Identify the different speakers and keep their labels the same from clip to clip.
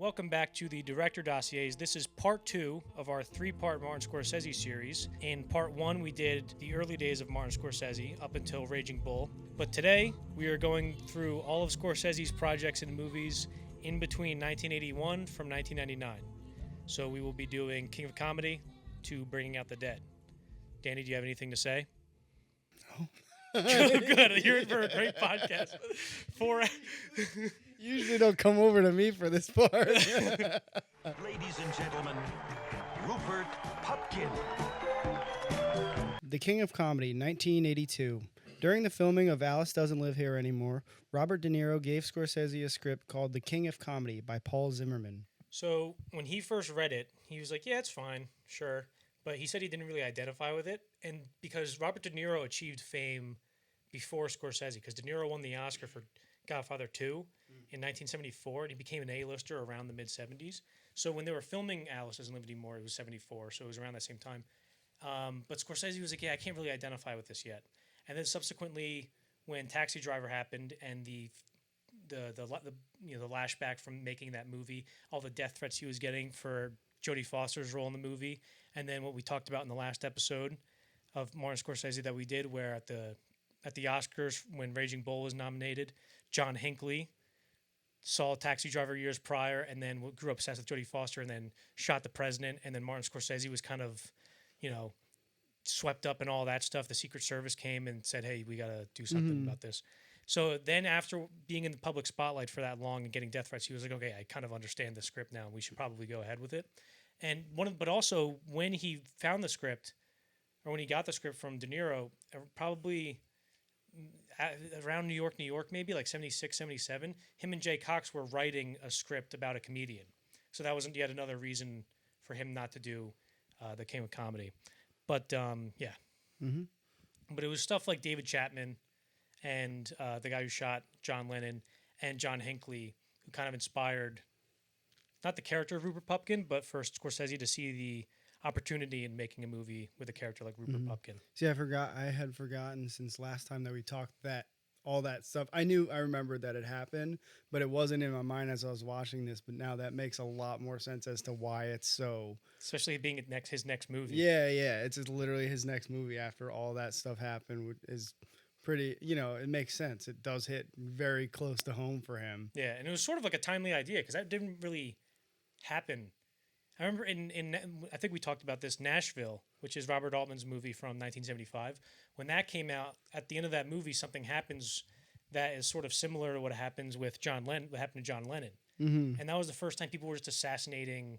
Speaker 1: Welcome back to the Director Dossiers. This is part 2 of our 3-part Martin Scorsese series. In part 1, we did the early days of Martin Scorsese up until Raging Bull. But today, we are going through all of Scorsese's projects and movies in between 1981 from 1999. So we will be doing King of Comedy to Bringing Out the Dead. Danny, do you have anything to say?
Speaker 2: No.
Speaker 1: Good. You're in for a great podcast.
Speaker 2: Usually don't come over to me for this part.
Speaker 3: Ladies and gentlemen, Rupert Pupkin.
Speaker 2: The King of Comedy, 1982. During the filming of Alice Doesn't Live Here Anymore, Robert De Niro gave Scorsese a script called The King of Comedy by Paul Zimmerman.
Speaker 1: So when he first read it, he was like, yeah, it's fine, sure. But he said he didn't really identify with it. And because Robert De Niro achieved fame before Scorsese, because De Niro won the Oscar for Godfather 2 in 1974, and he became an A-lister around the mid-70s. So when they were filming Alice Doesn't Live Anymore, it was 74, so it was around that same time. But Scorsese was like, yeah, I can't really identify with this yet. And then subsequently, when Taxi Driver happened and the lashback from making that movie, all the death threats he was getting for Jodie Foster's role in the movie, and then what we talked about in the last episode of Martin Scorsese that we did, where at the Oscars when Raging Bull was nominated, John Hinckley saw Taxi Driver years prior and then grew obsessed with Jodie Foster and then shot the president, and then Martin Scorsese was kind of, swept up in all that stuff. The Secret Service came and said, hey, we got to do something about this. So then after being in the public spotlight for that long and getting death threats, he was like, okay, I kind of understand the script now. We should probably go ahead with it. And but also when he found the script, or when he got the script from De Niro, probably around New York, maybe like 76, 77, him and Jay Cox were writing a script about a comedian. So that wasn't yet another reason for him not to do the King of Comedy. But yeah. Mm-hmm. But it was stuff like David Chapman and the guy who shot John Lennon and John Hinckley, who kind of inspired not the character of Rupert Pupkin, but for Scorsese to see the opportunity in making a movie with a character like Rupert Pupkin.
Speaker 2: See, I had forgotten since last time that we talked that all that stuff. I remembered that it happened, but it wasn't in my mind as I was watching this. But now that makes a lot more sense as to why it's so.
Speaker 1: Especially being his next movie.
Speaker 2: Yeah, it's literally his next movie after all that stuff happened is pretty. It makes sense. It does hit very close to home for him.
Speaker 1: Yeah, and it was sort of like a timely idea because that didn't really happen. I remember I think we talked about this, Nashville, which is Robert Altman's movie from 1975. When that came out, at the end of that movie, something happens that is sort of similar to what happens with John Lennon. What happened to John Lennon, and that was the first time people were just assassinating,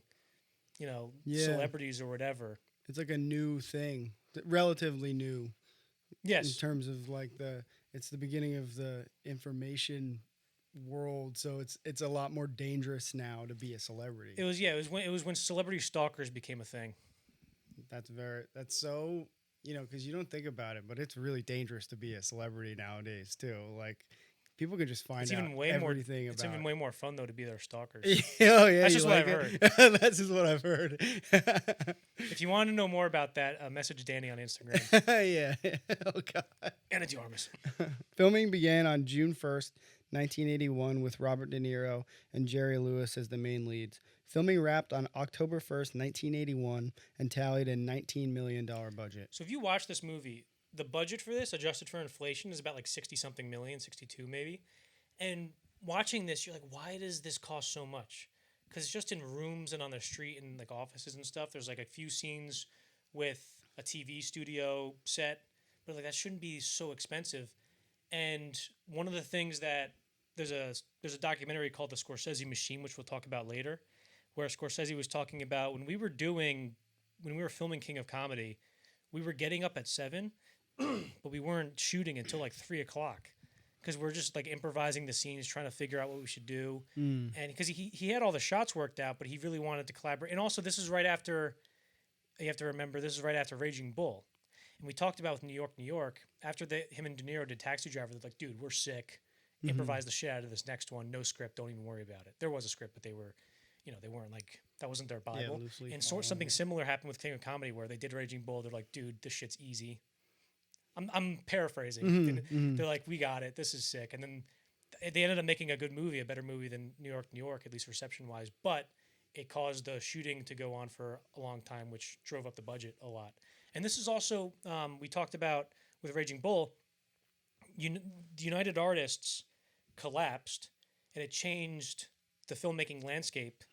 Speaker 1: celebrities or whatever.
Speaker 2: It's like a new thing, relatively new.
Speaker 1: Yes,
Speaker 2: in terms of like it's the beginning of the information world, so it's a lot more dangerous now to be a celebrity.
Speaker 1: It was when celebrity stalkers became a thing.
Speaker 2: That's so because you don't think about it, but it's really dangerous to be a celebrity nowadays too. Like people can just find out everything about.
Speaker 1: It's even way more fun though to be their stalkers.
Speaker 2: Oh yeah,
Speaker 1: that's just what I've heard.
Speaker 2: That's just what I've heard.
Speaker 1: If you want to know more about that, message Danny on Instagram.
Speaker 2: Yeah. Oh God.
Speaker 1: Anna De Armas.
Speaker 2: Filming began on June 1st, 1981, with Robert De Niro and Jerry Lewis as the main leads. Filming wrapped on October 1st, 1981, and tallied a $19 million budget.
Speaker 1: So if you watch this movie, the budget for this, adjusted for inflation, is about like 60-something million, 62 maybe. And watching this, you're like, why does this cost so much? Because it's just in rooms and on the street and like offices and stuff. There's like a few scenes with a TV studio set, but like that shouldn't be so expensive. And one of the things that there's a documentary called The Scorsese Machine, which we'll talk about later, where Scorsese was talking about when we were filming King of Comedy, we were getting up at 7, but we weren't shooting until like 3:00 because we're just like improvising the scenes, trying to figure out what we should do. And because he had all the shots worked out, but he really wanted to collaborate. And also, this is right after. You have to remember, this is right after Raging Bull. And we talked about with New York, after him and De Niro did Taxi Driver, they're like, dude, we're sick. Improvise the shit out of this next one. No script. Don't even worry about it. There was a script, but they were, they weren't like, that wasn't their Bible. Yeah, and something similar happened with King of Comedy where they did Raging Bull. They're like, dude, this shit's easy. I'm paraphrasing. They're like, we got it. This is sick. And then they ended up making a good movie, a better movie than New York, at least reception-wise. But it caused the shooting to go on for a long time, which drove up the budget a lot. And this is also, we talked about with Raging Bull, the United Artists collapsed, and it changed the filmmaking landscape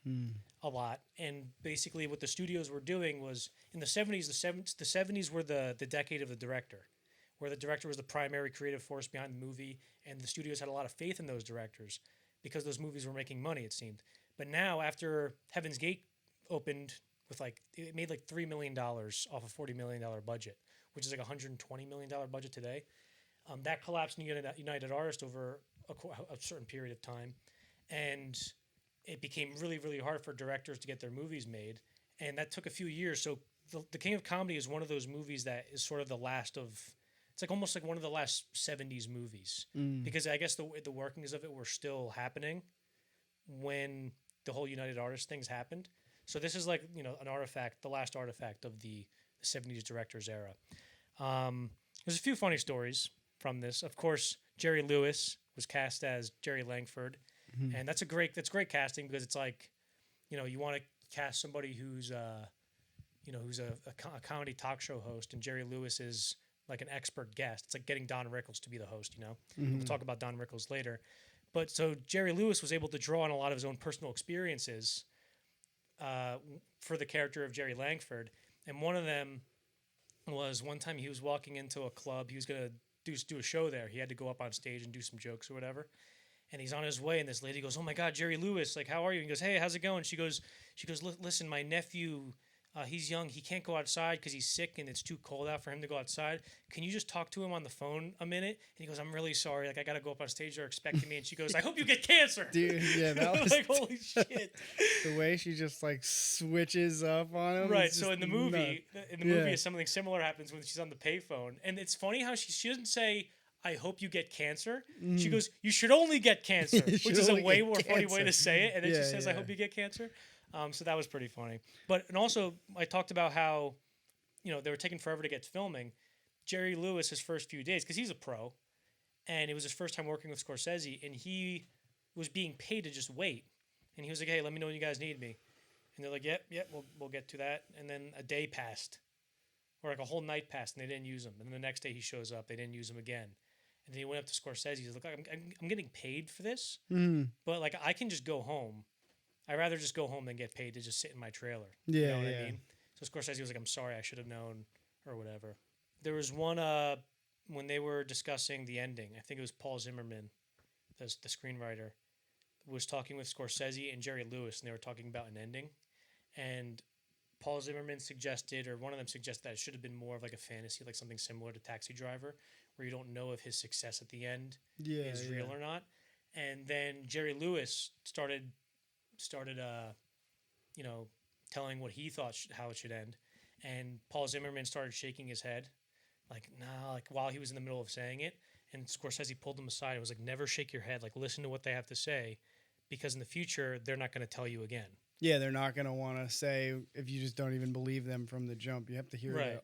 Speaker 1: a lot. And basically what the studios were doing was, in the 70s, the 70s were the decade of the director, where the director was the primary creative force behind the movie, and the studios had a lot of faith in those directors because those movies were making money, it seemed. But now, after Heaven's Gate opened with it made like $3 million off a $40 million budget, which is like a $120 million budget today. That collapsed in United Artists over a certain period of time, and it became really, really hard for directors to get their movies made, and that took a few years. So the King of Comedy is one of those movies that is sort of the last of, it's like almost like one of the last 70s movies, because I guess the workings of it were still happening when the whole United Artists things happened. So this is like, an artifact, the last artifact of the 70s directors era. There's a few funny stories from this. Of course, Jerry Lewis was cast as Jerry Langford, and that's great casting, because it's like, you want to cast somebody who's a comedy talk show host, and Jerry Lewis is like an expert guest. It's like getting Don Rickles to be the host, We'll talk about Don Rickles later. But so Jerry Lewis was able to draw on a lot of his own personal experiences for the character of Jerry Langford. And one of them was one time he was walking into a club. He was going to do a show there. He had to go up on stage and do some jokes or whatever. And he's on his way, and this lady goes, "Oh my God, Jerry Lewis, like, how are you?" And he goes, "Hey, how's it going?" She goes, "Listen, my nephew, he's young. He can't go outside because he's sick and it's too cold out for him to go outside. Can you just talk to him on the phone a minute?" And he goes, "I'm really sorry. Like, I got to go up on stage. They're expecting me." And she goes, "I hope you get cancer."
Speaker 2: Dude, yeah, that was
Speaker 1: like, holy shit.
Speaker 2: the way she just like switches up on him.
Speaker 1: Right.
Speaker 2: is
Speaker 1: So
Speaker 2: just
Speaker 1: in the movie,
Speaker 2: nuts.
Speaker 1: something similar happens when she's on the payphone. And it's funny how she doesn't say, "I hope you get cancer." She goes, "You should only get cancer," which is a way more funny way to say it. And then she says, "I hope you get cancer." So that was pretty funny. And also I talked about how, they were taking forever to get filming. Jerry Lewis, his first few days, because he's a pro, and it was his first time working with Scorsese, and he was being paid to just wait. And he was like, "Hey, let me know when you guys need me." And they're like, "Yep, we'll get to that." And then a day passed, or like a whole night passed, and they didn't use him. And then the next day he shows up, they didn't use him again. And then he went up to Scorsese. He's like, I'm getting paid for this, but like I can just go home. I'd rather just go home than get paid to just sit in my trailer.
Speaker 2: Yeah,
Speaker 1: you know what
Speaker 2: yeah.
Speaker 1: I mean? So Scorsese was like, "I'm sorry, I should have known," or whatever. There was one when they were discussing the ending. I think it was Paul Zimmerman, the screenwriter, was talking with Scorsese and Jerry Lewis, and they were talking about an ending. And Paul Zimmerman suggested, or one of them suggested, that it should have been more of like a fantasy, like something similar to Taxi Driver, where you don't know if his success at the end is real or not. And then Jerry Lewis started telling what he thought how it should end, and Paul Zimmerman started shaking his head, like, "Nah," like while he was in the middle of saying it, and Scorsese pulled him aside and was like, "Never shake your head, like listen to what they have to say, because in the future they're not going to tell you again."
Speaker 2: Yeah, they're not gonna want to say if you just don't even believe them from the jump. You have to hear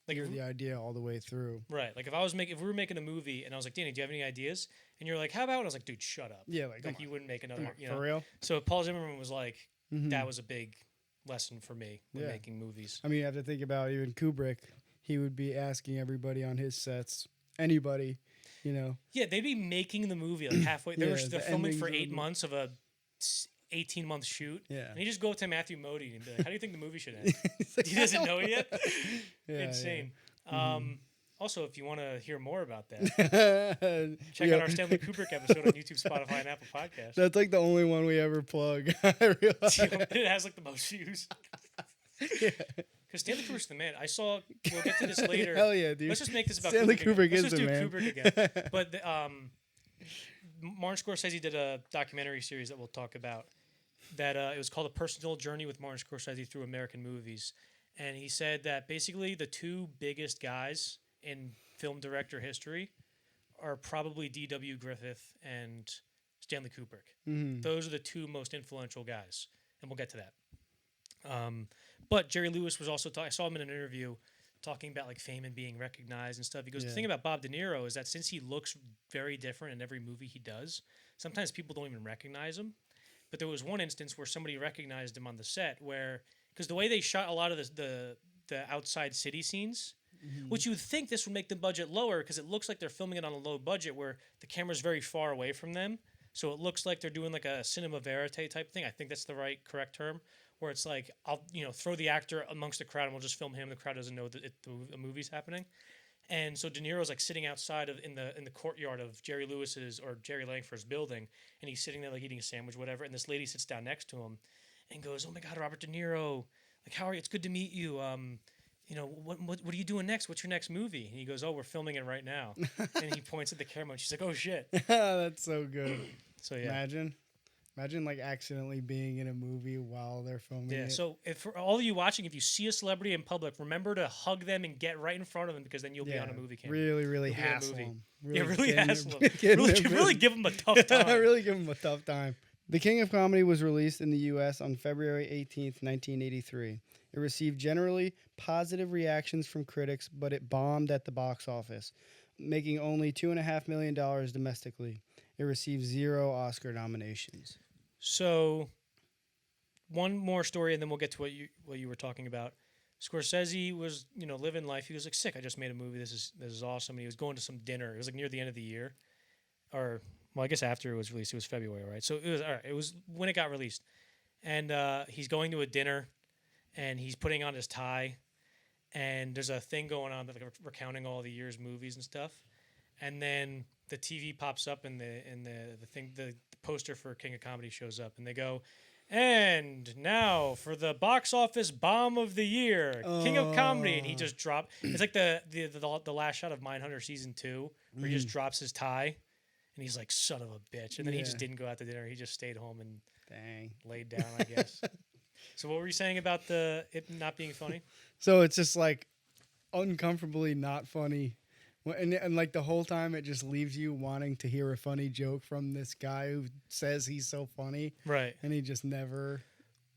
Speaker 2: the idea all the way through.
Speaker 1: Right. Like if we were making a movie and I was like, "Danny, do you have any ideas?" And you're like, "How about?" And I was like, "Dude, shut up."
Speaker 2: Yeah, like
Speaker 1: you wouldn't make another.
Speaker 2: for real.
Speaker 1: So Paul Zimmerman was like, that was a big lesson for me when making movies.
Speaker 2: I mean, you have to think about even Kubrick. He would be asking everybody on his sets, anybody,
Speaker 1: Yeah, they'd be making the movie like halfway. They're filming for 8 months of a 18-month shoot.
Speaker 2: Yeah.
Speaker 1: And you just go up to Matthew Modine and be like, "How do you think the movie should end?" He doesn't know yet. Insane. Yeah. Also, if you want to hear more about that, check out our Stanley Kubrick episode on YouTube, Spotify, and Apple Podcasts.
Speaker 2: That's like the only one we ever plug. I realize.
Speaker 1: It has like the most views. Because Stanley Kubrick's the man. We'll get to this later.
Speaker 2: Hell yeah, dude.
Speaker 1: Let's just make this about
Speaker 2: Stanley
Speaker 1: Kubrick.
Speaker 2: Kubrick is
Speaker 1: Let's just
Speaker 2: the
Speaker 1: do
Speaker 2: man.
Speaker 1: Kubrick again. But Martin Scorsese did a documentary series that we'll talk about. That it was called A Personal Journey with Martin Scorsese Through American Movies. And he said that basically the two biggest guys in film director history are probably D.W. Griffith and Stanley Kubrick. Those are the two most influential guys, and we'll get to that. But Jerry Lewis was also I saw him in an interview talking about like fame and being recognized and stuff. He goes, "The thing about Bob De Niro is that since he looks very different in every movie he does, sometimes people don't even recognize him. But there was one instance where somebody recognized him on the set where, because the way they shot a lot of the outside city scenes, which you would think this would make the budget lower because it looks like they're filming it on a low budget where the camera's very far away from them. So it looks like they're doing like a cinema verite type thing. I think that's the correct term, where it's like, I'll throw the actor amongst the crowd and we'll just film him. The crowd doesn't know that the movie's happening. And so De Niro's like sitting outside in the courtyard of Jerry Langford's building, and he's sitting there like eating a sandwich, whatever. And this lady sits down next to him and goes, "Oh my God, Robert De Niro, like how are you? It's good to meet you. What are you doing next? What's your next movie?" And he goes, "Oh, we're filming it right now." And he points at the camera, and she's like, "Oh shit."
Speaker 2: That's so good.
Speaker 1: So yeah.
Speaker 2: Imagine like accidentally being in a movie while they're filming it.
Speaker 1: Yeah, so for all of you watching, if you see a celebrity in public, remember to hug them and get right in front of them because then you'll be on a movie camera.
Speaker 2: Really hassle them.
Speaker 1: Really hassle them. Really give them a tough time.
Speaker 2: Really give them a tough time. The King of Comedy was released in the U.S. on February 18th, 1983. It received generally positive reactions from critics, but it bombed at the box office, making only $2.5 million domestically. It received 0 Oscar nominations.
Speaker 1: So, one more story, and then we'll get to what you were talking about. Scorsese was, living life. He was like, sick. I just made a movie. This is awesome. And he was going to some dinner. It was like near the end of the year, or I guess after it was released. It was February, right? So it was all right. It was when it got released, and he's going to a dinner, and he's putting on his tie, and there's a thing going on that like recounting all the year's movies and stuff, and then the TV pops up and the poster for King of Comedy shows up, and they go, "And now for the box office bomb of the year, King of Comedy," and he just dropped. It's like the last shot of Mindhunter season 2, where he just drops his tie, and he's like, "Son of a bitch," and then he just didn't go out to dinner. He just stayed home and laid down, I guess. So what were you saying about it not being funny?
Speaker 2: So it's just like uncomfortably not funny. And like the whole time, it just leaves you wanting to hear a funny joke from this guy who says he's so funny,
Speaker 1: right?
Speaker 2: And he just never.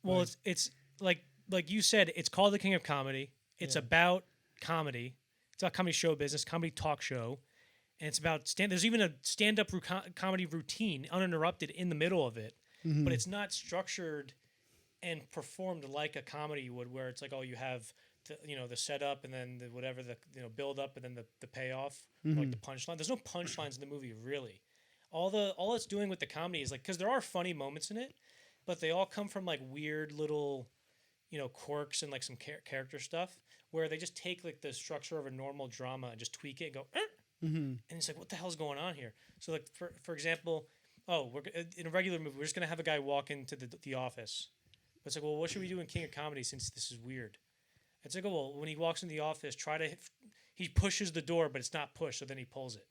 Speaker 1: Well, it's like you said, it's called the King of Comedy. It's about comedy. It's about comedy show business, comedy talk show, and it's about there's even a stand-up comedy routine uninterrupted in the middle of it, but it's not structured and performed like a comedy would, where it's like, oh, you have the setup and then the build up and then the payoff, like the punchline. There's no punchlines in the movie really. All it's doing with the comedy is like, because there are funny moments in it, but they all come from like weird little quirks and like some character stuff where they just take like the structure of a normal drama and just tweak it and go and it's like, what the hell's going on here? So like for example, we're in a regular movie, we're just gonna have a guy walk into the office. But it's like, well, what should we do in King of Comedy since this is weird? It's like, well, when he walks in the office, he pushes the door, but it's not pushed, so then he pulls it.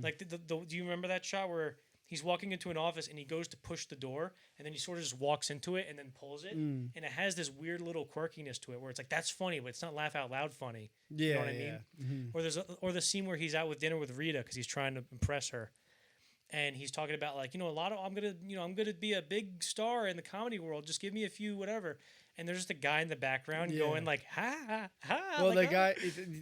Speaker 1: Like, do you remember that shot where he's walking into an office and he goes to push the door, and then he sort of just walks into it and then pulls it, and it has this weird little quirkiness to it where it's like, that's funny, but it's not laugh out loud funny. You know what I mean? Or the scene where he's out with dinner with Rita because he's trying to impress her, and he's talking about like, I'm gonna be a big star in the comedy world. Just give me a few whatever. And there's just a guy in the background going like, ha, ha, ha.
Speaker 2: Well,
Speaker 1: like,
Speaker 2: the guy,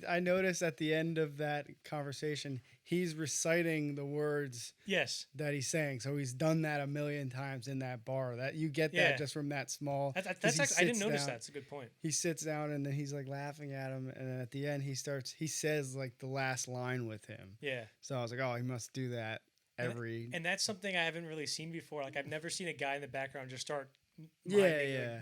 Speaker 2: I noticed at the end of that conversation, he's reciting the words that he's saying. So he's done that a million times in that bar. That you get that just from that small.
Speaker 1: That's actually, I didn't notice that. It's a good point.
Speaker 2: He sits down and then he's like laughing at him. And then at the end, he says like the last line with him. Yeah. So I was like, oh, he must do that
Speaker 1: and that's something I haven't really seen before. Like I've never seen a guy in the background just start
Speaker 2: that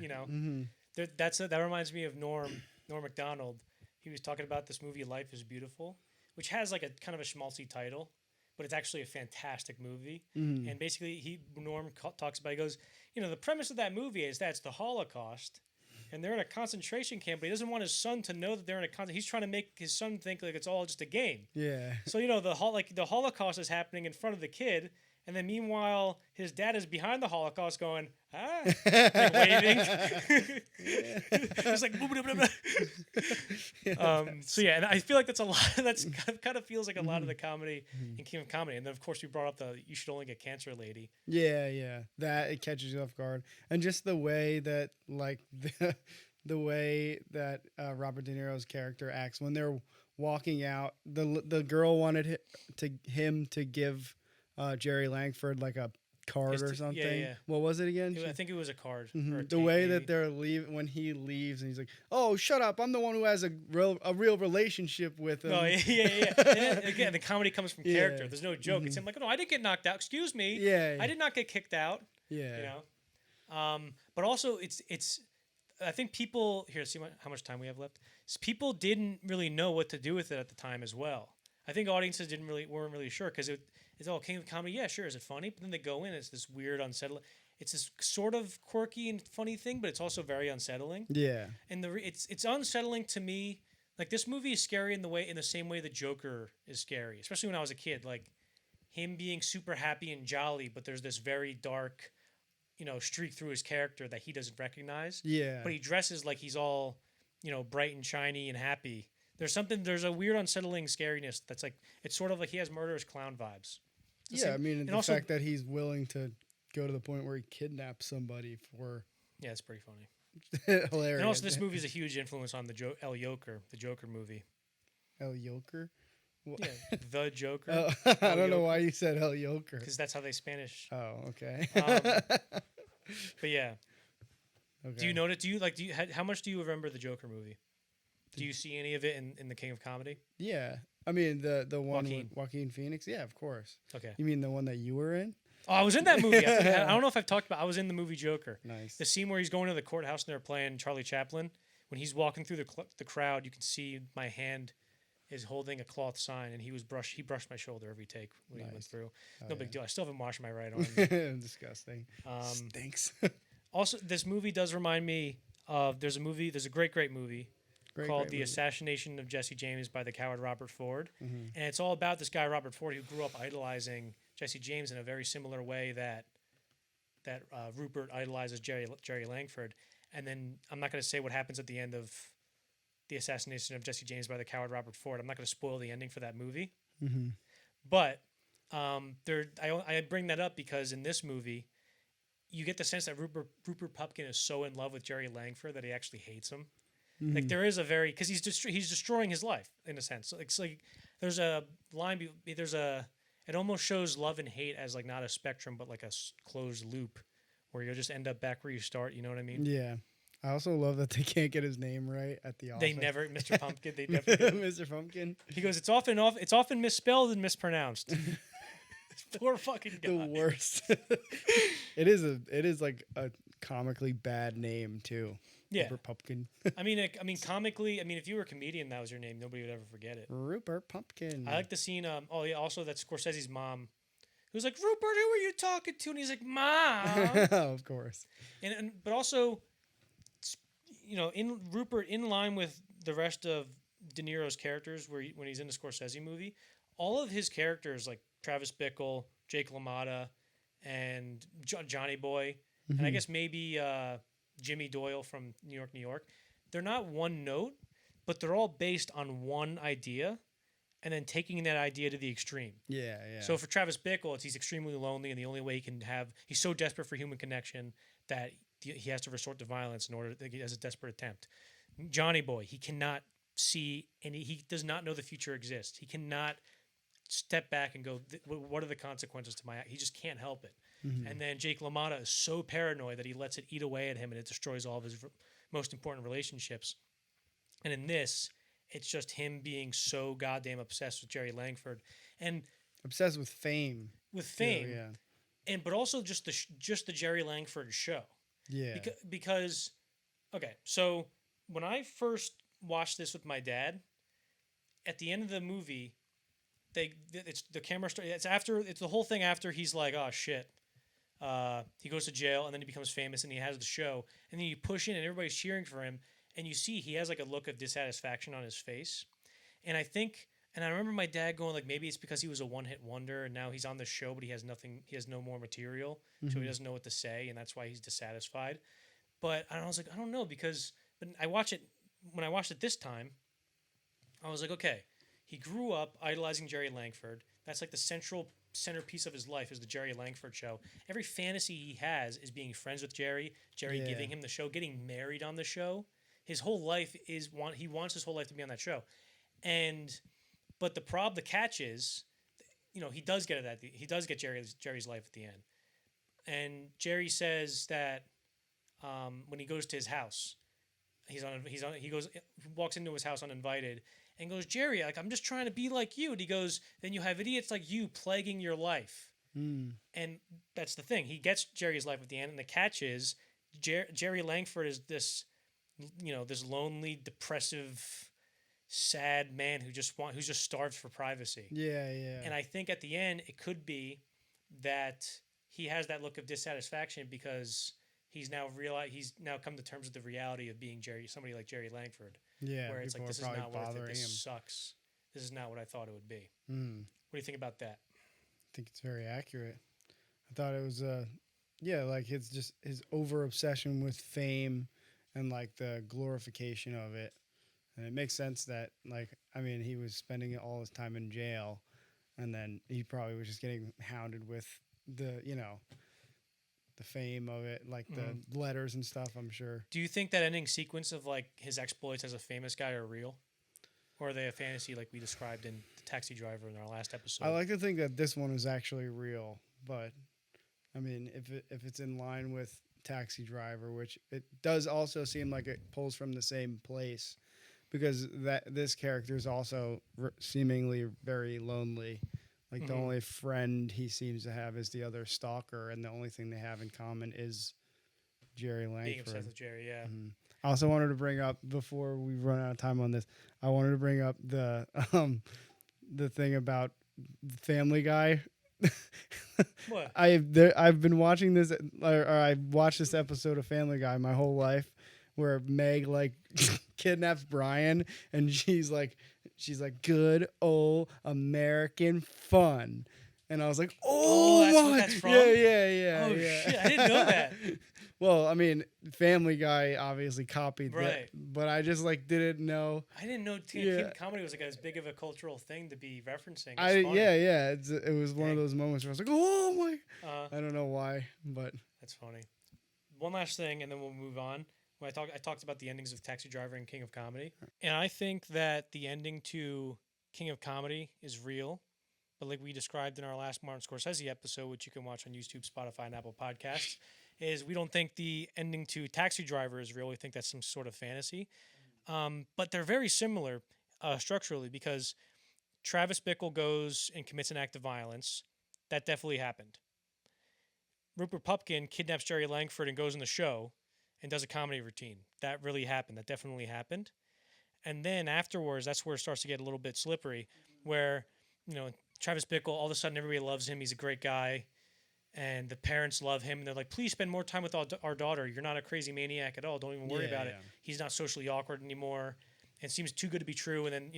Speaker 1: reminds me of Norm Macdonald. He was talking about this movie Life is Beautiful, which has like a kind of a schmaltzy title, but it's actually a fantastic movie. And basically Norm talks about, he goes, the premise of that movie is that it's the Holocaust and they're in a concentration camp, but he doesn't want his son to know that they're in a concentration. He's trying to make his son think like it's all just a game. Yeah. So the Holocaust is happening in front of the kid, and then meanwhile his dad is behind the Holocaust going, like waving. It's like blah, blah, blah, blah. And I feel like that's a lot. That's kind of feels like a lot of the comedy in King of Comedy. And then of course we brought up the "You Should Only Get Cancer" lady.
Speaker 2: Yeah, that it catches you off guard, and just the way that the way that Robert De Niro's character acts when they're walking out. The girl wanted him to give Jerry Langford like a card
Speaker 1: His
Speaker 2: or
Speaker 1: t-
Speaker 2: something.
Speaker 1: yeah, yeah.
Speaker 2: What was it again?
Speaker 1: I think it was a card. Or a
Speaker 2: The
Speaker 1: tape,
Speaker 2: way
Speaker 1: maybe.
Speaker 2: that they're when he leaves and he's like, "Oh, shut up! I'm the one who has a real relationship with him."
Speaker 1: Oh yeah. And then, again, the comedy comes from character.
Speaker 2: Yeah.
Speaker 1: There's no joke. It's him like, no, I didn't get knocked out. Excuse me.
Speaker 2: Yeah.
Speaker 1: I did not get kicked out.
Speaker 2: Yeah.
Speaker 1: You know. But also it's. I think people here. See how much time we have left. People didn't really know what to do with it at the time as well. I think audiences weren't really sure because it's all King of Comedy. Yeah, sure. Is it funny? But then they go in. It's this weird, unsettling. It's this sort of quirky and funny thing, but it's also very unsettling.
Speaker 2: Yeah.
Speaker 1: And it's unsettling to me. Like this movie is scary in the same way the Joker is scary, especially when I was a kid. Like him being super happy and jolly, but there's this very dark, streak through his character that he doesn't recognize.
Speaker 2: Yeah.
Speaker 1: But he dresses like he's all, bright and shiny and happy. There's a weird unsettling scariness that's like it's sort of like he has murderous clown vibes. It's the
Speaker 2: Yeah,
Speaker 1: same-
Speaker 2: I mean,
Speaker 1: and
Speaker 2: the
Speaker 1: also-
Speaker 2: fact that he's willing to go to the point where he kidnaps somebody for
Speaker 1: Yeah, it's pretty funny.
Speaker 2: hilarious.
Speaker 1: And also, this movie is a huge influence on the El Joker, the Joker movie.
Speaker 2: El Joker.
Speaker 1: Yeah, the Joker.
Speaker 2: Oh, I don't know why you said El Joker.
Speaker 1: Because that's how they Spanish.
Speaker 2: Oh, okay.
Speaker 1: But yeah,
Speaker 2: Okay.
Speaker 1: do you notice? How much do you remember the Joker movie? Do you see any of it in the King of Comedy?
Speaker 2: Yeah, I mean the one
Speaker 1: Joaquin.
Speaker 2: with Joaquin Phoenix. Yeah, of course.
Speaker 1: Okay.
Speaker 2: You mean the one that you were in?
Speaker 1: Oh, I was in that movie. I don't know if I've talked about. I was in the movie Joker.
Speaker 2: Nice.
Speaker 1: The scene where he's going to the courthouse and they're playing Charlie Chaplin. When he's walking through the crowd, you can see my hand is holding a cloth sign, and he brushed my shoulder every take when he went
Speaker 2: Nice.
Speaker 1: through.
Speaker 2: Oh,
Speaker 1: No big
Speaker 2: yeah.
Speaker 1: deal. I still haven't washed my right arm.
Speaker 2: Disgusting.
Speaker 1: Um,
Speaker 2: Stinks.
Speaker 1: Also, this movie does remind me of there's a great movie called The
Speaker 2: movie.
Speaker 1: Assassination of Jesse James by the coward Robert Ford.
Speaker 2: Mhm.
Speaker 1: And it's all about this guy, Robert Ford, who grew up idolizing Jesse James in a very similar way that Rupert idolizes Jerry Langford. And then I'm not going to say what happens at the end of The Assassination of Jesse James by the coward Robert Ford. I'm not going to spoil the ending for that movie.
Speaker 2: Mm-hmm.
Speaker 1: But I bring that up because in this movie, you get the sense that Rupert Pupkin is so in love with Jerry Langford that he actually hates him.
Speaker 2: Mm-hmm.
Speaker 1: Like there is a very because he's destroying his life in a sense. So it's like there's a line. It almost shows love and hate as like not a spectrum but like a closed loop where you'll just end up back where you start. You know what I mean?
Speaker 2: Yeah. I also love that they can't get his name right at the office.
Speaker 1: They never, Mr. Pumpkin. They never.
Speaker 2: Mr. Pumpkin.
Speaker 1: He goes. It's often misspelled and mispronounced. Poor fucking guy.
Speaker 2: The worst. It is like a comically bad name too.
Speaker 1: Yeah.
Speaker 2: Rupert Pumpkin.
Speaker 1: I mean, comically. I mean, if you were a comedian, that was your name. Nobody would ever forget it.
Speaker 2: Rupert Pumpkin.
Speaker 1: I like the scene. Also that's Scorsese's mom, who's like, Rupert, who are you talking to? And he's like, Mom.
Speaker 2: Of course.
Speaker 1: But also, in Rupert, in line with the rest of De Niro's characters, when he's in the Scorsese movie, all of his characters like Travis Bickle, Jake LaMotta, and Johnny Boy, and I guess maybe Jimmy Doyle from New York, they're not one note, but they're all based on one idea, and then taking that idea to the extreme.
Speaker 2: Yeah, yeah.
Speaker 1: So for Travis Bickle, he's extremely lonely, and the only way he's so desperate for human connection that he has to resort to violence in order as a desperate attempt. Johnny Boy, he cannot see he does not know the future exists. He cannot step back and go, what are the consequences to my act? He just can't help it.
Speaker 2: Mhm.
Speaker 1: And then Jake LaMotta is so paranoid that he lets it eat away at him and it destroys all of his most important relationships. And in this, it's just him being so goddamn obsessed with Jerry Langford and
Speaker 2: obsessed with fame.
Speaker 1: with fame,
Speaker 2: Yeah.
Speaker 1: but also just the Jerry Langford show.
Speaker 2: Yeah.
Speaker 1: Because okay, so when I first watched this with my dad, at the end of the movie, it's the camera it's the whole thing after he's like, oh shit, he goes to jail and then he becomes famous and he has the show and then you push in and everybody's cheering for him and you see he has like a look of dissatisfaction on his face, and I remember my dad going like, maybe it's because he was a one-hit wonder and now he's on the show but he has no more material, so he doesn't know what to say and that's why he's dissatisfied. But I was like, I don't know, but when I watched it this time, I was like, okay, he grew up idolizing Jerry Langford. That's like the centerpiece of his life is the Jerry Langford show. Every fantasy he has is being friends with Jerry giving him the show, getting married on the show. His whole life he wants his whole life to be on that show. But the catch is, he does get Jerry's life at the end. And Jerry says that when he goes to his house, he walks into his house uninvited and goes, Jerry, like, I'm just trying to be like you. And he goes, then you have idiots like you plaguing your life. And that's the thing. He gets Jerry's life at the end, and the catch is Jerry Langford is this, this lonely, depressive, sad man who's just starved for privacy.
Speaker 2: Yeah, yeah.
Speaker 1: And I think at the end it could be that he has that look of dissatisfaction because he's now come to terms with the reality of being somebody like Jerry Langford.
Speaker 2: Yeah,
Speaker 1: where it's like, this is not what I think. This
Speaker 2: him.
Speaker 1: Sucks. This is not what I thought it would be. What do you think about that?
Speaker 2: I think it's very accurate. I thought it was like it's just his over obsession with fame and like the glorification of it. And it makes sense that, like, I mean, he was spending all his time in jail, and then he probably was just getting hounded with the fame of it, like the letters and stuff, I'm sure.
Speaker 1: Do you think that ending sequence of, like, his exploits as a famous guy are real? Or are they a fantasy like we described in The Taxi Driver in our last episode?
Speaker 2: I like to think that this one is actually real, but, I mean, if it's in line with Taxi Driver, which it does also seem like it pulls from the same place, because this character is also seemingly very lonely. Like, the only friend he seems to have is the other stalker, and the only thing they have in common is Jerry Langford.
Speaker 1: Being obsessed with Jerry, yeah.
Speaker 2: I also wanted to bring up, before we run out of time on this, I wanted to bring up the thing about Family Guy.
Speaker 1: What?
Speaker 2: I've been watching this, or I watched this episode of Family Guy my whole life, where Meg, like, kidnaps Brian, and she's like good old American fun, and I was like,
Speaker 1: that's
Speaker 2: my,
Speaker 1: what that's from?
Speaker 2: yeah.
Speaker 1: Oh shit! I didn't know that.
Speaker 2: Well, I mean, Family Guy obviously copied that,
Speaker 1: Right.
Speaker 2: but I just didn't know.
Speaker 1: I didn't know kid comedy was like as big of a cultural thing to be referencing.
Speaker 2: It was one of those moments where I was like, oh my! I don't know why, but
Speaker 1: that's funny. One last thing, and then we'll move on. When I talked about the endings of Taxi Driver and King of Comedy, and I think that the ending to King of Comedy is real, but like we described in our last Martin Scorsese episode, which you can watch on YouTube, Spotify, and Apple Podcasts, is we don't think the ending to Taxi Driver is real. We think that's some sort of fantasy, but they're very similar structurally, because Travis Bickle goes and commits an act of violence. That definitely happened. Rupert Pupkin kidnaps Jerry Langford and goes on the show and does a comedy routine. That really happened. That definitely happened. And then afterwards, that's where it starts to get a little bit slippery, where, Travis Bickle, all of a sudden everybody loves him. He's a great guy. And the parents love him. And they're like, please spend more time with our daughter. You're not a crazy maniac at all. Don't even worry about it. He's not socially awkward anymore. And seems too good to be true. And then,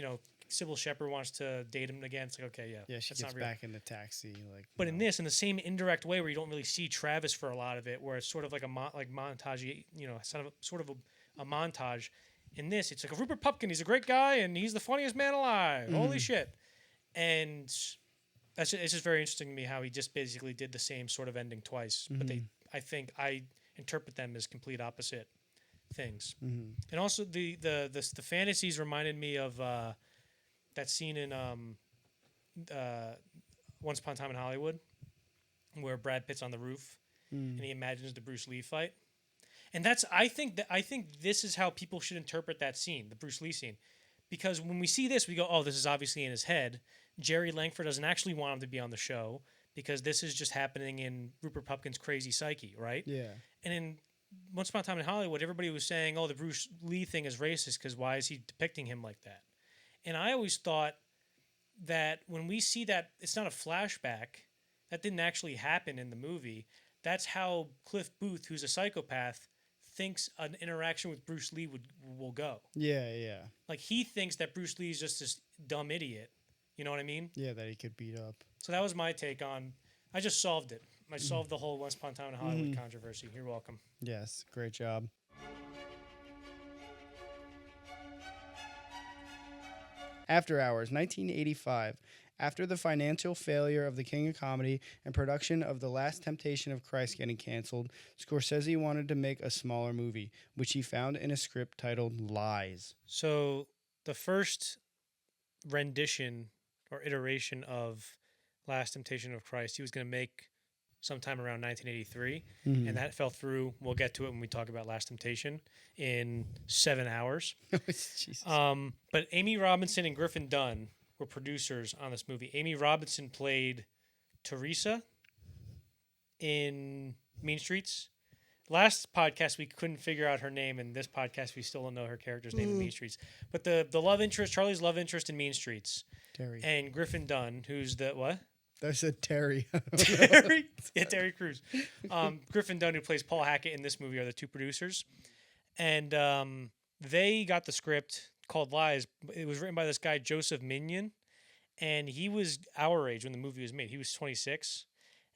Speaker 1: Sybil Shepherd wants to date him again. It's like, okay, yeah.
Speaker 2: She gets back in the taxi.
Speaker 1: But in this, in the same indirect way where you don't really see Travis for a lot of it, where it's sort of like a montage, sort of a montage. In this, it's like a Rupert Pupkin. He's a great guy, and he's the funniest man alive. Holy shit. And it's just very interesting to me how he just basically did the same sort of ending twice. But I think I interpret them as complete opposite things. And also the fantasies reminded me of that scene in Once Upon a Time in Hollywood, where Brad Pitt's on the roof and he imagines the Bruce Lee fight. And I think this is how people should interpret that scene, the Bruce Lee scene. Because when we see this, we go, oh, this is obviously in his head. Jerry Langford doesn't actually want him to be on the show, because this is just happening in Rupert Pupkin's crazy psyche, right?
Speaker 2: Yeah.
Speaker 1: And in Once Upon a Time in Hollywood, everybody was saying, oh, the Bruce Lee thing is racist because why is he depicting him like that? And I always thought that when we see that, it's not a flashback. That didn't actually happen in the movie. That's how Cliff Booth, who's a psychopath, thinks an interaction with Bruce Lee will go.
Speaker 2: Yeah.
Speaker 1: Like, he thinks that Bruce Lee is just this dumb idiot. You know what I mean?
Speaker 2: Yeah, that he could beat up.
Speaker 1: So that was my take on. I just solved it. I solved the whole Once Upon a Time in Hollywood controversy. You're welcome.
Speaker 2: Yes, great job. After Hours, 1985. After the financial failure of The King of Comedy and production of The Last Temptation of Christ getting canceled, Scorsese wanted to make a smaller movie, which he found in a script titled Lies.
Speaker 1: So the first rendition or iteration of Last Temptation of Christ, he was going to make sometime around 1983,
Speaker 2: Mm-hmm.
Speaker 1: and that fell through. We'll get to it when we talk about Last Temptation in 7 hours.
Speaker 2: Jesus.
Speaker 1: But Amy Robinson and Griffin Dunn were producers on this movie. Amy Robinson played Teresa in Mean Streets. Last podcast we couldn't figure out her name, and this podcast we still don't know her character's name in Mean Streets. But the love interest, Charlie's love interest in Mean Streets,
Speaker 2: Terry.
Speaker 1: and Griffin Dunn, who's the what?
Speaker 2: I said Terry.
Speaker 1: Terry, yeah, Terry Crews. Griffin Dunn, who plays Paul Hackett in this movie, are the two producers, and they got the script called Lies. It was written by this guy Joseph Minion, and he was our age when the movie was made. He was 26,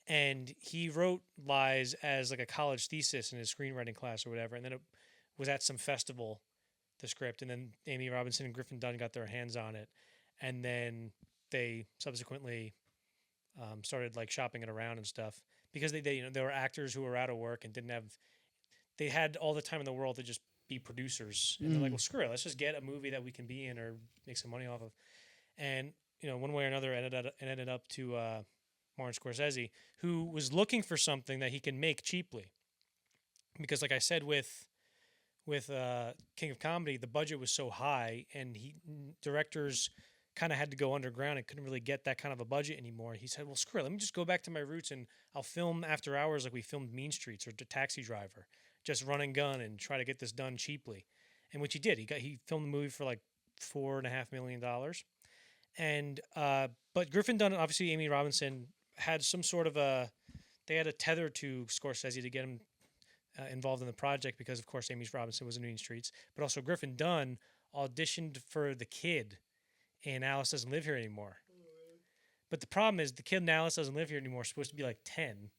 Speaker 1: and he wrote Lies as like a college thesis in his screenwriting class or whatever. And then it was at some festival, the script, and then Amy Robinson and Griffin Dunn got their hands on it, and then they subsequently started like shopping it around and stuff because they were actors who were out of work and they had all the time in the world to just be producers, and they're like, well, screw it, let's just get a movie that we can be in or make some money off of. And one way or another ended up to Martin Scorsese, who was looking for something that he can make cheaply, because like I said with King of Comedy, the budget was so high, and directors kind of had to go underground and couldn't really get that kind of a budget anymore. He said, well, screw it, let me just go back to my roots and I'll film after hours like we filmed Mean Streets or The Taxi Driver, just run and gun and try to get this done cheaply. And which he did. He filmed the movie for like $4.5 million. And but Griffin Dunn, obviously Amy Robinson, had some sort of they had a tether to Scorsese to get him involved in the project because, of course, Amy Robinson was in Mean Streets. But also Griffin Dunn auditioned for the kid in Alice Doesn't Live Here Anymore. But the problem is the kid in Alice Doesn't Live Here Anymore is supposed to be like 10.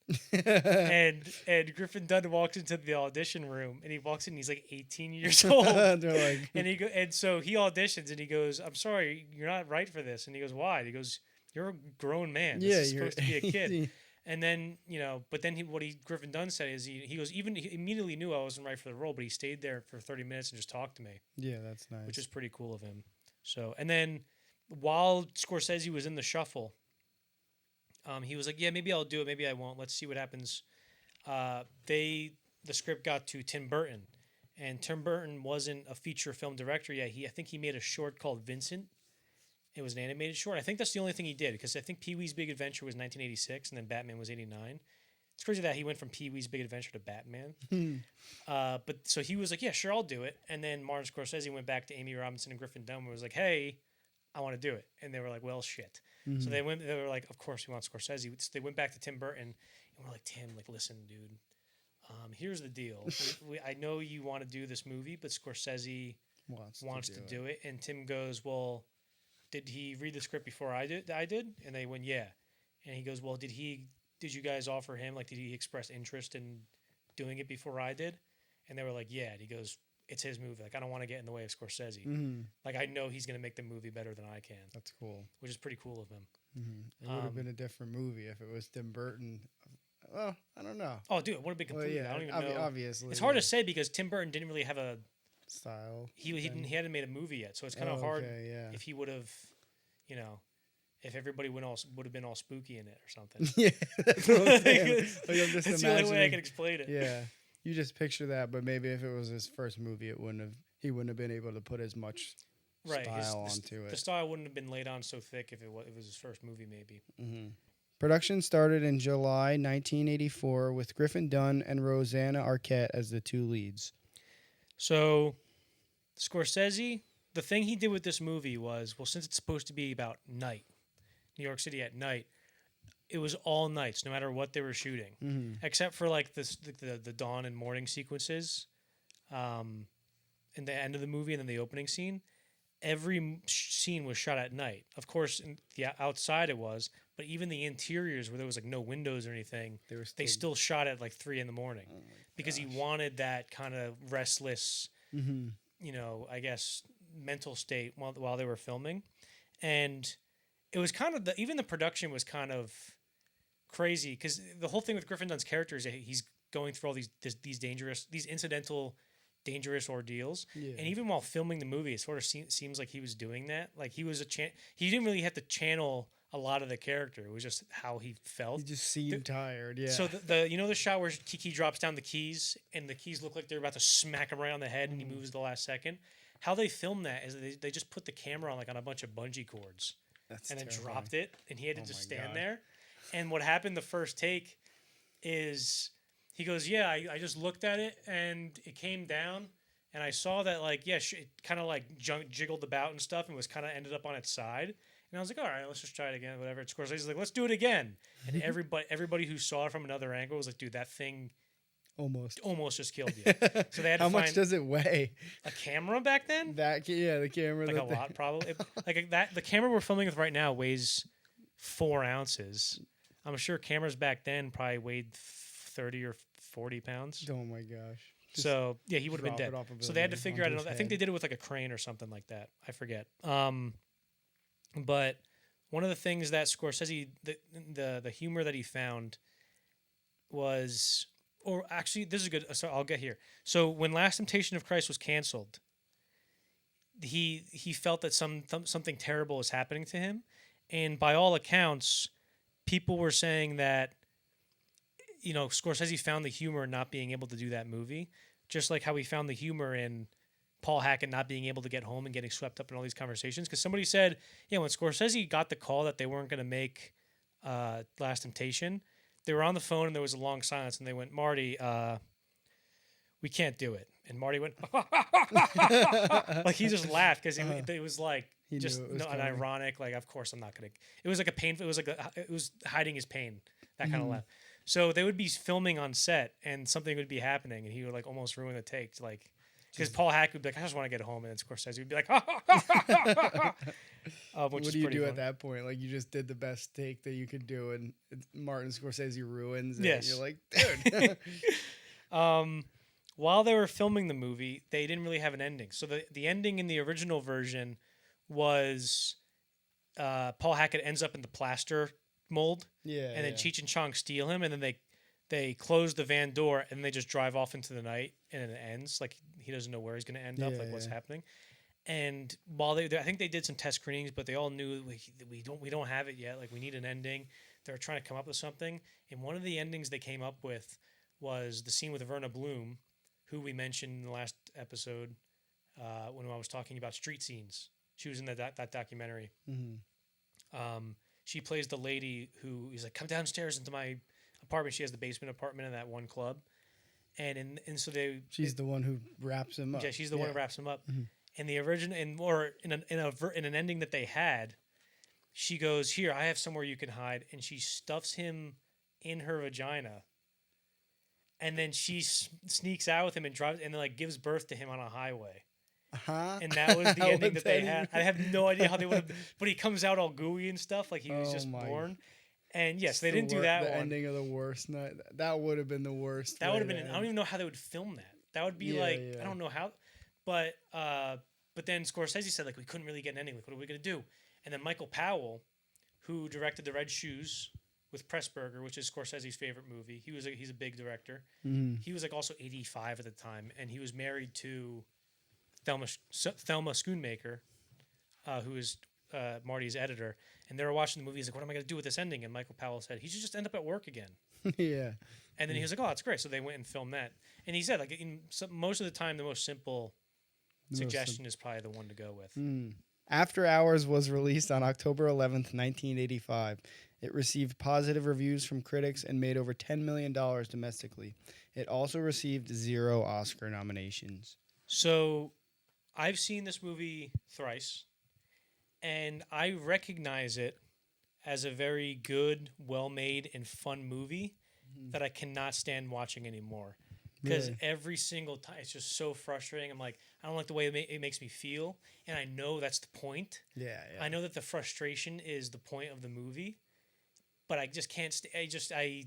Speaker 1: and Griffin Dunn walks into the audition room, and he walks in and he's like 18 years old.
Speaker 2: They're like,
Speaker 1: and so he auditions and he goes, I'm sorry, you're not right for this. And he goes, why? And he goes, you're a grown man. This is supposed to be a kid. And then, but then Griffin Dunn said is he goes, he immediately knew I wasn't right for the role, but he stayed there for 30 minutes and just talked to me.
Speaker 2: Yeah, that's nice.
Speaker 1: Which is pretty cool of him. So, and then while Scorsese was in the shuffle, he was like, yeah, maybe I'll do it. Maybe I won't. Let's see what happens. The script got to Tim Burton, and Tim Burton wasn't a feature film director yet. I think he made a short called Vincent. It was an animated short. I think that's the only thing he did, because I think Pee-wee's Big Adventure was 1986, and then Batman was 89. It's crazy that he went from Pee-wee's Big Adventure to Batman. But so he was like, yeah, sure, I'll do it. And then Martin Scorsese went back to Amy Robinson and Griffin Dunn and was like, hey, I want to do it. And they were like, well, shit.
Speaker 2: Mm-hmm.
Speaker 1: So they were like, of course we want Scorsese. So they went back to Tim Burton, and we're like, Tim, like, listen, dude, here's the deal. I know you want to do this movie, but Scorsese wants to do it. And Tim goes, well, did he read the script before I did? And they went, yeah. And he goes, well, did you guys offer him, like, did he express interest in doing it before I did? And they were like, yeah. And he goes, it's his movie. Like, I don't want to get in the way of Scorsese.
Speaker 2: Mm-hmm.
Speaker 1: Like, I know he's going to make the movie better than I can.
Speaker 2: That's cool.
Speaker 1: Which is pretty cool of him.
Speaker 2: Mm-hmm. It would have been a different movie if it was Tim Burton. Well, I don't know.
Speaker 1: Oh, dude, it would have been completely.
Speaker 2: Well, yeah,
Speaker 1: I don't even know.
Speaker 2: Obviously,
Speaker 1: it's hard to say because Tim Burton didn't really have a
Speaker 2: style.
Speaker 1: He hadn't made a movie yet, so it's kind of hard. If he would have, if everybody would have been all spooky in it or something.
Speaker 2: Yeah, that's what I'm saying.
Speaker 1: That's the only way I can explain it.
Speaker 2: Yeah, you just picture that, but maybe if it was his first movie, he wouldn't have been able to put as much style onto it.
Speaker 1: The style wouldn't have been laid on so thick if it was his first movie, maybe.
Speaker 2: Mm-hmm. Production started in July 1984 with Griffin Dunn and Rosanna Arquette as the two leads.
Speaker 1: So, Scorsese, the thing he did with this movie was, well, since it's supposed to be about night, New York City at night, it was all nights, no matter what they were shooting, except for like the dawn and morning sequences, in the end of the movie and then the opening scene. Every scene was shot at night. Of course, in the outside it was, but even the interiors where there was like no windows or anything, they still shot at like 3 a.m. because he wanted that kind of restless, I guess, mental state while they were filming. And it was kind of even the production was kind of crazy because the whole thing with Griffin Dunn's character is that he's going through all these incidental dangerous ordeals, and even while filming the movie, it sort of seems like he was doing that. Like he didn't really have to channel a lot of the character. It was just how he felt.
Speaker 2: He just seemed tired. Yeah.
Speaker 1: So the you know the shot where Kiki drops down the keys and the keys look like they're about to smack him right on the head and he moves the last second. How they filmed that is they just put the camera on like on a bunch of bungee cords and then dropped it and he had to just stand there. And what happened the first take is he goes, yeah, I just looked at it and it came down and I saw that like it kind of like jiggled about and stuff and was kind of ended up on its side. And I was like, all right, let's just try it again, whatever. And Scorsese's like, let's do it again. And everybody who saw it from another angle was like, dude, that thing almost just killed you. So they had to
Speaker 2: How much does it weigh?
Speaker 1: A camera back then?
Speaker 2: The camera.
Speaker 1: Like a lot, probably. The camera we're filming with right now weighs 4 ounces. I'm sure cameras back then probably weighed 30 or 40 pounds.
Speaker 2: Oh my gosh.
Speaker 1: So yeah, he would have been dead. So they had to figure out. I think they did it with like a crane or something like that. I forget. But one of the things that Scorsese, the humor that he found was, or actually, this is good. So I'll get here. So when Last Temptation of Christ was canceled, he felt that something terrible was happening to him, and by all accounts, people were saying that, you know, Scorsese found the humor in not being able to do that movie, just like how he found the humor in Paul Hackett not being able to get home and getting swept up in all these conversations. Because somebody said, yeah, when Scorsese got the call that they weren't going to make Last Temptation, they were on the phone and there was a long silence and they went, Marty, we can't do it. And Marty went, like he just laughed because it was like just an ironic, like, of course I'm not going to, it was like a painful, it was hiding his pain, that kind of laugh. So they would be filming on set and something would be happening and he would like almost ruin the take. Like, because Paul Hackett would be like, I just want to get home. And then Scorsese would be like,
Speaker 2: what do you do at that point? Like, you just did the best take that you could do, and Martin Scorsese ruins it. Yes. And you're like, dude.
Speaker 1: While they were filming the movie, they didn't really have an ending. So the ending in the original version was Paul Hackett ends up in the plaster mold. Yeah. And then Cheech and Chong steal him, and then they close the van door and they just drive off into the night and it ends. Like he doesn't know where he's going to end up, like what's happening. And while I think they did some test screenings, but they all knew we don't have it yet. Like we need an ending. They were trying to come up with something. And one of the endings they came up with was the scene with Verna Bloom, who we mentioned in the last episode when I was talking about street scenes. She was in that documentary. Mm-hmm. She plays the lady who is like, come downstairs into my apartment. She has the basement apartment in that one club, and so she's
Speaker 2: the one who wraps him up.
Speaker 1: Yeah, she's the one who wraps him up. Mm-hmm. In the original, in an ending that they had, she goes, "Here, I have somewhere you can hide," and she stuffs him in her vagina, and then she sneaks out with him and drives, and then like gives birth to him on a highway. And that was the ending that they had. I have no idea how they would have, but he comes out all gooey and stuff, like he was just born. And yes, they didn't do that.
Speaker 2: The ending of the worst night. That would have been the worst.
Speaker 1: That would have been. I don't even know how they would film that. That would be I don't know how. But then Scorsese said like we couldn't really get an ending. Like what are we gonna do? And then Michael Powell, who directed The Red Shoes with Pressburger, which is Scorsese's favorite movie. He's a big director. Mm-hmm. He was like also 85 at the time, and he was married to Thelma Schoonmaker, who is Marty's editor. And they were watching the movie. He's like, what am I going to do with this ending? And Michael Powell said, he should just end up at work again.
Speaker 2: Yeah.
Speaker 1: And then he was like, oh, that's great. So they went and filmed that. And he said, like, most of the time, the most simple suggestion is probably the one to go with.
Speaker 2: After Hours was released on October 11th, 1985. It received positive reviews from critics and made over $10 million domestically. It also received 0 Oscar nominations.
Speaker 1: So I've seen this movie thrice. And I recognize it as a very good, well-made, and fun movie that I cannot stand watching anymore. Because every single time, it's just so frustrating. I'm like, I don't like the way it makes me feel. And I know that's the point. Yeah. I know that the frustration is the point of the movie. But I just can't I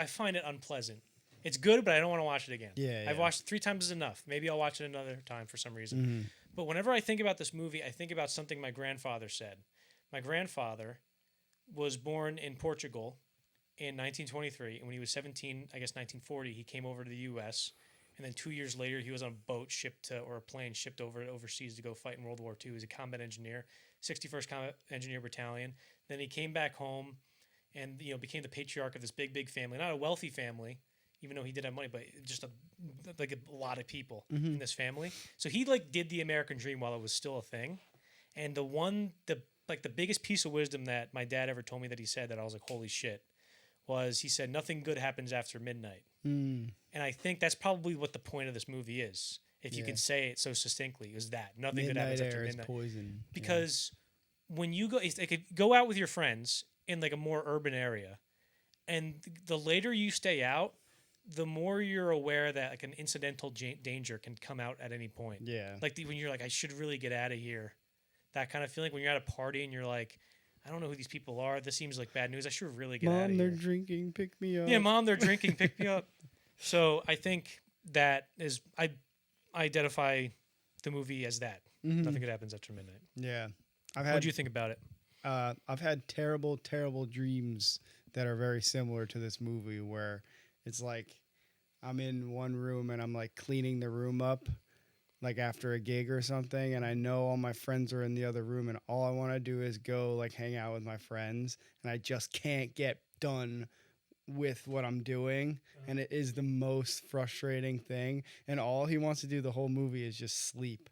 Speaker 1: find it unpleasant. It's good, but I don't want to watch it again. I've watched it 3 times is enough. Maybe I'll watch it another time for some reason. Mm-hmm. But whenever I think about this movie, I think about something my grandfather said. My grandfather was born in Portugal in 1923, and when he was 17, I guess 1940, he came over to the U.S., and then 2 years later, he was on a boat or a plane shipped overseas to go fight in World War II. He was a combat engineer, 61st Combat Engineer Battalion. Then he came back home and, became the patriarch of this big family. Not a wealthy family, even though he did have money, but just a lot of people in this family. So he did the American dream while it was still a thing. And the biggest piece of wisdom that my dad ever told me that he said that I was like, holy shit, was he said, nothing good happens after midnight. And I think that's probably what the point of this movie is. If you can say it so succinctly, is that nothing good happens after midnight.
Speaker 2: Poison.
Speaker 1: Because when you go out with your friends in a more urban area, and the later you stay out, the more you're aware that an incidental danger can come out at any point.
Speaker 2: Yeah.
Speaker 1: When you're I should really get out of here. That kind of feeling when you're at a party and you're like, I don't know who these people are. This seems like bad news. I should really get out of here.
Speaker 2: Mom, they're drinking. Pick me up.
Speaker 1: Yeah, Mom, they're drinking. Pick me up. So I think that is I identify the movie as that. Nothing good happens after midnight.
Speaker 2: Yeah.
Speaker 1: What do you think about it?
Speaker 2: I've had terrible dreams that are very similar to this movie, where it's I'm in one room and I'm cleaning the room up after a gig or something, and I know all my friends are in the other room, and all I want to do is go hang out with my friends, and I just can't get done with what I'm doing, and it is the most frustrating thing, and all he wants to do the whole movie is just sleep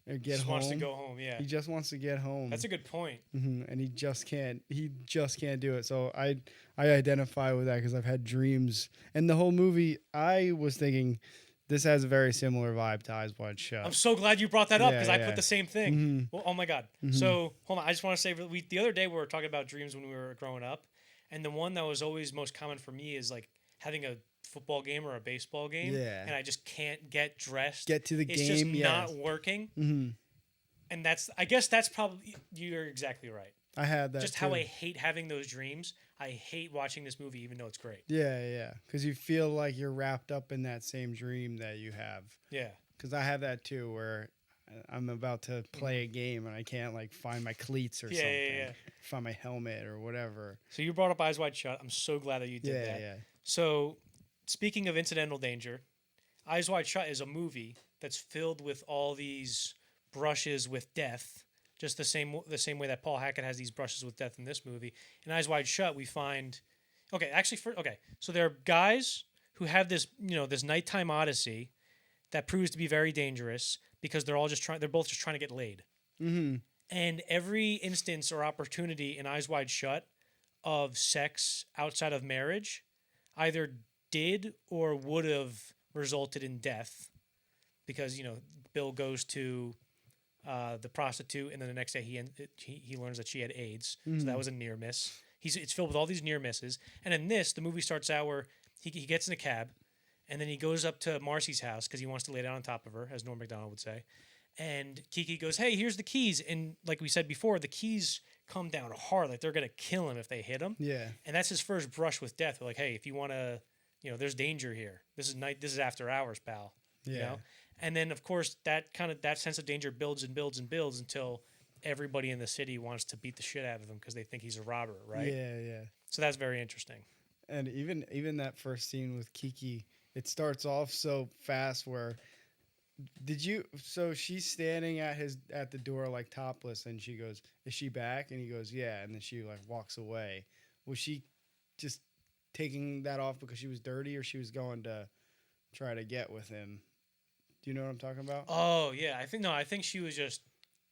Speaker 2: or get home.
Speaker 1: Wants to go home. Yeah,
Speaker 2: he just wants to get home.
Speaker 1: That's a good point.
Speaker 2: And he just can't do it. So I identify with that because I've had dreams, and the whole movie I was thinking this has a very similar vibe to Eyes Wide Shut.
Speaker 1: I'm so glad you brought that up because I
Speaker 2: Yeah.
Speaker 1: put the same thing. Well, oh my God. So hold on. I just want to say the other day we were talking about dreams when we were growing up. And the one that was always most common for me is having a football game or a baseball game.
Speaker 2: Yeah.
Speaker 1: And I just can't get dressed.
Speaker 2: Get to the
Speaker 1: it's
Speaker 2: game.
Speaker 1: It's just
Speaker 2: yes.
Speaker 1: not working. And I guess that's probably, you're exactly right.
Speaker 2: I had that
Speaker 1: Just
Speaker 2: too.
Speaker 1: how I hate having those dreams. I hate watching this movie even though it's great.
Speaker 2: Yeah. Because you feel like you're wrapped up in that same dream that you have.
Speaker 1: Yeah.
Speaker 2: Because I have that too, where I'm about to play a game and I can't find my cleats or something.
Speaker 1: Yeah.
Speaker 2: Find my helmet or whatever.
Speaker 1: So you brought up Eyes Wide Shut. I'm so glad that you did that.
Speaker 2: Yeah.
Speaker 1: So speaking of incidental danger, Eyes Wide Shut is a movie that's filled with all these brushes with death, just the same way that Paul Hackett has these brushes with death in this movie. In Eyes Wide Shut, we find so there are guys who have this this nighttime odyssey that proves to be very dangerous because they're both just trying to get laid. And every instance or opportunity in Eyes Wide Shut of sex outside of marriage either did or would have resulted in death because Bill goes to the prostitute, and then the next day he learns that she had AIDS. So that was a near miss. It's filled with all these near misses. And in this, the movie starts out where he gets in a cab, and then he goes up to Marcy's house because he wants to lay down on top of her, as Norm Macdonald would say. And Kiki goes, "Hey, here's the keys." And like we said before, the keys come down hard, they're gonna kill him if they hit him.
Speaker 2: Yeah.
Speaker 1: And that's his first brush with death. They're like, "Hey, if you want to, there's danger here. This is night. This is after hours, pal."
Speaker 2: Yeah.
Speaker 1: And then, of course, that sense of danger builds and builds and builds until everybody in the city wants to beat the shit out of him because they think he's a robber, right?
Speaker 2: Yeah.
Speaker 1: So that's very interesting.
Speaker 2: And even that first scene with Kiki, it starts off so fast where so she's standing at the door topless, and she goes, "Is she back?" And he goes, "Yeah." And then she walks away. Was she just taking that off because she was dirty, or she was going to try to get with him? Do you know what I'm talking about?
Speaker 1: Oh yeah, I think she was just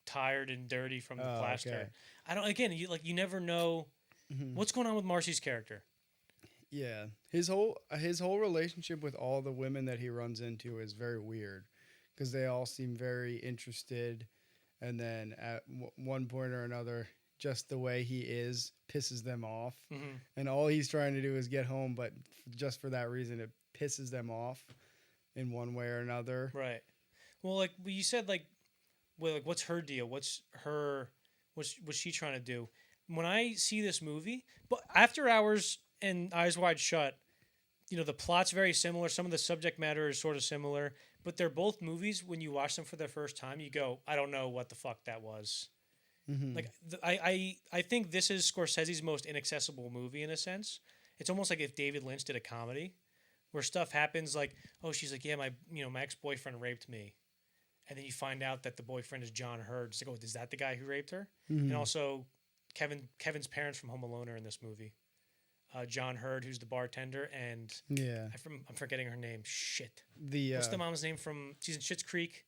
Speaker 1: tired and dirty from the plaster.
Speaker 2: Okay.
Speaker 1: I don't. Again, you never know what's going on with Marcy's character.
Speaker 2: Yeah, his whole relationship with all the women that he runs into is very weird, because they all seem very interested, and then at one point or another, just the way he is pisses them off, and all he's trying to do is get home, but just for that reason, it pisses them off in one way or another.
Speaker 1: Right. Well, you said, what's her deal? What's she trying to do? When I see this movie, but After Hours and Eyes Wide Shut, the plot's very similar. Some of the subject matter is sort of similar, but they're both movies. When you watch them for the first time, you go, I don't know what the fuck that was. I think this is Scorsese's most inaccessible movie in a sense. It's almost like if David Lynch did a comedy where stuff happens she's like, yeah, my ex-boyfriend raped me. and then you find out that the boyfriend is John Hurd. It's like, oh, is that the guy who raped her?
Speaker 2: Mm-hmm.
Speaker 1: And also, Kevin's parents from Home Alone are in this movie. John Hurd, who's the bartender, and
Speaker 2: Yeah.
Speaker 1: I'm forgetting her name. Shit.
Speaker 2: The
Speaker 1: What's the mom's name from? She's in Schitt's Creek.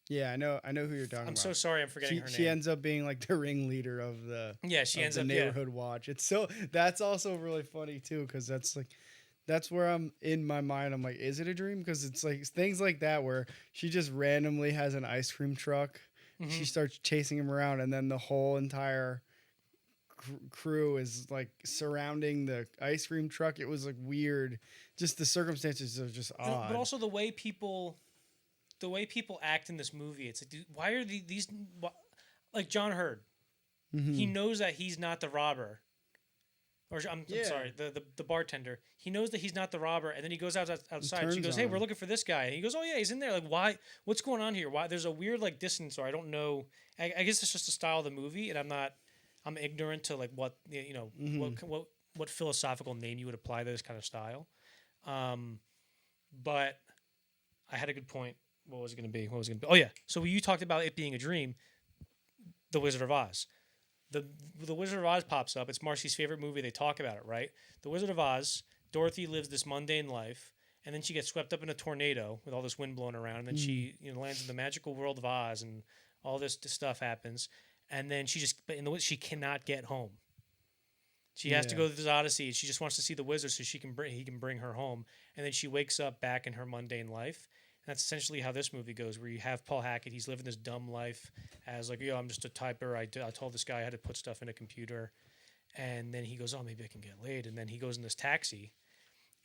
Speaker 2: Yeah, I know who you're talking about.
Speaker 1: I'm so sorry, I'm forgetting her name.
Speaker 2: She ends up being like the ringleader of the
Speaker 1: she ends
Speaker 2: the
Speaker 1: up
Speaker 2: neighborhood watch. It's so that's also really funny too, because that's where I'm in my mind. I'm like, is it a dream? Because it's like things like that where she just randomly has an ice cream truck.
Speaker 1: Mm-hmm.
Speaker 2: She starts chasing him around, and then the whole entire crew is like surrounding the ice cream truck. It was like weird. Just the circumstances are just odd.
Speaker 1: But also the way people act in this movie. It's like, dude, why are these like John Hurd?
Speaker 2: Mm-hmm.
Speaker 1: He knows that he's not the robber. Or I'm sorry, the bartender. He knows that he's not the robber, and then he goes outside. She goes, "Hey, we're looking for this guy." And he goes, "Oh yeah, he's in there." Like, why? What's going on here? Why? There's a weird like distance, or I don't know. I guess it's just the style of the movie, and I'm ignorant to like what what philosophical name you would apply to this kind of style. But I had a good point. What was it going to be? Oh yeah. So you talked about it being a dream. The Wizard of Oz. The Wizard of Oz pops up. It's Marcy's favorite movie. They talk about it, right? The Wizard of Oz. Dorothy lives this mundane life, and then she gets swept up in a tornado with all this wind blowing around, and then she lands in the magical world of Oz, and all this stuff happens, and then she cannot get home. She has to go through this odyssey, and she just wants to see the wizard so he can bring her home, and then she wakes up back in her mundane life. And that's essentially how this movie goes, where you have Paul Hackett. He's living this dumb life as like, I'm just a typer. I told this guy how to put stuff in a computer. And then he goes, oh, maybe I can get laid. And then he goes in this taxi.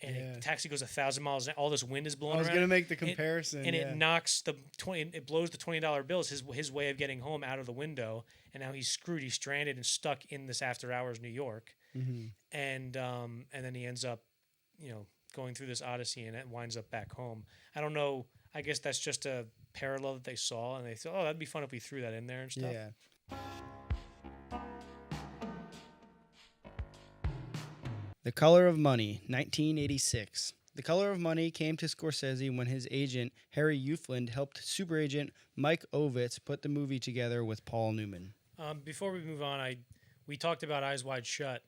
Speaker 1: And the taxi goes 1,000 miles. And all this wind is blowing around.
Speaker 2: I was going to make the comparison.
Speaker 1: It knocks it blows the $20 bills, his way of getting home, out of the window. And now he's screwed. He's stranded and stuck in this after hours New York.
Speaker 2: Mm-hmm.
Speaker 1: And then he ends up, going through this odyssey, and it winds up back home. I don't know. I guess that's just a parallel that they saw, and they thought, oh, that'd be fun if we threw that in there and stuff.
Speaker 2: Yeah. The Color of Money, 1986. The Color of Money came to Scorsese when his agent, Harry Ufland, helped super agent Mike Ovitz put the movie together with Paul Newman.
Speaker 1: Before we move on, we talked about Eyes Wide Shut,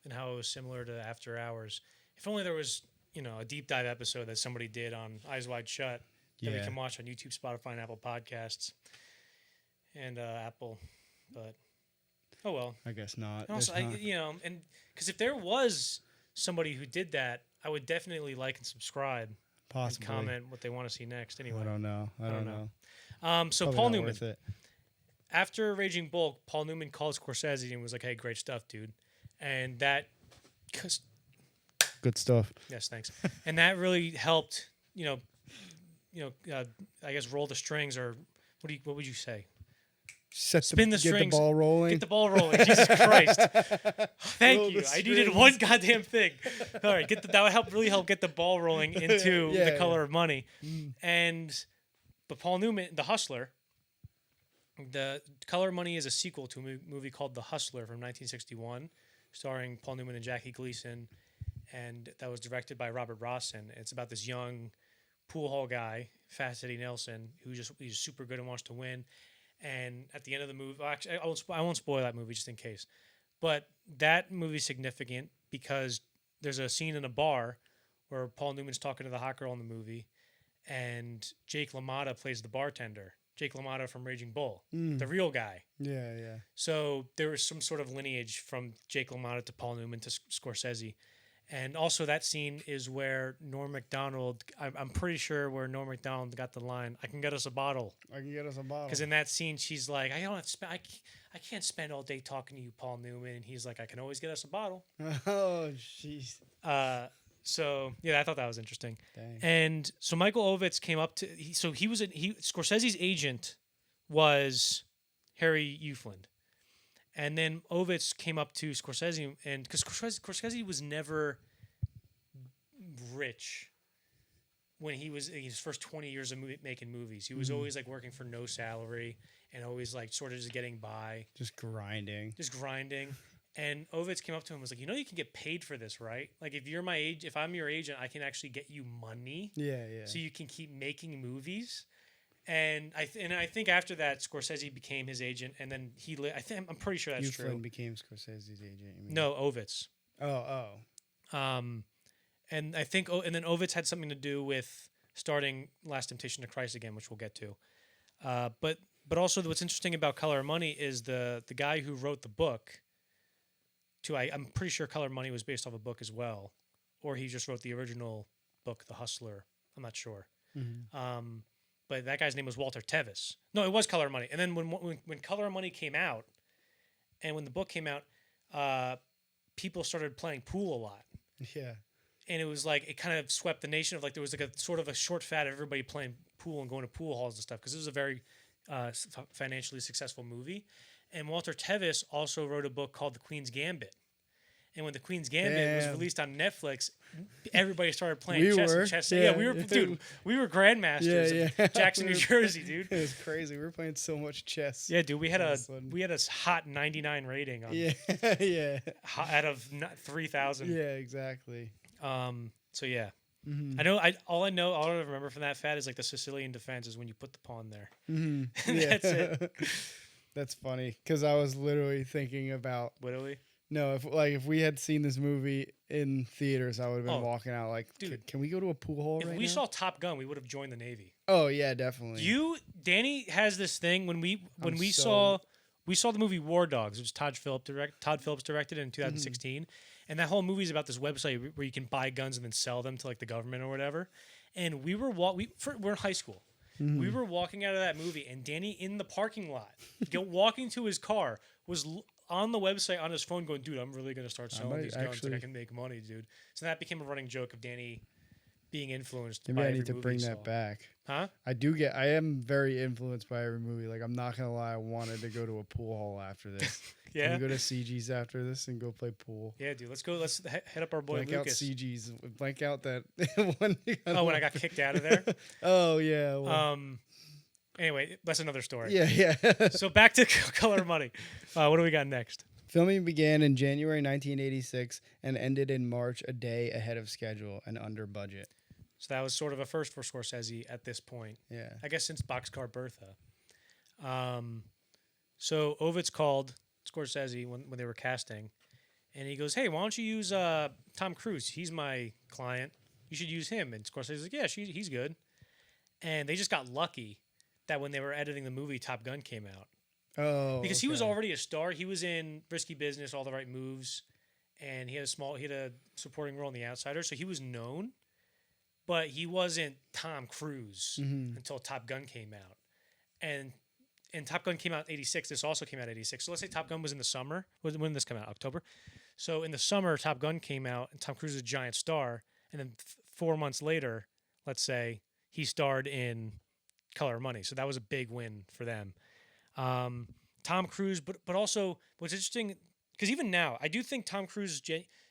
Speaker 1: and how it was similar to After Hours. If only there was, a deep dive episode that somebody did on Eyes Wide Shut that we can watch on YouTube, Spotify, and Apple Podcasts, and Apple. But oh well.
Speaker 2: I guess not.
Speaker 1: And also, and because if there was somebody who did that, I would definitely like and subscribe.
Speaker 2: Possibly.
Speaker 1: And comment what they want to see next. Anyway,
Speaker 2: I don't know.
Speaker 1: So
Speaker 2: Probably
Speaker 1: Paul
Speaker 2: not
Speaker 1: Newman.
Speaker 2: worth it.
Speaker 1: After Raging Bull, Paul Newman called Scorsese and was like, "Hey, great stuff, dude," and that.
Speaker 2: Good stuff.
Speaker 1: Yes, thanks. And that really helped, I guess roll the strings, or what would you say?
Speaker 2: Spin the strings. Get the ball rolling.
Speaker 1: Get the ball rolling. Jesus Christ. Thank
Speaker 2: Roll
Speaker 1: you.
Speaker 2: the
Speaker 1: I needed
Speaker 2: strings.
Speaker 1: one goddamn thing. All right, that would really help get the ball rolling into The Color of Money. But Paul Newman, The Hustler, The Color of Money is a sequel to a movie called The Hustler from 1961, starring Paul Newman and Jackie Gleason, and that was directed by Robert Rossen. It's about this young pool hall guy, Fast Eddie Nelson, he's super good and wants to win. And at the end of the movie, actually, I won't spoil that movie just in case. But that movie's significant because there's a scene in a bar where Paul Newman's talking to the hot girl in the movie, and Jake LaMotta plays the bartender. Jake LaMotta from Raging Bull, the real guy.
Speaker 2: Yeah.
Speaker 1: So there was some sort of lineage from Jake LaMotta to Paul Newman to Scorsese. And also that scene is where Norm Macdonald, I'm pretty sure where Norm Macdonald got the line, "I can get us a bottle." Because in that scene, she's like, I can't spend all day talking to you, Paul Newman. And he's like, "I can always get us a bottle."
Speaker 2: Oh, jeez.
Speaker 1: So yeah, I thought that was interesting.
Speaker 2: Dang.
Speaker 1: And so Michael Ovitz came up to, Scorsese's agent was Harry Ufland. And then Ovitz came up to Scorsese, and because Scorsese was never rich when he was in his first 20 years of making movies. He was always like working for no salary and always like sort of just getting by.
Speaker 2: Just grinding.
Speaker 1: And Ovitz came up to him and was like, you can get paid for this, right? Like if I'm your agent, I can actually get you money.
Speaker 2: Yeah.
Speaker 1: So you can keep making movies. And I think after that, Scorsese became his agent, and then I'm pretty sure that's true.
Speaker 2: Flynn became Scorsese's agent. You mean?
Speaker 1: No, Ovitz.
Speaker 2: Oh.
Speaker 1: And I think, and then Ovitz had something to do with starting Last Temptation of Christ again, which we'll get to. But also what's interesting about Color of Money is the guy who wrote the book. I'm pretty sure Color of Money was based off a book as well, or he just wrote the original book, The Hustler. I'm not sure.
Speaker 2: Mm-hmm.
Speaker 1: But that guy's name was Walter Tevis. No, it was Color of Money. And then when Color of Money came out, and when the book came out, people started playing pool a lot.
Speaker 2: Yeah.
Speaker 1: And it was like, it kind of swept the nation of like, there was like a sort of a short fad of everybody playing pool and going to pool halls and stuff, because it was a very financially successful movie. And Walter Tevis also wrote a book called The Queen's Gambit. And when The Queen's Gambit was released on Netflix, everybody started playing chess. Yeah, we were grandmasters of Jackson, New Jersey, dude.
Speaker 2: It was crazy. We were playing so much chess.
Speaker 1: Yeah, dude, we had a hot 99 rating on out of 3,000.
Speaker 2: Yeah, exactly.
Speaker 1: So yeah.
Speaker 2: Mm-hmm.
Speaker 1: All I remember from that fad is like the Sicilian defense is when you put the pawn there.
Speaker 2: Mm-hmm. Yeah.
Speaker 1: That's it.
Speaker 2: That's funny because I was literally thinking about
Speaker 1: Literally.
Speaker 2: No, if we had seen this movie in theaters, I would have been walking out like,
Speaker 1: dude,
Speaker 2: can we go to a pool hall right now?
Speaker 1: If we saw Top Gun, we would have joined the Navy.
Speaker 2: Oh yeah, definitely.
Speaker 1: Danny has this thing when we saw the movie War Dogs, which Todd Phillips directed in 2016, and that whole movie is about this website where you can buy guns and then sell them to like the government or whatever. And we're in high school. Mm-hmm. We were walking out of that movie, and Danny in the parking lot, walking to his car, was on the website on his phone going, dude, I'm really going to start selling these guns and I can make money, dude. So that became a running joke of Danny being influenced by every movie.
Speaker 2: Maybe I need to bring that back.
Speaker 1: Huh?
Speaker 2: I am very influenced by every movie. Like, I'm not going to lie, I wanted to go to a pool hall after this.
Speaker 1: Yeah?
Speaker 2: Can we go to CG's after this and go play pool?
Speaker 1: Yeah, dude, let's go. Let's head up our boy
Speaker 2: Blank
Speaker 1: Lucas.
Speaker 2: Out CG's. Blank out that one.
Speaker 1: When I got kicked out of there?
Speaker 2: Oh, yeah. Well.
Speaker 1: Anyway, that's another story.
Speaker 2: Yeah.
Speaker 1: So back to Color of Money. What do we got next?
Speaker 2: Filming began in January 1986 and ended in March, a day ahead of schedule and under budget.
Speaker 1: So that was sort of a first for Scorsese at this point.
Speaker 2: Yeah.
Speaker 1: I guess since Boxcar Bertha. So Ovitz called Scorsese when they were casting, and he goes, hey, why don't you use Tom Cruise? He's my client. You should use him. And Scorsese's like, yeah, he's good. And they just got lucky that when they were editing the movie, Top Gun came out.
Speaker 2: Oh,
Speaker 1: because he was already a star. He was in Risky Business, All the Right Moves, and he had a supporting role in The Outsider, so he was known, but he wasn't Tom Cruise until Top Gun came out. And Top Gun came out in 86. This also came out in 86. So let's say Top Gun was in the summer. When did this come out? October? So in the summer, Top Gun came out, and Tom Cruise is a giant star, and then 4 months later, let's say, he starred in Color of Money. So that was a big win for them. Tom Cruise, but also what's interesting, because even now, I do think Tom Cruise,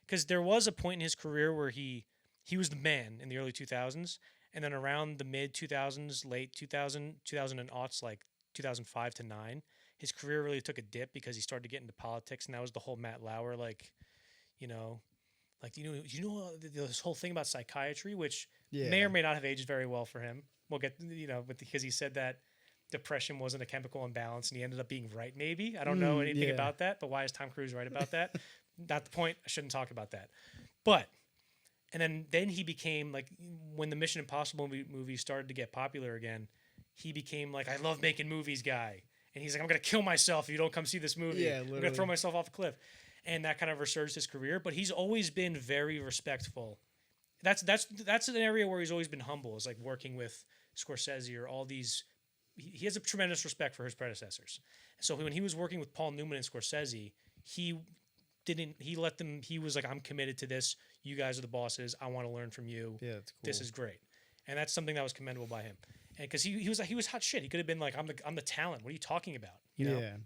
Speaker 1: because there was a point in his career where he was the man in the early 2000s, and then around the mid 2000s, late 2000 and aughts, like 2005 to 9, his career really took a dip because he started to get into politics, and that was the whole Matt Lauer, this whole thing about psychiatry, which may or may not have aged very well for him. We'll get, because he said that depression wasn't a chemical imbalance, and he ended up being right, maybe. I don't know anything about that, but why is Tom Cruise right about that? Not the point. I shouldn't talk about that. But, and then he became, like, when the Mission Impossible movies started to get popular again, he became, like, I love making movies guy. And he's like, I'm going to kill myself if you don't come see this movie.
Speaker 2: Yeah,
Speaker 1: I'm going to throw myself off a cliff. And that kind of resurged his career, but he's always been very respectful. That's an area where he's always been humble, is like working with Scorsese or all these. He has a tremendous respect for his predecessors. So when he was working with Paul Newman and Scorsese, he was like, I'm committed to this. You guys are the bosses. I want to learn from you.
Speaker 2: Yeah, that's cool.
Speaker 1: This is great. And that's something that was commendable by him. And because he was hot shit. He could have been like, I'm the talent. What are you talking about? You know?
Speaker 2: Yeah.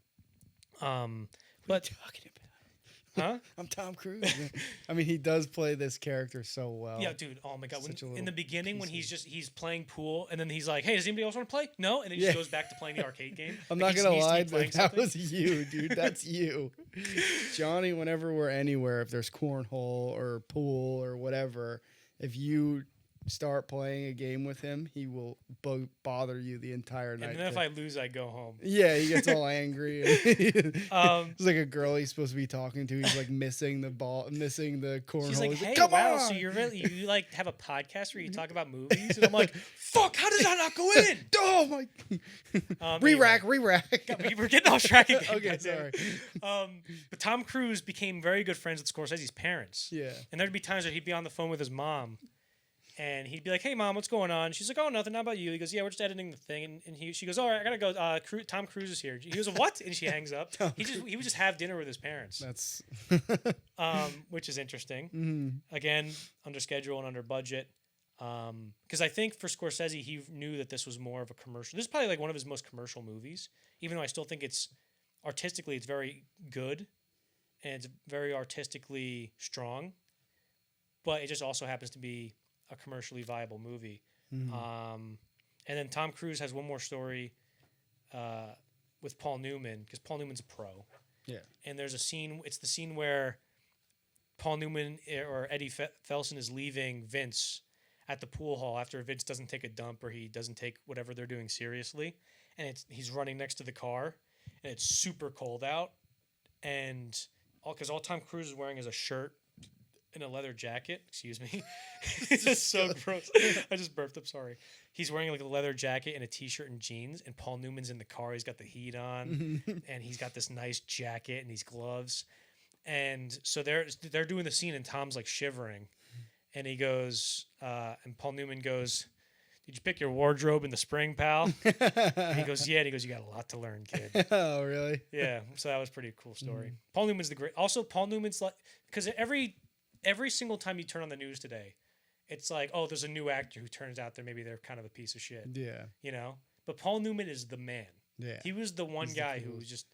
Speaker 1: But
Speaker 2: what are you talking about?
Speaker 1: Huh?
Speaker 2: I'm Tom Cruise. I mean, he does play this character so well.
Speaker 1: Yeah, dude. Oh my god.
Speaker 2: Such a
Speaker 1: In
Speaker 2: little
Speaker 1: the beginning, when
Speaker 2: piece
Speaker 1: he's playing pool, and then he's like, "Hey, does anybody else want to play?" No, and then he just goes back to playing the arcade game.
Speaker 2: I'm
Speaker 1: Like,
Speaker 2: not
Speaker 1: he
Speaker 2: gonna
Speaker 1: needs to be
Speaker 2: lie,
Speaker 1: playing
Speaker 2: that
Speaker 1: something.
Speaker 2: was you, dude. That's you, Johnny. Whenever we're anywhere, if there's cornhole or pool or whatever, if you start playing a game with him, he will bother you the entire night.
Speaker 1: And then if I lose, I go home.
Speaker 2: Yeah, he gets all angry. It's
Speaker 1: Um,
Speaker 2: like a girl he's supposed to be talking to. He's like missing the ball, missing the cornhole.
Speaker 1: She's like,
Speaker 2: He's
Speaker 1: "Hey,
Speaker 2: come
Speaker 1: wow,
Speaker 2: on!
Speaker 1: so you like have a podcast where you talk about movies?" And I'm like, "Fuck, how does that not go in?"
Speaker 2: Oh my!
Speaker 1: Anyway.
Speaker 2: Re-rack.
Speaker 1: We're getting off track again.
Speaker 2: Okay,
Speaker 1: goddamn.
Speaker 2: sorry.
Speaker 1: But Tom Cruise became very good friends with Scorsese's parents.
Speaker 2: Yeah.
Speaker 1: And there'd be times that he'd be on the phone with his mom, and he'd be like, "Hey, Mom, what's going on?" She's like, "Oh, nothing. How about you?" He goes, "Yeah, we're just editing the thing." And she goes, "All right, I gotta go. Tom Cruise is here." He goes, "What?" And she hangs up. He would just have dinner with his parents,
Speaker 2: That's.
Speaker 1: which is interesting.
Speaker 2: Mhm.
Speaker 1: Again, under schedule and under budget. Because I think for Scorsese, he knew that this was more of a commercial. This is probably like one of his most commercial movies, even though I still think it's artistically it's very good and it's very artistically strong. But it just also happens to be a commercially viable movie. And then Tom Cruise has one more story with Paul Newman, because Paul Newman's a pro.
Speaker 2: Yeah.
Speaker 1: And there's a scene. It's the scene where Paul Newman or Eddie Felson is leaving Vince at the pool hall after Vince doesn't take a dump or he doesn't take whatever they're doing seriously, and he's running next to the car, and it's super cold out, and because all Tom Cruise is wearing is a shirt and a leather jacket. Excuse me, it's just so gross. I just burped. I'm sorry. He's wearing like a leather jacket and a t-shirt and jeans, and Paul Newman's in the car. He's got the heat on, and he's got this nice jacket and these gloves. And so they're doing the scene, and Tom's like shivering, and he goes, and Paul Newman goes, "Did you pick your wardrobe in the spring, pal?" And he goes, "Yeah." And he goes, "You got a lot to learn, kid."
Speaker 2: Oh, really?
Speaker 1: Yeah. So that was a pretty cool story. Paul Newman's the great. Also, Paul Newman's like, because every single time you turn on the news today, it's like, oh, there's a new actor who turns out maybe they're kind of a piece of shit.
Speaker 2: Yeah.
Speaker 1: You know. But Paul Newman is the man.
Speaker 2: Yeah.
Speaker 1: He was the one
Speaker 2: He's
Speaker 1: guy
Speaker 2: the
Speaker 1: who was just.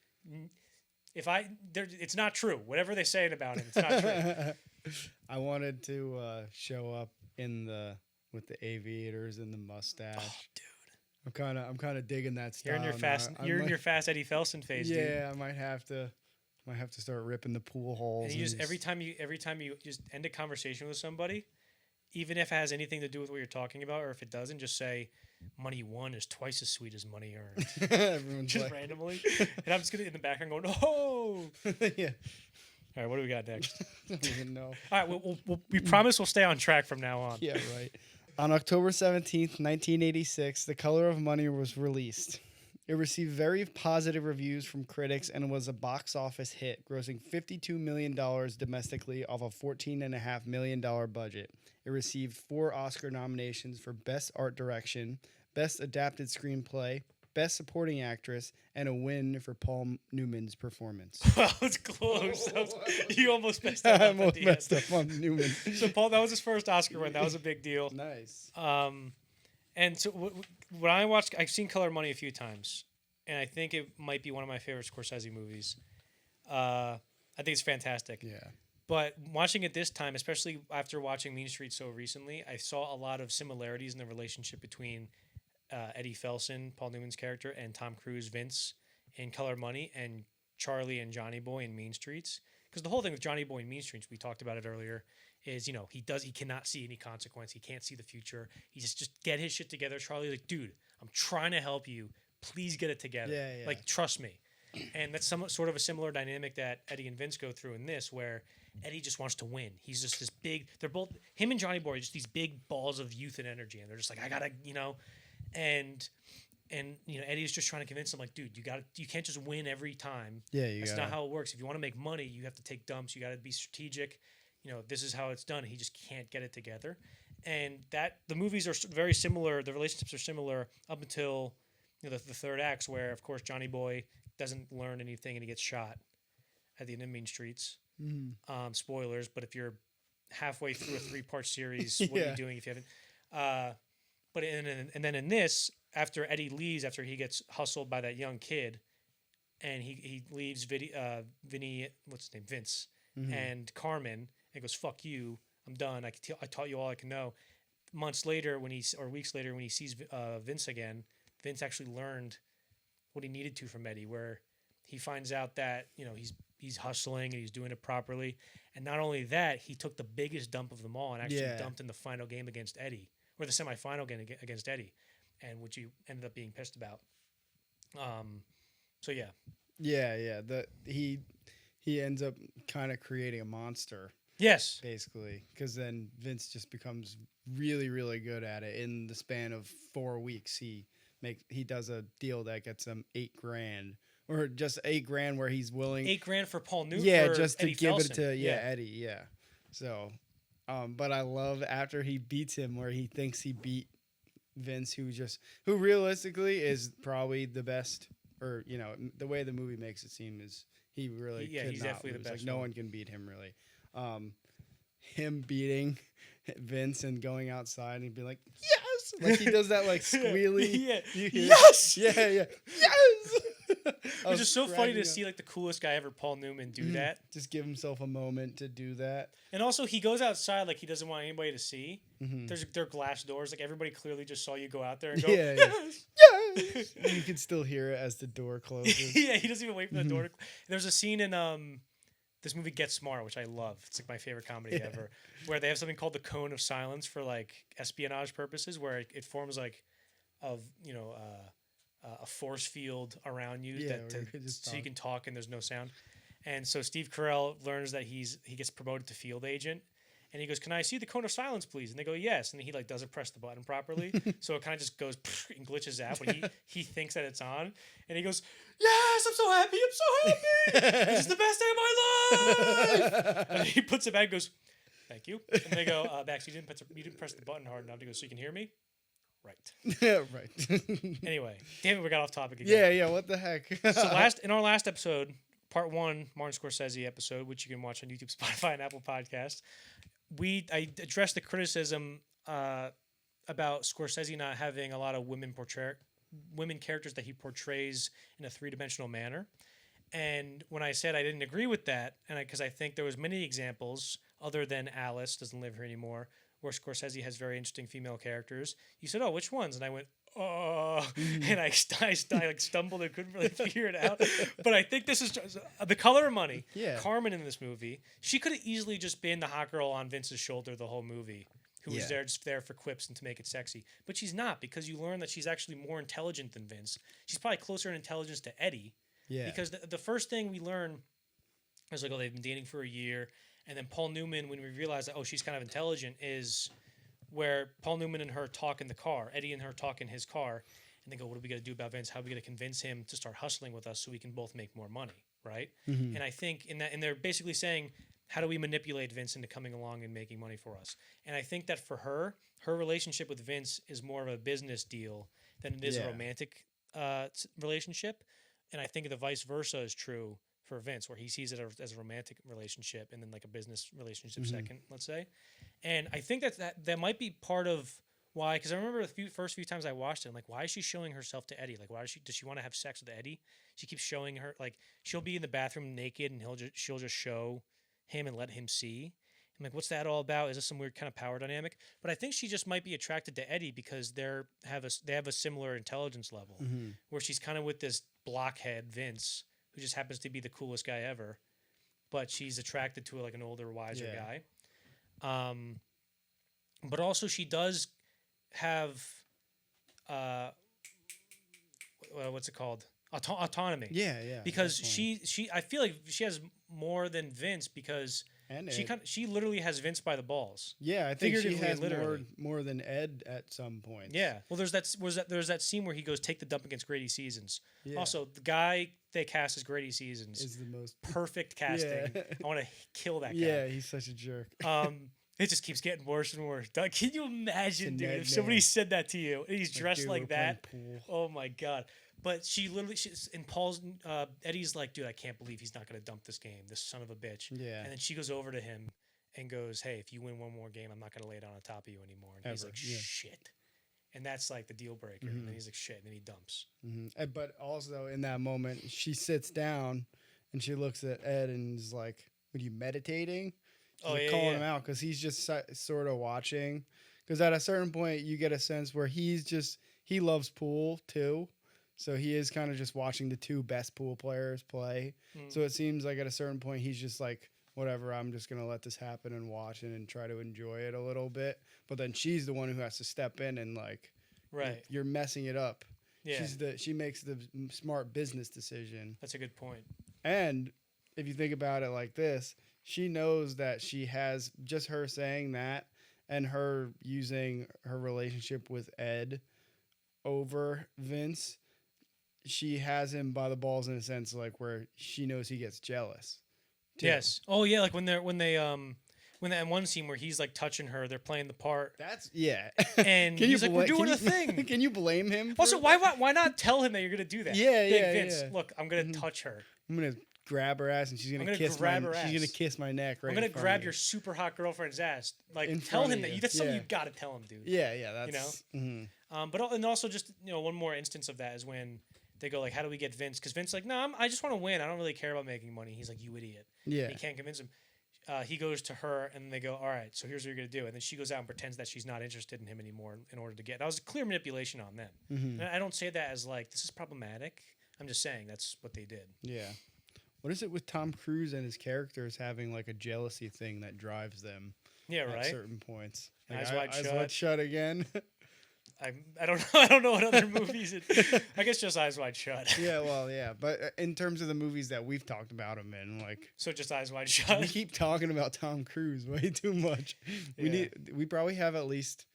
Speaker 1: It's not true. Whatever they say about him, it's not true.
Speaker 2: I wanted to show up with the aviators and the mustache.
Speaker 1: Oh, dude.
Speaker 2: I'm kind of digging that style.
Speaker 1: You're in your fast.
Speaker 2: now.
Speaker 1: You're in your fast Eddie Felson phase, dude.
Speaker 2: Yeah, I might have to start ripping the pool holes.
Speaker 1: And you just every time you just end a conversation with somebody, even if it has anything to do with what you're talking about, or if it doesn't, just say, "Money won is twice as sweet as money earned."
Speaker 2: Everyone's
Speaker 1: Just
Speaker 2: like,
Speaker 1: randomly, and I'm just gonna in the background going, "Oh."
Speaker 2: yeah.
Speaker 1: All right, what do we got next?
Speaker 2: I don't even know.
Speaker 1: All right, we promise we'll stay on track from now on.
Speaker 2: Yeah, right. On October 17th, 1986, The Color of Money was released. It received very positive reviews from critics and was a box office hit, grossing $52 million domestically off a $14.5 million budget. It received 4 Oscar nominations for Best Art Direction, Best Adapted Screenplay, Best Supporting Actress, and a win for Paul Newman's performance.
Speaker 1: Well, it's close. You almost messed
Speaker 2: I
Speaker 1: up.
Speaker 2: almost messed up on Newman.
Speaker 1: So Paul, that was his first Oscar win. That was a big deal.
Speaker 2: Nice.
Speaker 1: And so when I watched, I've seen Color Money a few times, and I think it might be one of my favorite Scorsese movies. I think it's fantastic.
Speaker 2: Yeah.
Speaker 1: But watching it this time, especially after watching Mean Streets so recently, I saw a lot of similarities in the relationship between Eddie Felson, Paul Newman's character, and Tom Cruise, Vince, in Color Money, and Charlie and Johnny Boy in Mean Streets. Because the whole thing with Johnny Boy in Mean Streets, we talked about it earlier, is, he cannot see any consequence. He can't see the future. He just get his shit together. Charlie's like, dude, I'm trying to help you. Please get it together.
Speaker 2: Yeah.
Speaker 1: Like, trust me. And that's sort of a similar dynamic that Eddie and Vince go through in this, where Eddie just wants to win. He's just this big, they're both, him and Johnny Boy are just these big balls of youth and energy. And they're just like, I gotta, and Eddie's just trying to convince him, like, dude, you can't just win every time.
Speaker 2: Yeah,
Speaker 1: that's not how it works. If you want to make money, you have to take dumps. You got to be strategic. This is how it's done. He just can't get it together. And that the movies are very similar. The relationships are similar up until the third act, where of course Johnny Boy doesn't learn anything and he gets shot at the end of Mean Streets. Spoilers, but if you're halfway through a 3-part series, what are you doing if you haven't? But and then in this, after Eddie leaves, after he gets hustled by that young kid, and he leaves Vinny, what's his name, Vince, and Carmen, and goes, "Fuck you, I'm done. I taught you all I can know." Months later, weeks later, when he sees Vince again, Vince actually learned what he needed to from Eddie, where he finds out that he's hustling and he's doing it properly, and not only that, he took the biggest dump of them all and actually dumped in the final game against Eddie, or the semifinal game against Eddie, and which you ended up being pissed about. So yeah.
Speaker 2: He ends up kind of creating a monster.
Speaker 1: Yes.
Speaker 2: Basically, because then Vince just becomes really, really good at it. In the span of 4 weeks, he does a deal that gets him $8,000, or just $8,000, where he's willing
Speaker 1: $8,000 for Paul Newman.
Speaker 2: Yeah, just to
Speaker 1: Eddie
Speaker 2: give
Speaker 1: Felsen.
Speaker 2: it to Eddie. Yeah. So, but I love after he beats him, where he thinks he beat Vince, who realistically is probably the best, or the way the movie makes it seem is he really could
Speaker 1: he's
Speaker 2: not
Speaker 1: definitely
Speaker 2: lose.
Speaker 1: the best.
Speaker 2: Like, no one can beat him really. Him beating Vince and going outside and being like, yes, like he does that like squealy,
Speaker 1: yes,
Speaker 2: yes,
Speaker 1: which is so funny to see, like, the coolest guy ever, Paul Newman, do that.
Speaker 2: Just give himself a moment to do that.
Speaker 1: And also, he goes outside like he doesn't want anybody to see. There are glass doors, like everybody clearly just saw you go out there and go, yes.
Speaker 2: You can still hear it as the door closes.
Speaker 1: He doesn't even wait for the door to. There's a scene in this movie Get Smart, which I love. It's like my favorite comedy ever, where they have something called the cone of silence for like espionage purposes, where it forms like a force field around you so you can talk and there's no sound. And so Steve Carell learns that he gets promoted to field agent, and he goes, "Can I see the cone of silence, please?" And they go, "Yes." And he like doesn't press the button properly, so it kind of just goes and glitches out. But he thinks that it's on, and he goes, "Yes, I'm so happy! I'm so happy! This is the best day of my life!" And he puts it back and goes, "Thank you." And they go, "Max, you didn't press the button hard enough." He goes, "So you can hear me?" Right.
Speaker 2: Right.
Speaker 1: Anyway, damn it, we got off topic again.
Speaker 2: Yeah. What the heck?
Speaker 1: So in our last episode, part 1, Martin Scorsese episode, which you can watch on YouTube, Spotify, and Apple Podcasts, I addressed the criticism about Scorsese not having a lot of women characters that he portrays in a 3-dimensional manner. And when I said I didn't agree with that, and because I think there was many examples other than Alice doesn't live here anymore, where Scorsese has very interesting female characters, you said, "Oh, which ones?" And I went, "Oh," and I like stumbled and couldn't really figure it out. But I think this is just, The Color of Money.
Speaker 2: Yeah.
Speaker 1: Carmen in this movie, she could have easily just been the hot girl on Vince's shoulder the whole movie, who was there for quips and to make it sexy. But she's not, because you learn that she's actually more intelligent than Vince. She's probably closer in intelligence to Eddie.
Speaker 2: Yeah.
Speaker 1: Because the first thing we learn is like, oh, they've been dating for a year. And then Paul Newman, when we realize that, oh, she's kind of intelligent, is where Paul Newman and her talk in the car, Eddie and her talk in his car, and they go, "What are we going to do about Vince? How are we going to convince him to start hustling with us so we can both make more money?" Right? And I think and they're basically saying, how do we manipulate Vince into coming along and making money for us? And I think that for her relationship with Vince is more of a business deal than it is a romantic relationship. And I think the vice versa is true for Vince, where he sees it as a romantic relationship and then like a business relationship second, let's say. And I think that might be part of why, because I remember the first few times I watched it, I'm like, why is she showing herself to Eddie? Like, does she want to have sex with Eddie? She keeps showing her, like, she'll be in the bathroom naked and she'll just show him and let him see. I'm like, what's that all about? Is this some weird kind of power dynamic? But I think she just might be attracted to Eddie because they have a similar intelligence level, where she's kind of with this blockhead Vince, who just happens to be the coolest guy ever, but she's attracted to like an older, wiser guy. But also she does have what's it called? Autonomy.
Speaker 2: Yeah.
Speaker 1: Because
Speaker 2: definitely.
Speaker 1: I feel like she has more than Vince, because
Speaker 2: And
Speaker 1: she literally has Vince by the balls.
Speaker 2: Yeah, I think she
Speaker 1: Figuratively
Speaker 2: has
Speaker 1: and literally.
Speaker 2: more than Ed at some point.
Speaker 1: Yeah. Well, there's that scene where he goes take the dump against Grady Seasons.
Speaker 2: Yeah.
Speaker 1: Also, the guy they cast as Grady Seasons
Speaker 2: Is the most
Speaker 1: perfect casting.
Speaker 2: Yeah.
Speaker 1: I want to kill that guy.
Speaker 2: Yeah, he's such a jerk.
Speaker 1: It just keeps getting worse and worse. Like, can you imagine,
Speaker 2: It's a
Speaker 1: dude,
Speaker 2: Ned
Speaker 1: if somebody
Speaker 2: man.
Speaker 1: said that to you and he's dressed
Speaker 2: dude,
Speaker 1: like
Speaker 2: we're
Speaker 1: that?
Speaker 2: playing pool.
Speaker 1: Oh my god! But and Paul's Eddie's like, dude, I can't believe he's not gonna dump this game, this son of a bitch.
Speaker 2: Yeah.
Speaker 1: And then she goes over to him and goes, "Hey, if you win one more game, I'm not gonna lay it on top of you anymore." And he's
Speaker 2: Ever,
Speaker 1: like,
Speaker 2: yeah.
Speaker 1: "Shit." And that's like the deal breaker. And then he's like, "Shit," and then he dumps.
Speaker 2: But also in that moment, she sits down and she looks at Ed and is like, What are you meditating?
Speaker 1: Oh,
Speaker 2: They're
Speaker 1: yeah,
Speaker 2: calling
Speaker 1: yeah.
Speaker 2: him out because he's just sort of watching. Because at a certain point, you get a sense where he loves pool too. So he is kind of just watching the two best pool players play. So it seems like at a certain point, he's just like, whatever, I'm just going to let this happen and watch it and try to enjoy it a little bit. But then she's the one who has to step in and like,
Speaker 1: Right.
Speaker 2: you're messing it up.
Speaker 1: Yeah.
Speaker 2: She makes the smart business decision.
Speaker 1: That's a good point.
Speaker 2: And if you think about it like this, she knows that she has just her saying that and her using her relationship with Ed over Vince. She has him by the balls in a sense, like where she knows he gets jealous. Too.
Speaker 1: Yes. Oh yeah, like when that one scene where he's like touching her, they're playing the part.
Speaker 2: That's yeah.
Speaker 1: And he's like, we're doing a thing.
Speaker 2: Can you blame him?
Speaker 1: Also, why not tell him that you're gonna do that?
Speaker 2: Yeah,
Speaker 1: Big
Speaker 2: yeah,
Speaker 1: Vince,
Speaker 2: yeah.
Speaker 1: look, I'm gonna touch her.
Speaker 2: I'm gonna grab her ass and she's gonna kiss
Speaker 1: grab
Speaker 2: my
Speaker 1: her
Speaker 2: she's gonna
Speaker 1: ass.
Speaker 2: kiss my neck. Right.
Speaker 1: I'm gonna
Speaker 2: in front
Speaker 1: grab
Speaker 2: of
Speaker 1: your
Speaker 2: you.
Speaker 1: super hot girlfriend's ass. Like,
Speaker 2: In
Speaker 1: tell
Speaker 2: front
Speaker 1: him
Speaker 2: of
Speaker 1: that.
Speaker 2: you.
Speaker 1: That's something
Speaker 2: Yeah.
Speaker 1: you gotta tell him, dude.
Speaker 2: Yeah, that's
Speaker 1: But and also just one more instance of that is when they go like, how do we get Vince? Because Vince's like, no, I just want to win. I don't really care about making money. He's like, you idiot.
Speaker 2: Yeah.
Speaker 1: He can't convince him. He goes to her and they go, all right, so here's what you're going to do. And then she goes out and pretends that she's not interested in him anymore in order to get. That was a clear manipulation on them. And I don't say that as like, this is problematic. I'm just saying that's what they did.
Speaker 2: Yeah. What is it with Tom Cruise and his characters having like a jealousy thing that drives them
Speaker 1: Yeah,
Speaker 2: at
Speaker 1: right.
Speaker 2: certain points? Like,
Speaker 1: Eyes Wide
Speaker 2: Eyes
Speaker 1: Shut.
Speaker 2: Wide Shut again.
Speaker 1: I don't know. I don't know what other movies. I guess just Eyes Wide Shut.
Speaker 2: Yeah, well, yeah. But in terms of the movies that we've talked about him in, like,
Speaker 1: So just Eyes Wide Shut.
Speaker 2: we keep talking about Tom Cruise way too much.
Speaker 1: Yeah.
Speaker 2: We probably have at least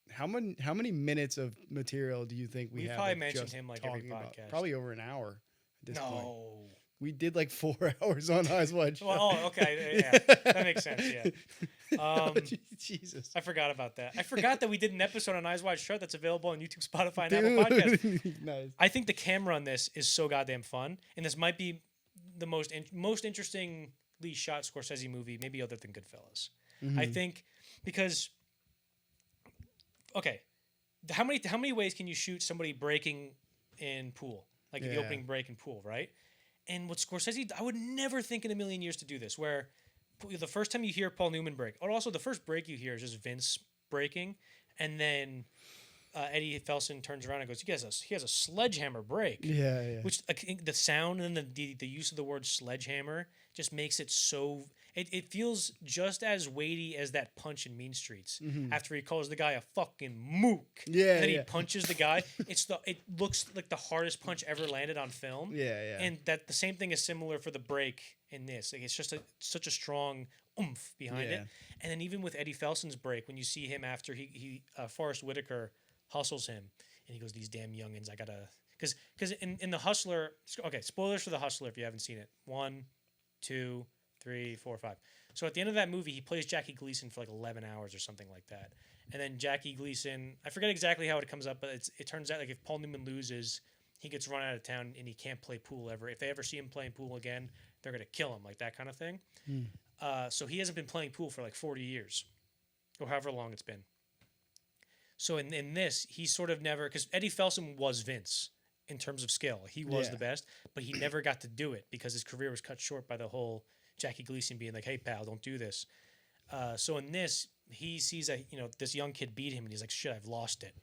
Speaker 2: how many minutes of material do you think we
Speaker 1: We've
Speaker 2: have?
Speaker 1: probably
Speaker 2: of
Speaker 1: mentioned
Speaker 2: just
Speaker 1: him, like, every
Speaker 2: talking about?
Speaker 1: podcast.
Speaker 2: Probably over an hour at this point.
Speaker 1: No.
Speaker 2: We did like 4 hours on Eyes Wide Shut.
Speaker 1: Well, oh, okay. Yeah, that makes sense. Yeah.
Speaker 2: Jesus.
Speaker 1: I forgot about that. I forgot that we did an episode on Eyes Wide Shut that's available on YouTube, Spotify, and Apple Podcasts.
Speaker 2: Nice.
Speaker 1: I think the camera on this is so goddamn fun, and this might be the most interestingly shot Scorsese movie, maybe other than Goodfellas. I think because how many ways can you shoot somebody breaking in pool, like in the
Speaker 2: Yeah.
Speaker 1: opening break in pool, right? And what Scorsese, I would never think in a million years to do this, where the first time you hear Paul Newman break, or also the first break you hear is just Vince breaking, and then Eddie Felson turns around and goes, he has a sledgehammer break.
Speaker 2: Yeah, yeah.
Speaker 1: Which the sound and the use of the word sledgehammer just makes it so. It feels just as weighty as that punch in Mean Streets after he calls the guy a fucking mook.
Speaker 2: Yeah,
Speaker 1: and then
Speaker 2: yeah.
Speaker 1: he punches the guy. It looks like the hardest punch ever landed on film.
Speaker 2: Yeah, yeah.
Speaker 1: And that the same thing is similar for the break in this. Like, it's just such a strong oomph behind
Speaker 2: Yeah.
Speaker 1: it. And then even with Eddie Felson's break, when you see him after Forrest Whitaker hustles him, and he goes, "These damn youngins, I gotta," because in the Hustler. Okay, spoilers for the Hustler if you haven't seen it. 1, 2, 3, 4, 5. So at the end of that movie, he plays Jackie Gleason for like 11 hours or something like that. And then Jackie Gleason, I forget exactly how it comes up, but it turns out like if Paul Newman loses, he gets run out of town and he can't play pool ever. If they ever see him playing pool again, they're gonna kill him, like that kind of thing. So he hasn't been playing pool for like 40 years, or however long it's been. So in this, he sort of never, because Eddie Felson was Vince in terms of skill. He was
Speaker 2: Yeah.
Speaker 1: the best, but he never got to do it because his career was cut short by the whole Jackie Gleason being like, "Hey pal, don't do this." So in this, he sees this young kid beat him, and he's like, "Shit, I've lost it.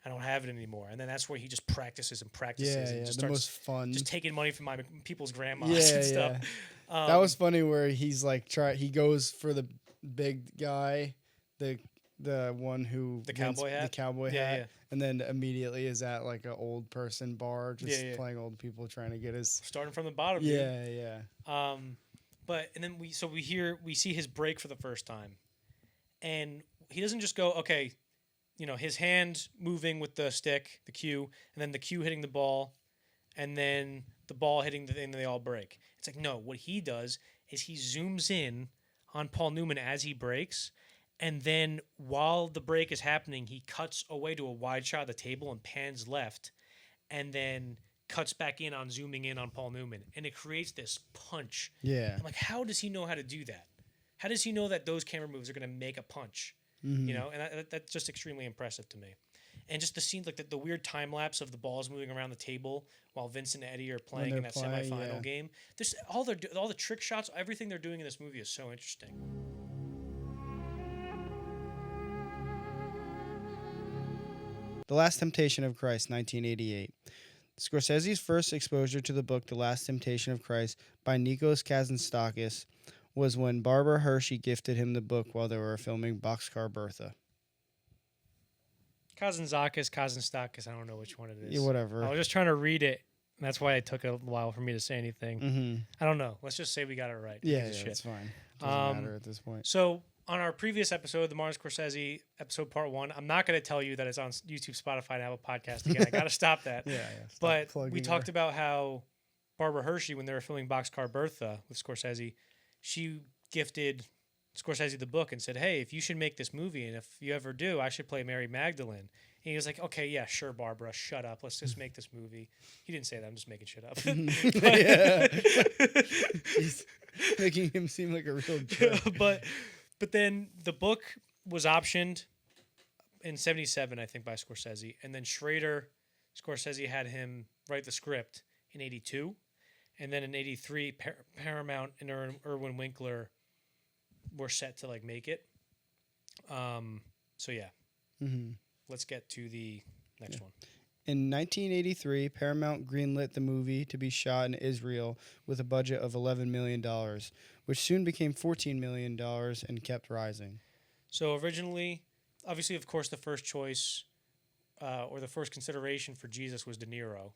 Speaker 1: I don't have it anymore." And then that's where he just practices and practices,
Speaker 2: Yeah,
Speaker 1: and
Speaker 2: yeah.
Speaker 1: just
Speaker 2: The
Speaker 1: starts
Speaker 2: most fun.
Speaker 1: just taking money from my people's grandmas
Speaker 2: Yeah,
Speaker 1: and stuff.
Speaker 2: that was funny where he's like he goes for the big guy, the one who
Speaker 1: The cowboy hat?
Speaker 2: the cowboy
Speaker 1: Yeah,
Speaker 2: hat,
Speaker 1: yeah.
Speaker 2: and then immediately is at like an old person bar, just
Speaker 1: Yeah, yeah.
Speaker 2: playing old people trying to get his.
Speaker 1: starting from the bottom. dude.
Speaker 2: Yeah, yeah.
Speaker 1: But and then we see his break for the first time, and he doesn't just go, okay, his hand moving with the stick, the cue, and then the cue hitting the ball, and then the ball hitting the thing, and they all break. It's like, no, what he does is he zooms in on Paul Newman as he breaks, and then while the break is happening, he cuts away to a wide shot of the table and pans left, and then cuts back in on zooming in on Paul Newman, and it creates this punch.
Speaker 2: Yeah.
Speaker 1: I'm like, how does he know how to do that? How does he know that those camera moves are going to make a punch?
Speaker 2: Mm-hmm.
Speaker 1: And that's just extremely impressive to me. and just the scene, like the weird time lapse of the balls moving around the table while Vince and Eddie are playing
Speaker 2: they're
Speaker 1: in that
Speaker 2: playing,
Speaker 1: semifinal
Speaker 2: yeah.
Speaker 1: game. This all the trick shots, everything they're doing in this movie is so interesting.
Speaker 2: The Last Temptation of Christ, 1988. Scorsese's first exposure to the book The Last Temptation of Christ by Nikos Kazantzakis was when Barbara Hershey gifted him the book while they were filming Boxcar Bertha.
Speaker 1: Kazantzakis, I don't know which one it is.
Speaker 2: Yeah, whatever.
Speaker 1: I was just trying to read it. And that's why it took a while for me to say anything.
Speaker 2: Mm-hmm.
Speaker 1: I don't know. Let's just say we got it right.
Speaker 2: Yeah,
Speaker 1: Who gives a shit?
Speaker 2: that's fine. Doesn't matter at this point.
Speaker 1: So on our previous episode, the Martin Scorsese episode part 1, I'm not going to tell you that it's on YouTube, Spotify, and Apple Podcast again. I got to stop that.
Speaker 2: Yeah.
Speaker 1: But we talked about how Barbara Hershey, when they were filming Boxcar Bertha with Scorsese, she gifted Scorsese the book and said, hey, if you should make this movie, and if you ever do, I should play Mary Magdalene. And he was like, okay, yeah, sure, Barbara, shut up. Let's just make this movie. He didn't say that. I'm just making shit up.
Speaker 2: Yeah. He's making him seem like a real jerk.
Speaker 1: But then the book was optioned in 1977, I think, by Scorsese. And then Scorsese had him write the script in 1982. And then in 1983, Paramount and Irwin Winkler were set to like make it. So yeah.
Speaker 2: Mm-hmm.
Speaker 1: Let's get to the next one.
Speaker 2: In 1983, Paramount greenlit the movie to be shot in Israel with a budget of $11 million, which soon became $14 million and kept rising.
Speaker 1: So originally, obviously, of course, the first choice or the first consideration for Jesus was De Niro.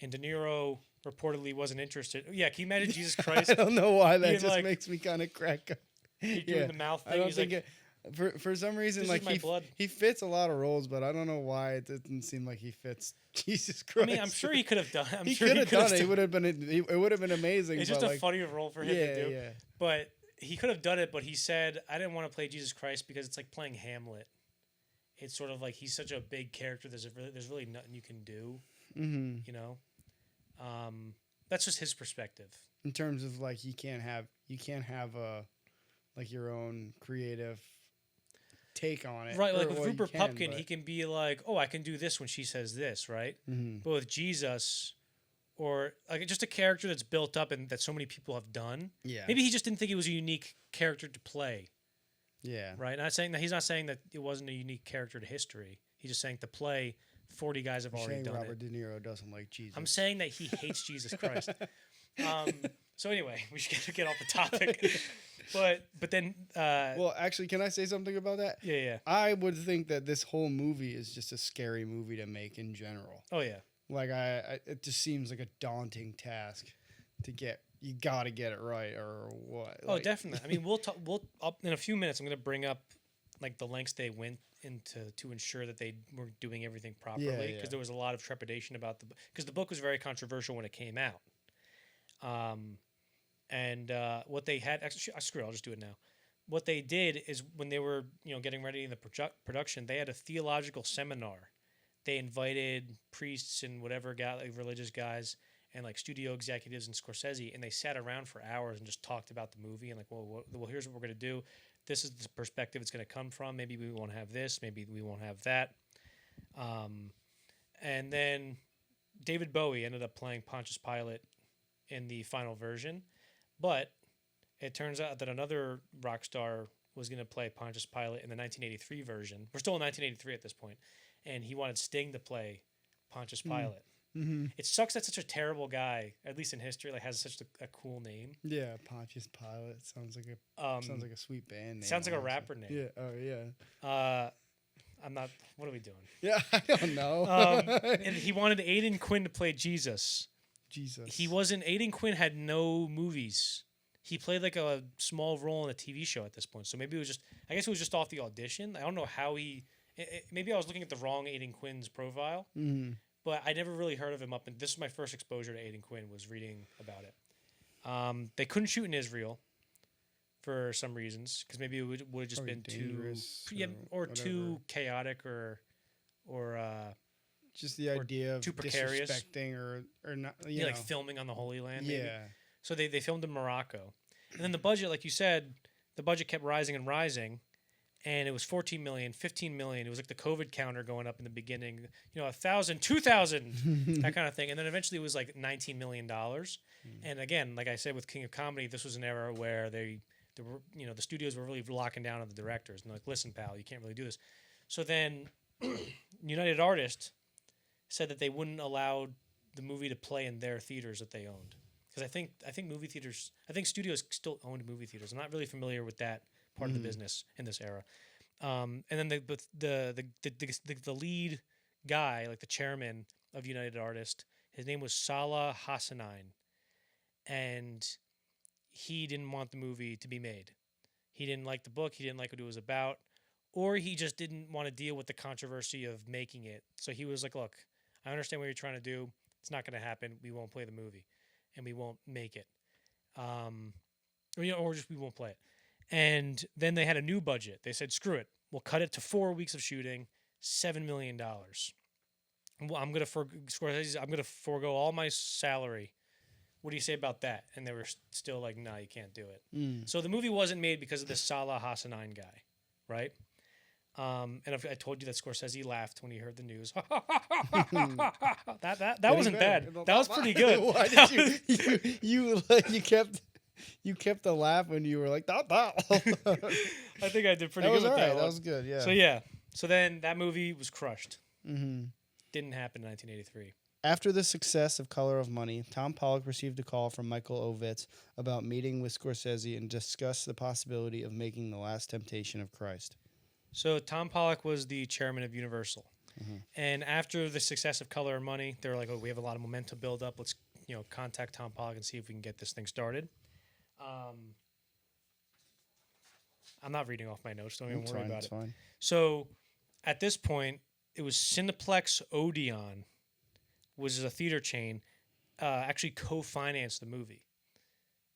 Speaker 1: And De Niro reportedly wasn't interested. Yeah, can you imagine Jesus Christ?
Speaker 2: I don't know why that
Speaker 1: He
Speaker 2: just
Speaker 1: like-
Speaker 2: makes me kind of crack up.
Speaker 1: He's doing the mouth thing.
Speaker 2: I don't
Speaker 1: He's
Speaker 2: think
Speaker 1: like,
Speaker 2: for some reason
Speaker 1: "This
Speaker 2: like
Speaker 1: is my blood."
Speaker 2: he fits a lot of roles, but I don't know why it doesn't seem like he fits Jesus Christ.
Speaker 1: I mean, I'm sure he could have done.
Speaker 2: He could have done it. It would have been. It would have been amazing.
Speaker 1: It's
Speaker 2: but
Speaker 1: just a
Speaker 2: like,
Speaker 1: funny role for him to do.
Speaker 2: Yeah.
Speaker 1: But he could have done it, but he said, I didn't want to play Jesus Christ because it's like playing Hamlet. It's sort of like he's such a big character. There's really nothing you can do.
Speaker 2: Mm-hmm.
Speaker 1: You know, that's just his perspective.
Speaker 2: In terms of like, you can't have a like your own creative take on it,
Speaker 1: Right, like
Speaker 2: Or,
Speaker 1: with
Speaker 2: well, you
Speaker 1: Rupert
Speaker 2: can,
Speaker 1: Pupkin,
Speaker 2: but-
Speaker 1: he can be like, oh, I can do this when she says this, right?
Speaker 2: Mhm.
Speaker 1: But with Jesus, or like just a character that's built up and that so many people have done,
Speaker 2: Yeah.
Speaker 1: maybe he just didn't think it was a unique character to play,
Speaker 2: Yeah.
Speaker 1: right? Not saying that he's not saying that it wasn't a unique character to history. He's just saying to play, 40 guys have
Speaker 2: You're
Speaker 1: already
Speaker 2: saying
Speaker 1: done
Speaker 2: Robert
Speaker 1: it.
Speaker 2: De Niro doesn't like Jesus.
Speaker 1: I'm saying that he hates Jesus Christ. So anyway, we should get off the topic. But then,
Speaker 2: Well, actually, can I say something about that?
Speaker 1: yeah.
Speaker 2: I would think that this whole movie is just a scary movie to make in general.
Speaker 1: Oh, yeah.
Speaker 2: Like it just seems like a daunting task to get. You got to get it right, or what?
Speaker 1: Oh,
Speaker 2: Like,
Speaker 1: definitely. I mean, we'll up in a few minutes. I'm going to bring up like the lengths they went into to ensure that they were doing everything properly, because
Speaker 2: yeah.
Speaker 1: there was a lot of trepidation about because the book was very controversial when it came out. And what they had, actually, screw it, I'll just do it now. What they did is when they were, getting ready in the production, they had a theological seminar. They invited priests and whatever like religious guys and like studio executives and Scorsese, and they sat around for hours and just talked about the movie and like, well, here's what we're gonna do. This is the perspective it's gonna come from. Maybe we won't have this. Maybe we won't have that. And then David Bowie ended up playing Pontius Pilate in the final version. But it turns out that another rock star was going to play Pontius Pilate in the 1983 version. We're still in 1983 at this point. And he wanted Sting to play Pontius Pilate.
Speaker 2: Mm-hmm.
Speaker 1: It sucks that such a terrible guy, at least in history, like has such a cool name.
Speaker 2: Yeah, Pontius Pilate sounds like a sweet band name.
Speaker 1: Sounds like a
Speaker 2: honestly.
Speaker 1: rapper name.
Speaker 2: Yeah. Oh yeah.
Speaker 1: I'm not. What are we doing?
Speaker 2: Yeah, I don't know.
Speaker 1: And he wanted Aidan Quinn to play Jesus.
Speaker 2: Jesus.
Speaker 1: Aidan Quinn had no movies. He played like a small role in a TV show at this point. So maybe I guess it was just off the audition. I don't know how maybe I was looking at the wrong Aidan Quinn's profile, but I never really heard of him and this was my first exposure to Aidan Quinn, was reading about it. They couldn't shoot in Israel for some reasons, because maybe it would have just been
Speaker 2: dangerous
Speaker 1: or
Speaker 2: or
Speaker 1: too chaotic or
Speaker 2: just the idea of
Speaker 1: too precarious.
Speaker 2: disrespecting or not,
Speaker 1: like filming on the Holy Land. Maybe.
Speaker 2: Yeah.
Speaker 1: So they filmed in Morocco. And then the budget, like you said, the budget kept rising and rising. and it was 14 million, 15 million. It was like the COVID counter going up in the beginning, 1,000, 2,000, that kind of thing. And then eventually it was like $19 million. And again, like I said, with King of Comedy, this was an era where the studios were really locking down on the directors. And they're like, listen, pal, you can't really do this. So then United Artists said that they wouldn't allow the movie to play in their theaters that they owned. Because I think movie theaters, I think studios still owned movie theaters. I'm not really familiar with that part of the business in this era. And then the lead guy, like the chairman of United Artists, his name was Salah Hassanein, and he didn't want the movie to be made. He didn't like the book. He didn't like what it was about, or he just didn't want to deal with the controversy of making it. So he was like, "Look, I understand what you're trying to do. It's not going to happen. We won't play the movie, and we won't make it, or just we won't play it." And then they had a new budget. They said, "Screw it. We'll cut it to 4 weeks of shooting, $7 million. Well, I'm gonna forego all my salary. What do you say about that?" And they were still like, "No, you can't do it." So the movie wasn't made because of this Salah Hassanein guy, right? And if I told you that Scorsese laughed when he heard the news. that wasn't bad. That was pretty good.
Speaker 2: Why did you kept the laugh when you were like, "Da, da."
Speaker 1: I think I did pretty
Speaker 2: That
Speaker 1: good
Speaker 2: was
Speaker 1: with
Speaker 2: all right.
Speaker 1: that.
Speaker 2: That was good. Yeah.
Speaker 1: So yeah. So then that movie was crushed.
Speaker 2: Mm-hmm.
Speaker 1: Didn't happen in 1983.
Speaker 2: After the success of Color of Money, Tom Pollock received a call from Michael Ovitz about meeting with Scorsese and discuss the possibility of making The Last Temptation of Christ.
Speaker 1: So Tom Pollock was the chairman of Universal. And after the success of Color of Money, they were like, "Oh, we have a lot of momentum build up. Let's, contact Tom Pollock and see if we can get this thing started." I'm not reading off my notes. Don't even worry about it.
Speaker 2: Fine.
Speaker 1: So at this point, it was Cineplex Odeon, was a theater chain, actually co-financed the movie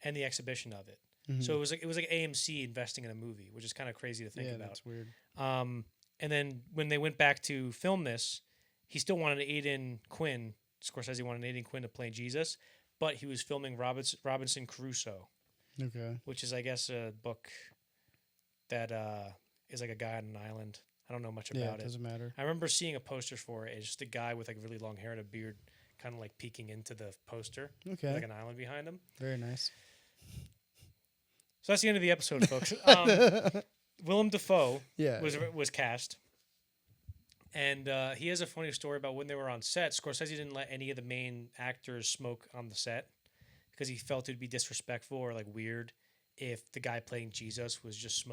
Speaker 1: and the exhibition of it. So it was like AMC investing in a movie, which is kind of crazy to think about.
Speaker 2: Yeah, that's weird.
Speaker 1: And then when they went back to film this, he still wanted Aidan Quinn. Scorsese wanted Aidan Quinn to play Jesus, but he was filming Robinson Crusoe, which is, I guess, a book that is like a guy on an island. I don't know much about it.
Speaker 2: It doesn't matter.
Speaker 1: I remember seeing a poster for it. It's just a guy with like really long hair and a beard, kind of like peeking into the poster.
Speaker 2: Okay.
Speaker 1: Like an island behind him.
Speaker 2: Very nice.
Speaker 1: So that's the end of the episode, folks. Willem Dafoe was cast. And he has a funny story about when they were on set. Scorsese didn't let any of the main actors smoke on the set because he felt it would be disrespectful or like weird if the guy playing Jesus was just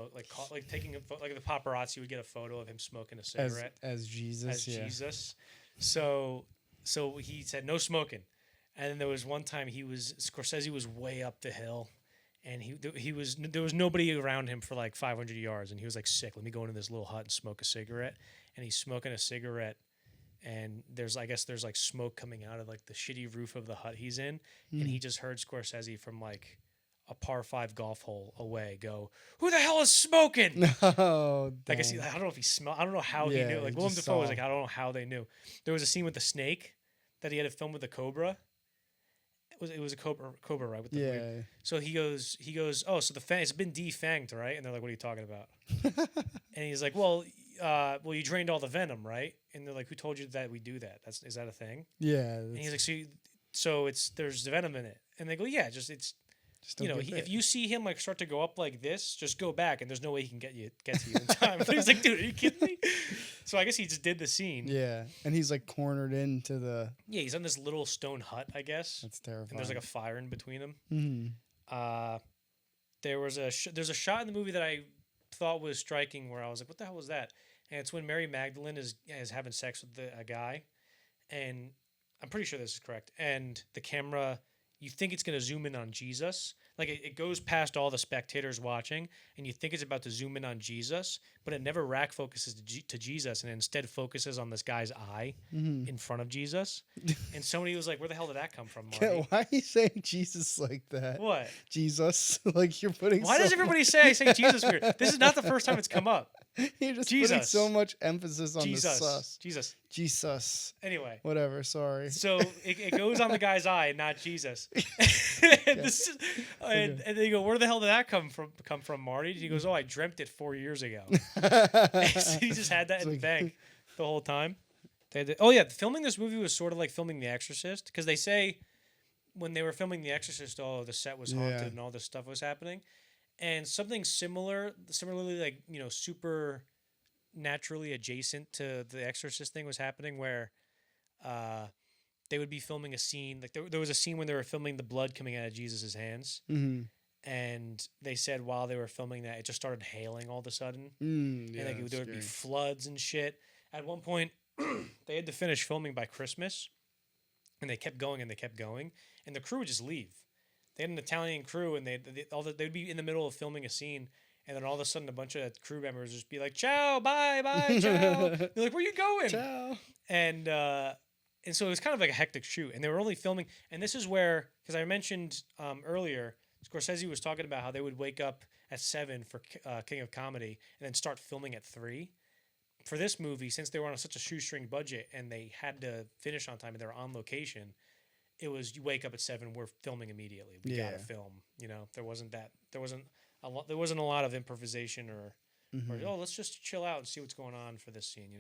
Speaker 1: taking like the paparazzi would get a photo of him smoking a cigarette
Speaker 2: as Jesus.
Speaker 1: Jesus. So he said no smoking. And then there was one time Scorsese was way up the hill, and there was nobody around him for like 500 yards, and he was like, sick. Let me go into this little hut and smoke a cigarette. And he's smoking a cigarette, and there's like smoke coming out of like the shitty roof of the hut he's in, and he just heard Scorsese from like a par 5 golf hole away go, "Who the hell is smoking?"
Speaker 2: No,
Speaker 1: I guess I don't know if he smelled. I don't know how he knew. Like Willem Dafoe was like, I don't know how they knew. There was a scene with the snake that he had to film with the cobra. It was a cobra, right? With the weird. So he goes. Oh, so it's been defanged, right? And they're like, "What are you talking about?" And he's like, "Well, you drained all the venom, right?" And they're like, "Who told you that we do that? Is that a thing?"
Speaker 2: Yeah.
Speaker 1: And he's like, "So there's venom in it." And they go, "Yeah, it's." If you see him like start to go up like this, just go back, and there's no way he can get to you in time. And he's like, "Dude, are you kidding me?" So I guess he just did the scene.
Speaker 2: Yeah, and he's like cornered into the.
Speaker 1: Yeah, he's on this little stone hut, I guess.
Speaker 2: That's terrifying.
Speaker 1: And there's like a fire in between them.
Speaker 2: Mm-hmm.
Speaker 1: There's a shot in the movie that I thought was striking, where I was like, "What the hell was that?" And it's when Mary Magdalene is having sex with a guy, and I'm pretty sure this is correct. And the camera, you think it's going to zoom in on Jesus. Like it goes past all the spectators watching, and you think it's about to zoom in on Jesus, but it never rack focuses to Jesus, and instead focuses on this guy's eye in front of Jesus. And somebody was like, "Where the hell did that come from, Marty?"
Speaker 2: Why are you saying Jesus like that?
Speaker 1: What?
Speaker 2: Jesus? Like you're putting.
Speaker 1: Why does everybody say I say Jesus weird? This is not the first time it's come up.
Speaker 2: You're just putting
Speaker 1: Jesus.
Speaker 2: so much emphasis on the
Speaker 1: Jesus.
Speaker 2: sus.
Speaker 1: Jesus.
Speaker 2: Jesus.
Speaker 1: Anyway.
Speaker 2: Whatever, sorry.
Speaker 1: So it goes on the guy's eye, not Jesus. And they go, where the hell did that come from, Marty? He goes, oh, I dreamt it 4 years ago. So he just had that in the bank the whole time. Filming this movie was sort of like filming The Exorcist, because they say when they were filming The Exorcist, the set was haunted and all this stuff was happening. And something similarly like, super naturally adjacent to The Exorcist thing was happening, where they would be filming a scene. Like there was a scene when they were filming the blood coming out of Jesus's hands.
Speaker 2: Mm-hmm.
Speaker 1: And they said while they were filming that, it just started hailing all of a sudden.
Speaker 2: And
Speaker 1: there would be floods and shit. At one point, they had to finish filming by Christmas. And they kept going and they kept going. And the crew would just leave. They had an Italian crew, and they'd be in the middle of filming a scene. And then all of a sudden, a bunch of crew members would just be like, ciao, bye, ciao. They're like, where you going?
Speaker 2: Ciao.
Speaker 1: And so it was kind of like a hectic shoot. And they were only filming. And this is where, because I mentioned earlier, Scorsese was talking about how they would wake up at 7 for King of Comedy and then start filming at 3. For this movie, since they were on such a shoestring budget and they had to finish on time and they were on location, it was you wake up at 7, we're filming immediately. We gotta film. There wasn't a lot of improvisation or let's just chill out and see what's going on for this scene.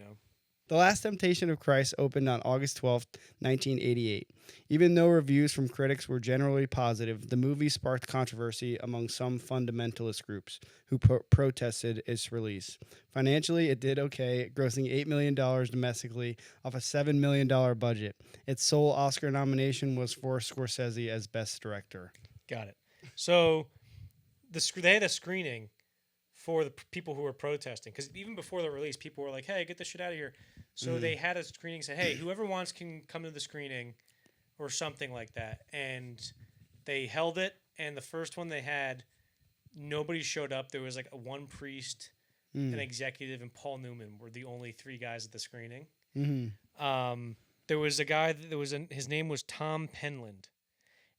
Speaker 2: The Last Temptation of Christ opened on August 12th, 1988. Even though reviews from critics were generally positive, the movie sparked controversy among some fundamentalist groups who protested its release. Financially, it did okay, grossing $8 million domestically off a $7 million budget. Its sole Oscar nomination was for Scorsese as Best Director.
Speaker 1: Got it. So they had a screening for the people who were protesting, because even before the release, people were like, hey, get this shit out of here. So they had a screening say, hey, whoever wants can come to the screening or something like that. And they held it, and the first one they had, nobody showed up. There was like one priest, an executive, and Paul Newman were the only 3 guys at the screening.
Speaker 2: Mm-hmm.
Speaker 1: There was a guy, his name was Tom Penland,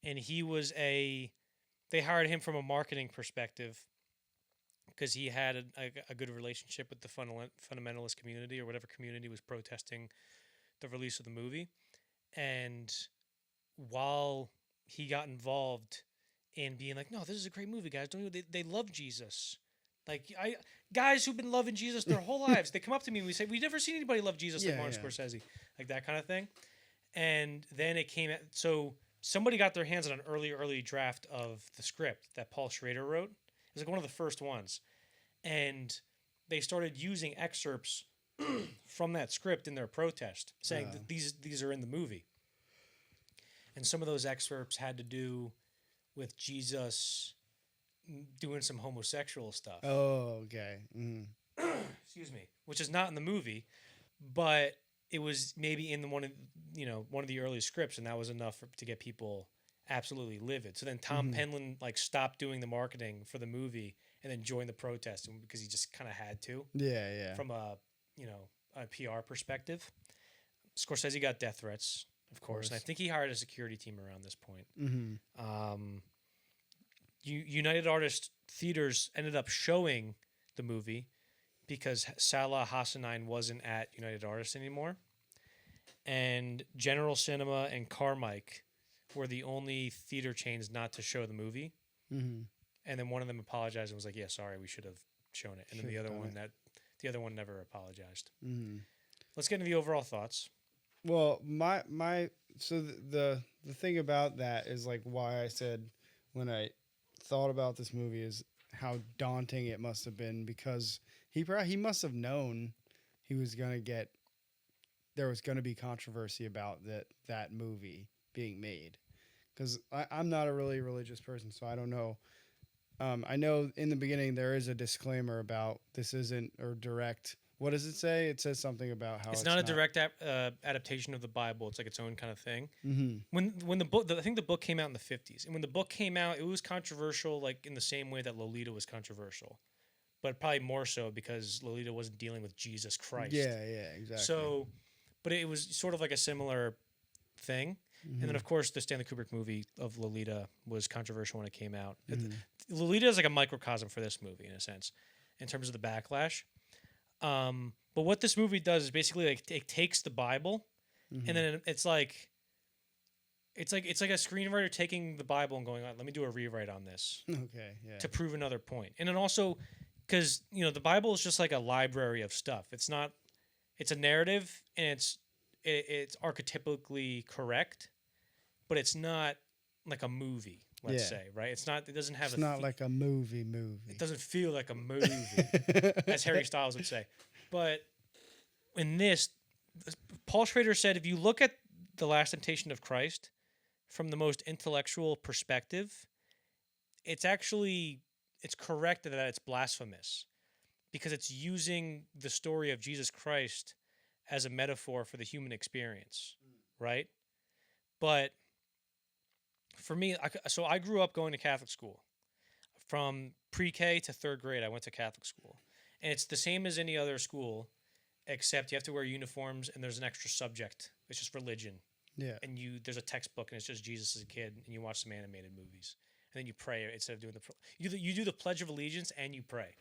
Speaker 1: and they hired him from a marketing perspective, because he had a good relationship with the fundamentalist community, or whatever community was protesting the release of the movie. And while he got involved in being like, no, this is a great movie, guys. They love Jesus. Like, guys who've been loving Jesus their whole lives, they come up to me and we say, we've never seen anybody love Jesus like Martin Scorsese. Like that kind of thing. And then it came out. So somebody got their hands on an early draft of the script that Paul Schrader wrote. It was like one of the first ones. And they started using excerpts from that script in their protest, saying that these are in the movie. And some of those excerpts had to do with Jesus doing some homosexual stuff.
Speaker 2: Oh, okay. Mm.
Speaker 1: Excuse me. Which is not in the movie, but it was maybe in one of the early scripts, and that was enough to get people absolutely livid. So then Tom Penland stopped doing the marketing for the movie and then joined the protest, because he just kind of had to.
Speaker 2: Yeah.
Speaker 1: From a PR perspective. Scorsese got death threats, of course. And I think he hired a security team around this point.
Speaker 2: Mm-hmm.
Speaker 1: United Artists Theaters ended up showing the movie because Salah Hassanein wasn't at United Artists anymore. And General Cinema and Carmike were the only theater chains not to show the movie.
Speaker 2: Mm-hmm.
Speaker 1: And then one of them apologized and was like, yeah, sorry, we should have shown it. And then the other one never apologized.
Speaker 2: Mm-hmm.
Speaker 1: Let's get into the overall thoughts.
Speaker 2: Well, the thing about that is why I said when I thought about this movie is how daunting it must have been, because he must have known there was going to be controversy about that movie being made, because I'm not a really religious person, so I don't know. I know in the beginning there is a disclaimer about this isn't a direct. What does it say? It says something about how
Speaker 1: it's not a direct adaptation of the Bible. It's like its own kind of thing.
Speaker 2: Mm-hmm.
Speaker 1: When the book, I think the book came out in the 50s, and when the book came out, it was controversial, in the same way that Lolita was controversial, but probably more so because Lolita wasn't dealing with Jesus Christ.
Speaker 2: Yeah, exactly.
Speaker 1: So, but it was sort of like a similar thing. Mm-hmm. And then, of course, the Stanley Kubrick movie of Lolita was controversial when it came out. Mm-hmm. Lolita is like a microcosm for this movie, in a sense, in terms of the backlash. But what this movie does is basically like it takes the Bible, and then it's like a screenwriter taking the Bible and going, let me do a rewrite on this
Speaker 2: Okay, yeah.
Speaker 1: to prove another point. And then also, because the Bible is just like a library of stuff. It's not. It's a narrative, and it's archetypically correct, but it's not like a movie. Let's say, right? It's not. It doesn't have.
Speaker 2: It's not like a movie.
Speaker 1: It doesn't feel like a movie, as Harry Styles would say. But in this, Paul Schrader said, if you look at The Last Temptation of Christ from the most intellectual perspective, it's correct that it's blasphemous because it's using the story of Jesus Christ as a metaphor for the human experience, right? But for me, I grew up going to Catholic school. From pre-K to third grade, I went to Catholic school. And it's the same as any other school, except you have to wear uniforms and there's an extra subject. It's just religion.
Speaker 2: Yeah.
Speaker 1: And there's a textbook and it's just Jesus as a kid and you watch some animated movies. And then you pray instead of doing you do the Pledge of Allegiance and you pray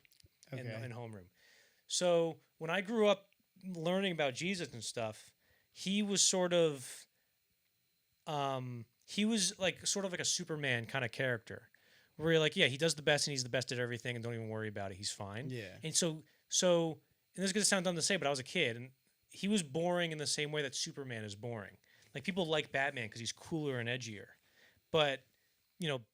Speaker 1: in homeroom. So when I grew up learning about Jesus and stuff, he was sort of like a Superman kind of character, where you're like, yeah, he does the best and he's the best at everything and don't even worry about it. He's fine.
Speaker 2: Yeah.
Speaker 1: And so, and this is gonna sound dumb to say, but I was a kid and he was boring in the same way that Superman is boring. Like people like Batman because he's cooler and edgier, but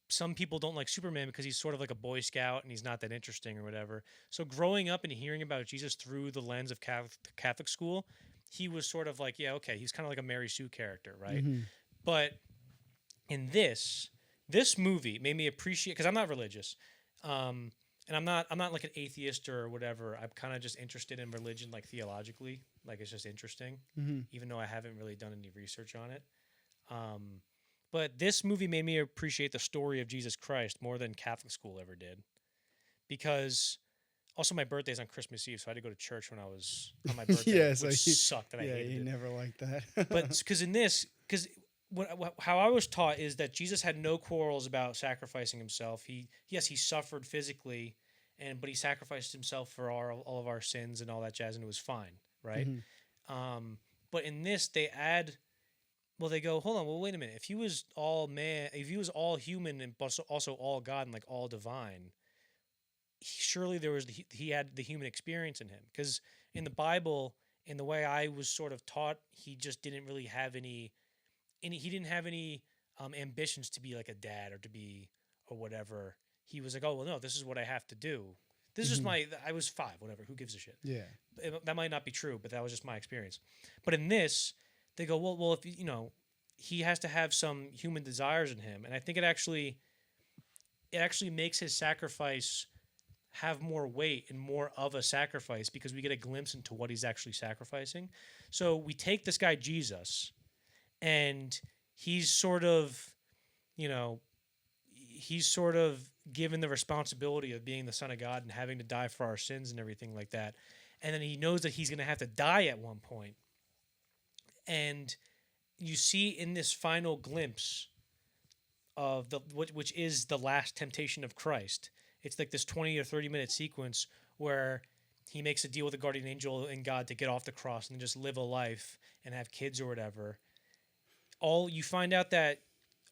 Speaker 1: some people don't like Superman because he's sort of like a Boy Scout and he's not that interesting or whatever. So growing up and hearing about Jesus through the lens of Catholic school, he was sort of like, yeah, okay, he's kind of like a Mary Sue character, right? But in this movie made me appreciate, because I'm not religious, and I'm not like an atheist or whatever. I'm kind of just interested in religion, like theologically, like it's just interesting, even though I haven't really done any research on it. But this movie made me appreciate the story of Jesus Christ more than Catholic school ever did, because also my birthday's on Christmas Eve, so I had to go to church when I was on my birthday,
Speaker 2: Yeah,
Speaker 1: which
Speaker 2: so
Speaker 1: sucked, and I
Speaker 2: Yeah,
Speaker 1: hated
Speaker 2: you
Speaker 1: it.
Speaker 2: never liked that.
Speaker 1: But because how I was taught is that Jesus had no quarrels about sacrificing himself. He suffered physically, but he sacrificed himself for all of our sins and all that jazz, and it was fine, right? But in this, they go, hold on, well, wait a minute. If he was all man, if he was all human and also all God and like all divine, surely he had the human experience in him. Because in the Bible, in the way I was sort of taught, he just didn't really have any ambitions to be like a dad or whatever. He was like, oh, well, no, this is what I have to do. This is I was 5, whatever. Who gives a shit?
Speaker 2: Yeah.
Speaker 1: That might not be true, but that was just my experience. But in this, they go, well, if he has to have some human desires in him, and I think it actually makes his sacrifice have more weight and more of a sacrifice because we get a glimpse into what he's actually sacrificing. So we take this guy Jesus, and he's sort of given the responsibility of being the Son of God and having to die for our sins and everything like that. And then he knows that he's going to have to die at one point. And you see in this final glimpse of which is the last temptation of Christ, it's like this 20 or 30 minute sequence where he makes a deal with the guardian angel and God to get off the cross and just live a life and have kids or whatever. You find out that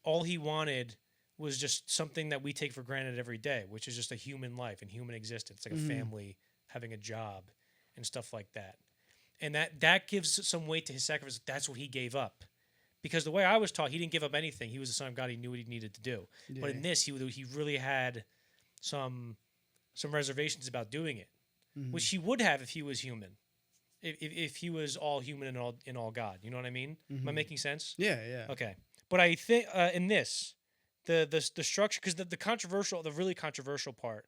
Speaker 1: all he wanted was just something that we take for granted every day, which is just a human life and human existence, like a family, having a job and stuff like that. And that gives some weight to his sacrifice. That's what he gave up. Because the way I was taught, he didn't give up anything. He was the Son of God. He knew what he needed to do. Yeah. But in this, he really had some reservations about doing it, which he would have if he was human, if he was all human and all God. You know what I mean? Am I making sense?
Speaker 2: Yeah, yeah.
Speaker 1: Okay. But I think in this, the structure, because the really controversial part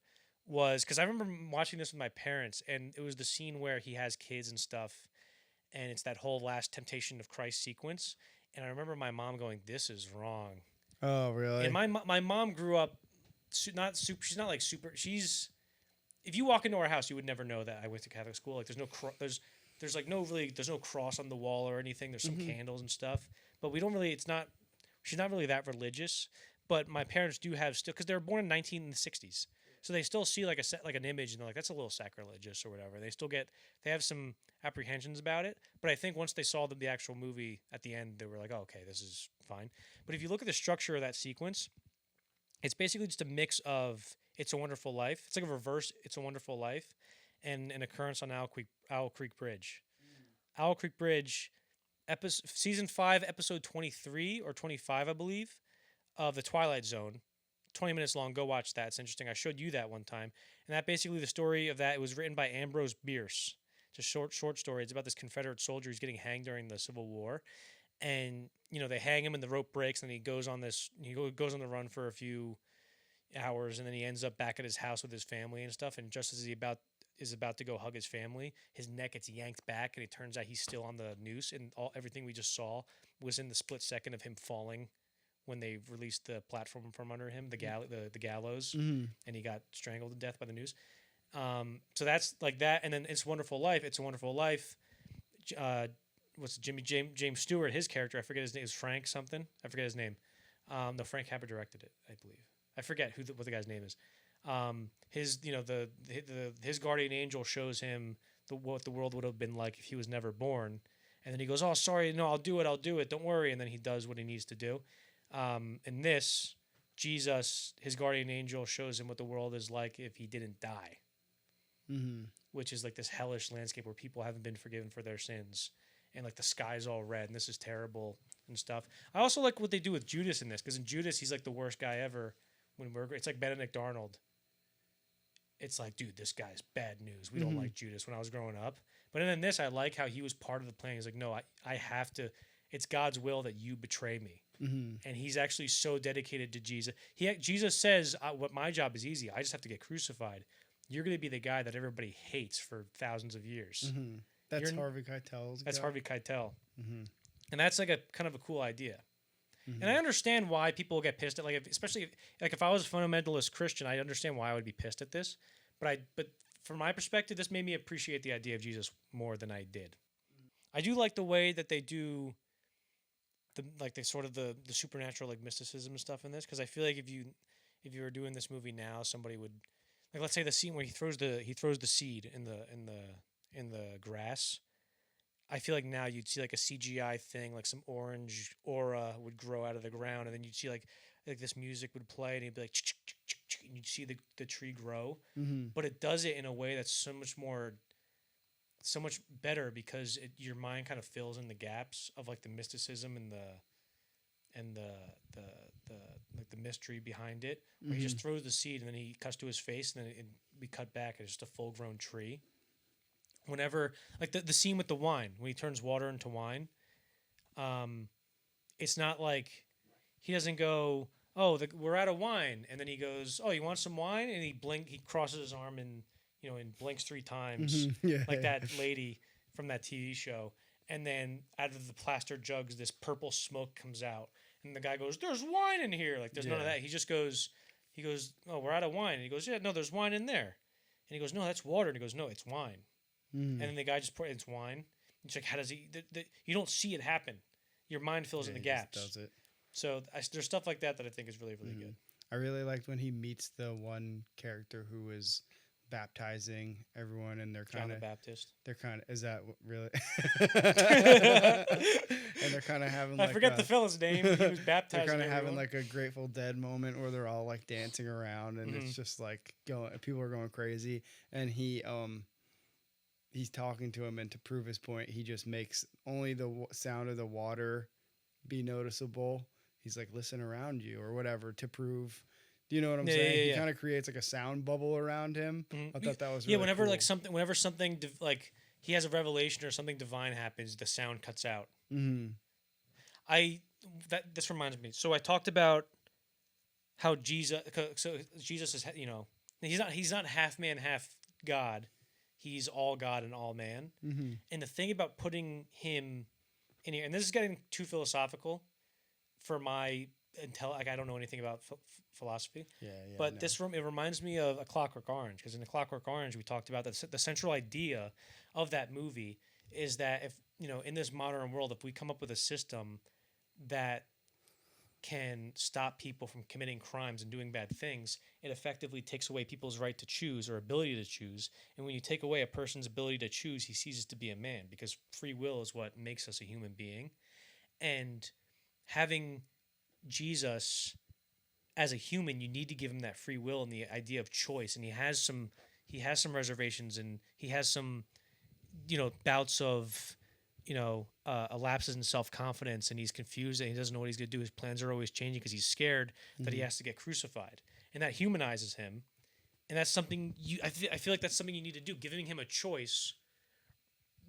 Speaker 1: was, because I remember watching this with my parents, and it was the scene where he has kids and stuff, and it's that whole last temptation of Christ sequence. And I remember my mom going, "This is wrong."
Speaker 2: Oh, really?
Speaker 1: And my mom grew up she's not like super. If you walk into our house, you would never know that I went to Catholic school. Like there's no cross on the wall or anything. There's some candles and stuff, but we don't really. She's not really that religious. But my parents do have still, because they were born in the 1960s. So they still see like an image and they're like, that's a little sacrilegious or whatever. They have some apprehensions about it. But I think once they saw the actual movie at the end, they were like, oh, okay, this is fine. But if you look at the structure of that sequence, it's basically just a mix of It's a Wonderful Life. It's like a reverse It's a Wonderful Life and an occurrence on Owl Creek Bridge. Owl Creek Bridge, season 5, episode 23 or 25, I believe, of The Twilight Zone. 20 minutes long. Go watch that. It's interesting. I showed you that one time. And that basically, the story of that, it was written by Ambrose Bierce. It's a short story. It's about this Confederate soldier who's getting hanged during the Civil War. And, they hang him and the rope breaks and he goes on the run for a few hours and then he ends up back at his house with his family and stuff. And just as he is about to go hug his family, his neck gets yanked back and it turns out he's still on the noose. And everything we just saw was in the split second of him falling when they released the platform from under him, the gallows, and he got strangled to death by the noose. So that's like that. And then It's a Wonderful Life. It's a Wonderful Life. What's James Stewart? His character, I forget his name. Is Frank something? I forget his name. No, Frank Capra directed it, I believe. I forget what the guy's name is. His guardian angel shows him what the world would have been like if he was never born, and then he goes, "Oh, sorry, no, I'll do it. Don't worry." And then he does what he needs to do. In this, Jesus, his guardian angel, shows him what the world is like if he didn't die, which is like this hellish landscape where people haven't been forgiven for their sins, and like the sky's all red, and this is terrible and stuff. I also like what they do with Judas in this, because in Judas, he's like the worst guy ever. It's like Benedict Arnold. It's like, dude, this guy's bad news. We don't like Judas when I was growing up. But then in this, I like how he was part of the plan. He's like, no, I have to. It's God's will that you betray me. And he's actually so dedicated to Jesus. Jesus says, what my job is easy. I just have to get crucified. You're going to be the guy that everybody hates for thousands of years.
Speaker 2: That's Harvey Keitel's
Speaker 1: That's
Speaker 2: guy.
Speaker 1: Harvey Keitel. And that's like a kind of a cool idea. And I understand why people get pissed at, especially if I was a fundamentalist Christian, I understand why I would be pissed at this. But from my perspective, this made me appreciate the idea of Jesus more than I did. I do like the way that they do the supernatural supernatural mysticism and stuff in this, because I feel like if you were doing this movie now, somebody would, let's say the scene where he throws the seed in the grass. I feel like now you'd see like a CGI thing, like some orange aura would grow out of the ground, and then you'd see like this music would play, and it'd be like, and you'd see the tree grow. But it does it in a way that's so much better, because your mind kind of fills in the gaps of like the mysticism and the mystery behind it. Where he just throws the seed and then he cuts to his face, and then we cut back and it's just a full grown tree. Whenever, like the scene with the wine, when he turns water into wine, it's not like he doesn't go, "Oh, we're out of wine," and then he goes, "Oh, you want some wine?" And he crosses his arm and blinks 3 times, like that lady from that TV show. And then out of the plaster jugs, this purple smoke comes out, and the guy goes, "There's wine in here." Like there's none of that. He just goes, "Oh, we're out of wine." And he goes, "Yeah, no, there's wine in there." And he goes, "No, that's water." And he goes, "No, it's wine." And then the guy just it's wine. It's like, how does he? You don't see it happen. Your mind fills in the gaps.
Speaker 2: Does it?
Speaker 1: So there's stuff like that I think is really, really good.
Speaker 2: I really liked when he meets the one character who is baptizing everyone, and they're kind
Speaker 1: John the
Speaker 2: of
Speaker 1: Baptist.
Speaker 2: They're kind of, is that really? And they're kind of having.
Speaker 1: I forget the fella's name. He was baptizing.
Speaker 2: They're kind of having like a Grateful Dead moment where they're all like dancing around, and it's just like people are going crazy, and he's talking to him, and to prove his point, he just makes only the sound of the water be noticeable. He's like, "Listen around you," or whatever, to prove. Do you know what I'm saying?
Speaker 1: Yeah.
Speaker 2: He kind of creates like a sound bubble around him. I thought that was really
Speaker 1: whenever
Speaker 2: cool.
Speaker 1: whenever something like he has a revelation or something divine happens, the sound cuts out. This reminds me. So I talked about how Jesus. So Jesus is, he's not half man, half God. He's all God and all man. And the thing about putting him in here, and this is getting too philosophical for my I don't know anything about philosophy. But it reminds me of A Clockwork Orange, because in A Clockwork Orange we talked about the central idea of that movie is that if in this modern world, if we come up with a system that can stop people from committing crimes and doing bad things, it effectively takes away people's right to choose or ability to choose. And when you take away a person's ability to choose, he ceases to be a man, because free will is what makes us a human being. And having Jesus as a human, you need to give him that free will and the idea of choice. And he has some reservations, and he has some, bouts of, lapses in self-confidence, and he's confused and he doesn't know what he's going to do. His plans are always changing because he's scared that he has to get crucified, and that humanizes him. And that's something I feel like that's something you need to do. Giving him a choice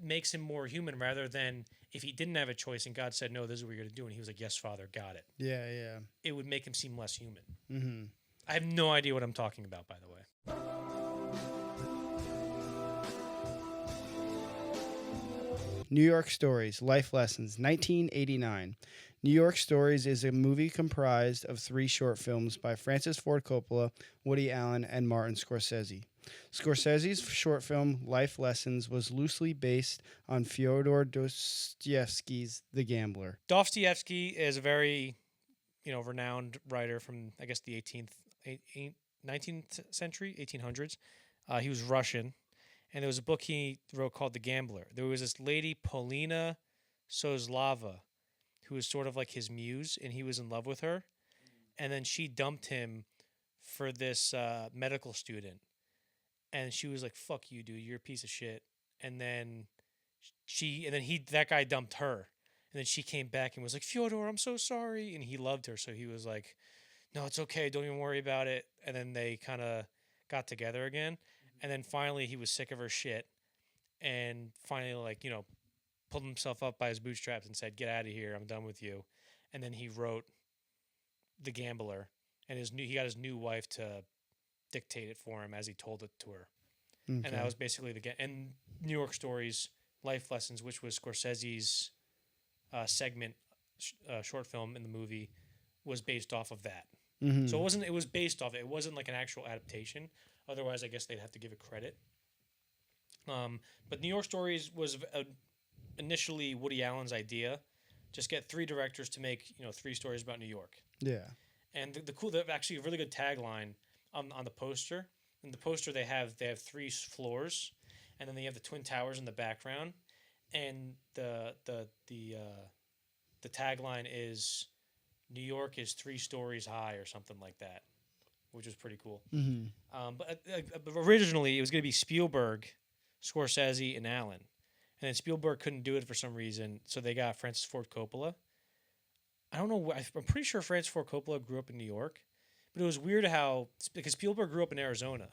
Speaker 1: makes him more human, rather than if he didn't have a choice and God said, no, this is what you're going to do, and he was like, yes, Father, got it.
Speaker 2: Yeah.
Speaker 1: It would make him seem less human.
Speaker 2: Mm-hmm.
Speaker 1: I have no idea what I'm talking about, by the way.
Speaker 2: New York Stories, Life Lessons, 1989. New York Stories is a movie comprised of 3 short films by Francis Ford Coppola, Woody Allen, and Martin Scorsese. Scorsese's short film, Life Lessons, was loosely based on Fyodor Dostoevsky's The Gambler.
Speaker 1: Dostoevsky is a very, renowned writer from, I guess, the 19th century, 1800s. He was Russian. And there was a book he wrote called The Gambler. There was this lady, Polina Sozlava, who was sort of like his muse, and he was in love with her. And then she dumped him for this medical student. And she was like, fuck you, dude, you're a piece of shit. And then that guy dumped her. And then she came back and was like, Fyodor, I'm so sorry. And he loved her. So he was like, no, it's okay. Don't even worry about it. And then they kind of got together again. And then finally he was sick of her shit, and finally, pulled himself up by his bootstraps and said, get out of here. I'm done with you. And then he wrote The Gambler, and he got his new wife to dictate it for him as he told it to her. Okay. And that was basically and New York Stories, Life Lessons, which was Scorsese's segment short film in the movie, was based off of that. Mm-hmm. So it was based off it. It wasn't like an actual adaptation. Otherwise, I guess they'd have to give it credit. But New York Stories was initially Woody Allen's idea. Just get 3 directors to make 3 stories about New York.
Speaker 2: Yeah.
Speaker 1: And the actually a really good tagline on the poster. In the poster they have 3 floors, and then they have the Twin Towers in the background, and the tagline is New York is 3 stories high or something like that, which was pretty cool. Mm-hmm. But originally, it was going to be Spielberg, Scorsese, and Allen. And then Spielberg couldn't do it for some reason, so they got Francis Ford Coppola. I don't know. I'm pretty sure Francis Ford Coppola grew up in New York. But it was weird because Spielberg grew up in Arizona.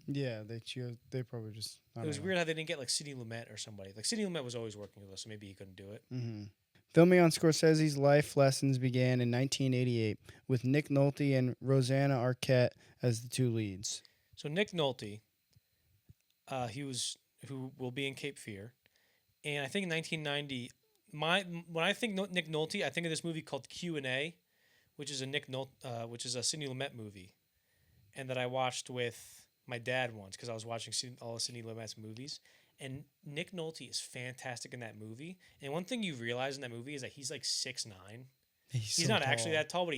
Speaker 2: Yeah, they probably just...
Speaker 1: It was weird how they didn't get, Sidney Lumet or somebody. Sidney Lumet was always working with us, so maybe he couldn't do it.
Speaker 2: Mm-hmm. Filming on Scorsese's Life Lessons began in 1988 with Nick Nolte and Rosanna Arquette as the 2 leads.
Speaker 1: So Nick Nolte, who will be in Cape Fear, and I think in 1990, when I think Nick Nolte, I think of this movie called Q&A, which is a Sidney Lumet movie, and that I watched with my dad once because I was watching all of Sidney Lumet's movies. And Nick Nolte is fantastic in that movie. And one thing you realize in that movie is that he's like 6'9". He's so not tall. Actually that tall, but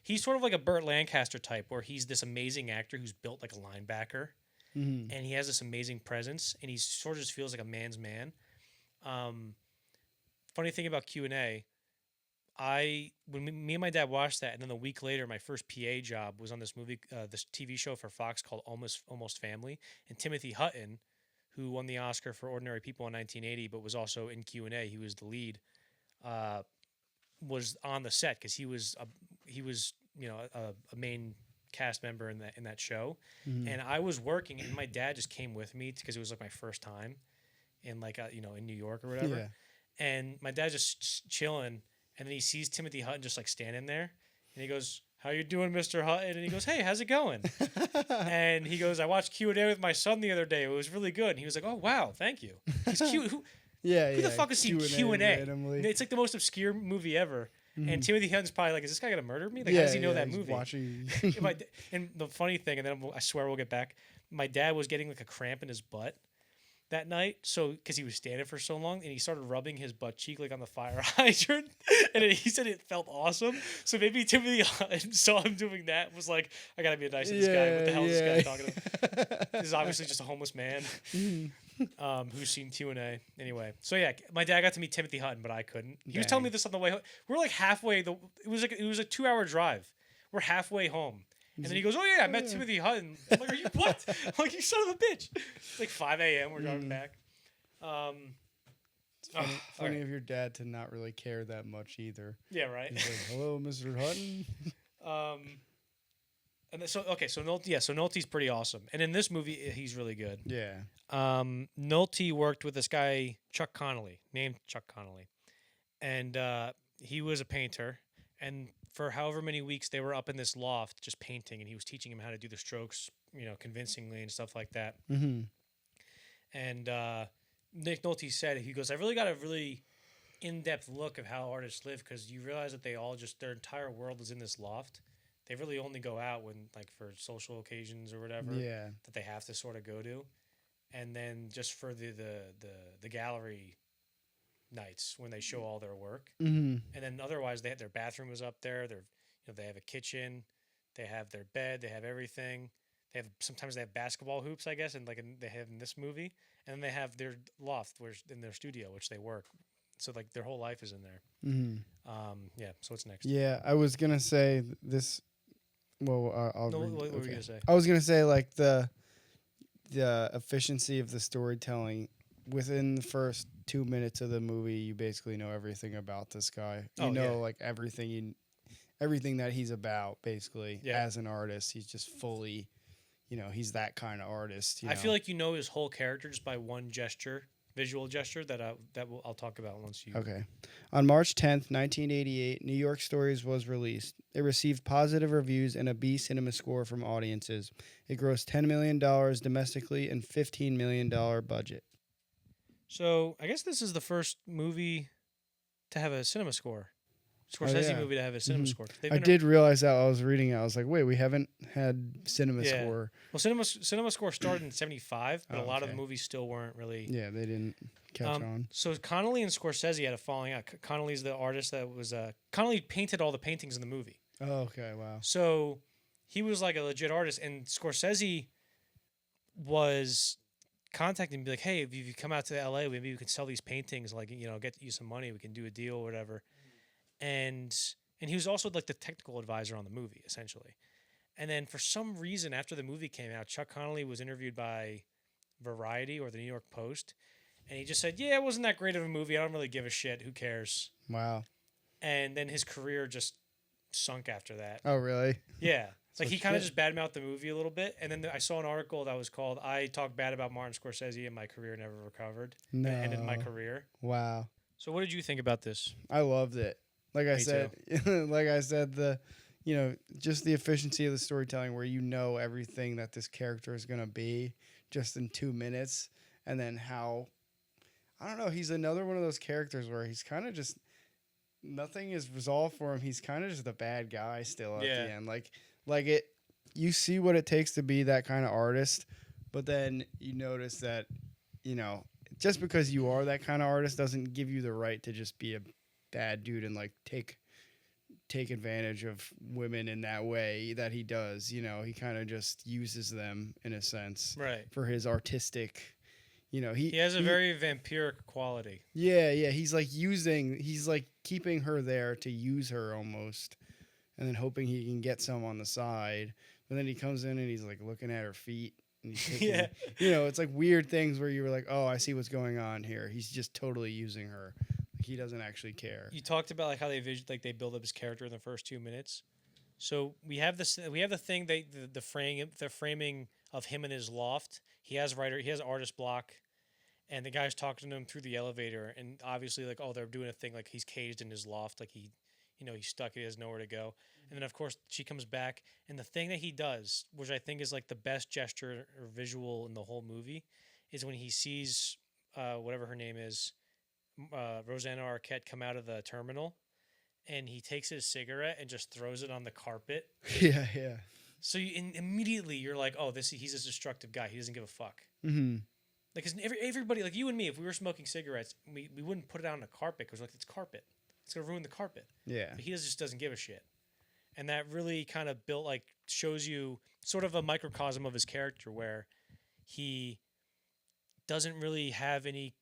Speaker 1: he's sort of like a Burt Lancaster type, where he's this amazing actor who's built like a linebacker, and he has this amazing presence, and he sort of just feels like a man's man. Funny thing about Q&A, when me and my dad watched that, and then a week later, my first PA job was on this movie, this TV show for Fox called Almost Family, and Timothy Hutton, who won the Oscar for Ordinary People in 1980, but was also in Q&A. He was the lead. Was on the set because he was a main cast member in that show, and I was working, and my dad just came with me because it was like my first time in in New York or whatever. Yeah. And my dad's just chilling, and then he sees Timothy Hutton just like standing there, and he goes, "How you doing, Mr. Hutton?" And he goes, "Hey, how's it going?" And he goes, "I watched Q&A with my son the other day. It was really good." And he was like, "Oh, wow, thank you." He's cute. Who the fuck has seen Q&A? It's like the most obscure movie ever. Mm-hmm. And Timothy Hutton's probably like, "Is this guy gonna murder me? Like, how does he know that movie?" Watching. And the funny thing, and then I swear we'll get back. My dad was getting like a cramp in his butt that night. So because he was standing for so long, and he started rubbing his butt cheek like on the fire hydrant, and he said it felt awesome. So maybe Timothy Hutton saw him doing that, and was like, "I gotta be nice to this guy. What the hell is this guy talking about?" This is obviously just a homeless man who's seen Q&A. Anyway, so yeah, my dad got to meet Timothy Hutton, but I couldn't. He was telling me this on the way home. We're like halfway. It was a 2-hour drive. We're halfway home. And then he goes, "Oh yeah, I met Timothy Hutton." I'm like, "Are you what?" I'm like, "You son of a bitch!" It's like 5 a.m. We're driving back.
Speaker 2: It's funny of your dad to not really care that much either.
Speaker 1: Yeah, right.
Speaker 2: He's like, "Hello, Mr. Hutton."
Speaker 1: And then, so Nolte's pretty awesome, and in this movie, he's really good.
Speaker 2: Yeah.
Speaker 1: Nolte worked with this guy Chuck Connolly, named Chuck Connolly, and he was a painter, and for however many weeks they were up in this loft just painting, and he was teaching him how to do the strokes, convincingly and stuff like that.
Speaker 2: Mm-hmm.
Speaker 1: And Nick Nolte said, he goes, "I really got a really in-depth look of how artists live, because you realize that they all their entire world is in this loft. They really only go out when, like, for social occasions or whatever, that they have to sort of go to, and then just for the gallery nights when they show all their work, and then otherwise their bathroom is up there. They have a kitchen, they have their bed, they have everything. Sometimes they have basketball hoops, I guess, and they have in this movie, and then they have their loft, in their studio, which they work. So like their whole life is in there. So what's next?
Speaker 2: Yeah, I was gonna say this. Well,
Speaker 1: what were you gonna say?
Speaker 2: I was gonna say, like, the efficiency of the storytelling. Within the first 2 minutes of the movie, you basically know everything about this guy. Like everything that he's about, basically, as an artist. He's just fully, he's that kind of artist.
Speaker 1: I feel like you know his whole character just by one visual gesture that I'll talk about once you.
Speaker 2: Okay. On March 10th, 1988, New York Stories was released. It received positive reviews and a B cinema score from audiences. It grossed $10 million domestically and $15 million budget.
Speaker 1: So I guess this is the first movie to have a cinema score. Scorsese movie to have a cinema score.
Speaker 2: I did realize that. I was reading it. I was like, wait, we haven't had cinema score.
Speaker 1: Well, cinema score started in 75, but a lot of the movies still weren't really.
Speaker 2: Yeah, they didn't catch on.
Speaker 1: So Connolly and Scorsese had a falling out. Connolly's the artist that was. Connolly painted all the paintings in the movie.
Speaker 2: Oh, okay, wow.
Speaker 1: So he was like a legit artist, and Scorsese was contacting me, like, "Hey, if you come out to LA, maybe we can sell these paintings, like, get you some money, we can do a deal or whatever." And he was also like the technical advisor on the movie, essentially. And then for some reason, after the movie came out, Chuck Connolly was interviewed by Variety or the New York Post, and he just said, "Yeah, it wasn't that great of a movie. I don't really give a shit. Who cares?"
Speaker 2: Wow.
Speaker 1: And then his career just sunk after that.
Speaker 2: Oh, really?
Speaker 1: Yeah. Like, he kind of just badmouthed the movie a little bit. And then I saw an article that was called, "I Talk Bad About Martin Scorsese and My Career Never Recovered."
Speaker 2: No.
Speaker 1: And ended my career.
Speaker 2: Wow.
Speaker 1: So what did you think about this?
Speaker 2: I loved it. Like I said, just the efficiency of the storytelling, where everything that this character is going to be just in 2 minutes. And then how, I don't know, he's another one of those characters where he's kind of just, nothing is resolved for him. He's kind of just a bad guy still at the end. You see what it takes to be that kind of artist, but then you notice that, just because you are that kind of artist doesn't give you the right to just be a bad dude and like take advantage of women in that way that he does. He kind of just uses them in a sense,
Speaker 1: right,
Speaker 2: for his artistic. He
Speaker 1: has a very vampiric quality.
Speaker 2: Yeah. He's like keeping her there to use her almost, and then hoping he can get some on the side. But then he comes in and he's like looking at her feet. And he's taking, it's like weird things where you were like, oh, I see what's going on here. He's just totally using her. He doesn't actually care.
Speaker 1: You talked about like how they build up his character in the first 2 minutes. So we have the thing, the framing of him in his loft. He has artist block, and the guy's talking to him through the elevator, and obviously like, oh, they're doing a thing like he's caged in his loft, like he's stuck, he has nowhere to go. And then of course she comes back, and the thing that he does, which I think is like the best gesture or visual in the whole movie, is when he sees whatever her name is, Rosanna Arquette, come out of the terminal, and he takes his cigarette and just throws it on the carpet.
Speaker 2: Yeah.
Speaker 1: So immediately you're like, oh, he's a destructive guy. He doesn't give a fuck.
Speaker 2: Mm-hmm.
Speaker 1: Like, 'cause everybody, like you and me, if we were smoking cigarettes, we wouldn't put it out on a carpet because like it's carpet. It's gonna ruin the carpet.
Speaker 2: Yeah.
Speaker 1: But he just doesn't give a shit, and that really kind of shows you sort of a microcosm of his character where he doesn't really have any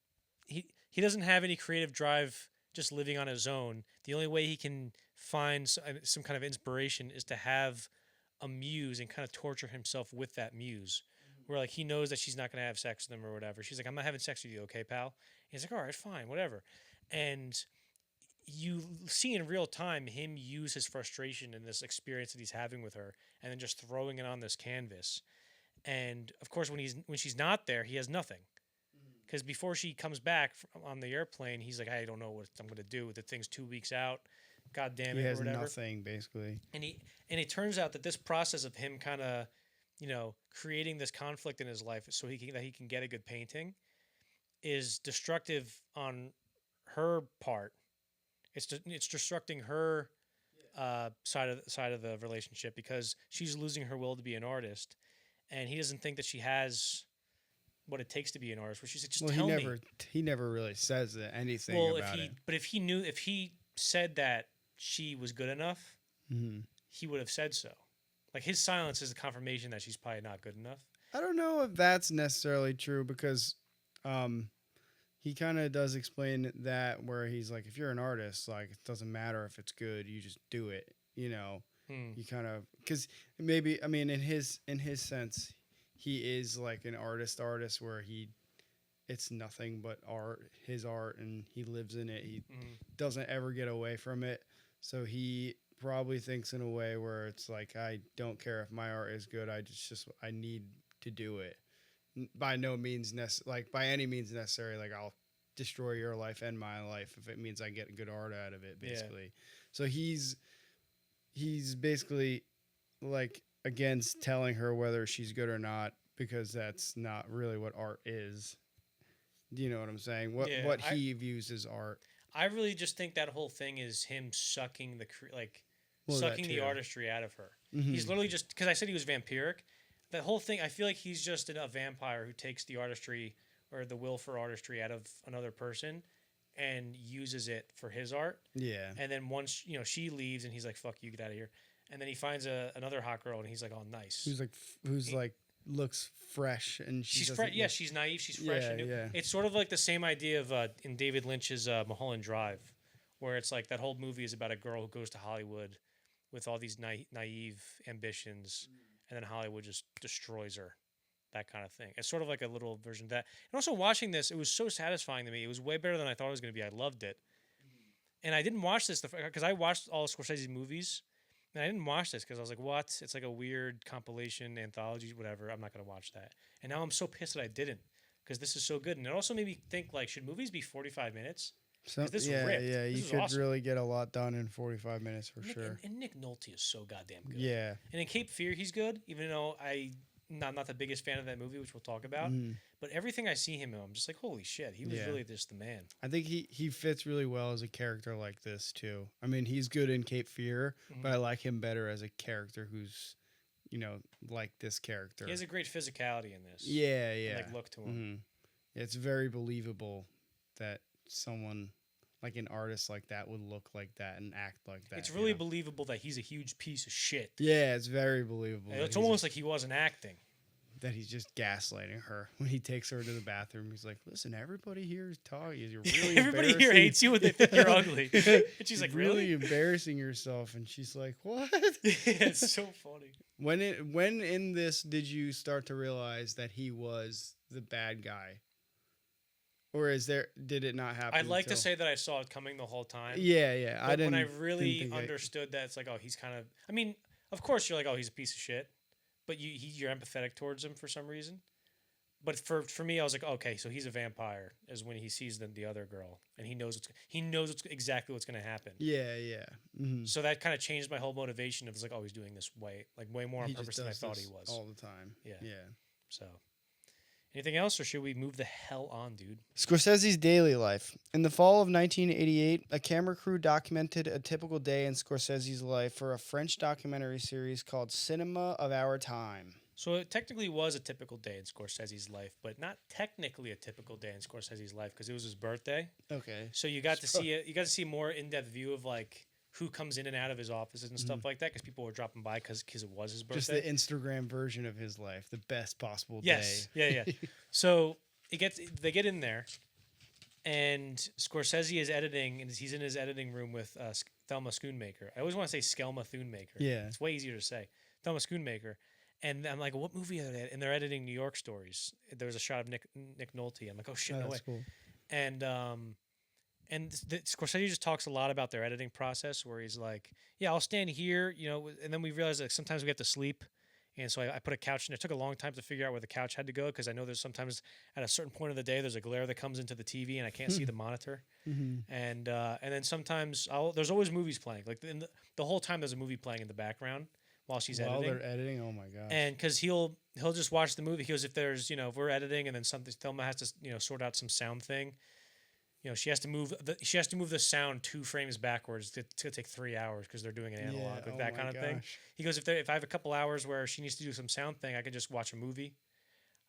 Speaker 1: he doesn't have any creative drive just living on his own. The only way he can find some kind of inspiration is to have a muse and kind of torture himself with that muse. Where like he knows that she's not going to have sex with him or whatever. She's like, I'm not having sex with you, okay, pal? And he's like, all right, fine, whatever. And you see in real time him use his frustration and this experience that he's having with her and then just throwing it on this canvas. And of course, when she's not there, he has nothing. Because before she comes back on the airplane, he's like, I don't know what I'm going to do. The thing's 2 weeks out. God damn it,
Speaker 2: he has
Speaker 1: or whatever.
Speaker 2: nothing, basically.
Speaker 1: And it turns out that this process of him kind of, creating this conflict in his life so he can get a good painting is destructive on her part. It's destructing her side of the relationship because she's losing her will to be an artist, and he doesn't think that she has what it takes to be an artist. Where she's like, just tell me.
Speaker 2: He never really says anything about it.
Speaker 1: But if he said that she was good enough, he would have said so. Like his silence is a confirmation that she's probably not good enough.
Speaker 2: I don't know if that's necessarily true because he kind of does explain that where he's like, if you're an artist, like it doesn't matter if it's good, you just do it. You kind of because maybe in his sense, he is like an artist where it's nothing but his art, and he lives in it. He doesn't ever get away from it. So he probably thinks in a way where it's like, I don't care if my art is good. I need to do it. By no means by any means necessary. Like I'll destroy your life and my life if it means I get good art out of it, basically. Yeah. So he's basically like against telling her whether she's good or not, because that's not really what art is. Do you know what I'm saying? What he views as art.
Speaker 1: I really just think that whole thing is him sucking the artistry out of her. Mm-hmm. He's literally just, because I said he was vampiric. That whole thing, I feel like he's just a vampire who takes the artistry or the will for artistry out of another person and uses it for his art. Yeah. And then once she leaves and he's like, "Fuck you, get out of here." And then he finds another hot girl and he's like, "Oh, nice."
Speaker 2: Who's looks fresh and
Speaker 1: she's fresh. Yeah, she's naive. She's fresh and new. Yeah. It's sort of like the same idea of in David Lynch's Mulholland Drive, where it's like that whole movie is about a girl who goes to Hollywood with all these naive ambitions, and then Hollywood just destroys her. That kind of thing. It's sort of like a little version of that. And also watching this, it was so satisfying to me. It was way better than I thought it was going to be. I loved it. And I didn't watch this because I watched all of Scorsese's movies. And I didn't watch this because I was like, what? It's like a weird compilation, anthology, whatever. I'm not going to watch that. And now I'm so pissed that I didn't because this is so good. And it also made me think, like, should movies be 45 minutes? This ripped.
Speaker 2: Yeah,
Speaker 1: this
Speaker 2: you could
Speaker 1: awesome.
Speaker 2: Really get a lot done in 45 minutes for sure.
Speaker 1: And Nick Nolte is so goddamn good.
Speaker 2: Yeah.
Speaker 1: And in Cape Fear, he's good, even though I'm not the biggest fan of that movie, which we'll talk about. But everything I see him in, I'm just like, holy shit, he was really just the man.
Speaker 2: I think he fits really well as a character like this, too. I mean, he's good in Cape Fear, but I like him better as a character who's, like this character.
Speaker 1: He has a great physicality in this.
Speaker 2: Yeah.
Speaker 1: And, look to him.
Speaker 2: It's very believable that someone... like an artist like that would look like that and act like that.
Speaker 1: It's really believable that he's a huge piece of shit.
Speaker 2: Yeah, it's very believable.
Speaker 1: It's almost like he wasn't acting.
Speaker 2: That he's just gaslighting her when he takes her to the bathroom. He's like, "Listen, everybody here is talking. You're really
Speaker 1: everybody here hates you when they think you're ugly." And she's like, "Really?
Speaker 2: Embarrassing yourself." And she's like, "What?"
Speaker 1: It's so funny.
Speaker 2: When in this did you start to realize that he was the bad guy? Or did it not happen?
Speaker 1: I'd like to say that I saw it coming the whole time.
Speaker 2: Yeah.
Speaker 1: But when I really understood that, it's like, oh, he's kind of... I mean, of course you're like, oh, he's a piece of shit. But you're empathetic towards him for some reason. But for me, I was like, okay, so he's a vampire, is when he sees the other girl. And he knows exactly what's going to happen.
Speaker 2: Yeah. Mm-hmm.
Speaker 1: So that kind of changed my whole motivation. It was like, oh, he's doing this way more on purpose than I thought he was.
Speaker 2: All the time. Yeah.
Speaker 1: So... anything else, or should we move the hell on, dude?
Speaker 2: Scorsese's daily life. In the fall of 1988, a camera crew documented a typical day in Scorsese's life for a French documentary series called Cinema of Our Time.
Speaker 1: So it technically was a typical day in Scorsese's life, but not technically a typical day in Scorsese's life because it was his birthday.
Speaker 2: Okay.
Speaker 1: So you got to see it. You got to see a more in-depth view of like who comes in and out of his offices and stuff like that because people were dropping by because it was his birthday.
Speaker 2: Just the Instagram version of his life, the best possible
Speaker 1: yes.
Speaker 2: day.
Speaker 1: Yeah. So they get in there, and Scorsese is editing, and he's in his editing room with Thelma Schoonmaker. I always want to say Skelma Thunmaker.
Speaker 2: Yeah.
Speaker 1: It's way easier to say. Thelma Schoonmaker. And I'm like, what movie are they? And they're editing New York Stories. There was a shot of Nick Nolte. I'm like, oh shit, no way.
Speaker 2: That's cool.
Speaker 1: And Scorsese just talks a lot about their editing process, where he's like, yeah, I'll stand here, and then we realize like sometimes we have to sleep, and so I put a couch in. It took a long time to figure out where the couch had to go because I know there's sometimes at a certain point of the day there's a glare that comes into the TV and I can't see the monitor, and then sometimes there's always movies playing. Like the whole time there's a movie playing in the background while she's editing.
Speaker 2: While they're editing, oh my gosh.
Speaker 1: And because he'll just watch the movie. He goes, if there's if we're editing and then something, Thelma has to sort out some sound thing. She has to move the sound 2 frames backwards. It's gonna take 3 hours because they're doing an analog, like that kind of thing. He goes, if I have a couple hours where she needs to do some sound thing, I can just watch a movie,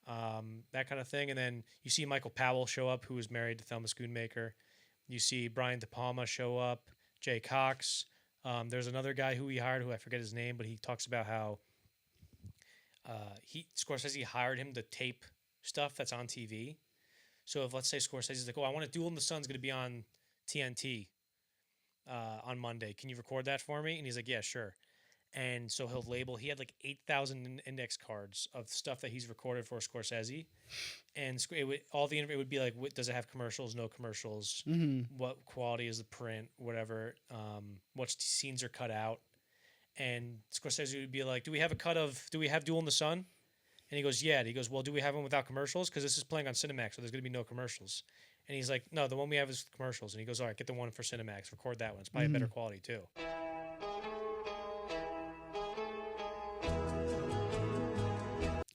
Speaker 1: that kind of thing. And then you see Michael Powell show up, who is married to Thelma Schoonmaker. You see Brian De Palma show up, Jay Cox. There's another guy who he hired, who I forget his name, but he talks about how Scorsese hired him to tape stuff that's on TV. So if let's say Scorsese's like, oh, I want to Duel in the Sun's going to be on TNT on Monday. Can you record that for me? And he's like, yeah, sure. And so he'll label. He had like 8,000 index cards of stuff that he's recorded for Scorsese, and it would be like, does it have commercials? No commercials. What quality is the print? Whatever. What scenes are cut out? And Scorsese would be like, do we have Duel in the Sun? And he goes, yeah. And he goes, well, do we have one without commercials? Because this is playing on Cinemax, so there's going to be no commercials. And he's like, no, the one we have is commercials. And he goes, all right, get the one for Cinemax. Record that one. It's probably better quality, too.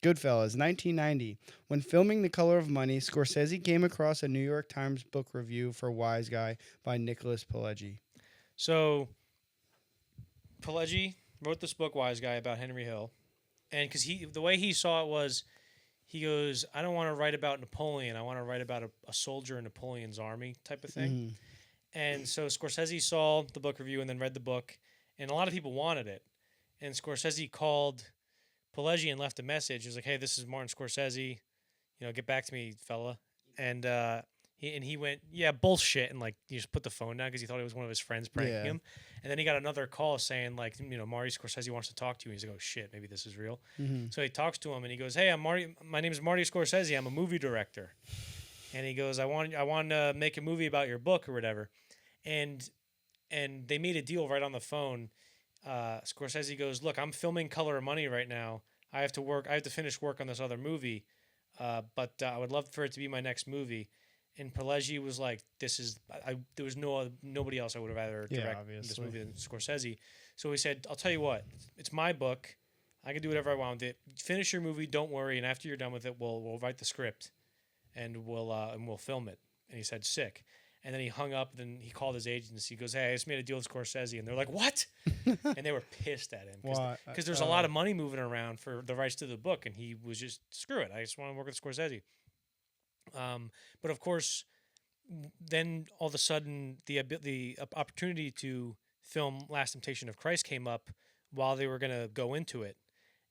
Speaker 2: Goodfellas, 1990. When filming The Color of Money, Scorsese came across a New York Times book review for Wise Guy by Nicholas Pileggi.
Speaker 1: So, Pileggi wrote this book, Wise Guy, about Henry Hill. And because the way he saw it was, he goes, I don't want to write about Napoleon. I want to write about a soldier in Napoleon's army type of thing. And so Scorsese saw the book review and then read the book. And a lot of people wanted it. And Scorsese called Pileggi and left a message. He was like, hey, this is Martin Scorsese. Get back to me, fella. And he went, yeah, bullshit. And like, he just put the phone down because he thought it was one of his friends pranking him. And then he got another call saying like, Marty Scorsese wants to talk to you. And he's like, oh shit, maybe this is real. So he talks to him and he goes, hey, my name is Marty Scorsese. I'm a movie director. And he goes, I want to make a movie about your book or whatever. And they made a deal right on the phone. Scorsese goes, look, I'm filming Color of Money right now. I have to finish work on this other movie. But I would love for it to be my next movie. And Pileggi was like, there was nobody else I would have rather direct this movie than Scorsese. So he said, I'll tell you what, it's my book. I can do whatever I want with it. Finish your movie, don't worry. And after you're done with it, we'll write the script and we'll film it. And he said, sick. And then he hung up. Then he called his agents. He goes, hey, I just made a deal with Scorsese. And they're like, what? And they were pissed at him. Because there's a lot of money moving around for the rights to the book. And he was just, screw it. I just want to work with Scorsese. But of course, then all of a sudden, the opportunity to film Last Temptation of Christ came up while they were going to go into it.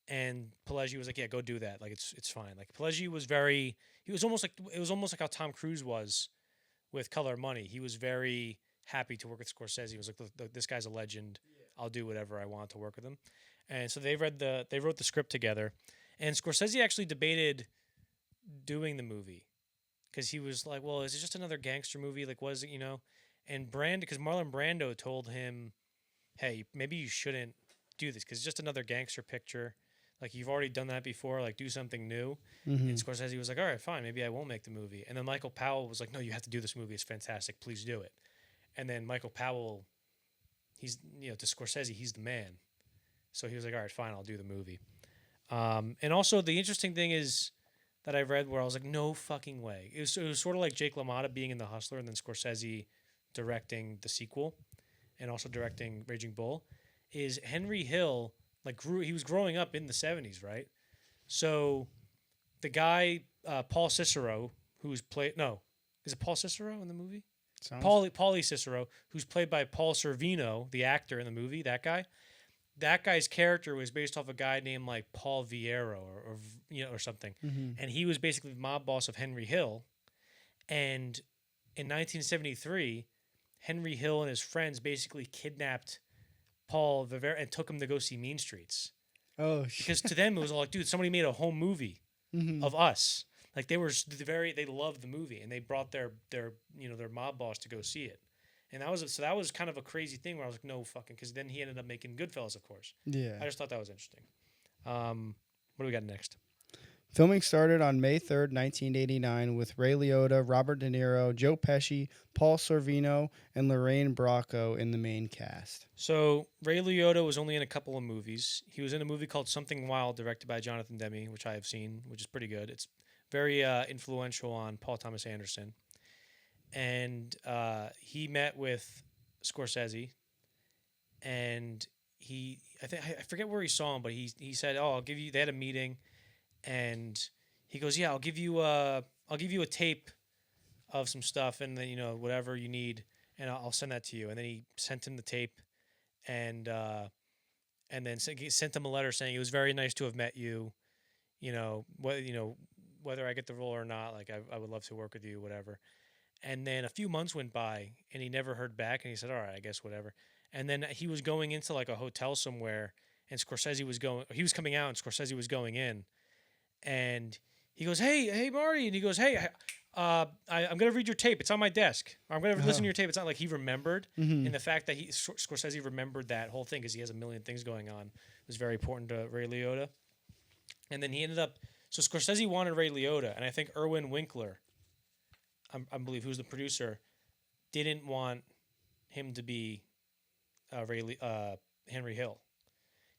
Speaker 1: And Pileggi was like, yeah, go do that. Like, it's fine. Like, Pileggi was it was almost like how Tom Cruise was with Color of Money. He was very happy to work with Scorsese. He was like, look, this guy's a legend. I'll do whatever I want to work with him. And so they wrote the script together. And Scorsese actually debated doing the movie because he was like, well, is it just another gangster movie? Like, was it, And because Marlon Brando told him, hey, maybe you shouldn't do this because it's just another gangster picture. Like, you've already done that before. Like, do something new. And Scorsese was like, all right, fine. Maybe I won't make the movie. And then Michael Powell was like, no, you have to do this movie. It's fantastic. Please do it. And then Michael Powell, he's, to Scorsese, he's the man. So he was like, all right, fine, I'll do the movie. And also the interesting thing is that I read where I was like, no fucking way. It was sort of like Jake LaMotta being in The Hustler and then Scorsese directing the sequel and also directing Raging Bull, is Henry Hill, he was growing up in the 70s, right? So the guy Paul Cicero, who's played is it Paul Cicero in the movie? Paulie Cicero, who's played by Paul Sorvino, the actor in the movie. That guy. That guy's character was based off a guy named like Paul Viero or something, and he was basically the mob boss of Henry Hill. And in 1973, Henry Hill and his friends basically kidnapped Paul Viero and took him to go see Mean Streets.
Speaker 2: Oh,
Speaker 1: because to them it was all like, dude, somebody made a home movie of us. Like they loved the movie, and they brought their mob boss to go see it. And that was kind of a crazy thing where I was like, no fucking, because then he ended up making Goodfellas, of course.
Speaker 2: Yeah.
Speaker 1: I just thought that was interesting. What do we got next?
Speaker 2: Filming started on May 3rd, 1989, with Ray Liotta, Robert De Niro, Joe Pesci, Paul Sorvino, and Lorraine Bracco in the main cast.
Speaker 1: So Ray Liotta was only in a couple of movies. He was in a movie called Something Wild, directed by Jonathan Demme, which I have seen, which is pretty good. It's very influential on Paul Thomas Anderson. And he met with Scorsese, and I forget where he saw him, but he said, "Oh, I'll give you." They had a meeting, and he goes, "Yeah, I'll give you a tape of some stuff, and then whatever you need, and I'll send that to you." And then he sent him the tape, and then sent him a letter saying it was very nice to have met you, whether I get the role or not, like I would love to work with you, whatever. And then a few months went by, and he never heard back. And he said, "All right, I guess whatever." And then he was going into like a hotel somewhere, and Scorsese was going. He was coming out, and Scorsese was going in. And he goes, "Hey, Marty," and he goes, "Hey, I'm gonna read your tape. It's on my desk. I'm gonna listen to your tape." It's not like he remembered, and the fact that Scorsese remembered that whole thing because he has a million things going on was very important to Ray Liotta. And then he ended up. So Scorsese wanted Ray Liotta, and I think Irwin Winkler, I believe, who's the producer, didn't want him to be Henry Hill.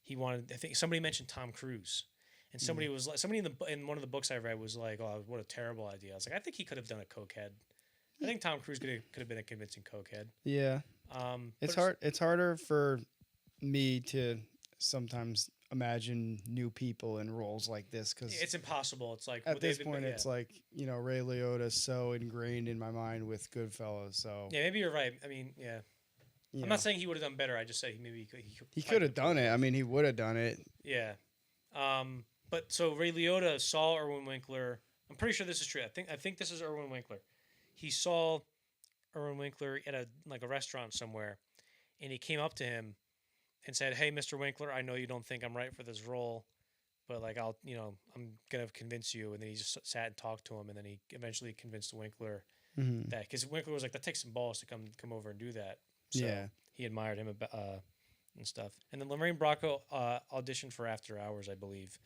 Speaker 1: He wanted. I think somebody mentioned Tom Cruise, and somebody was like, somebody in one of the books I read was like, "Oh, what a terrible idea." I was like, I think he could have done a cokehead. I think Tom Cruise could have been a convincing cokehead.
Speaker 2: Yeah. It's hard. It's harder for me to sometimes imagine new people in roles like this because
Speaker 1: it's impossible. It's like
Speaker 2: at this point, it's like Ray Liotta's so ingrained in my mind with Goodfellas. So
Speaker 1: yeah, maybe you're right. I mean, yeah. I'm not saying he would have done better. I just said he
Speaker 2: could have done it. I mean, he would have done it.
Speaker 1: Yeah. But so Ray Liotta saw Irwin Winkler. I'm pretty sure this is true. I think this is Irwin Winkler. He saw Irwin Winkler at a restaurant somewhere, and he came up to him and said, "Hey, Mr. Winkler, I know you don't think I'm right for this role, but like I'm gonna convince you." And then he just sat and talked to him, and then he eventually convinced Winkler that, because Winkler was like, "That takes some balls to come over and do that." So he admired him and stuff. And then Lorraine Bracco auditioned for After Hours, I believe,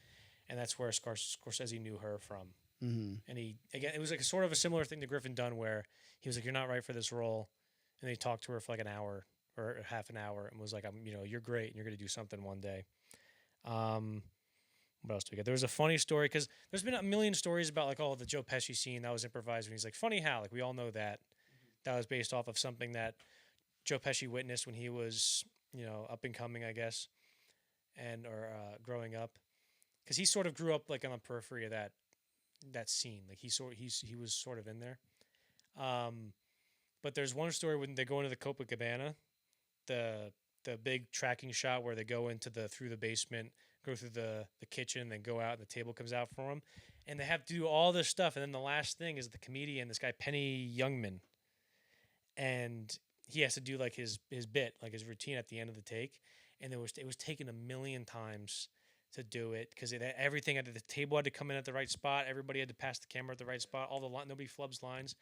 Speaker 1: and that's where Scorsese knew her from. And it was like sort of a similar thing to Griffin Dunn, where he was like, "You're not right for this role," and they talked to her for like an hour or half an hour, and was like, "You're great, and you're gonna do something one day." What else do we get? There was a funny story, because there's been a million stories about like, the Joe Pesci scene that was improvised, and he's like, funny how, like, we all know that was based off of something that Joe Pesci witnessed when he was up and coming, I guess, or growing up, because he sort of grew up like on the periphery of that scene. Like he was sort of in there. But there's one story when they go into the Copacabana, the big tracking shot where they go through the basement, go through the kitchen, then go out, and the table comes out for them, and they have to do all this stuff, and then the last thing is the comedian, this guy Penny Youngman, and he has to do like his bit, like his routine at the end of the take, and it was taken a million times to do it, because everything at the table had to come in at the right spot, everybody had to pass the camera at the right spot, nobody flubs lines,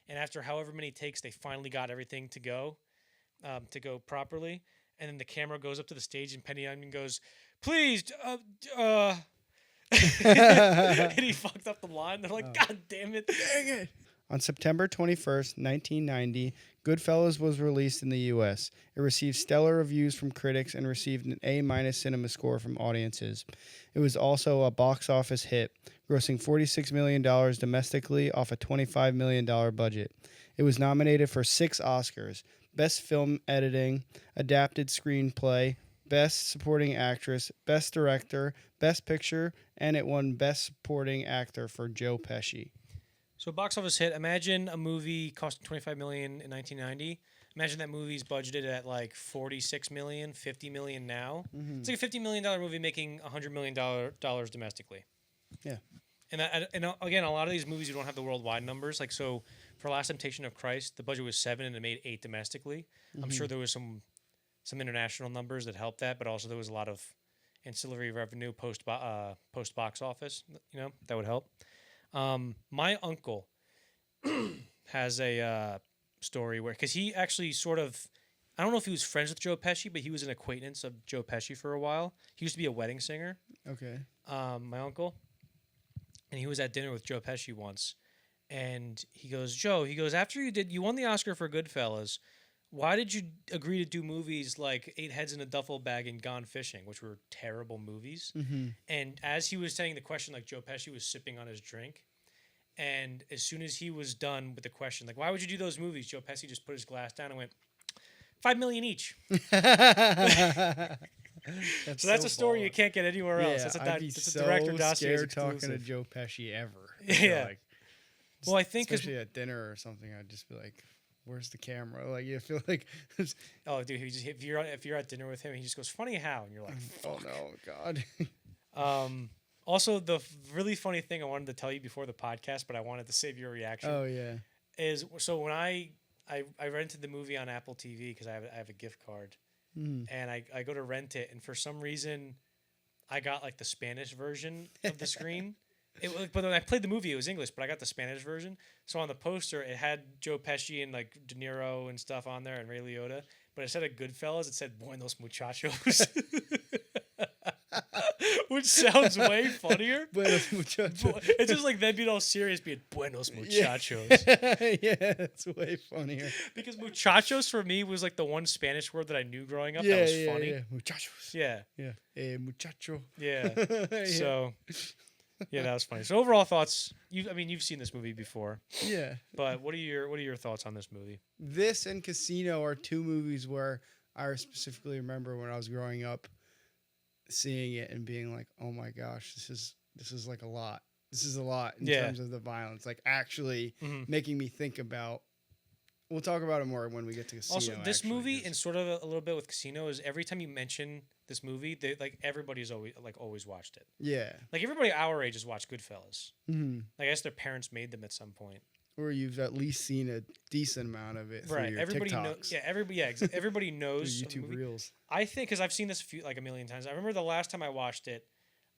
Speaker 1: and after however many takes, they finally got everything to go properly, and then the camera goes up to the stage, and Penny Youngman goes, "Please, and he fucked up the line. They're like, "God damn it, dang it!"
Speaker 2: On September 21st, 1990, Goodfellas was released in the U.S. It received stellar reviews from critics and received an A- cinema score from audiences. It was also a box office hit, grossing $46 million domestically off a $25 million budget. It was nominated for 6 Oscars: Best Film Editing, Adapted Screenplay, Best Supporting Actress, Best Director, Best Picture, and it won Best Supporting Actor for Joe Pesci.
Speaker 1: So box office hit. Imagine a movie costing $25 million in 1990. Imagine that movie's budgeted at like $46 million, $50 million now. It's like a $50 million movie making $100 million domestically.
Speaker 2: Yeah.
Speaker 1: And again, a lot of these movies you don't have the worldwide numbers. Like so, for Last Temptation of Christ, the budget was $7 and it made $8 domestically. I'm sure there was some international numbers that helped that, but also there was a lot of ancillary revenue post box office. You know that would help. My uncle has a story where, because he actually sort of, I don't know if he was friends with Joe Pesci, but he was an acquaintance of Joe Pesci for a while. He used to be a wedding singer.
Speaker 2: Okay.
Speaker 1: My uncle, and he was at dinner with Joe Pesci once, and he goes, Joe, after you won the Oscar for Goodfellas, why did you agree to do movies like Eight Heads in a Duffel Bag and Gone Fishing, which were terrible movies? And as he was saying the question, like Joe Pesci was sipping on his drink. And as soon as he was done with the question, like, why would you do those movies? Joe Pesci just put his glass down and went, $5 million each. So that's a story you can't get anywhere else. That's a Director Dossiers
Speaker 2: scared talking
Speaker 1: exclusive.
Speaker 2: to Joe Pesci ever.
Speaker 1: Yeah.
Speaker 2: Like,
Speaker 1: Well, I think 'cause-
Speaker 2: especially at dinner or something, I'd just be like, "Where's the camera?" Like you feel like,
Speaker 1: oh, dude, if you're at dinner with him, he just goes, "Funny how," and you're like,
Speaker 2: "Oh no, God."
Speaker 1: Also, the really funny thing I wanted to tell you before the podcast, but I wanted to save your reaction.
Speaker 2: Oh yeah.
Speaker 1: Is so when I rented the movie on Apple TV because I have a gift card, and I go to rent it, and for some reason, I got like the Spanish version of the screen. But when I played the movie, it was English, but I got the Spanish version. So on the poster, it had Joe Pesci and like De Niro and stuff on there, and Ray Liotta. But instead of Goodfellas, it said Buenos Muchachos, which sounds way funnier.
Speaker 2: Buenos Muchachos.
Speaker 1: It's just like them being all serious, being Buenos Muchachos.
Speaker 2: Yeah, it's way funnier.
Speaker 1: Because muchachos for me was like the one Spanish word that I knew growing up
Speaker 2: Yeah,
Speaker 1: that was
Speaker 2: yeah,
Speaker 1: funny.
Speaker 2: yeah. Muchachos.
Speaker 1: Yeah.
Speaker 2: Yeah. Muchacho.
Speaker 1: Yeah.
Speaker 2: Yeah.
Speaker 1: So, yeah, that was funny. So overall thoughts. You've seen this movie before,
Speaker 2: Yeah.
Speaker 1: but what are your thoughts on this movie?
Speaker 2: This and Casino are two movies where I specifically remember when I was growing up seeing it and being like, "Oh my gosh, this is like a lot. This is a lot in terms of the violence. Like actually making me think about." We'll talk about it more when we get to Casino.
Speaker 1: Also, this
Speaker 2: actually,
Speaker 1: movie
Speaker 2: 'cause-
Speaker 1: and sort of a little bit with Casino is every time you mention this movie, they like everybody's always watched it.
Speaker 2: Yeah.
Speaker 1: Like everybody our age has watched Goodfellas.
Speaker 2: Mm-hmm.
Speaker 1: I guess their parents made them at some point.
Speaker 2: Or you've at least seen a decent amount of it through
Speaker 1: Right.
Speaker 2: your
Speaker 1: Everybody
Speaker 2: TikToks.
Speaker 1: knows. Yeah. Everybody knows
Speaker 2: Your
Speaker 1: of the
Speaker 2: YouTube
Speaker 1: movie.
Speaker 2: reels.
Speaker 1: I think because I've seen this a million times. I remember the last time I watched it,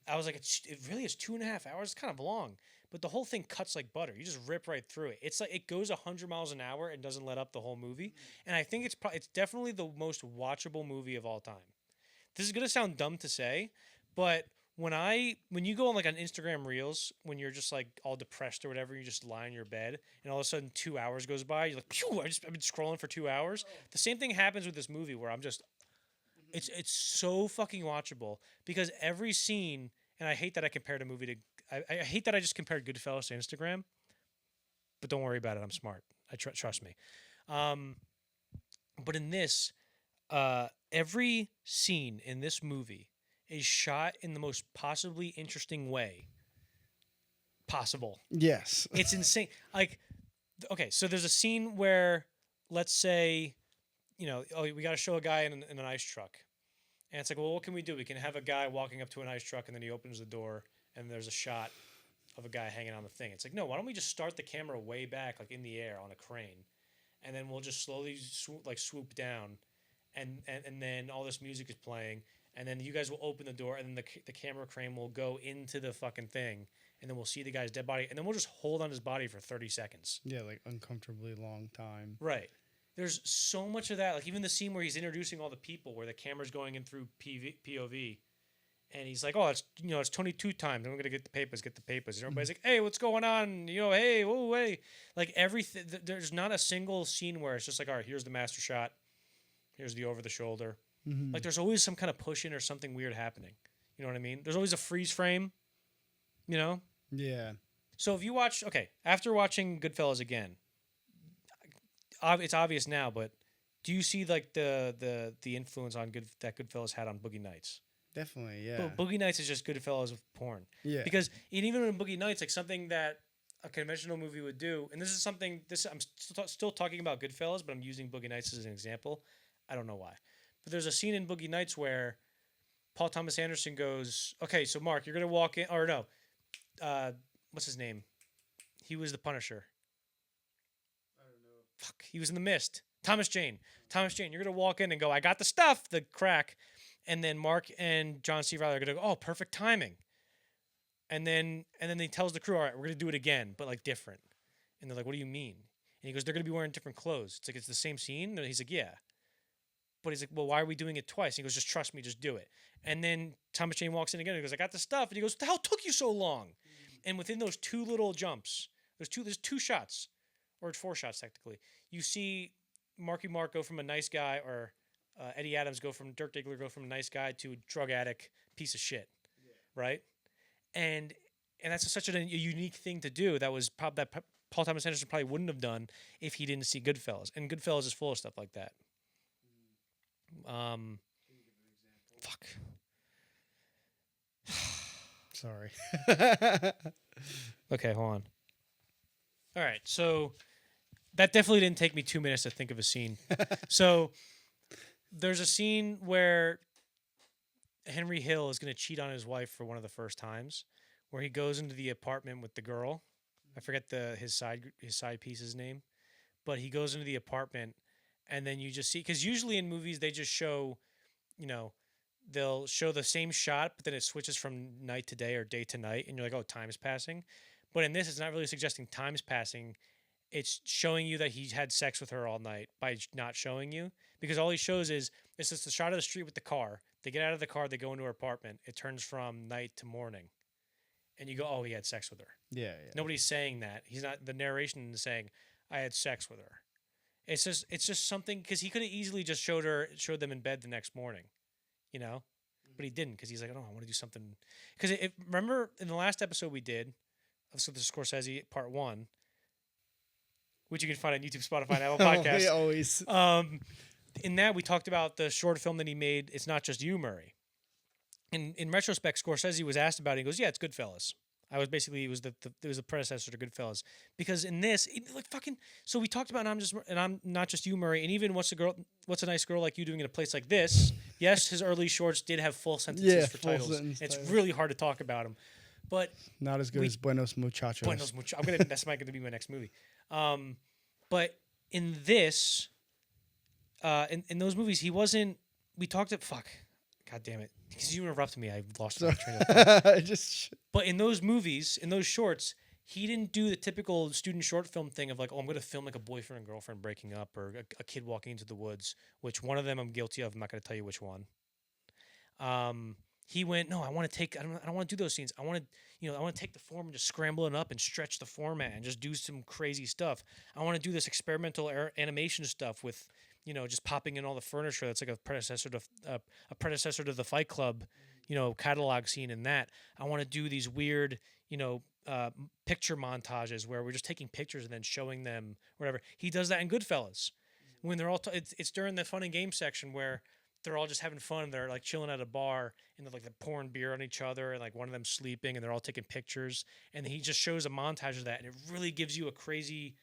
Speaker 1: I was like, it really is 2.5 hours. It's kind of long, but the whole thing cuts like butter. You just rip right through it. It's like it goes 100 miles an hour and doesn't let up the whole movie. And I think it's definitely the most watchable movie of all time. This is gonna sound dumb to say, but when you go on like on Instagram Reels, when you're just like all depressed or whatever, you just lie in your bed, and all of a sudden 2 hours goes by. You're like, phew! I've been scrolling for 2 hours. The same thing happens with this movie where I'm just, it's so fucking watchable because every scene, and I hate that I compared a movie to, I hate that I just compared Goodfellas to Instagram, but don't worry about it. I'm smart. Trust me. But in this, every scene in this movie is shot in the most possibly interesting way possible.
Speaker 2: Yes.
Speaker 1: It's insane. Like, okay, so there's a scene where, let's say, we got to show a guy in an ice truck. And it's like, well, what can we do? We can have a guy walking up to an ice truck, and then he opens the door, and there's a shot of a guy hanging on the thing. It's like, no, why don't we just start the camera way back, like in the air on a crane, and then we'll just slowly swoop down, and then all this music is playing, and then you guys will open the door, and then the camera crane will go into the fucking thing, and then we'll see the guy's dead body, and then we'll just hold on his body for 30 seconds.
Speaker 2: Yeah, like uncomfortably long time.
Speaker 1: Right. There's so much of that. Like even the scene where he's introducing all the people, where the camera's going in through POV, and he's like, "Oh, it's 22 times. I'm gonna get the papers. And everybody's like, "Hey, what's going on? Hey, whoa, hey." Like everything. There's not a single scene where it's just like, "All right, here's the master shot. Here's the over the shoulder."
Speaker 2: Mm-hmm.
Speaker 1: Like there's always some kind of push in or something weird happening. You know what I mean? There's always a freeze frame.
Speaker 2: Yeah.
Speaker 1: So if you after watching Goodfellas again, it's obvious now, but Do you see like the influence on that Goodfellas had on Boogie Nights?
Speaker 2: Definitely, yeah.
Speaker 1: But Boogie Nights is just Goodfellas with porn.
Speaker 2: Yeah.
Speaker 1: Because even in Boogie Nights, like something that a conventional movie would do, and this is something I'm still talking about Goodfellas, but I'm using Boogie Nights as an example. I don't know why, but there's a scene in Boogie Nights where Paul Thomas Anderson goes, "Okay, so Mark, you're gonna walk in, or no, what's his name? He was the Punisher. I don't know. Fuck, he was in The Mist. Thomas Jane. Thomas Jane, you're gonna walk in and go, I got the stuff, the crack." And then Mark and John C. Reilly are gonna go, "Oh, perfect timing." And then he tells the crew, "All right, we're gonna do it again, but like different." And they're like, "What do you mean?" And he goes, "They're gonna be wearing different clothes." It's like it's the same scene. And he's like, "Yeah." But he's like, "Well, why are we doing it twice?" And he goes, "Just trust me, just do it." And then Thomas Jane walks in again. And he goes, "I got the stuff." And he goes, "What the hell took you so long?" And within those two little jumps, there's two shots, or 4 shots technically. You see Marky Mark go from a nice guy, or Eddie Adams Dirk Diggler go from a nice guy to a drug addict piece of shit, right? And that's such a unique thing to do. That was probably that Paul Thomas Anderson probably wouldn't have done if he didn't see Goodfellas. And Goodfellas is full of stuff like that. Fuck.
Speaker 2: Sorry.
Speaker 1: Okay, hold on. All right, so that definitely didn't take me 2 minutes to think of a scene. So there's a scene where Henry Hill is going to cheat on his wife for one of the first times, where he goes into the apartment with the girl. I forget his side piece's name, but he goes into the apartment, and then you just see, because usually in movies they just show, they'll show the same shot, but then it switches from night to day or day to night, and you're like, oh, time's passing. But in this, it's not really suggesting time's passing. It's showing you that he had sex with her all night by not showing you, because all he shows is it's just the shot of the street with the car. They get out of the car, they go into her apartment. It turns from night to morning, and you go, "Oh, he had sex with her."
Speaker 2: Yeah.
Speaker 1: Nobody's saying that. He's not. The narration is saying, "I had sex with her." It's just something, because he could have easily just showed them in bed the next morning, but he didn't, because he's like, "Oh, I want to do something." Because remember in the last episode we did of the Scorsese Part 1, which you can find on YouTube, Spotify, and Apple Podcasts.
Speaker 2: Always.
Speaker 1: In that, we talked about the short film that he made, It's Not Just You, Murray. In retrospect, Scorsese was asked about it. He goes, "Yeah, it's Goodfellas." It was the predecessor to Goodfellas, because in this, so we talked about I'm not just you, Murray, and even What's a Nice Girl Like You Doing in a Place Like This. Yes, his early shorts did have full sentences for titles. It's really hard to talk about them, but
Speaker 2: not as good as Buenos Muchachos.
Speaker 1: That's going to be my next movie. But in this, in those movies, he wasn't. We talked at fuck. God damn it! Because you interrupted me, I lost my train of thought. But in those movies, in those shorts, he didn't do the typical student short film thing of like, oh, I'm going to film like a boyfriend and girlfriend breaking up, or a kid walking into the woods. Which one of them I'm guilty of. I'm not going to tell you which one. He went, no, I don't want to do those scenes. I want to take the form and just scramble it up and stretch the format and just do some crazy stuff. I want to do this experimental animation stuff with, just popping in all the furniture. That's like a predecessor to the Fight Club, catalog scene in that. I want to do these weird, picture montages where we're just taking pictures and then showing them whatever. He does that in Goodfellas when they're all, it's during the fun and game section where they're all just having fun. They're like chilling at a bar and they're pouring beer on each other, and like one of them sleeping, and they're all taking pictures. And he just shows a montage of that, and it really gives you a crazy,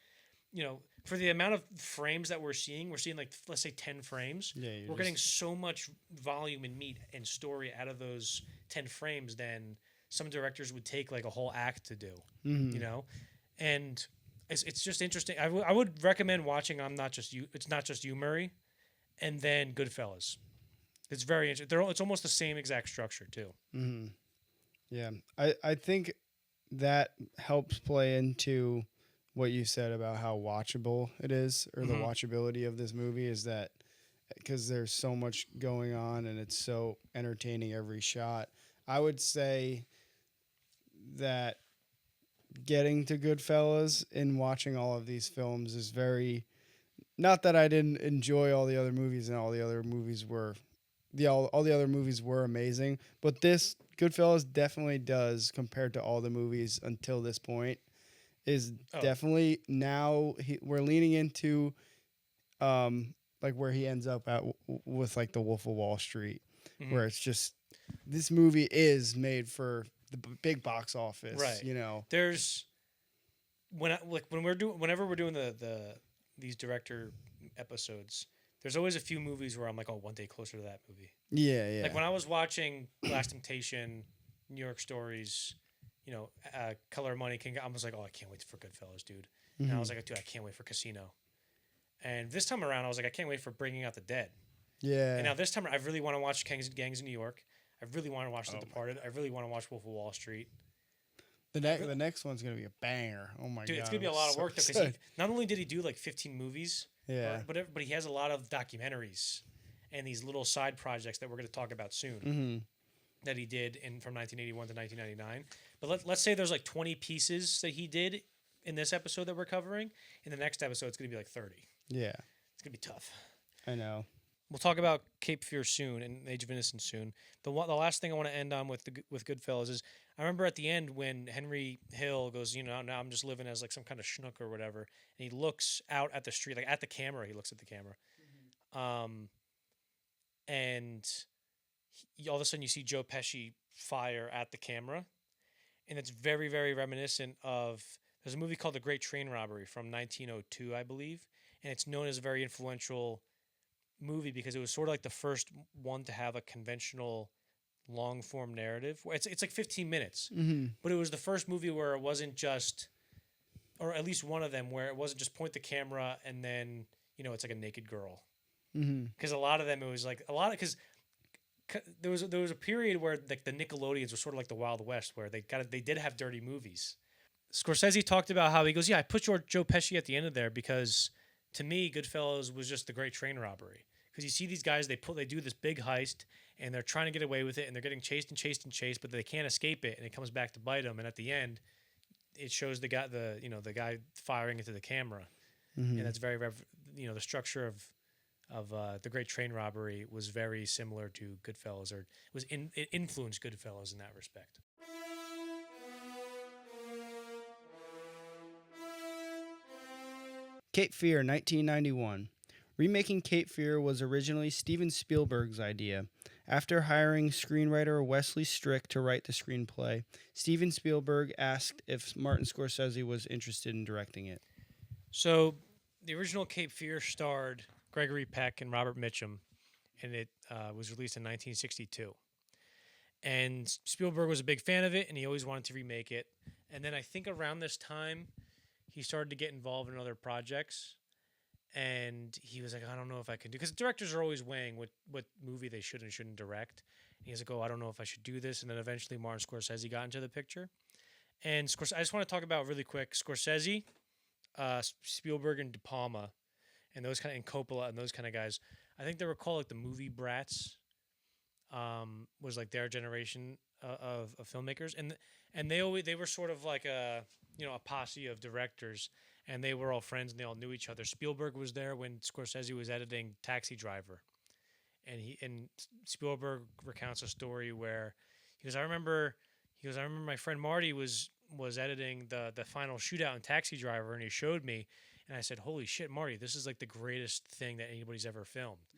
Speaker 1: for the amount of frames that we're seeing like, let's say 10 frames.
Speaker 2: Yeah,
Speaker 1: we're getting so much volume and meat and story out of those 10 frames than some directors would take like a whole act to do. And it's just interesting. I would recommend watching It's Not Just You, Murray, and then Goodfellas. It's very interesting. It's almost the same exact structure too.
Speaker 2: Mm-hmm. Yeah, I think that helps play into what you said about how watchable it is, or the watchability of this movie, is that because there's so much going on and it's so entertaining every shot. I would say that getting to Goodfellas and watching all of these films is very, not that I didn't enjoy all the other movies, and all the other movies were all the other movies were amazing, but this Goodfellas definitely does, compared to all the movies until this point, is definitely now we're leaning into like where he ends up at with like the Wolf of Wall Street,
Speaker 1: Mhm.
Speaker 2: where it's just this movie is made for the big box office,
Speaker 1: Right.
Speaker 2: you know.
Speaker 1: There's whenever we're doing the these director episodes, there's always a few movies where I'm like, oh, one day closer to that movie.
Speaker 2: Yeah, yeah.
Speaker 1: Like when I was watching Last Temptation, New York Stories, Color of Money, I was like, oh, I can't wait for Goodfellas, dude. And I was like, dude, I can't wait for Casino. And this time around, I was like, I can't wait for Bringing Out the Dead.
Speaker 2: Yeah.
Speaker 1: And now this time, I really want to watch Gangs in New York. I really want to watch The Departed. I really want to watch Wolf of Wall Street.
Speaker 2: The next one's gonna be a banger. Oh my god,
Speaker 1: Dude, it's gonna be a lot of work though. Because not only did he do like 15 movies,
Speaker 2: yeah,
Speaker 1: but he has a lot of documentaries and these little side projects that we're gonna talk about soon that he did from 1981 to 1999. But let's say there's like 20 pieces that he did in this episode that we're covering. In the next episode, it's gonna be like 30.
Speaker 2: Yeah,
Speaker 1: it's gonna be tough.
Speaker 2: I know.
Speaker 1: We'll talk about Cape Fear soon and Age of Innocence soon. The last thing I want to end on with Goodfellas is I remember at the end when Henry Hill goes, now I'm just living as like some kind of schnook or whatever, and he looks out at the street, like at the camera. He looks at the camera, and all of a sudden you see Joe Pesci fire at the camera, and it's very, very reminiscent of. There's a movie called The Great Train Robbery from 1902, I believe, and it's known as a very influential movie because it was sort of like the first one to have a conventional long form narrative. It's like 15 minutes, but it was the first movie where it wasn't just, or at least one of them where it wasn't just point the camera and then it's like a naked girl. Because a lot of them it was like because there was a period where like the Nickelodeons were sort of like the Wild West where they did have dirty movies. Scorsese talked about how he goes, I put Joe Pesci at the end of there because to me, Goodfellas was just the Great Train Robbery. Because you see these guys, they do this big heist, and they're trying to get away with it, and they're getting chased and chased and chased, but they can't escape it, and it comes back to bite them. And at the end, it shows the guy firing into the camera, and that's very, the structure of the Great Train Robbery was very similar to Goodfellas, or it influenced Goodfellas in that respect.
Speaker 2: Cape Fear, 1991. Remaking Cape Fear was originally Steven Spielberg's idea. After hiring screenwriter Wesley Strick to write the screenplay, Steven Spielberg asked if Martin Scorsese was interested in directing it.
Speaker 1: So, the original Cape Fear starred Gregory Peck and Robert Mitchum, and it was released in 1962. And Spielberg was a big fan of it, and he always wanted to remake it. And then I think around this time, he started to get involved in other projects, and he was like, I don't know if I can do, because directors are always weighing what movie they should and shouldn't direct. And he's like, I don't know if I should do this. And then eventually Martin Scorsese got into the picture. And I just want to talk about really quick Scorsese, Spielberg, and De Palma, and those kind of, and Coppola and those kind of guys. I think they were called like the movie brats. Was like their generation of filmmakers, and they were sort of like a posse of directors, and they were all friends and they all knew each other. Spielberg was there when Scorsese was editing Taxi Driver, and Spielberg recounts a story where he goes, I remember my friend Marty was editing the final shootout in Taxi Driver, and he showed me, and I said, holy shit, Marty, this is like the greatest thing that anybody's ever filmed.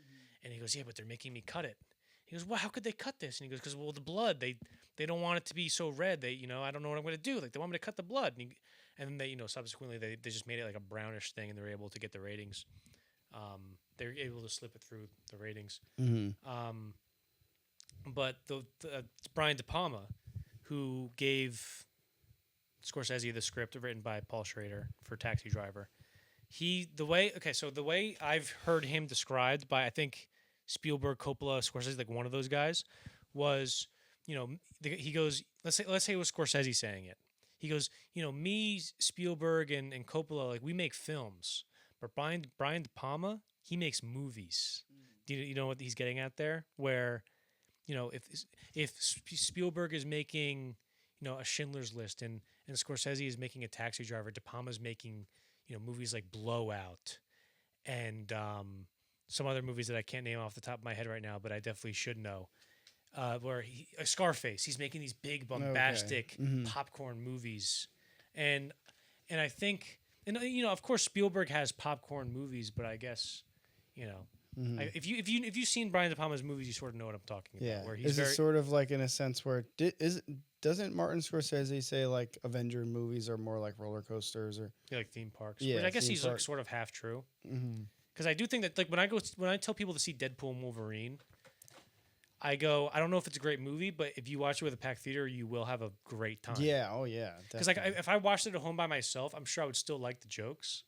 Speaker 1: And he goes, yeah, but they're making me cut it. He goes, well, how could they cut this? And he goes, because the blood, they don't want it to be so red. I don't know what I'm going to do. Like, they want me to cut the blood. And then they, subsequently they just made it like a brownish thing, and they were able to get the ratings. They were able to slip it through the ratings. But it's Brian De Palma who gave Scorsese the script written by Paul Schrader for Taxi Driver. The way I've heard him described by, I think, Spielberg, Coppola, Scorsese, like one of those guys, was, he goes, let's say it was Scorsese saying it. He goes, me, Spielberg, and Coppola, like, we make films, but Brian De Palma, he makes movies. Do you know what he's getting at there? Where, if Spielberg is making, a Schindler's List, and Scorsese is making a Taxi Driver, De Palma's making, movies like Blowout, and some other movies that I can't name off the top of my head right now, but I definitely should know. Where Scarface, he's making these big bombastic popcorn movies, and I think, of course Spielberg has popcorn movies, but I guess You know,
Speaker 2: Mhm.
Speaker 1: if you've seen Brian De Palma's movies, you sort of know what I'm talking about.
Speaker 2: Yeah.
Speaker 1: Where he's
Speaker 2: Is it sort of like in a sense where doesn't Martin Scorsese say like Avenger movies are more like roller coasters or
Speaker 1: like theme parks.
Speaker 2: Yeah,
Speaker 1: Which I guess
Speaker 2: theme
Speaker 1: he's like
Speaker 2: park.
Speaker 1: sort of half true.
Speaker 2: Mhm.
Speaker 1: Because I do think that like when I tell people to see Deadpool and Wolverine, I go, I don't know if it's a great movie, but if you watch it with a packed theater, you will have a great time.
Speaker 2: Yeah, oh yeah.
Speaker 1: Because like
Speaker 2: Definitely.
Speaker 1: if I watched it at home by myself, I'm sure I would still like the jokes.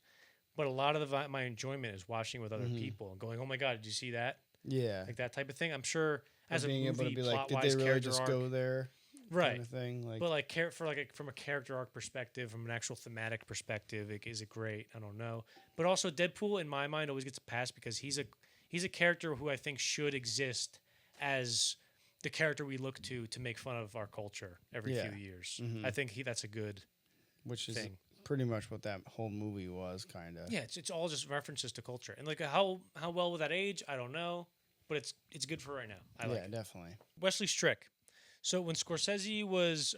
Speaker 1: But a lot of my enjoyment is watching with other
Speaker 2: Mhm.
Speaker 1: people and going, "Oh my god, did you see that?"
Speaker 2: Yeah.
Speaker 1: Like that type of thing. I'm sure
Speaker 2: Or
Speaker 1: as a
Speaker 2: being able
Speaker 1: movie
Speaker 2: to be like,
Speaker 1: plot
Speaker 2: did
Speaker 1: wise,
Speaker 2: they really
Speaker 1: character
Speaker 2: just
Speaker 1: arc,
Speaker 2: go there?
Speaker 1: right?
Speaker 2: Kind of thing. Like
Speaker 1: But like from a character arc perspective, from an actual thematic perspective, is it great? I don't know. But also Deadpool, in my mind, always gets a pass because he's a character who I think should exist as the character we look to make fun of our culture every
Speaker 2: Yeah.
Speaker 1: few years.
Speaker 2: Mhm.
Speaker 1: I think that's a good
Speaker 2: which is
Speaker 1: thing.
Speaker 2: pretty much what that whole movie was, kind of.
Speaker 1: Yeah, it's all just references to culture. And like how well will that age? I don't know, but it's good for right now. I like
Speaker 2: Yeah,
Speaker 1: it.
Speaker 2: definitely.
Speaker 1: Wesley Strick. So when Scorsese was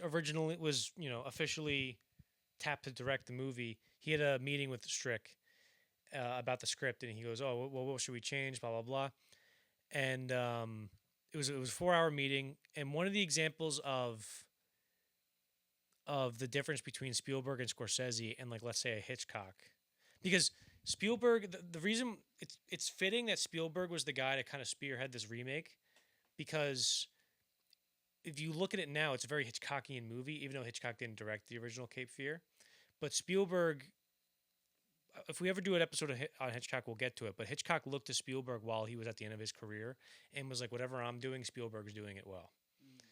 Speaker 1: officially tapped to direct the movie, he had a meeting with Strick about the script, and he goes, "Oh, well, what should we change?" Blah blah blah. And it was a 4 hour meeting, and one of the examples of the difference between Spielberg and Scorsese and like let's say a Hitchcock, because Spielberg, the reason it's fitting that Spielberg was the guy to kind of spearhead this remake, because if you look at it now, it's a very Hitchcockian movie, even though Hitchcock didn't direct the original Cape Fear. But Spielberg, if we ever do an episode on Hitchcock, we'll get to it. But Hitchcock looked to Spielberg while he was at the end of his career and was like, whatever I'm doing, Spielberg's doing it well.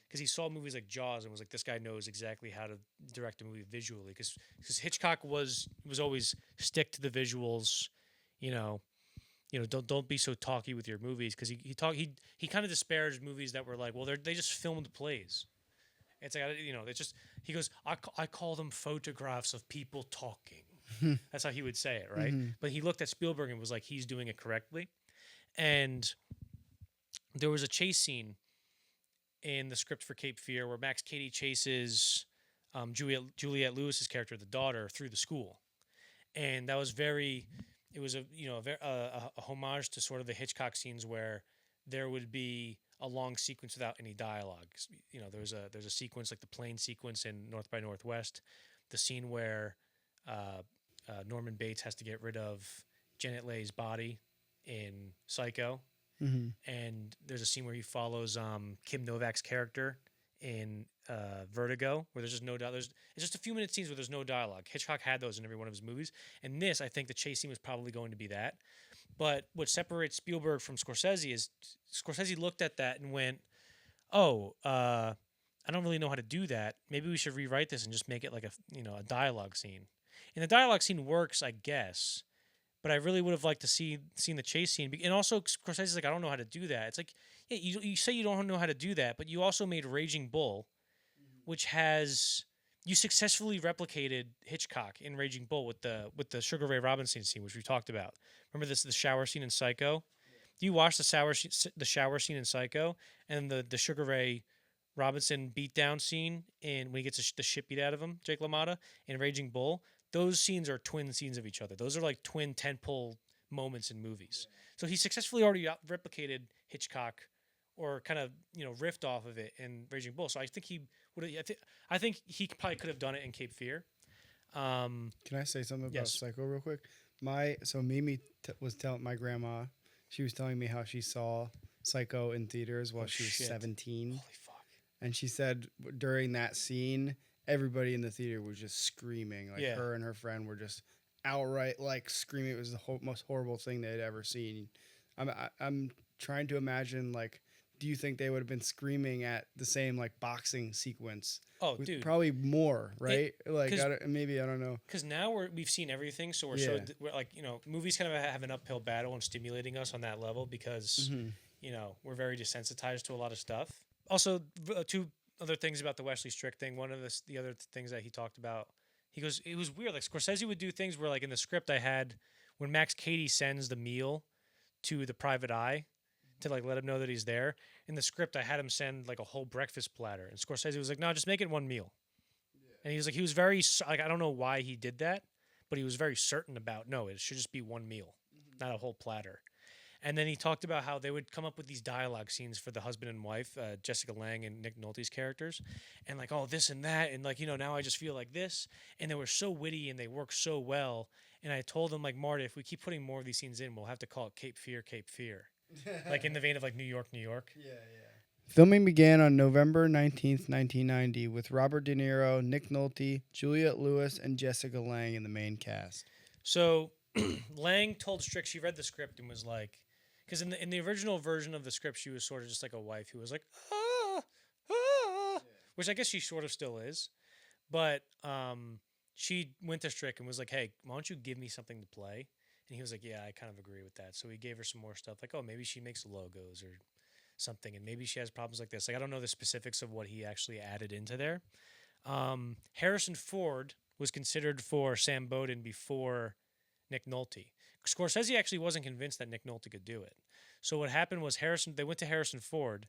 Speaker 1: Because he saw movies like Jaws and was like, this guy knows exactly how to direct a movie visually. Because Hitchcock was always stick to the visuals, you know. Don't be so talky with your movies, because he kind of disparaged movies that were like, well, they just filmed plays. It's like, it's just, he goes, I call them photographs of people talking. That's how he would say it, right?
Speaker 2: Mhm.
Speaker 1: But he looked at Spielberg and was like, he's doing it correctly. And there was a chase scene in the script for Cape Fear where Max Cady chases Juliette Lewis's character, the daughter, through the school, and that was it was a homage to sort of the Hitchcock scenes where there would be a long sequence without any dialogue. There's a sequence like the plane sequence in North by Northwest, the scene where Norman Bates has to get rid of Janet Leigh's body in Psycho,
Speaker 2: Mhm.
Speaker 1: and there's a scene where he follows Kim Novak's character in Vertigo, where there's just no dialogue. It's just a few minute scenes where there's no dialogue. Hitchcock had those in every one of his movies, and this, I think, the chase scene was probably going to be that. But what separates Spielberg from Scorsese is Scorsese looked at that and went, "Oh, I don't really know how to do that. Maybe we should rewrite this and just make it like a dialogue scene." And the dialogue scene works, I guess, but I really would have liked to seen the chase scene. And also, Scorsese's like, I don't know how to do that. It's like, yeah, you say you don't know how to do that, but you also made Raging Bull, which you successfully replicated Hitchcock in Raging Bull with the Sugar Ray Robinson scene, which we talked about. Remember the shower scene in Psycho? Do you watch the shower scene in Psycho and the Sugar Ray Robinson beatdown scene when he gets the shit beat out of him, Jake LaMotta, in Raging Bull? Those scenes are twin scenes of each other. Those are like twin tentpole moments in movies. So he successfully already replicated Hitchcock, or kind of riffed off of it in Raging Bull. So I think he would. I think he probably could have done it in Cape Fear.
Speaker 2: Can I say something about
Speaker 1: Yes.
Speaker 2: Psycho real quick? Mimi was telling my grandma, she was telling me how she saw Psycho in theaters while she was
Speaker 1: shit.
Speaker 2: 17.
Speaker 1: Holy fuck.
Speaker 2: And she said during that scene, everybody in the theater was just screaming. Like
Speaker 1: Yeah.
Speaker 2: her and her friend were just outright like screaming. It was the most horrible thing they had ever seen. I'm trying to imagine, like, do you think they would have been screaming at the same like boxing sequence?
Speaker 1: Oh, dude.
Speaker 2: Probably more, right? Like,
Speaker 1: 'cause-
Speaker 2: maybe, I don't know.
Speaker 1: Because now we've seen everything, so
Speaker 2: Yeah.
Speaker 1: we're like, movies kind of have an uphill battle in stimulating us on that level, because we're very desensitized to a lot of stuff. Also, two other things about the Wesley Strick thing. One of the other things that he talked about, he goes, it was weird. Like Scorsese would do things where, like in the script I had, when Max Cady sends the meal to the private eye to like let him know that he's there. In the script, I had him send like a whole breakfast platter, and Scorsese was like, "No, just make it one meal." And he was like, he was very like, I don't know why he did that, but he was very certain about, no, it should just be one meal, not a whole platter. And then he talked about how they would come up with these dialogue scenes for the husband and wife, Jessica Lange and Nick Nolte's characters, and like, oh, this and that, and like, now I just feel like this, and they were so witty and they worked so well. And I told him, like, Marty, if we keep putting more of these scenes in, we'll have to call it Cape Fear, Cape Fear, like in the vein of like New York, New York.
Speaker 2: Yeah. Filming began on November 19th, 1990, with Robert De Niro, Nick Nolte, Juliette Lewis, and Jessica Lange in the main cast.
Speaker 1: So Lang told Strick she read the script and was like, because in the original version of the script, she was sort of just like a wife who was like, which I guess she sort of still is. But she went to Strick and was like, hey, why don't you give me something to play? And he was like, yeah, I kind of agree with that. So he gave her some more stuff like, oh, maybe she makes logos or something, and maybe she has problems like this. Like, I don't know the specifics of what he actually added into there. Harrison Ford was considered for Sam Bowden before Nick Nolte. Scorsese actually wasn't convinced that Nick Nolte could do it. So what happened was they went to Harrison Ford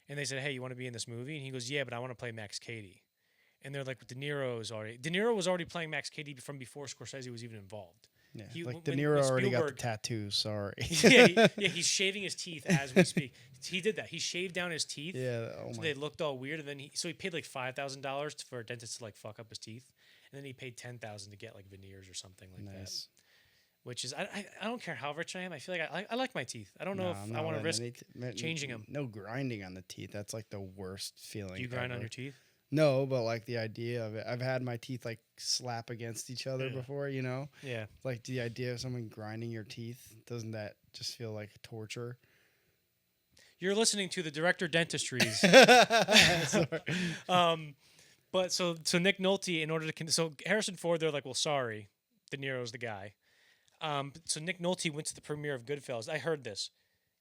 Speaker 1: and they said, hey, you want to be in this movie? And he goes, yeah, but I want to play Max Cady. And they're like, De Niro was already playing Max Cady from before Scorsese was even involved.
Speaker 2: Yeah, De Niro already got the tattoo. Sorry.
Speaker 1: He's shaving his teeth as we speak. He did that. He shaved down his teeth.
Speaker 2: Yeah.
Speaker 1: So they looked all weird, and then he paid like $5,000 for a dentist to like fuck up his teeth, and then he paid $10,000 to get like veneers or something like that. Which is I don't care how rich I am. I feel like I like my teeth. I don't know if I want to risk changing them.
Speaker 2: No grinding on the teeth. That's like the worst feeling.
Speaker 1: Do you grind on your teeth?
Speaker 2: No, but like the idea of it. I've had my teeth like slap against each other before,
Speaker 1: Yeah.
Speaker 2: Like the idea of someone grinding your teeth, doesn't that just feel like torture?
Speaker 1: You're listening to the Director Dentistries. But so Nick Nolte, in order to so Harrison Ford, they're like, well, sorry, De Niro's the guy. So Nick Nolte went to the premiere of Goodfellas. I heard this.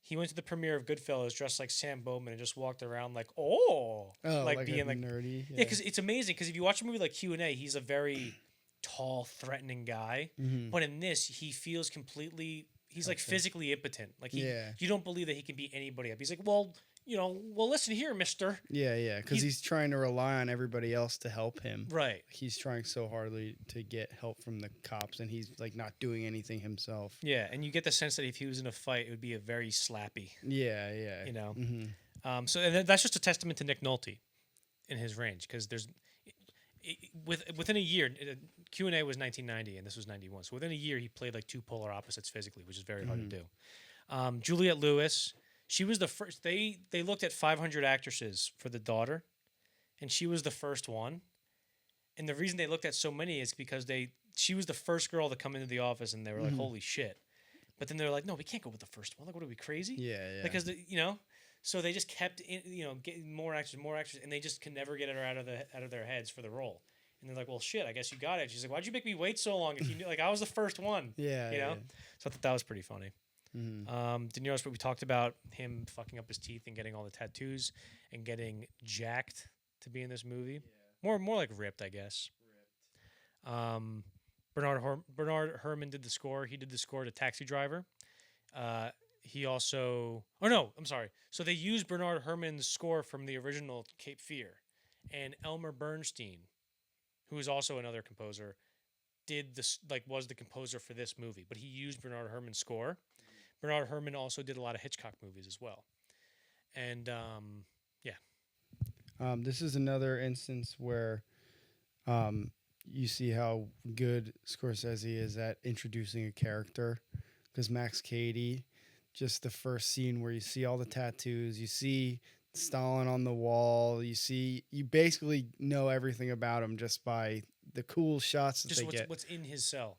Speaker 1: He went to the premiere of Goodfellas dressed like Sam Bowman and just walked around like, like being like
Speaker 2: nerdy.
Speaker 1: Yeah, because it's amazing. Because if you watch a movie like Q&A, he's a very tall, threatening guy.
Speaker 2: Mm-hmm.
Speaker 1: But in this, he feels completely. He's like physically impotent. Like you don't believe that he can beat anybody up. He's like, well, listen here, Mister.
Speaker 2: Yeah, because he's trying to rely on everybody else to help him.
Speaker 1: Right.
Speaker 2: He's trying so hardly to get help from the cops, and he's like not doing anything himself.
Speaker 1: Yeah, and you get the sense that if he was in a fight, it would be a very slappy.
Speaker 2: Yeah.
Speaker 1: Mm-hmm. So and that's just a testament to Nick Nolte in his range, because there's within a year, Q&A was 1990 and this was 91. So within a year, he played like two polar opposites physically, which is very hard to do. Juliette Lewis. She was the first. They looked at 500 actresses for the daughter, and she was the first one. And the reason they looked at so many is because she was the first girl to come into the office, and they were like, "Holy shit!" But then they're like, "No, we can't go with the first one. Like, what are we crazy?"
Speaker 2: Yeah.
Speaker 1: Because so they just kept getting more actors, and they just can never get her out of their heads for the role. And they're like, "Well, shit, I guess you got it." She's like, "Why'd you make me wait so long? If you knew, like, I was the first one."
Speaker 2: Yeah.
Speaker 1: So I thought that was pretty funny.
Speaker 2: Mm-hmm.
Speaker 1: De Niro's, but we talked about him fucking up his teeth and getting all the tattoos and getting jacked to be in this movie. Yeah. More like ripped, I guess. Bernard Herrmann did the score. He did the score to Taxi Driver. He also, I'm sorry. So they used Bernard Herrmann's score from the original Cape Fear, and Elmer Bernstein, who is also another composer, was the composer for this movie. But he used Bernard Herrmann's score. Bernard Herrmann also did a lot of Hitchcock movies as well. And,
Speaker 2: this is another instance where you see how good Scorsese is at introducing a character. Because Max Cady, just the first scene where you see all the tattoos, you see Stalin on the wall, you basically know everything about him just by the cool shots that they get.
Speaker 1: What's in his cell.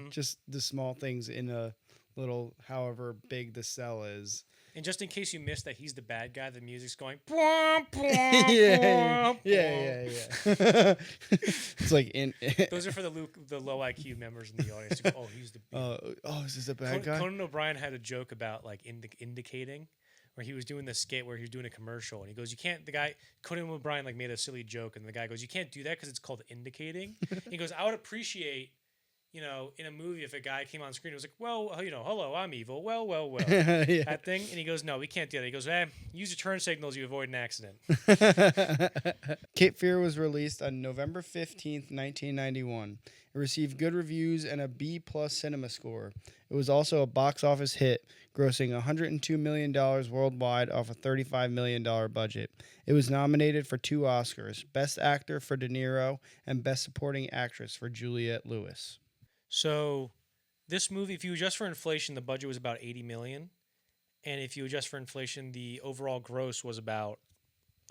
Speaker 2: Just the small things in a little, however big the cell is.
Speaker 1: And just in case you missed that he's the bad guy, the music's going.
Speaker 2: Yeah. It's like
Speaker 1: Those are for the low IQ members in the audience. Who go, oh, he's the.
Speaker 2: Is this a bad guy?
Speaker 1: Conan O'Brien had a joke about like indicating, where he was doing the skit where he was doing a commercial, and he goes, "You can't." The guy Conan O'Brien like made a silly joke, and the guy goes, "You can't do that because it's called indicating." He goes, "I would appreciate." you know, in a movie, if a guy came on screen, it was like, well, you know, hello, I'm evil. Well,
Speaker 2: Yeah.
Speaker 1: that thing. And he goes, no, we can't do that. He goes, use your turn signals, you avoid an accident.
Speaker 2: Cape Fear was released on November 15th, 1991. It received good reviews and a B+ cinema score. It was also a box office hit, grossing $102 million worldwide off a $35 million budget. It was nominated for 2 Oscars, Best Actor for De Niro and Best Supporting Actress for Juliette Lewis.
Speaker 1: So this movie, if you adjust for inflation, the budget was about $80 million. And if you adjust for inflation, the overall gross was about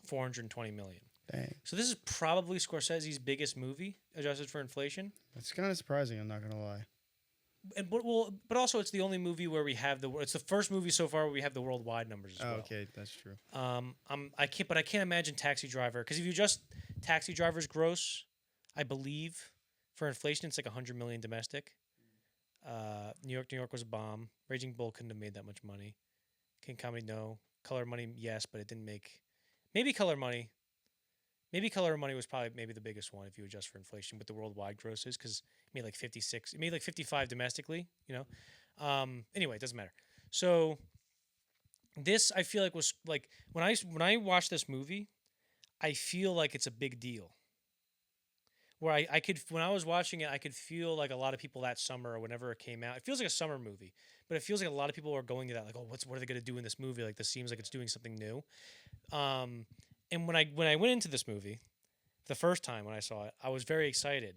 Speaker 1: $420 million.
Speaker 2: Dang.
Speaker 1: So this is probably Scorsese's biggest movie, adjusted for inflation.
Speaker 2: That's kind of surprising, I'm not going to lie.
Speaker 1: And but also it's the only movie where we have it's the first movie so far where we have the worldwide numbers as well.
Speaker 2: Okay, that's true.
Speaker 1: I can't imagine Taxi Driver, because if you adjust Taxi Driver's gross, I believe for inflation it's like $100 million domestic. New York was a bomb. Raging Bull couldn't have made that much money. King Comedy, no. Color Money, yes, but it didn't make. Maybe Color Money was probably maybe the biggest one if you adjust for inflation with the worldwide grosses, because it made like 56. It made like 55 domestically, you know. Anyway, it doesn't matter. So this, I feel like, was like when I watched this movie, I feel like it's a big deal. Where I could, when I was watching it, I could feel like a lot of people that summer or whenever it came out. It feels like a summer movie, but it feels like a lot of people are going to that, like, oh, what are they going to do in this movie? Like, this seems like it's doing something new. And when I went into this movie, the first time when I saw it, I was very excited,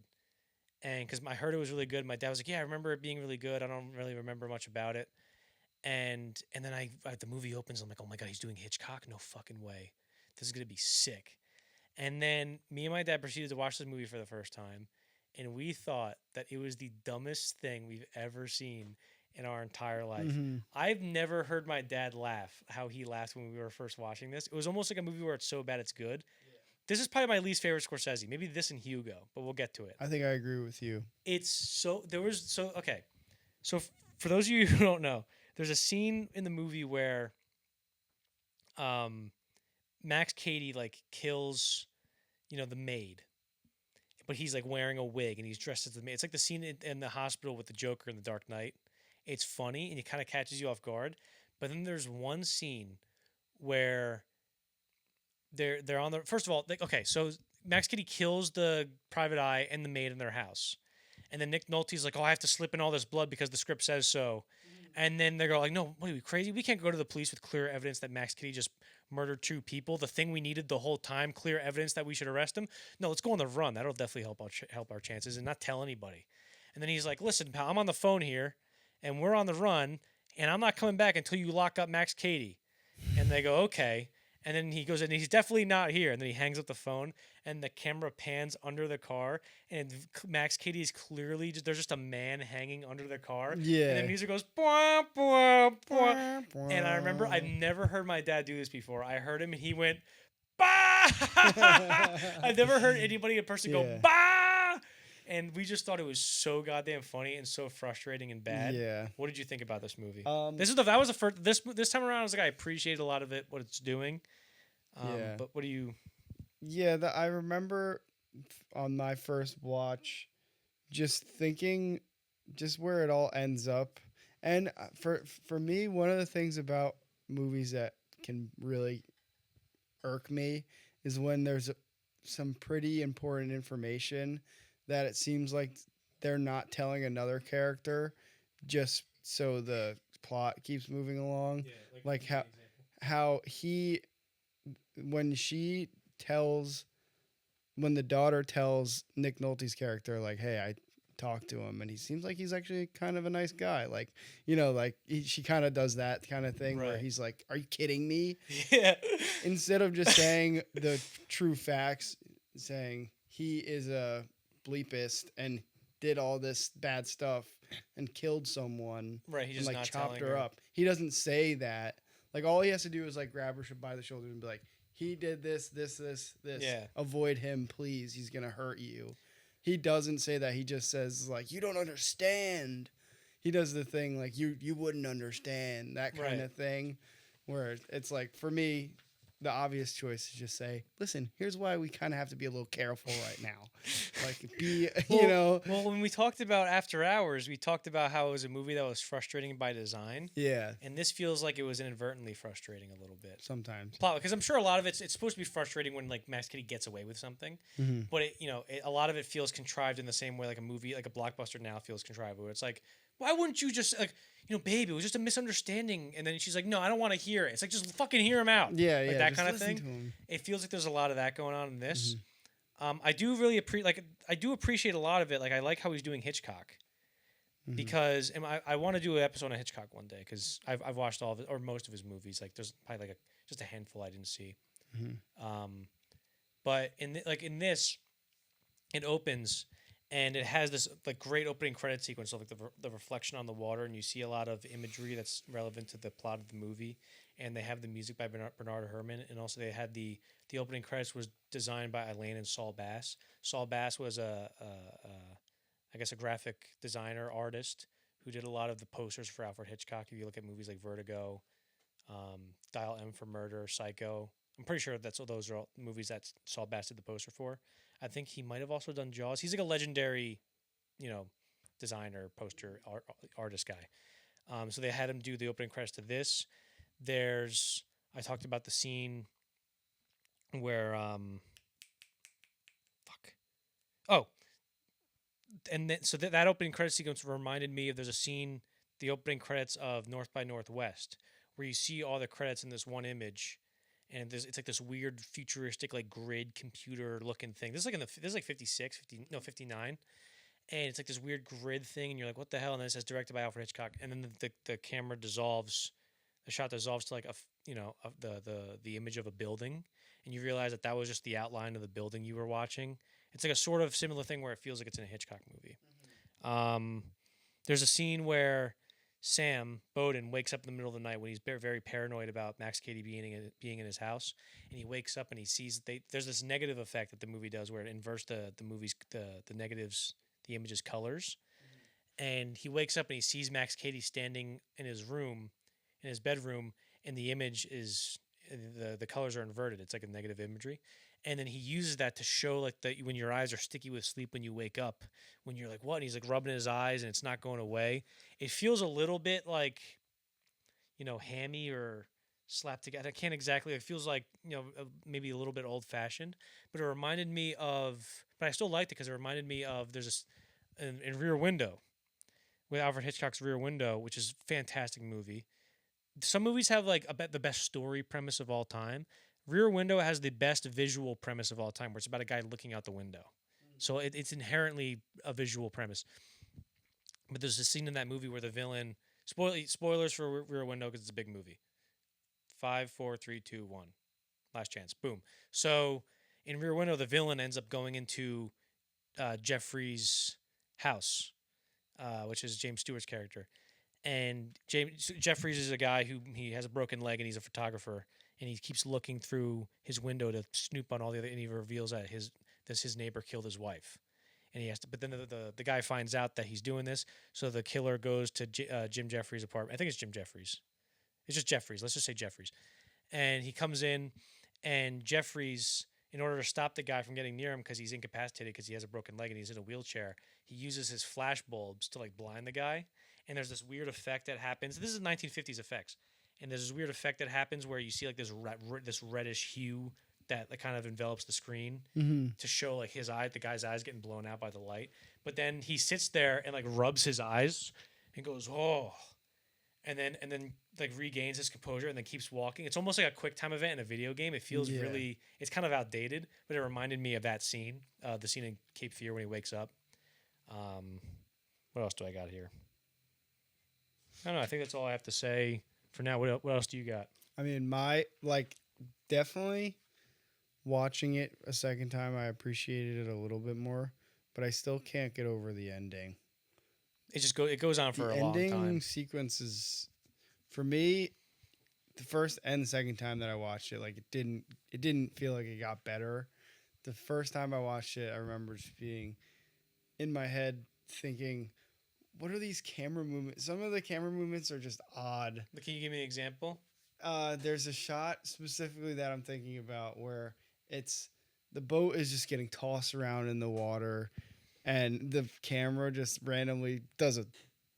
Speaker 1: and because I heard it was really good. My dad was like, "Yeah, I remember it being really good. I don't really remember much about it." And then the movie opens. I'm like, "Oh my god, he's doing Hitchcock? No fucking way! This is gonna be sick." And then me and my dad proceeded to watch this movie for the first time, and we thought that it was the dumbest thing we've ever seen in our entire life.
Speaker 2: Mm-hmm.
Speaker 1: I've never heard my dad laugh how he laughed when we were first watching this. It was almost like a movie where it's so bad it's good. Yeah. This is probably my least favorite Scorsese. Maybe this and Hugo, but we'll get to it.
Speaker 2: I think I agree with you.
Speaker 1: Okay. So for those of you who don't know, there's a scene in the movie where Max Cady like kills, you know, the maid. But he's like wearing a wig and he's dressed as the maid. It's like the scene in the hospital with the Joker in The Dark Knight. It's funny and it kind of catches you off guard. But then there's one scene where they're on the, first of all, like, okay, so Max Cady kills the private eye and the maid in their house. And then Nick Nolte's like, oh, I have to slip in all this blood because the script says so. And then they go like, no, what are we, crazy? We can't go to the police with clear evidence that Max Cady just murdered 2 people. The thing we needed the whole time, clear evidence that we should arrest him. No, let's go on the run. That'll definitely help our chances and not tell anybody. And then he's like, listen, pal, I'm on the phone here and we're on the run and I'm not coming back until you lock up Max Cady. And they go, okay. And then he goes, and he's definitely not here. And then he hangs up the phone, and the camera pans under the car, and Max Cady is clearly there's just a man hanging under the car.
Speaker 2: Yeah.
Speaker 1: And the music goes, bwah, bwah, bwah. And I remember I've never heard my dad do this before. I heard him, and he went, bah! I've never heard anybody in person go, bah! And we just thought it was so goddamn funny and so frustrating and bad.
Speaker 2: Yeah. What
Speaker 1: did you think about this movie? That was the first. This time around, I was like, I appreciate a lot of it, what it's doing.
Speaker 2: Yeah.
Speaker 1: But what do you?
Speaker 2: Yeah, I remember on my first watch, just thinking, just where it all ends up, and for me, one of the things about movies that can really irk me is when there's some pretty important information that it seems like they're not telling another character just so the plot keeps moving along. Yeah, like how he, when the daughter tells Nick Nolte's character, like, hey, I talked to him and he seems like he's actually kind of a nice guy. Like, you know, like she kind of does that kind of thing where he's like, are you kidding me?
Speaker 1: Yeah.
Speaker 2: Instead of just saying the true facts, saying he is a bleepist and did all this bad stuff and killed someone.
Speaker 1: Right. He just
Speaker 2: and, like,
Speaker 1: not
Speaker 2: chopped
Speaker 1: telling
Speaker 2: her up. He doesn't say that. Like, all he has to do is like grab her by the shoulder and be like, he did this. Yeah. Avoid him, please. He's gonna hurt you. He doesn't say that. He just says like, you don't understand. He does the thing like you wouldn't understand, that kind of thing. Where it's like, for me, the obvious choice is just say, listen, here's why we kind of have to be a little careful right now. Like,
Speaker 1: Well, when we talked about After Hours, we talked about how it was a movie that was frustrating by design.
Speaker 2: Yeah,
Speaker 1: And this feels like it was inadvertently frustrating a little bit.
Speaker 2: sometimes.
Speaker 1: Because I'm sure a lot of it's supposed to be frustrating when like Max Kitty gets away with something, but a lot of it feels contrived in the same way like a movie, like a blockbuster now feels contrived. Where it's like, why wouldn't you just like, babe, it was just a misunderstanding, and then she's like, no, I don't want to hear it. It's like just fucking hear him out.
Speaker 2: Yeah,
Speaker 1: like
Speaker 2: yeah,
Speaker 1: that
Speaker 2: just
Speaker 1: kind of
Speaker 2: listen to
Speaker 1: thing.
Speaker 2: him.
Speaker 1: It feels like there's a lot of that going on in this. I do really appreciate a lot of it. Like I like how he's doing Hitchcock. Because I want to do an episode on Hitchcock one day because I've watched all of it or most of his movies. Like there's probably like just a handful I didn't see. But in this, it opens and it has this like great opening credit sequence of like the reflection on the water, and you see a lot of imagery that's relevant to the plot of the movie. And they have the music by Bernard Herrmann, and also they had the opening credits was designed by Elaine and Saul Bass. Saul Bass was I guess a graphic designer artist who did a lot of the posters for Alfred Hitchcock. If you look at movies like Vertigo, Dial M for Murder, Psycho, I'm pretty sure those are all movies that Saul Bass did the poster for. I think he might have also done Jaws. He's like a legendary, designer, poster artist guy. So they had him do the opening credits to this. I talked about the scene where and then so that opening credit sequence reminded me of there's a scene, the opening credits of North by Northwest, where you see all the credits in this one image, and it's like this weird futuristic like grid computer looking thing. This is like 59, and it's like this weird grid thing, and you're like, what the hell? And then it says directed by Alfred Hitchcock, and then the camera dissolves, the shot dissolves to like the image of a building, and you realize that was just the outline of the building you were watching. It's like a sort of similar thing where it feels like it's in a Hitchcock movie. There's a scene where Sam Bowden wakes up in the middle of the night when he's very, very paranoid about Max Cady being in his house, and he wakes up and he sees there's this negative effect that the movie does where it inverts the movie's the negatives, the image's colors, and he wakes up and he sees Max Cady standing in his bedroom, and the image is the colors are inverted. It's like a negative imagery. And then he uses that to show like when your eyes are sticky with sleep when you wake up, when you're like, what? And he's like rubbing his eyes and it's not going away. It feels a little bit like, hammy or slapped together. I can't exactly, it feels like, maybe a little bit old fashioned, but it reminded me of, but I still liked it because it reminded me of, there's in Rear Window with Alfred Hitchcock's Rear Window, which is a fantastic movie. Some movies have like the best story premise of all time. Rear Window has the best visual premise of all time, where it's about a guy looking out the window. So it's inherently a visual premise. But there's a scene in that movie where the villain... Spoilers for Rear Window because it's a big movie. 5, 4, 3, 2, 1. Last chance. Boom. So in Rear Window, the villain ends up going into Jeffrey's house, which is James Stewart's character. And Jeffries is a guy he has a broken leg and he's a photographer. And he keeps looking through his window to snoop on all the other, and he reveals that his neighbor killed his wife, and he has to. But then the guy finds out that he's doing this, so the killer goes to Jim Jeffries' apartment. I think it's Jim Jeffries. It's just Jeffries. Let's just say Jeffries, and he comes in, and Jeffries, in order to stop the guy from getting near him because he's incapacitated because he has a broken leg and he's in a wheelchair, he uses his flash bulbs to like blind the guy, and there's this weird effect that happens. This is 1950s effects. And there's this weird effect that happens where you see like this reddish hue that like kind of envelops the screen to show like the guy's eyes getting blown out by the light. But then he sits there and like rubs his eyes and goes, oh, and then like regains his composure and then keeps walking. It's almost like a quick time event in a video game. It feels it's kind of outdated, but it reminded me of that scene, the scene in Cape Fear when he wakes up. What else do I got here? I don't know. I think that's all I have to say. For now, what else do you got?
Speaker 2: I mean, definitely watching it a second time, I appreciated it a little bit more, but I still can't get over the ending.
Speaker 1: It goes on for a long time.
Speaker 2: The ending sequence is, for me, the first and the second time that I watched it, like it didn't feel like it got better. The first time I watched it, I remember just being in my head thinking, what are these camera movements? Some of the camera movements are just odd.
Speaker 1: But can you give me an example?
Speaker 2: There's a shot specifically that I'm thinking about where the boat is just getting tossed around in the water, and the camera just randomly does a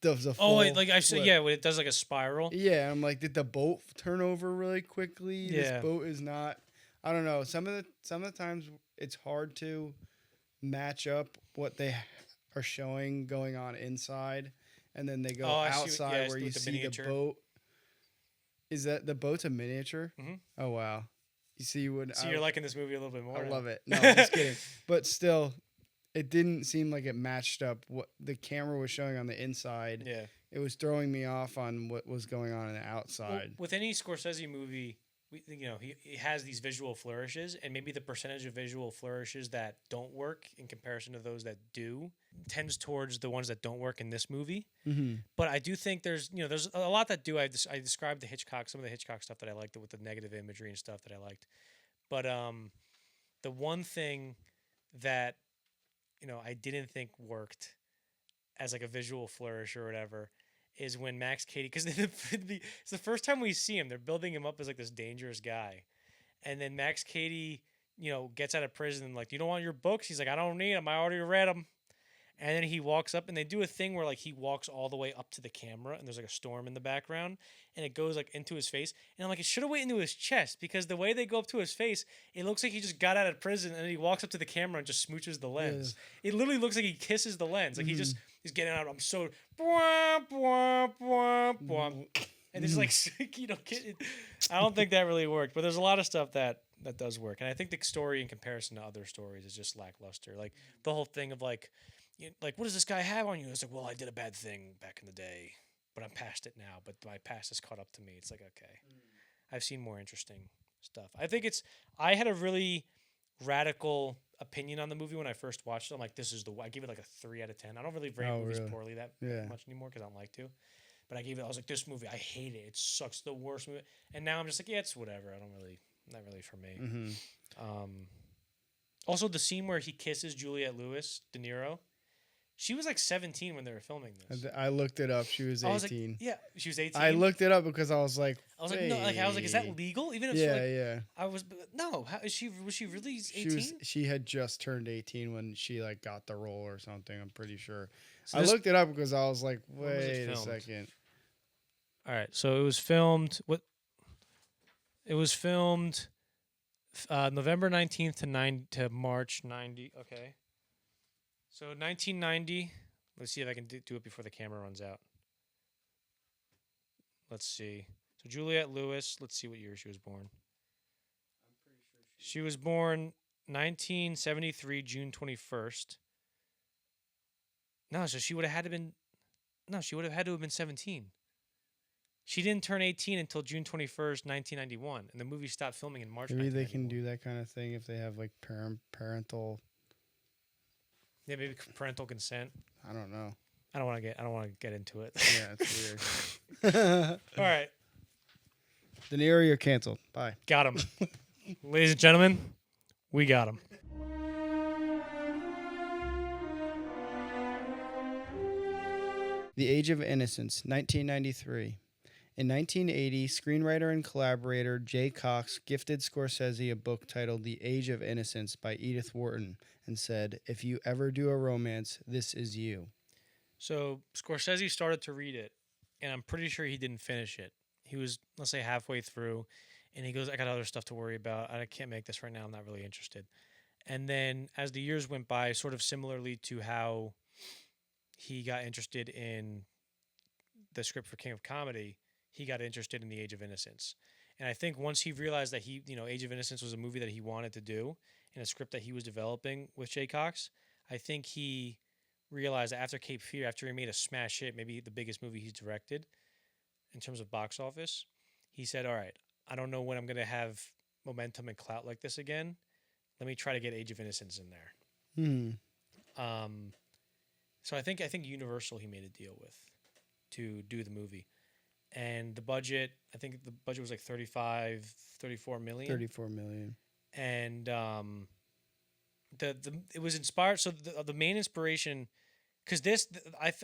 Speaker 1: Oh,
Speaker 2: full
Speaker 1: like I said,
Speaker 2: flip.
Speaker 1: yeah, when it does like a spiral.
Speaker 2: Yeah, I'm like, did the boat turn over really quickly? This
Speaker 1: Yeah.
Speaker 2: boat is not. I don't know. Some of the times it's hard to match up what they are showing going on inside, and then they go
Speaker 1: Oh, I see
Speaker 2: outside where
Speaker 1: with
Speaker 2: you
Speaker 1: the
Speaker 2: see
Speaker 1: miniature.
Speaker 2: the boat. Is that the boat's a miniature?
Speaker 1: Mhm.
Speaker 2: Oh wow! You see what?
Speaker 1: So you're liking this movie a little bit more.
Speaker 2: I
Speaker 1: now.
Speaker 2: love it. No, I'm just kidding. But still, it didn't seem like it matched up what the camera was showing on the inside.
Speaker 1: Yeah.
Speaker 2: It was throwing me off on what was going on the
Speaker 1: Well,
Speaker 2: outside.
Speaker 1: with any Scorsese movie, he has these visual flourishes, and maybe the percentage of visual flourishes that don't work in comparison to those that do tends towards the ones that don't work in this movie.
Speaker 2: Mm-hmm.
Speaker 1: But I do think there's a lot that do. I described some of the Hitchcock stuff that I liked with the negative imagery and stuff that I liked. But the one thing that I didn't think worked as like a visual flourish or whatever is when Max Cady, because it's the first time we see him, they're building him up as like this dangerous guy, and then Max Cady, gets out of prison and like, you don't want your books? He's like, I don't need them. I already read them. And then he walks up, and they do a thing where like he walks all the way up to the camera, and there's like a storm in the background, and it goes like into his face. And I'm like, it should have went into his chest, because the way they go up to his face, it looks like he just got out of prison, and he walks up to the camera and just smooches the lens. It literally looks like he kisses the lens, like he's getting out. I'm so bwah, bwah, bwah, bwah. And it's like, I don't think that really worked, but there's a lot of stuff that does work, and I think the story in comparison to other stories is just lackluster. Like the whole thing of like what does this guy have on you? It's like, well, I did a bad thing back in the day, but I'm past it now. But my past has caught up to me. It's like, okay, I've seen more interesting stuff. I had a really radical opinion on the movie when I first watched it. I'm like, I give it like a 3 out of 10. I don't really rate movies poorly that much anymore because I don't like to. But I was like, this movie, I hate it. It sucks, the worst movie. And now I'm just like, yeah, it's whatever. Not really for me.
Speaker 2: Mm-hmm.
Speaker 1: Also, the scene where he kisses Juliette Lewis, De Niro. She was like 17 when they were filming this.
Speaker 2: I looked it up. She was 18.
Speaker 1: I was like, yeah, she was 18.
Speaker 2: I looked it up because I was like,
Speaker 1: no, is that legal? Even if
Speaker 2: yeah.
Speaker 1: I was no. Was she really 18?
Speaker 2: She had just turned 18 when she like got the role or something. I'm pretty sure.
Speaker 1: So
Speaker 2: I looked it up because I was like,
Speaker 1: when was it
Speaker 2: wait a
Speaker 1: filmed?
Speaker 2: second.
Speaker 1: All right, so it was filmed. It was filmed November 19th to March 90. Okay. So 1990. Let's see if I can do it before the camera runs out. Let's see. So Juliette Lewis. Let's see what year she was born. I'm pretty sure she was born 1973, June 21st. No, so she would have had to been. No, she would have had to have been 17. She didn't turn 18 until June 21st, 1991, and the movie stopped filming in March.
Speaker 2: Maybe they can do that kind of thing if they have like parental.
Speaker 1: Yeah, maybe parental consent.
Speaker 2: I don't know.
Speaker 1: I don't want to get into it.
Speaker 2: Yeah, it's weird.
Speaker 1: All right,
Speaker 2: De Niro, you're canceled. Bye.
Speaker 1: got him, ladies and gentlemen. We got him.
Speaker 2: The Age of Innocence, 1993. In 1980, screenwriter and collaborator Jay Cox gifted Scorsese a book titled The Age of Innocence by Edith Wharton and said, "If you ever do a romance, this is you."
Speaker 1: So Scorsese started to read it, and I'm pretty sure he didn't finish it. He was, let's say, halfway through, and he goes, I got other stuff to worry about. I can't make this right now. I'm not really interested. And then as the years went by, sort of similarly to how he got interested in the script for King of Comedy, he got interested in The Age of Innocence. And I think once he realized that Age of Innocence was a movie that he wanted to do and a script that he was developing with Jay Cox, I think he realized that after Cape Fear, after he made a smash hit, maybe the biggest movie he's directed in terms of box office, he said, all right, I don't know when I'm going to have momentum and clout like this again. Let me try to get Age of Innocence in there. So I think Universal he made a deal with to do the movie. And the budget, I think the budget was like 34 million.
Speaker 2: 34 million.
Speaker 1: And it was inspired. So the main inspiration, because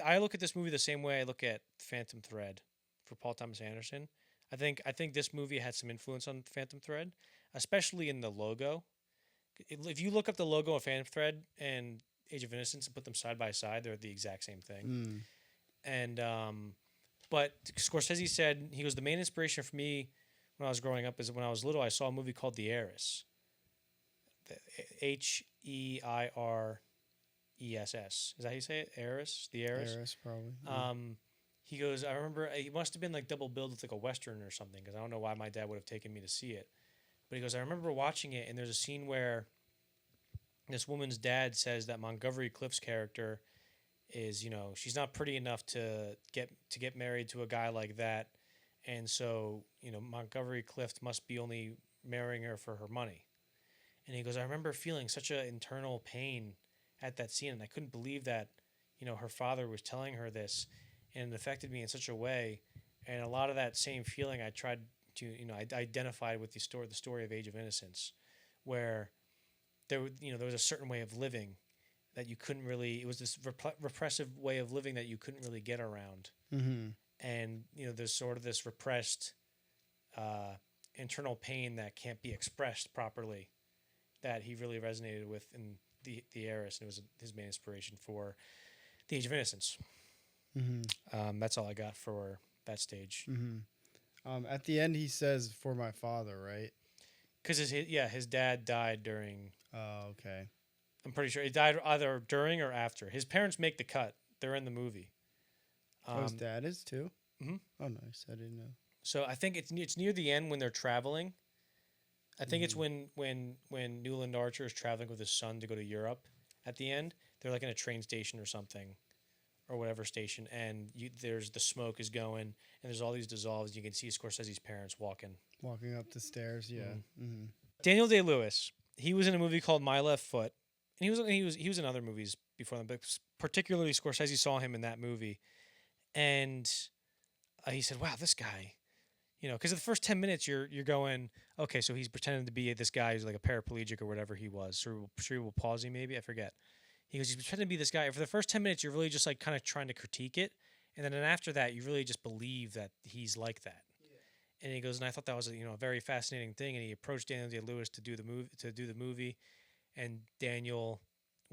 Speaker 1: I look at this movie the same way I look at Phantom Thread for Paul Thomas Anderson. I think this movie had some influence on Phantom Thread, especially in the logo. If you look up the logo of Phantom Thread and Age of Innocence and put them side by side, they're the exact same thing.
Speaker 2: Mm.
Speaker 1: And but Scorsese said, he goes, the main inspiration for me when I was growing up is when I was little, I saw a movie called The Heiress. Heiress. Is that how you say it? Heiress? The Heiress?
Speaker 2: Heiress, probably. Yeah.
Speaker 1: He goes, I remember it must have been like double billed with like a Western or something, because I don't know why my dad would have taken me to see it. But he goes, I remember watching it, and there's a scene where this woman's dad says that Montgomery Clift's character is, you know, she's not pretty enough to get married to a guy like that, and so, you know, Montgomery Clift must be only marrying her for her money. And he goes, I remember feeling such an internal pain at that scene, and I couldn't believe that, you know, her father was telling her this, and it affected me in such a way. And a lot of that same feeling I tried to, you know, I identified with the story of Age of Innocence, where there was a certain way of living that you couldn't really, it was this repressive way of living that you couldn't really get around.
Speaker 2: Mm-hmm.
Speaker 1: And, you know, there's sort of this repressed internal pain that can't be expressed properly, that he really resonated with in the Heiress, and it was his main inspiration for the Age of Innocence.
Speaker 2: Mm-hmm.
Speaker 1: That's all I got for that stage.
Speaker 2: Mm-hmm. At the end, he says, "For my father," right?
Speaker 1: Because his dad died during.
Speaker 2: Oh, okay.
Speaker 1: I'm pretty sure he died either during or after. His parents make the cut. They're in the movie.
Speaker 2: His dad is too.
Speaker 1: Mhm.
Speaker 2: Oh, nice. I didn't know.
Speaker 1: So I think it's near the end when they're traveling. I think it's when Newland Archer is traveling with his son to go to Europe. At the end, they're like in a train station or something, or whatever station, and there's the smoke is going, and there's all these dissolves. You can see Scorsese's parents walking
Speaker 2: Up the stairs. Yeah. Mm-hmm.
Speaker 1: Daniel Day-Lewis. He was in a movie called My Left Foot, and he was in other movies before them, but particularly Scorsese saw him in that movie, and he said, "Wow, this guy." You know, because the first 10 minutes you're going, okay, so he's pretending to be this guy who's like a paraplegic or whatever he was, cerebral palsy maybe, I forget. He goes, he's pretending to be this guy. For the first 10 minutes, you're really just like kind of trying to critique it, and then after that, you really just believe that he's like that. Yeah. And he goes, and I thought that was a very fascinating thing. And he approached Daniel Day-Lewis to do the movie, and Daniel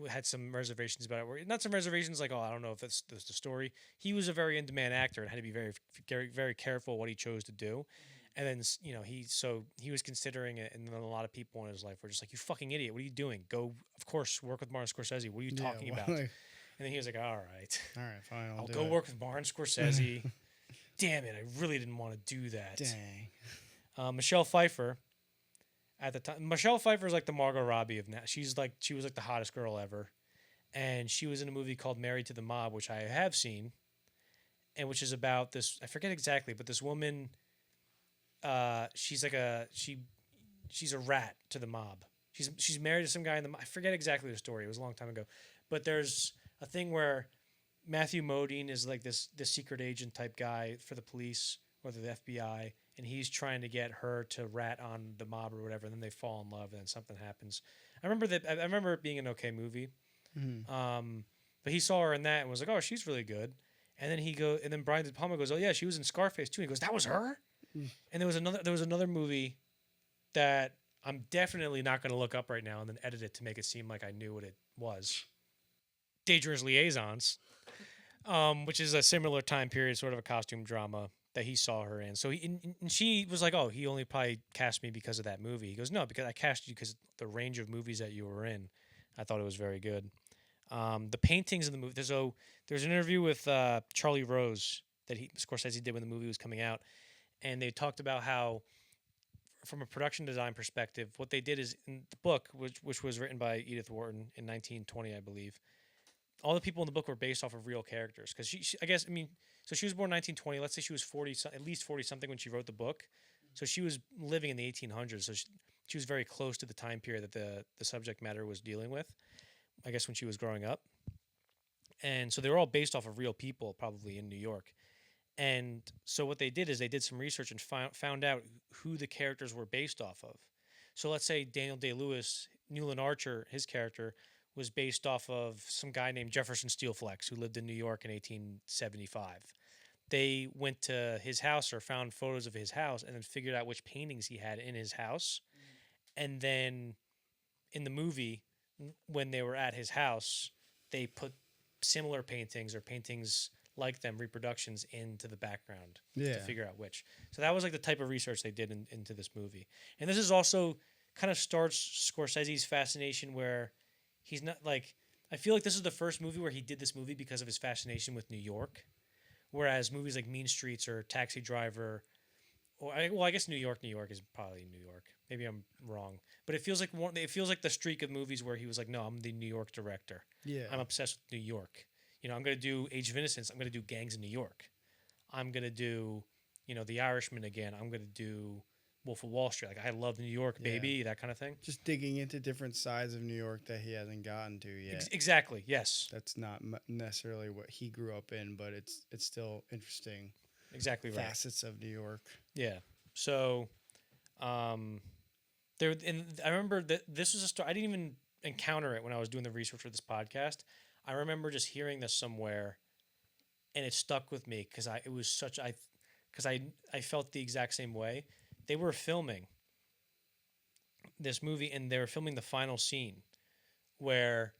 Speaker 1: had some reservations about it. Not some reservations like, oh, I don't know if that's the story. He was a very in-demand actor and had to be very, very, very careful what he chose to do. And then, he was considering it, and then a lot of people in his life were just like, you fucking idiot, what are you doing? Go, of course, work with Martin Scorsese. What are you talking about? And then he was like, all right,
Speaker 2: fine, I'll
Speaker 1: go work with Martin Scorsese. Damn it, I really didn't want to do that.
Speaker 2: Dang.
Speaker 1: Michelle Pfeiffer. At the time, Michelle Pfeiffer is like the Margot Robbie of now. She was like the hottest girl ever, and she was in a movie called Married to the Mob, which I have seen, and which is about this. I forget exactly, but this woman, she's a rat to the mob. She's married to some guy in the. I forget exactly the story. It was a long time ago, but there's a thing where Matthew Modine is like this secret agent type guy for the police or the FBI. And he's trying to get her to rat on the mob or whatever, and then they fall in love, and then something happens. I remember it being an okay movie, but he saw her in that and was like, "Oh, she's really good." And then Brian De Palma goes, "Oh yeah, she was in Scarface too." And he goes, "That was her." And there was another movie that I'm definitely not going to look up right now, and then edit it to make it seem like I knew what it was. Dangerous Liaisons, which is a similar time period, sort of a costume drama that he saw her in. So and she was like, "Oh, he only probably cast me because of that movie." He goes, "No, because I cast you because the range of movies that you were in, I thought it was very good." The paintings in the movie. There's an interview with Charlie Rose that Scorsese did when the movie was coming out, and they talked about how, from a production design perspective, what they did is in the book, which was written by Edith Wharton in 1920, I believe. All the people in the book were based off of real characters because so she was born in 1920. Let's say she was at least 40 something when she wrote the book. So she was living in the 1800s. So she was very close to the time period that the subject matter was dealing with, I guess, when she was growing up. And so they were all based off of real people, probably in New York. And so what they did is they did some research and found out who the characters were based off of. So let's say Daniel Day-Lewis, Newland Archer, his character, was based off of some guy named Jefferson Steelflex who lived in New York in 1875. they went to his house or found photos of his house and then figured out which paintings he had in his house. And then in the movie, when they were at his house, they put similar paintings or paintings like them, reproductions, into the background to figure out which. So that was like the type of research they did into this movie. And this is also kind of starts Scorsese's fascination where he's not like, I feel like this is the first movie where he did this movie because of his fascination with New York. Whereas movies like Mean Streets or Taxi Driver, I guess New York is probably New York. Maybe I'm wrong, but it feels like the streak of movies where he was like, no, I'm the New York director.
Speaker 2: Yeah.
Speaker 1: I'm obsessed with New York. You know, I'm gonna do Age of Innocence. I'm gonna do Gangs in New York. I'm gonna do, The Irishman again. I'm gonna do Wolf of Wall Street. Like, I love New York, baby, that kind of thing.
Speaker 2: Just digging into different sides of New York that he hasn't gotten to yet.
Speaker 1: Exactly. Yes.
Speaker 2: That's not necessarily what he grew up in, but it's still interesting.
Speaker 1: Exactly right.
Speaker 2: Facets of New York.
Speaker 1: Yeah. So, I remember that this was a story. I didn't even encounter it when I was doing the research for this podcast. I remember just hearing this somewhere, and it stuck with me because I felt the exact same way. They were filming this movie, and they were filming the final scene where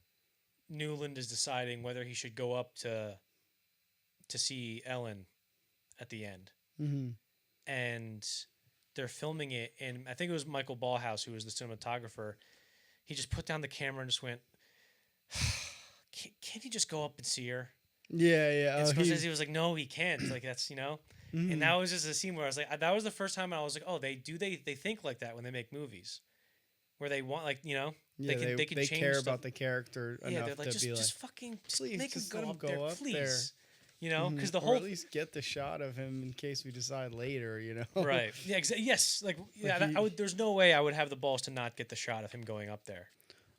Speaker 1: Newland is deciding whether he should go up to see Ellen at the end.
Speaker 2: Mm-hmm.
Speaker 1: And they're filming it, and I think it was Michael Ballhaus, who was the cinematographer. He just put down the camera and just went, can't he just go up and see her?
Speaker 2: Yeah.
Speaker 1: And Scorsese was like, no, he can't. Like, that's,
Speaker 2: Mm-hmm.
Speaker 1: And that was just a scene where I was like, that was the first time I was like, oh, they think like that when they make movies, where they want, like,
Speaker 2: Yeah,
Speaker 1: they can
Speaker 2: they
Speaker 1: change
Speaker 2: care
Speaker 1: stuff.
Speaker 2: about the character enough
Speaker 1: they're like,
Speaker 2: to be like,
Speaker 1: just fucking
Speaker 2: please,
Speaker 1: make him
Speaker 2: just
Speaker 1: go
Speaker 2: let him
Speaker 1: up
Speaker 2: go
Speaker 1: there,
Speaker 2: up
Speaker 1: please.
Speaker 2: there.
Speaker 1: Because the
Speaker 2: or
Speaker 1: whole
Speaker 2: at least get the shot of him in case we decide later,
Speaker 1: right, yeah, yes, like, yeah, there's no way I would have the balls to not get the shot of him going up there.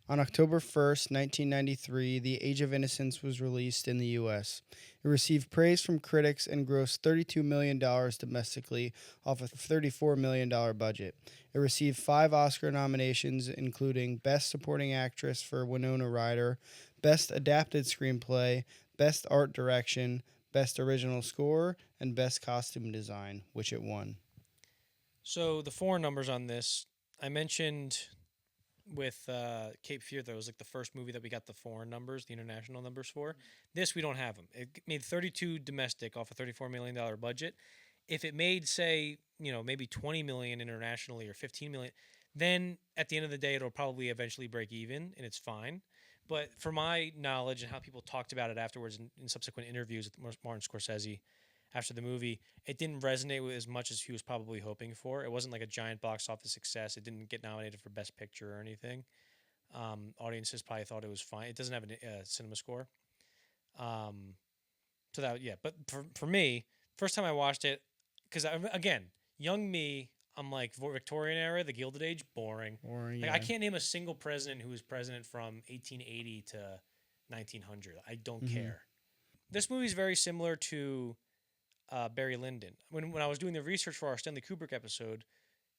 Speaker 2: On October 1st, 1993, The Age of Innocence was released in the U.S. It received praise from critics and grossed $32 million domestically off a $34 million budget. It received 5 Oscar nominations, including Best Supporting Actress for Winona Ryder, Best Adapted Screenplay, Best Art Direction, Best Original Score, and Best Costume Design, which it won.
Speaker 1: So the foreign numbers on this, I mentioned with Cape Fear, that was like the first movie that we got the foreign numbers, the international numbers for. This, we don't have them. It made 32 domestic off a $34 million budget. If it made, say, maybe 20 million internationally or 15 million, then at the end of the day, it'll probably eventually break even, and it's fine. But for my knowledge and how people talked about it afterwards in subsequent interviews with Martin Scorsese after the movie, it didn't resonate with as much as he was probably hoping for. It wasn't like a giant box office success. It didn't get nominated for Best Picture or anything. Audiences probably thought it was fine. It doesn't have a cinema score. So that, yeah. But for me, first time I watched it, because again, young me, I'm like, Victorian era, the Gilded Age, boring.
Speaker 2: Boring,
Speaker 1: Like,
Speaker 2: yeah.
Speaker 1: I can't name a single president who was president from 1880 to 1900. I don't care. This movie is very similar to Barry Lyndon. When I was doing the research for our Stanley Kubrick episode,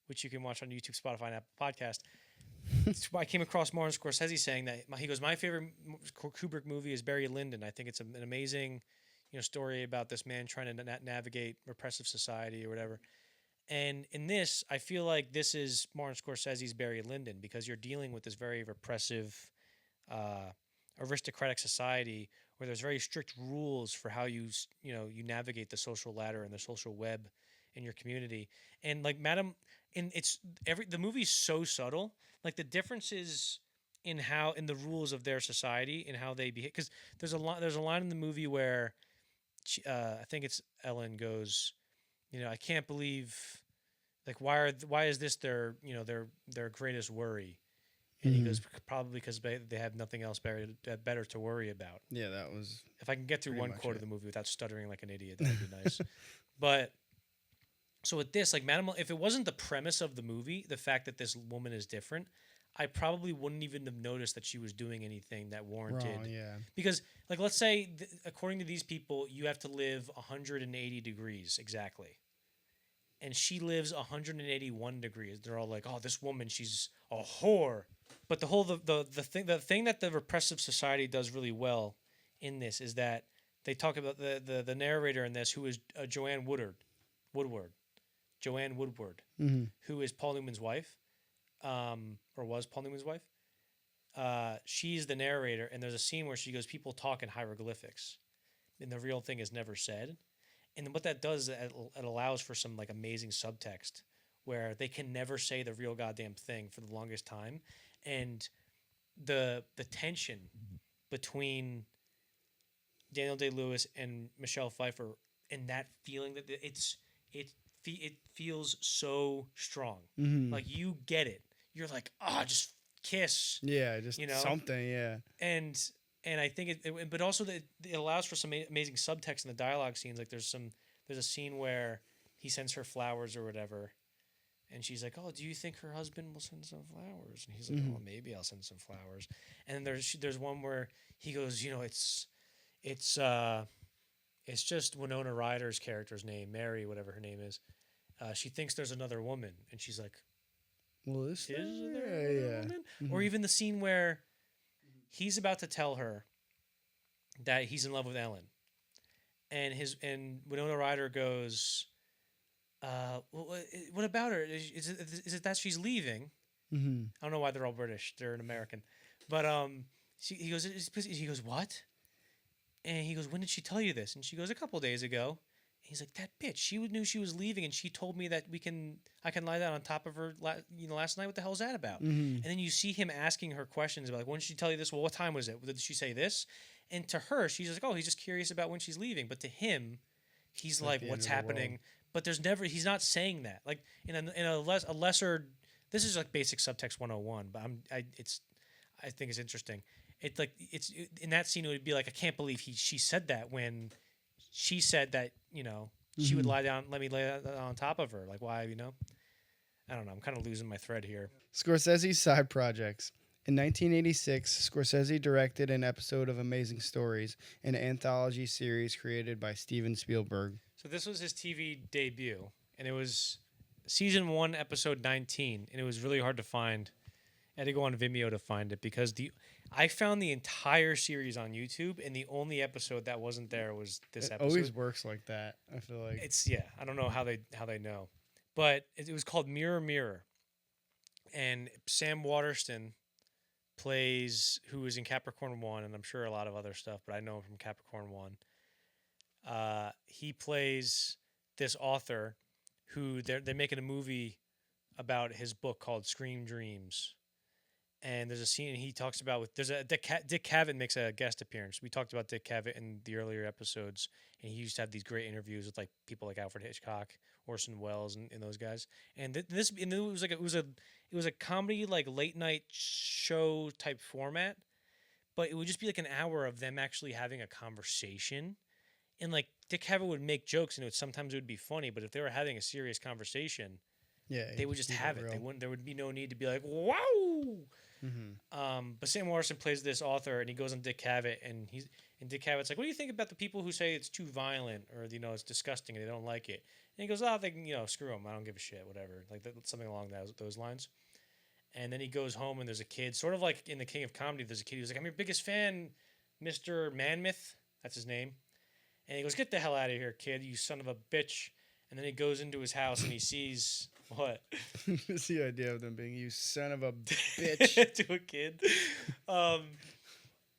Speaker 1: which you can watch on YouTube, Spotify, and Apple Podcast, I came across Martin Scorsese saying that he goes, my favorite Kubrick movie is Barry Lyndon. I think it's an amazing, story about this man trying to navigate repressive society or whatever. And in this, I feel like this is Martin Scorsese's Barry Lyndon, because you're dealing with this very repressive, aristocratic society where there's very strict rules for how you navigate the social ladder and the social web in your community. And like the movie's so subtle, like the differences in the rules of their society and how they behave. Because there's a line in the movie where I think it's Ellen goes, I can't believe, like, why is this their greatest worry? And he goes, probably because they have nothing else better to worry about.
Speaker 2: Yeah, that was.
Speaker 1: If I can get through
Speaker 2: pretty
Speaker 1: one
Speaker 2: much
Speaker 1: quote
Speaker 2: it.
Speaker 1: of the movie without stuttering like an idiot, that would be nice. But so with this, like, if it wasn't the premise of the movie, the fact that this woman is different, I probably wouldn't even have noticed that she was doing anything that warranted.
Speaker 2: Wrong, yeah.
Speaker 1: Because, like, let's say, according to these people, you have to live 180 degrees exactly. And she lives 181 degrees. They're all like, oh, this woman, she's a whore. But the thing that the repressive society does really well in this is that they talk about the narrator in this, who is Joanne Woodward, who is Paul Newman's wife, or was Paul Newman's wife. She's the narrator, and there's a scene where she goes, "People talk in hieroglyphics, and the real thing is never said." And what that does, it allows for some like amazing subtext where they can never say the real goddamn thing for the longest time, and the tension between Daniel Day-Lewis and Michelle Pfeiffer, and that feeling that it feels so strong. Like you get it. You're like, just kiss.
Speaker 2: Yeah, just something. Yeah.
Speaker 1: And I think but also that it allows for some amazing subtext in the dialogue scenes. Like there's a scene where he sends her flowers or whatever, and she's like, "Oh, do you think her husband will send some flowers?" And he's like, "Oh, maybe I'll send some flowers." And then there's one where he goes, it's just Winona Ryder's character's name, Mary, whatever her name is. She thinks there's another woman, and she's like,
Speaker 2: "Well,
Speaker 1: is there another woman?" Or even the scene where he's about to tell her that he's in love with Ellen, and Winona Ryder goes, "What about her? Is it that she's leaving?" I don't know why they're all British; they're an American, but he goes, "What?" And he goes, "When did she tell you this?" And she goes, "A couple days ago." And he's like, "That bitch! She knew she was leaving, and she told me that I can lie down on top of her, last night. What the hell is that about?" And then you see him asking her questions about, like, "When did she tell you this? Well, what time was it? Did she say this?" And to her, she's like, "Oh, he's just curious about when she's leaving." But to him, he's like, "What's happening?" But he's not saying that. Like in a lesser. This is like basic subtext 101, but I think it's interesting. In that scene, it would be like, I can't believe she said that when she said that, she would let me lay down on top of her. Like, why, I don't know. I'm kind of losing my thread here.
Speaker 2: Scorsese's side projects. In 1986, Scorsese directed an episode of Amazing Stories, an anthology series created by Steven Spielberg.
Speaker 1: So this was his TV debut, and it was season 1, episode 19, and it was really hard to find. I had to go on Vimeo to find it because I found the entire series on YouTube, and the only episode that wasn't there was this episode.
Speaker 2: It always works like that, I feel like.
Speaker 1: I don't know how they know. But it was called Mirror Mirror. And Sam Waterston plays, who was in Capricorn 1, and I'm sure a lot of other stuff, but I know him from Capricorn 1. He plays this author who they're making a movie about his book called Scream Dreams. And there's a scene he talks about Dick Cavett makes a guest appearance. We talked about Dick Cavett in the earlier episodes, and he used to have these great interviews with like people like Alfred Hitchcock, Orson Welles, and those guys. And it was a comedy, like late night show type format, but it would just be like an hour of them actually having a conversation. And like Dick Cavett would make jokes, and sometimes it would be funny, but if they were having a serious conversation, they would just have it. There would be no need to be like, wow. But Sam Morrison plays this author, and he goes on Dick Cavett, and Dick Cavett's like, "What do you think about the people who say it's too violent or it's disgusting and they don't like it?" And he goes, "Oh, they can, screw them. I don't give a shit, whatever." Like something along those lines. And then he goes home, and there's a kid, sort of like in The King of Comedy. There's a kid who's like, "I'm your biggest fan, Mr. Manmouth." That's his name. And he goes, "Get the hell out of here, kid, you son of a bitch." And then he goes into his house, and he sees what?
Speaker 2: It's the idea of them being, "You son of a bitch,"
Speaker 1: to a kid.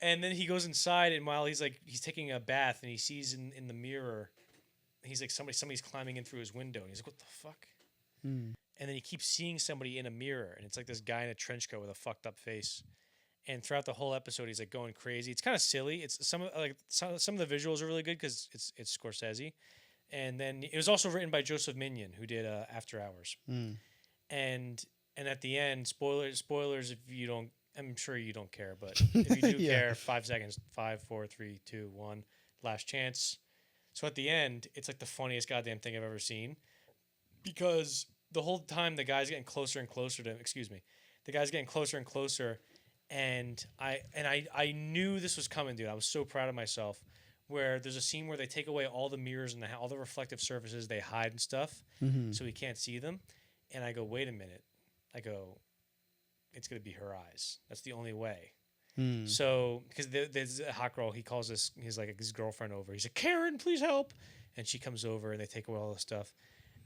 Speaker 1: And then he goes inside, and while he's taking a bath, and he sees in the mirror, he's like, somebody's climbing in through his window, and he's like, "What the fuck?" And then he keeps seeing somebody in a mirror, and it's like this guy in a trench coat with a fucked up face. And throughout the whole episode, he's like going crazy. It's kind of silly. It's some of the visuals are really good because it's Scorsese. And then it was also written by Joseph Minion, who did After Hours. And at the end, spoilers if you don't, I'm sure you don't care, but if you do care, 5 seconds, 5, 4, 3, 2, 1, last chance. So at the end, it's like the funniest goddamn thing I've ever seen, because the whole time the guy's getting closer and closer to him. Excuse me, the guy's getting closer and closer, and I knew this was coming, dude. I was so proud of myself. Where there's a scene where they take away all the mirrors and all the reflective surfaces, they hide and stuff, so he can't see them. And I go, wait a minute. I go, it's going to be her eyes. That's the only way. So because there's a hot girl, he calls his girlfriend over. He's like, Karen, please help. And she comes over and they take away all the stuff.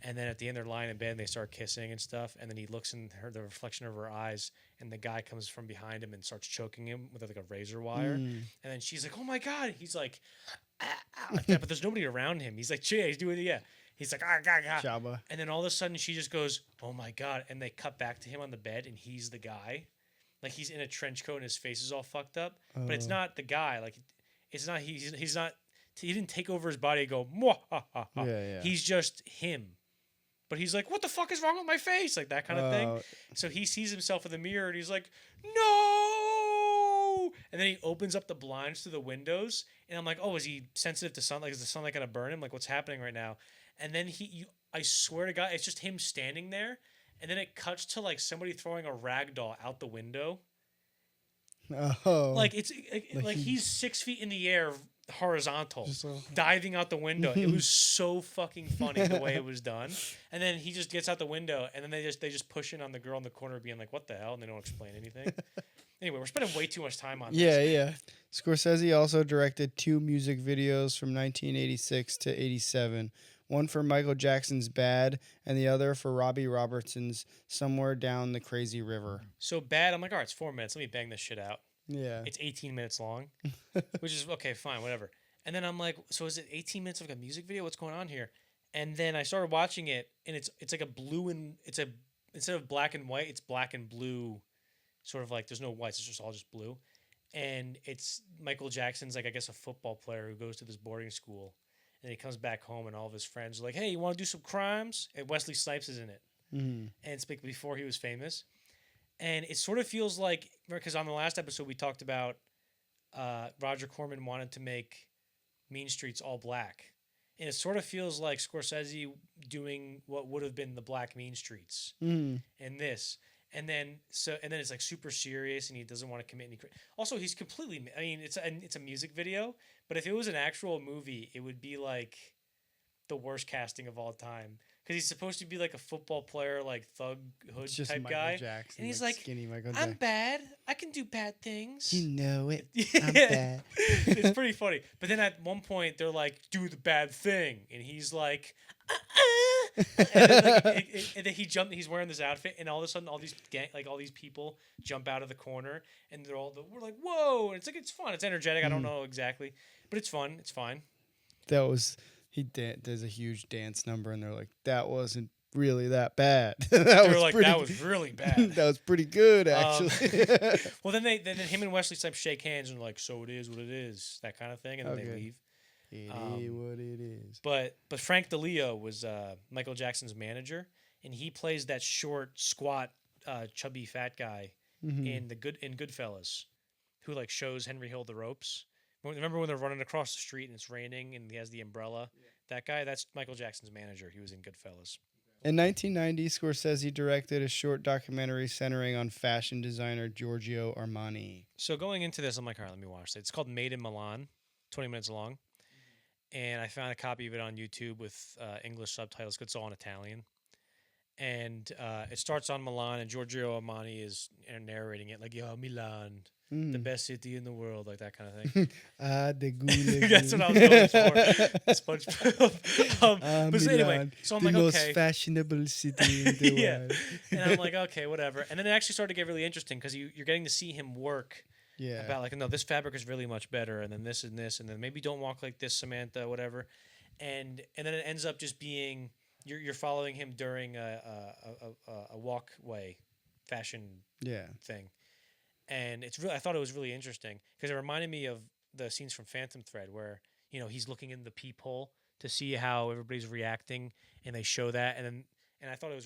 Speaker 1: And then at the end, they're lying in bed and they start kissing and stuff. And then he looks in the reflection of her eyes, and the guy comes from behind him and starts choking him with like a razor wire. And then she's like, "Oh my god!" He's like, like that, but there's nobody around him. He's like, "Yeah, he's doing it." Yeah, he's like, "Ah, gah, gah."
Speaker 2: Jabba.
Speaker 1: And then all of a sudden, she just goes, "Oh my god!" And they cut back to him on the bed, and he's the guy. Like he's in a trench coat and his face is all fucked up, but it's not the guy. Like it's not he's not. He didn't take over his body and go, "Mwah, ha, ha, ha."
Speaker 2: Yeah.
Speaker 1: He's just him. But he's like, what the fuck is wrong with my face? Like that kind of thing. So he sees himself in the mirror and he's like, no! And then he opens up the blinds to the windows. And I'm like, oh, is he sensitive to sunlight? Is the sunlight going to burn him? Like, what's happening right now? And then I swear to God, it's just him standing there. And then it cuts to like somebody throwing a rag doll out the window.
Speaker 2: Oh.
Speaker 1: Like like he's 6 feet in the air, horizontal, diving out the window. It was so fucking funny the way it was done. And then he just gets out the window, and then they just push in on the girl in the corner, being like, "What the hell?" And they don't explain anything. Anyway, we're spending way too much time on this.
Speaker 2: Yeah. Scorsese also directed 2 music videos from 1986 to 87. One for Michael Jackson's Bad, and the other for Robbie Robertson's Somewhere Down the Crazy River.
Speaker 1: So Bad, I'm like, all right, it's 4 minutes. Let me bang this shit out.
Speaker 2: Yeah.
Speaker 1: It's 18 minutes long, which is okay, fine, whatever. And then I'm like, so is it 18 minutes of like a music video? What's going on here? And then I started watching it, and it's like a blue and instead of black and white, it's black and blue, sort of like there's no whites, it's just all just blue. And it's Michael Jackson's like I guess a football player who goes to this boarding school. And he comes back home, and all of his friends are like, "Hey, you want to do some crimes?" And Wesley Snipes is in it, and it's before he was famous. And it sort of feels like because on the last episode we talked about Roger Corman wanted to make Mean Streets all black, and it sort of feels like Scorsese doing what would have been the Black Mean Streets in this. And then it's like super serious, and he doesn't want to commit any. Also, he's completely. I mean, it's a music video, but if it was an actual movie, it would be like the worst casting of all time because he's supposed to be like a football player, like thug hood
Speaker 2: It's just
Speaker 1: type
Speaker 2: Michael
Speaker 1: guy,
Speaker 2: Jackson,
Speaker 1: and he's
Speaker 2: like
Speaker 1: like,
Speaker 2: skinny Michael
Speaker 1: "I'm
Speaker 2: Jackson.
Speaker 1: bad. I can do bad things."
Speaker 2: You know it.
Speaker 1: Yeah.
Speaker 2: I'm bad.
Speaker 1: It's pretty funny. But then at one point they're like, "Do the bad thing," and he's like, and then he's wearing this outfit, and all of a sudden all these people jump out of the corner, and we're like, "Whoa!" And it's fun, it's energetic. I don't know exactly, but it's fun. It's fine.
Speaker 2: That was there's a huge dance number, and they're like, that wasn't really that bad.
Speaker 1: That was really bad.
Speaker 2: That was pretty good, actually.
Speaker 1: Well, then him and Wesley Snipes shake hands and are like, "So it is what it is," that kind of thing, and then they leave.
Speaker 2: It is what it is.
Speaker 1: But Frank DeLeo was Michael Jackson's manager, and he plays that short, squat, chubby, fat guy in Goodfellas, who like shows Henry Hill the ropes. Remember when they're running across the street and it's raining and he has the umbrella? Yeah. That guy, that's Michael Jackson's manager. He was in Goodfellas.
Speaker 2: In 1990, Scorsese directed a short documentary centering on fashion designer Giorgio Armani.
Speaker 1: So going into this, I'm like, all right, let me watch it. It's called Made in Milan, 20 minutes long. And I found a copy of it on YouTube with English subtitles because it's all in Italian. And it starts on Milan, and Giorgio Armani is narrating it like, "Yo, Milan, the best city in the world," like that kind of thing.
Speaker 2: The gulag.
Speaker 1: That's what I was going for. SpongeBob. But anyway, so I'm
Speaker 2: the
Speaker 1: like,
Speaker 2: most
Speaker 1: okay,
Speaker 2: fashionable city in the
Speaker 1: yeah.
Speaker 2: world.
Speaker 1: And I'm like, okay, whatever. And then it actually started to get really interesting because you're getting to see him work.
Speaker 2: Yeah.
Speaker 1: About like, no, this fabric is really much better, and then this and this, and then maybe don't walk like this, Samantha, whatever. And then it ends up just being you're following him during a walkway fashion thing. And I thought it was really interesting because it reminded me of the scenes from Phantom Thread where, he's looking in the peephole to see how everybody's reacting, and they show that, and I thought it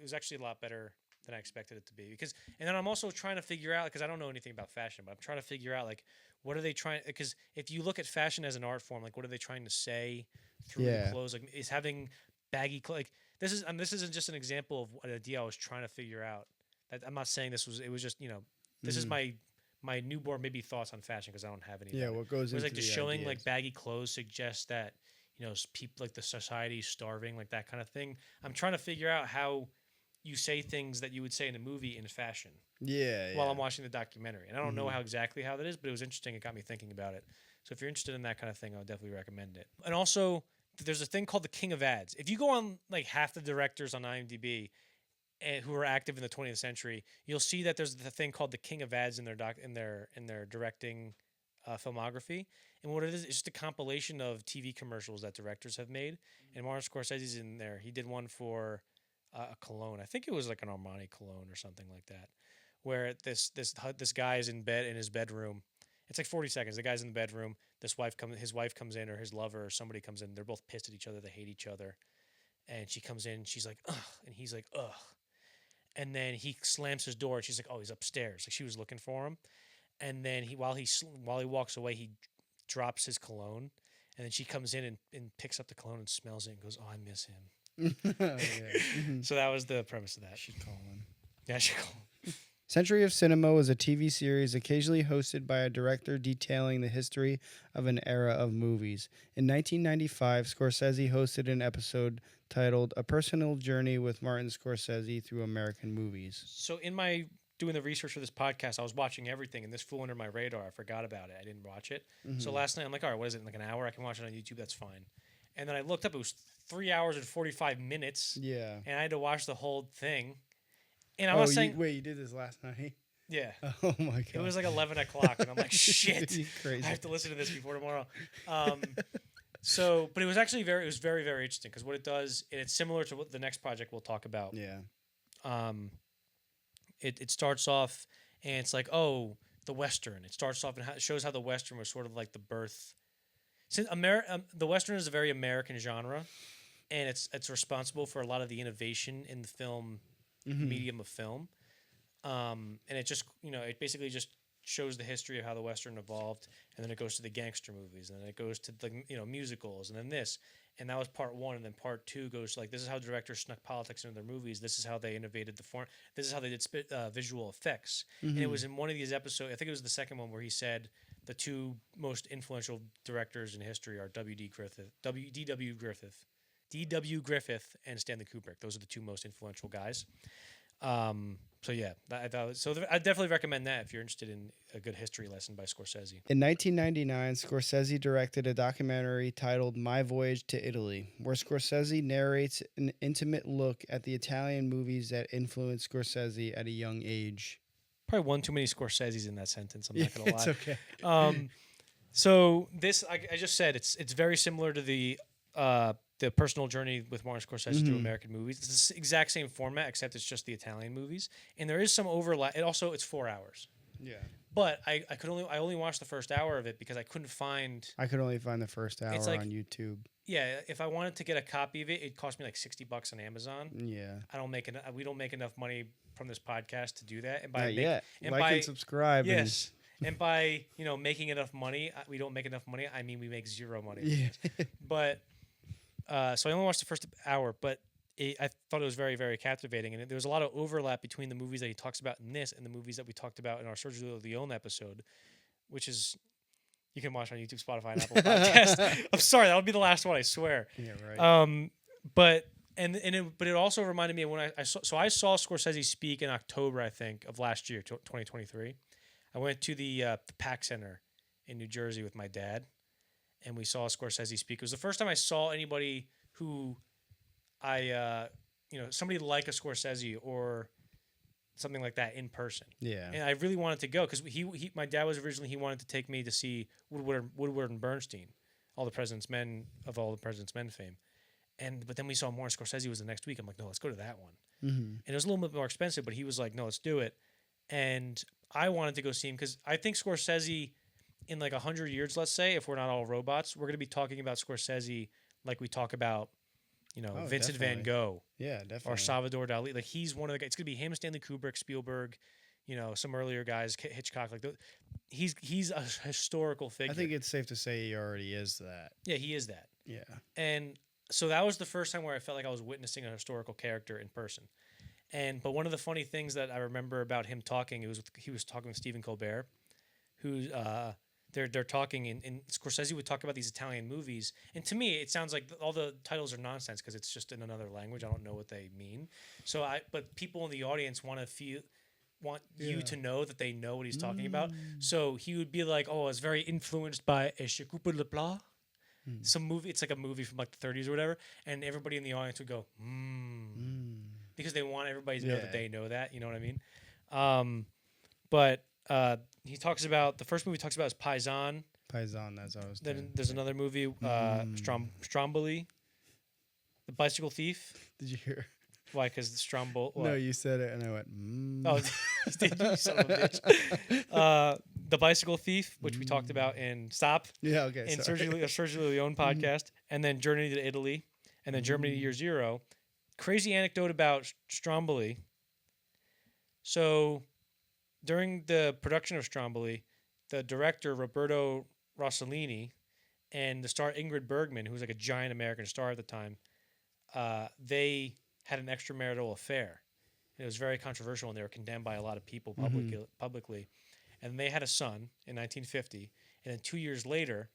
Speaker 1: was actually a lot better than I expected it to be and then I'm also trying to figure out, because I don't know anything about fashion, but I'm trying to figure out like what are they trying, because if you look at fashion as an art form, like what are they trying to say through the clothes? Like is having baggy clothes, like this isn't just an example of an idea I was trying to figure out. I'm not saying it was just this is my newborn maybe thoughts on fashion because I don't have any.
Speaker 2: Yeah, what goes into
Speaker 1: like just
Speaker 2: the
Speaker 1: showing
Speaker 2: ideas.
Speaker 1: like baggy clothes suggests that people like the society's starving, like that kind of thing. I'm trying to figure out how you say things that you would say in a movie in fashion
Speaker 2: Yeah.
Speaker 1: while I'm watching the documentary. And I don't know how that is, but it was interesting. It got me thinking about it. So if you're interested in that kind of thing, I would definitely recommend it. And also, there's a thing called the King of Ads. If you go on like half the directors on IMDb who are active in the 20th century, you'll see that there's the thing called the King of Ads in their directing filmography. And what it is, it's just a compilation of TV commercials that directors have made. And Martin Scorsese's in there. He did one for a cologne. I think it was like an Armani cologne or something like that, where this guy is in bed in his bedroom. It's like 40 seconds. The guy's in the bedroom. His wife comes in, or his lover, or somebody comes in. They're both pissed at each other. They hate each other. And she comes in. She's like, ugh. And he's like, ugh. And then he slams his door. And she's like, oh, he's upstairs. Like she was looking for him. And then while he walks away, he drops his cologne. And then she comes in and picks up the cologne and smells it and goes, oh, I miss him. So that was the premise of that.
Speaker 2: She'd call him.
Speaker 1: Yeah, she called him.
Speaker 2: Century of Cinema was a TV series occasionally hosted by a director detailing the history of an era of movies. In 1995, Scorsese hosted an episode titled A Personal Journey with Martin Scorsese Through American Movies.
Speaker 1: So in my doing the research for this podcast, I was watching everything, and this flew under my radar. I forgot about it. I didn't watch it. So last night, I'm like, all right, what is it, like an hour? I can watch it on YouTube. That's fine. And then I looked up. It was 3 hours and 45 minutes.
Speaker 2: Yeah.
Speaker 1: And I had to watch the whole thing. And I'm not saying...
Speaker 2: Wait, you did this last night?
Speaker 1: Yeah.
Speaker 2: Oh, my God.
Speaker 1: It was like 11 o'clock, and I'm like, shit.
Speaker 2: Crazy.
Speaker 1: I have to listen to this before tomorrow. But it was actually very, very interesting, because what it does, and it's similar to what the next project we'll talk about.
Speaker 2: Yeah.
Speaker 1: It starts off, and it's like, oh, the Western. It starts off and it shows how the Western was sort of like the birth. Since the Western is a very American genre, and it's responsible for a lot of the innovation in the film medium of film. And it just, it basically just shows the history of how the Western evolved, and then it goes to the gangster movies, and then it goes to the musicals, and then this. And that was part one, and then part two goes like, this is how directors snuck politics into their movies. This is how they innovated the form. This is how they did visual effects. And it was in one of these episodes, I think it was the second one, where he said the two most influential directors in history are D.W. Griffith, and Stanley Kubrick. Those are the two most influential guys. So yeah, I definitely recommend that if you're interested in a good history lesson by Scorsese.
Speaker 2: In 1999, Scorsese directed a documentary titled My Voyage to Italy, where Scorsese narrates an intimate look at the Italian movies that influenced Scorsese at a young age.
Speaker 1: Probably one too many Scorseses in that sentence. I'm not gonna lie.
Speaker 2: It's okay.
Speaker 1: So this, I just said, it's very similar to the personal journey with Martin Scorsese through American movies. It's the exact same format, except it's just the Italian movies, and there is some overlap. It's 4 hours.
Speaker 2: Yeah.
Speaker 1: But I only watched the first hour of it because I couldn't find.
Speaker 2: I could only find the first hour
Speaker 1: like,
Speaker 2: on YouTube.
Speaker 1: Yeah, if I wanted to get a copy of it, it cost me like $60 on Amazon.
Speaker 2: Yeah.
Speaker 1: We don't make enough money from this podcast to do that. And
Speaker 2: Not yet. And subscribe.
Speaker 1: Yes. And by making enough money, we don't make enough money. I mean, we make zero money.
Speaker 2: Yeah.
Speaker 1: But so I only watched the first hour, but I thought it was very, very captivating. And there was a lot of overlap between the movies that he talks about in this and the movies that we talked about in our Sergio Leone episode, which is, you can watch on YouTube, Spotify, and Apple Podcasts. I'm sorry, that would be the last one, I swear.
Speaker 2: Yeah, right.
Speaker 1: But it also reminded me of when I saw Scorsese speak in October, I think, of last year, 2023. I went to the PAC Center in New Jersey with my dad, and we saw Scorsese speak. It was the first time I saw anybody who somebody like a Scorsese or something like that in person.
Speaker 2: Yeah.
Speaker 1: And I really wanted to go because my dad was originally, he wanted to take me to see Woodward and Bernstein, all the President's Men fame. But then we saw Martin Scorsese was the next week. I'm like, no, let's go to that one. And it was a little bit more expensive, but he was like, no, let's do it. And I wanted to go see him because I think Scorsese, in like 100 years, let's say, if we're not all robots, we're going to be talking about Scorsese like we talk about, Vincent
Speaker 2: definitely.
Speaker 1: Van Gogh.
Speaker 2: Yeah, definitely.
Speaker 1: Or Salvador Dali. Like, he's one of the guys. It's going to be him, Stanley Kubrick, Spielberg, some earlier guys, Hitchcock. Like, he's a historical figure.
Speaker 2: I think it's safe to say he already is that.
Speaker 1: Yeah, he is that.
Speaker 2: Yeah.
Speaker 1: And so that was the first time where I felt like I was witnessing a historical character in person. But one of the funny things that I remember about him talking, he was talking with Stephen Colbert, who they're talking, and Scorsese would talk about these Italian movies, and to me it sounds like all the titles are nonsense because it's just in another language. I don't know what they mean. But people in the audience want you to know that they know what he's talking about. So he would be like, "Oh, it's very influenced by Je coupe le plat." Some movie. It's like a movie from like the 30s or whatever, and everybody in the audience would go, because they want everybody to know that they know that. You know what I mean? But he talks about the first movie he talks about is Paisan.
Speaker 2: Paisan, that's what I was
Speaker 1: Then
Speaker 2: thinking.
Speaker 1: there's another movie, Stromboli, The Bicycle Thief.
Speaker 2: Did you hear?
Speaker 1: Why? Because the Stromboli.
Speaker 2: No, you said it, and I went,
Speaker 1: Oh, did you son of a bitch? The Bicycle Thief, which we talked about in Stop.
Speaker 2: Yeah, okay.
Speaker 1: In
Speaker 2: sorry.
Speaker 1: Sergio Leone podcast, and then Journey to Italy, and then Germany Year Zero. Crazy anecdote about Stromboli. So, during the production of Stromboli, the director Roberto Rossellini and the star Ingrid Bergman, who was like a giant American star at the time, they had an extramarital affair. And it was very controversial, and they were condemned by a lot of people publicly. And they had a son in 1950, and then 2 years later,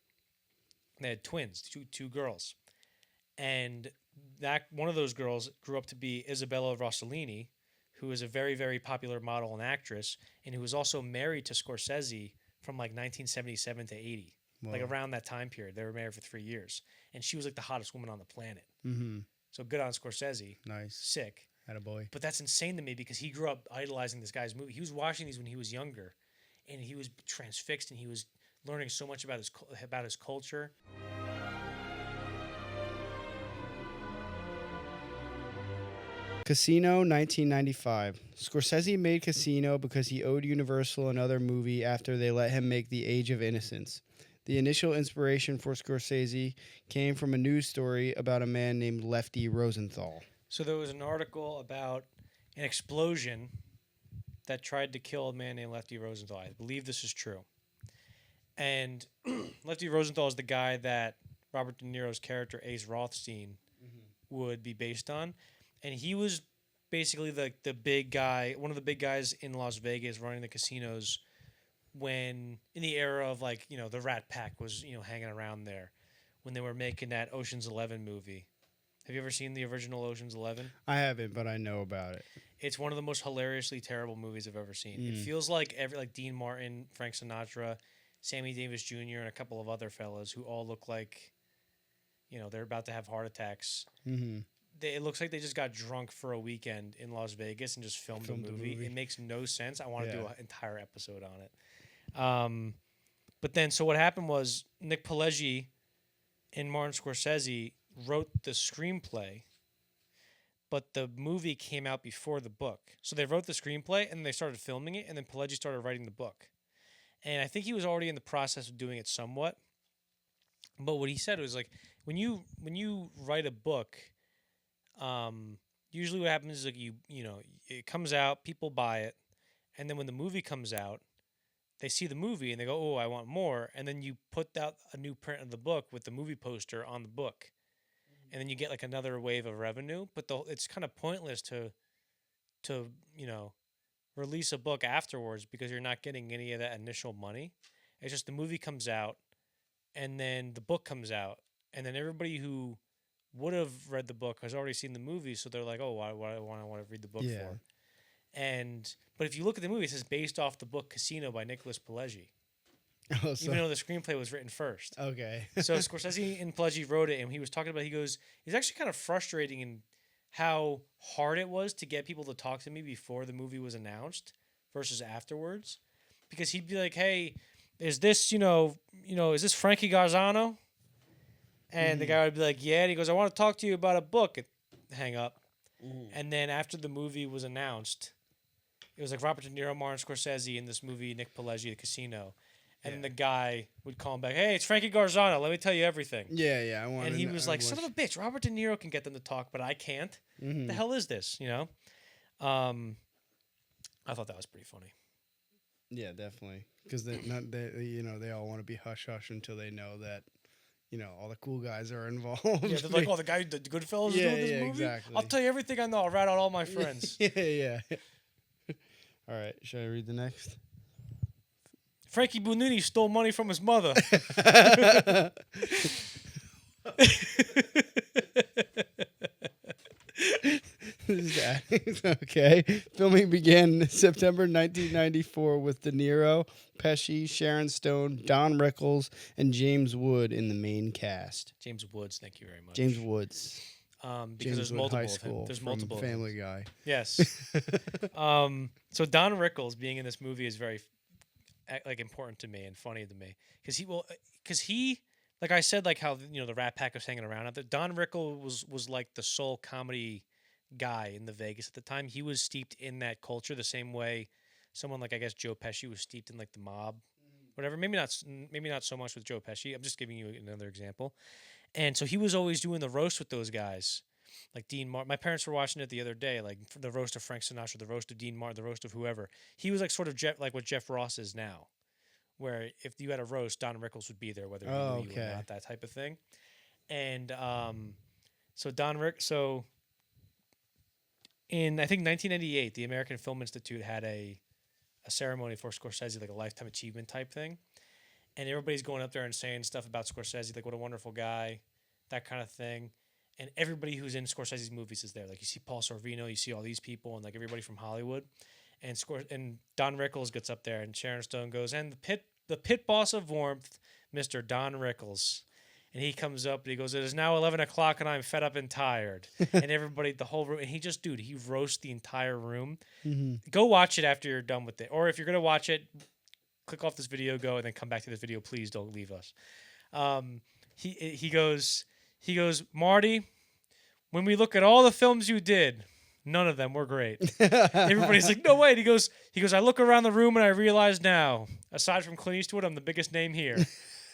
Speaker 1: they had twins, two girls. And that one of those girls grew up to be Isabella Rossellini, who is a very, very popular model and actress, and who was also married to Scorsese from like 1977 to 80.
Speaker 2: Wow.
Speaker 1: Like around that time period. They were married for 3 years. And she was like the hottest woman on the planet.
Speaker 2: Mm-hmm.
Speaker 1: So good on Scorsese.
Speaker 2: Nice.
Speaker 1: Sick.
Speaker 2: Attaboy.
Speaker 1: But that's insane to me because he grew up idolizing this guy's movie. He was watching these when he was younger, and he was transfixed, and he was learning so much about his culture.
Speaker 2: Casino, 1995. Scorsese made Casino because he owed Universal another movie after they let him make The Age of Innocence. The initial inspiration for Scorsese came from a news story about a man named Lefty Rosenthal.
Speaker 1: So there was an article about an explosion that tried to kill a man named Lefty Rosenthal. I believe this is true. And Lefty Rosenthal is the guy that Robert De Niro's character Ace Rothstein would be based on. And he was basically the big guy, one of the big guys in Las Vegas running the casinos when, in the era of like, you know, the Rat Pack was, you know, hanging around there when they were making that Ocean's 11 movie. Have you ever seen the original Ocean's 11?
Speaker 2: I haven't, but I know about it.
Speaker 1: It's one of the most hilariously terrible movies I've ever seen. It feels like Dean Martin, Frank Sinatra, Sammy Davis Jr., and a couple of other fellas who all look like, you know, they're about to have heart attacks.
Speaker 2: Mm-hmm.
Speaker 1: It looks like they just got drunk for a weekend in Las Vegas and just filmed the movie. It makes no sense. I want to do an entire episode on it. But then, so what happened was Nick Pileggi and Martin Scorsese wrote the screenplay, but the movie came out before the book. So they wrote the screenplay and they started filming it, and then Pileggi started writing the book. And I think he was already in the process of doing it somewhat. But what he said was like, when you write a book, usually what happens is like you know it comes out, people buy it, and then when the movie comes out, they see the movie and they go, "Oh, I want more," and then you put out a new print of the book with the movie poster on the book, and then you get like another wave of revenue. But it's kind of pointless to you know release a book afterwards because you're not getting any of that initial money. It's just the movie comes out, and then the book comes out, and then everybody who would have read the book has already seen the movie, so they're like, "Oh, why I want to read the book for?" But if you look at the movie, it says based off the book Casino by Nicholas Pileggi, even though the screenplay was written first.
Speaker 2: Okay.
Speaker 1: So Scorsese and Pileggi wrote it, and he was talking about. He goes, "It's actually kind of frustrating in how hard it was to get people to talk to me before the movie was announced versus afterwards, because he'd be like, "Hey, is this is this Frankie Garzano?" And the guy would be like, "Yeah." And he goes, "I want to talk to you about a book." And hang up. And then after the movie was announced, it was like Robert De Niro, Martin Scorsese in this movie, Nick Pileggi, The Casino. And then the guy would call him back, "Hey, it's Frankie Garzano. Let me tell you everything."
Speaker 2: Yeah.
Speaker 1: And he was like, "Son of a bitch, Robert De Niro can get them to talk, but I can't. The hell is this?" You know? I thought that was pretty funny.
Speaker 2: Yeah, definitely. Because they all want to be hush-hush until they know that, all the cool guys are involved.
Speaker 1: Yeah, they're like, "Oh, the guy, the Goodfellas is doing this movie?
Speaker 2: Exactly.
Speaker 1: I'll tell you everything I know. I'll rat out all my friends."
Speaker 2: Yeah. All right, should I read the next?
Speaker 1: Frankie Boonini stole money from his mother.
Speaker 2: Okay. Filming began September 1994 with De Niro, Pesci, Sharon Stone, Don Rickles, and James Wood in the main cast.
Speaker 1: James Woods, thank you very much.
Speaker 2: James Woods.
Speaker 1: Because
Speaker 2: James
Speaker 1: there's
Speaker 2: Wood
Speaker 1: multiple
Speaker 2: High
Speaker 1: of him.
Speaker 2: School
Speaker 1: There's
Speaker 2: from
Speaker 1: multiple of him.
Speaker 2: Family Guy.
Speaker 1: Yes. So Don Rickles being in this movie is very like important to me and funny to me because he like I said, like how the Rat Pack was hanging around out there. Don Rickles was like the sole comedy guy in the Vegas at the time. He was steeped in that culture the same way someone like I guess Joe Pesci was steeped in like the mob, whatever. Maybe not so much with Joe Pesci. I'm just giving you another example. And so he was always doing the roast with those guys. Like Dean Martin. My parents were watching it the other day, like the roast of Frank Sinatra, the roast of Dean Martin, the roast of whoever. He was like sort of like what Jeff Ross is now, where if you had a roast, Don Rickles would be there, whether he knew you or not, that type of thing. And so in I think 1998, the American Film Institute had a ceremony for Scorsese, like a lifetime achievement type thing, and everybody's going up there and saying stuff about Scorsese, like what a wonderful guy, that kind of thing. And everybody who's in Scorsese's movies is there. Like you see Paul Sorvino, you see all these people, and like everybody from Hollywood. And Don Rickles gets up there, and Sharon Stone goes, and the pit boss of warmth, Mr. Don Rickles. And he comes up and he goes, "It is now 11 o'clock, and I'm fed up and tired." And everybody, the whole room, and he roasts the entire room. Mm-hmm. Go watch it after you're done with it, or if you're gonna watch it, click off this video, go, and then come back to this video. Please don't leave us. He goes, "Marty, when we look at all the films you did, none of them were great." Everybody's like, "No way." And he goes, "I look around the room and I realize now, aside from Clint Eastwood, I'm the biggest name here."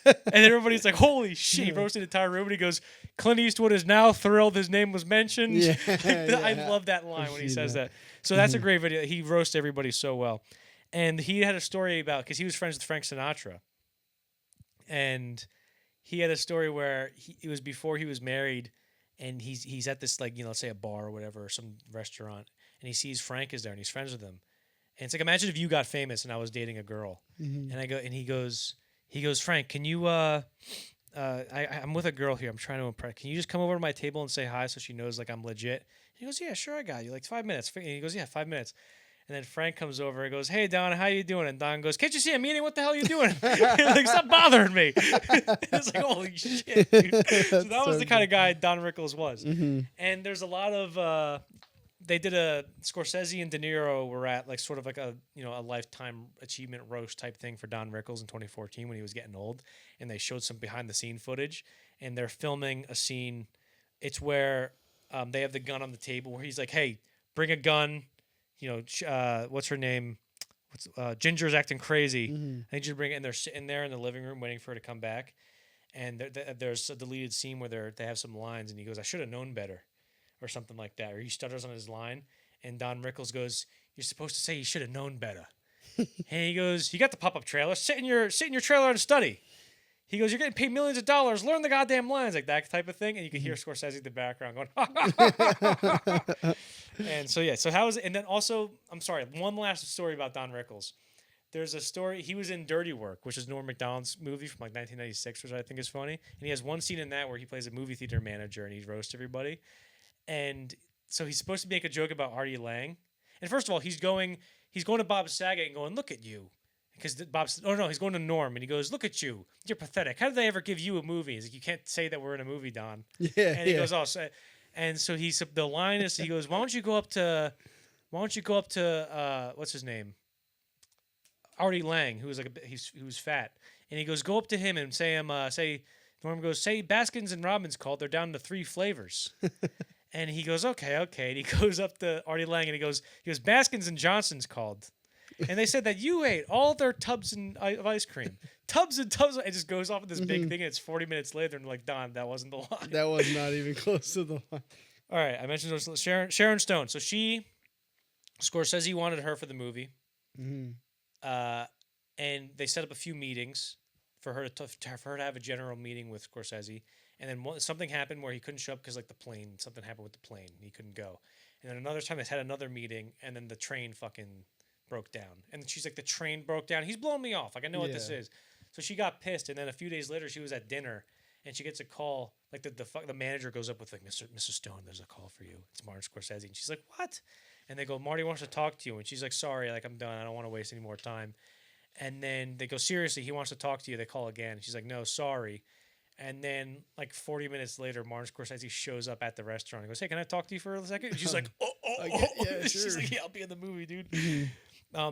Speaker 1: And everybody's like, "Holy shit." He roasted the entire room and he goes, "Clint Eastwood is now thrilled his name was mentioned." Yeah, I love that line when he says that. So that's a great video. He roasts everybody so well. And he had a story about, because he was friends with Frank Sinatra. And he had a story where it was before he was married, and he's at this, like, let's say a bar or whatever, or some restaurant, and he sees Frank is there and he's friends with him. And it's like, imagine if you got famous and I was dating a girl. Mm-hmm. And he goes, "Frank, can you I'm with a girl here. I'm trying to impress. Can you just come over to my table and say hi so she knows like I'm legit?" And he goes, "Yeah, sure, I got you. Like 5 minutes." And he goes, "Yeah, 5 minutes." And then Frank comes over and goes, "Hey, Don, how you doing?" And Don goes, "Can't you see I'm eating? What the hell are you doing?" Like, "Stop bothering me." It's like, holy shit, dude. So that was the kind of guy Don Rickles was. Mm-hmm. And there's a lot of they did a Scorsese and De Niro were at like sort of like a lifetime achievement roast type thing for Don Rickles in 2014 when he was getting old, and they showed some behind the scene footage, and they're filming a scene. It's where they have the gun on the table where he's like, "Hey, bring a gun." What's her name? Ginger's acting crazy. Mm-hmm. I need you to bring it. And they're sitting there in the living room waiting for her to come back. And there's a deleted scene where they have some lines, and he goes, "I should have known better," or something like that. Or he stutters on his line, and Don Rickles goes, "You're supposed to say you should have known better." And he goes, "You got the pop-up trailer. Sit in your trailer and study." He goes, "You're getting paid millions of dollars. Learn the goddamn lines," like that type of thing. And you can hear Scorsese in the background going, "Ha, ha, ha, ha." And so, yeah. So how is it? And then also, I'm sorry, one last story about Don Rickles. There's a story. He was in Dirty Work, which is Norm Macdonald's movie from like 1996, which I think is funny. And he has one scene in that where he plays a movie theater manager and he roasts everybody. And so he's supposed to make a joke about Artie Lang. And first of all, he's going to Bob Saget and going, "Look at you." Because he's going to Norm and he goes, "Look at you, you're pathetic. How did they ever give you a movie?" He's like, "You can't say that we're in a movie, Don." Yeah. And he goes, "Oh," and so the line is, he goes, "Why don't you go up to what's his name, Artie Lang, who was like he was fat," and he goes, "Go up to him and say Norm goes, say Baskins and Robbins called. They're down to 3 flavors." And he goes, "Okay," and he goes up to Artie Lang and he goes, "Baskins and Johnson's called. And they said that you ate all their tubs of ice cream. Tubs and tubs." It just goes off with this big thing, and it's 40 minutes later, and like, "Don, that wasn't the line."
Speaker 2: That was not even close to the line.
Speaker 1: All right, I mentioned Sharon Stone. So Scorsese wanted her for the movie. Mm-hmm. And they set up a few meetings for her to have a general meeting with Scorsese. And then something happened where he couldn't show up because something happened with the plane. And he couldn't go. And then another time they had another meeting, and then the train fucking broke down. And she's like, the train broke down. He's blowing me off. Like, I know what this
Speaker 2: Yeah.
Speaker 1: is. So she got pissed. And then a few days later, she was at dinner and she gets a call. Like the manager goes up with like, Mr. Stone, there's a call for you. It's Martin Scorsese. And she's like, what? And they go, Marty wants to talk to you. And she's like, sorry, like I'm done. I don't want to waste any more time. And then they go, seriously, he wants to talk to you. They call again. She's like, no, sorry. And then like 40 minutes later, Martin Scorsese shows up at the restaurant. He goes, hey, can I talk to you for a second? And she's like,
Speaker 2: Yeah,
Speaker 1: She's
Speaker 2: sure.
Speaker 1: like, yeah, I'll be in the movie, dude.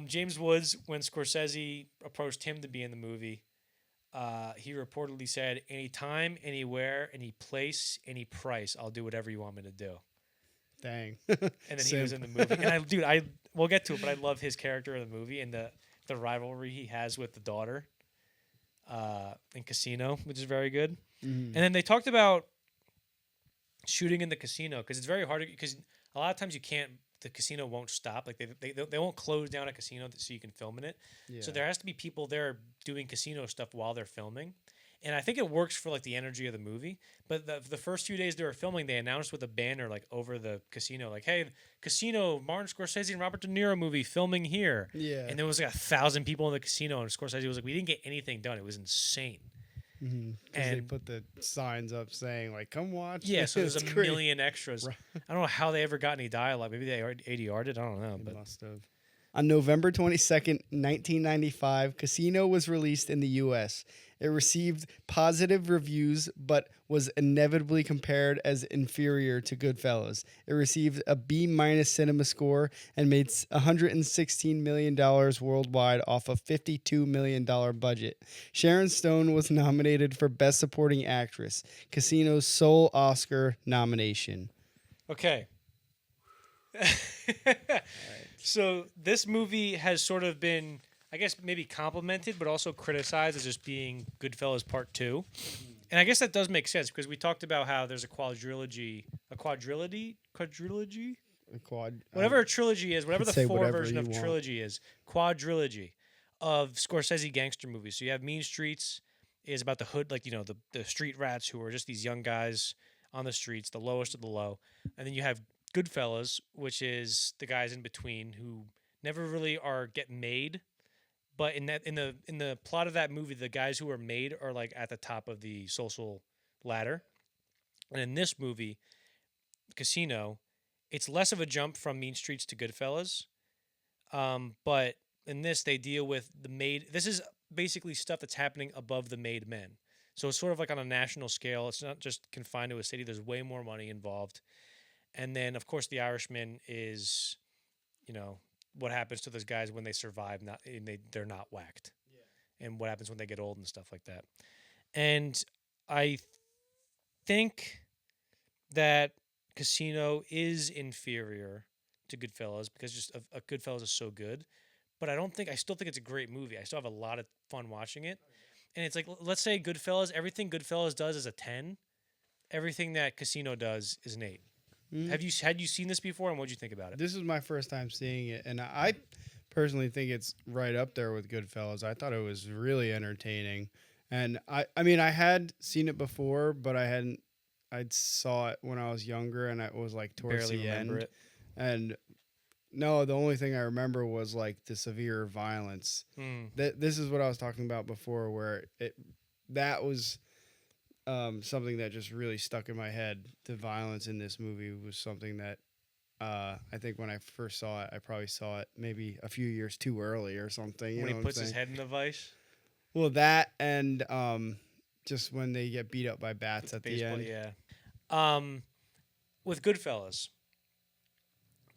Speaker 1: James Woods, when Scorsese approached him to be in the movie, he reportedly said, anytime, anywhere, any place, any price, I'll do whatever you want me to do.
Speaker 2: Dang.
Speaker 1: And then he was in the movie. And we'll get to it, but I love his character in the movie and the rivalry he has with the daughter in Casino, which is very good. And then they talked about shooting in the casino because it's very hard because a lot of times the casino won't stop. Like they won't close down a casino so you can film in it.
Speaker 2: Yeah.
Speaker 1: So there has to be people there doing casino stuff while they're filming. And I think it works for like the energy of the movie. But the first few days they were filming, they announced with a banner like over the casino, like, "Hey, casino, Martin Scorsese and Robert De Niro movie filming here."
Speaker 2: Yeah.
Speaker 1: And there was like 1,000 people in the casino, and Scorsese was like, "We didn't get anything done. It was insane."
Speaker 2: Because they
Speaker 1: And
Speaker 2: put the signs up saying like, "Come watch."
Speaker 1: yeah, so there's
Speaker 2: It's
Speaker 1: a
Speaker 2: great.
Speaker 1: million extras. I don't know how they ever got any dialogue. Maybe they ADR'd it. I don't know.
Speaker 2: They
Speaker 1: But
Speaker 2: must have. On November 22nd, 1995, Casino was released in the U.S. It received positive reviews, but was inevitably compared as inferior to Goodfellas. It received a B- cinema score and made $116 million worldwide off a $52 million budget. Sharon Stone was nominated for Best Supporting Actress, Casino's sole Oscar nomination.
Speaker 1: okay. So this movie has sort of been, I guess, maybe complimented, but also criticized as just being Goodfellas Part 2. And I guess that does make sense because we talked about how there's a quadrilogy? Whatever a trilogy is, whatever the
Speaker 2: say
Speaker 1: four
Speaker 2: whatever
Speaker 1: version
Speaker 2: you
Speaker 1: of
Speaker 2: want.
Speaker 1: trilogy is, quadrilogy of Scorsese gangster movies. So you have Mean Streets is about the hood, like, the street rats who are just these young guys on the streets, the lowest of the low. And then you have Goodfellas, which is the guys in between who never really get made. But in the plot of that movie, the guys who are made are like at the top of the social ladder. And in this movie, Casino, it's less of a jump from Mean Streets to Goodfellas. But in this, they deal with the made. This is basically stuff that's happening above the made men. So it's sort of like on a national scale. It's not just confined to a city. There's way more money involved. And then, of course, The Irishman is, what happens to those guys when they survive, they're not whacked. Yeah. And what happens when they get old and stuff like that. And I think that Casino is inferior to Goodfellas because just a Goodfellas is so good. But I still think it's a great movie. I still have a lot of fun watching it. And it's like, let's say Goodfellas, everything Goodfellas does is a 10. Everything that Casino does is an 8. Had you seen this before, and what did you think about it?
Speaker 2: This is my first time seeing it, and I personally think it's right up there with Goodfellas. I thought it was really entertaining, and I mean, I had seen it before, but I saw it when I was younger, and it was like towards
Speaker 1: Barely
Speaker 2: the
Speaker 1: remember
Speaker 2: end.
Speaker 1: it.
Speaker 2: And no, the only thing I remember was like the severe violence. This is what I was talking about before, where that was. Something that just really stuck in my head. The violence in this movie was something that I think when I first saw it, I probably saw it maybe a few years too early or something.
Speaker 1: When he puts his head in the vice?
Speaker 2: Well, that and just when they get beat up by bats at the end.
Speaker 1: Yeah. With Goodfellas,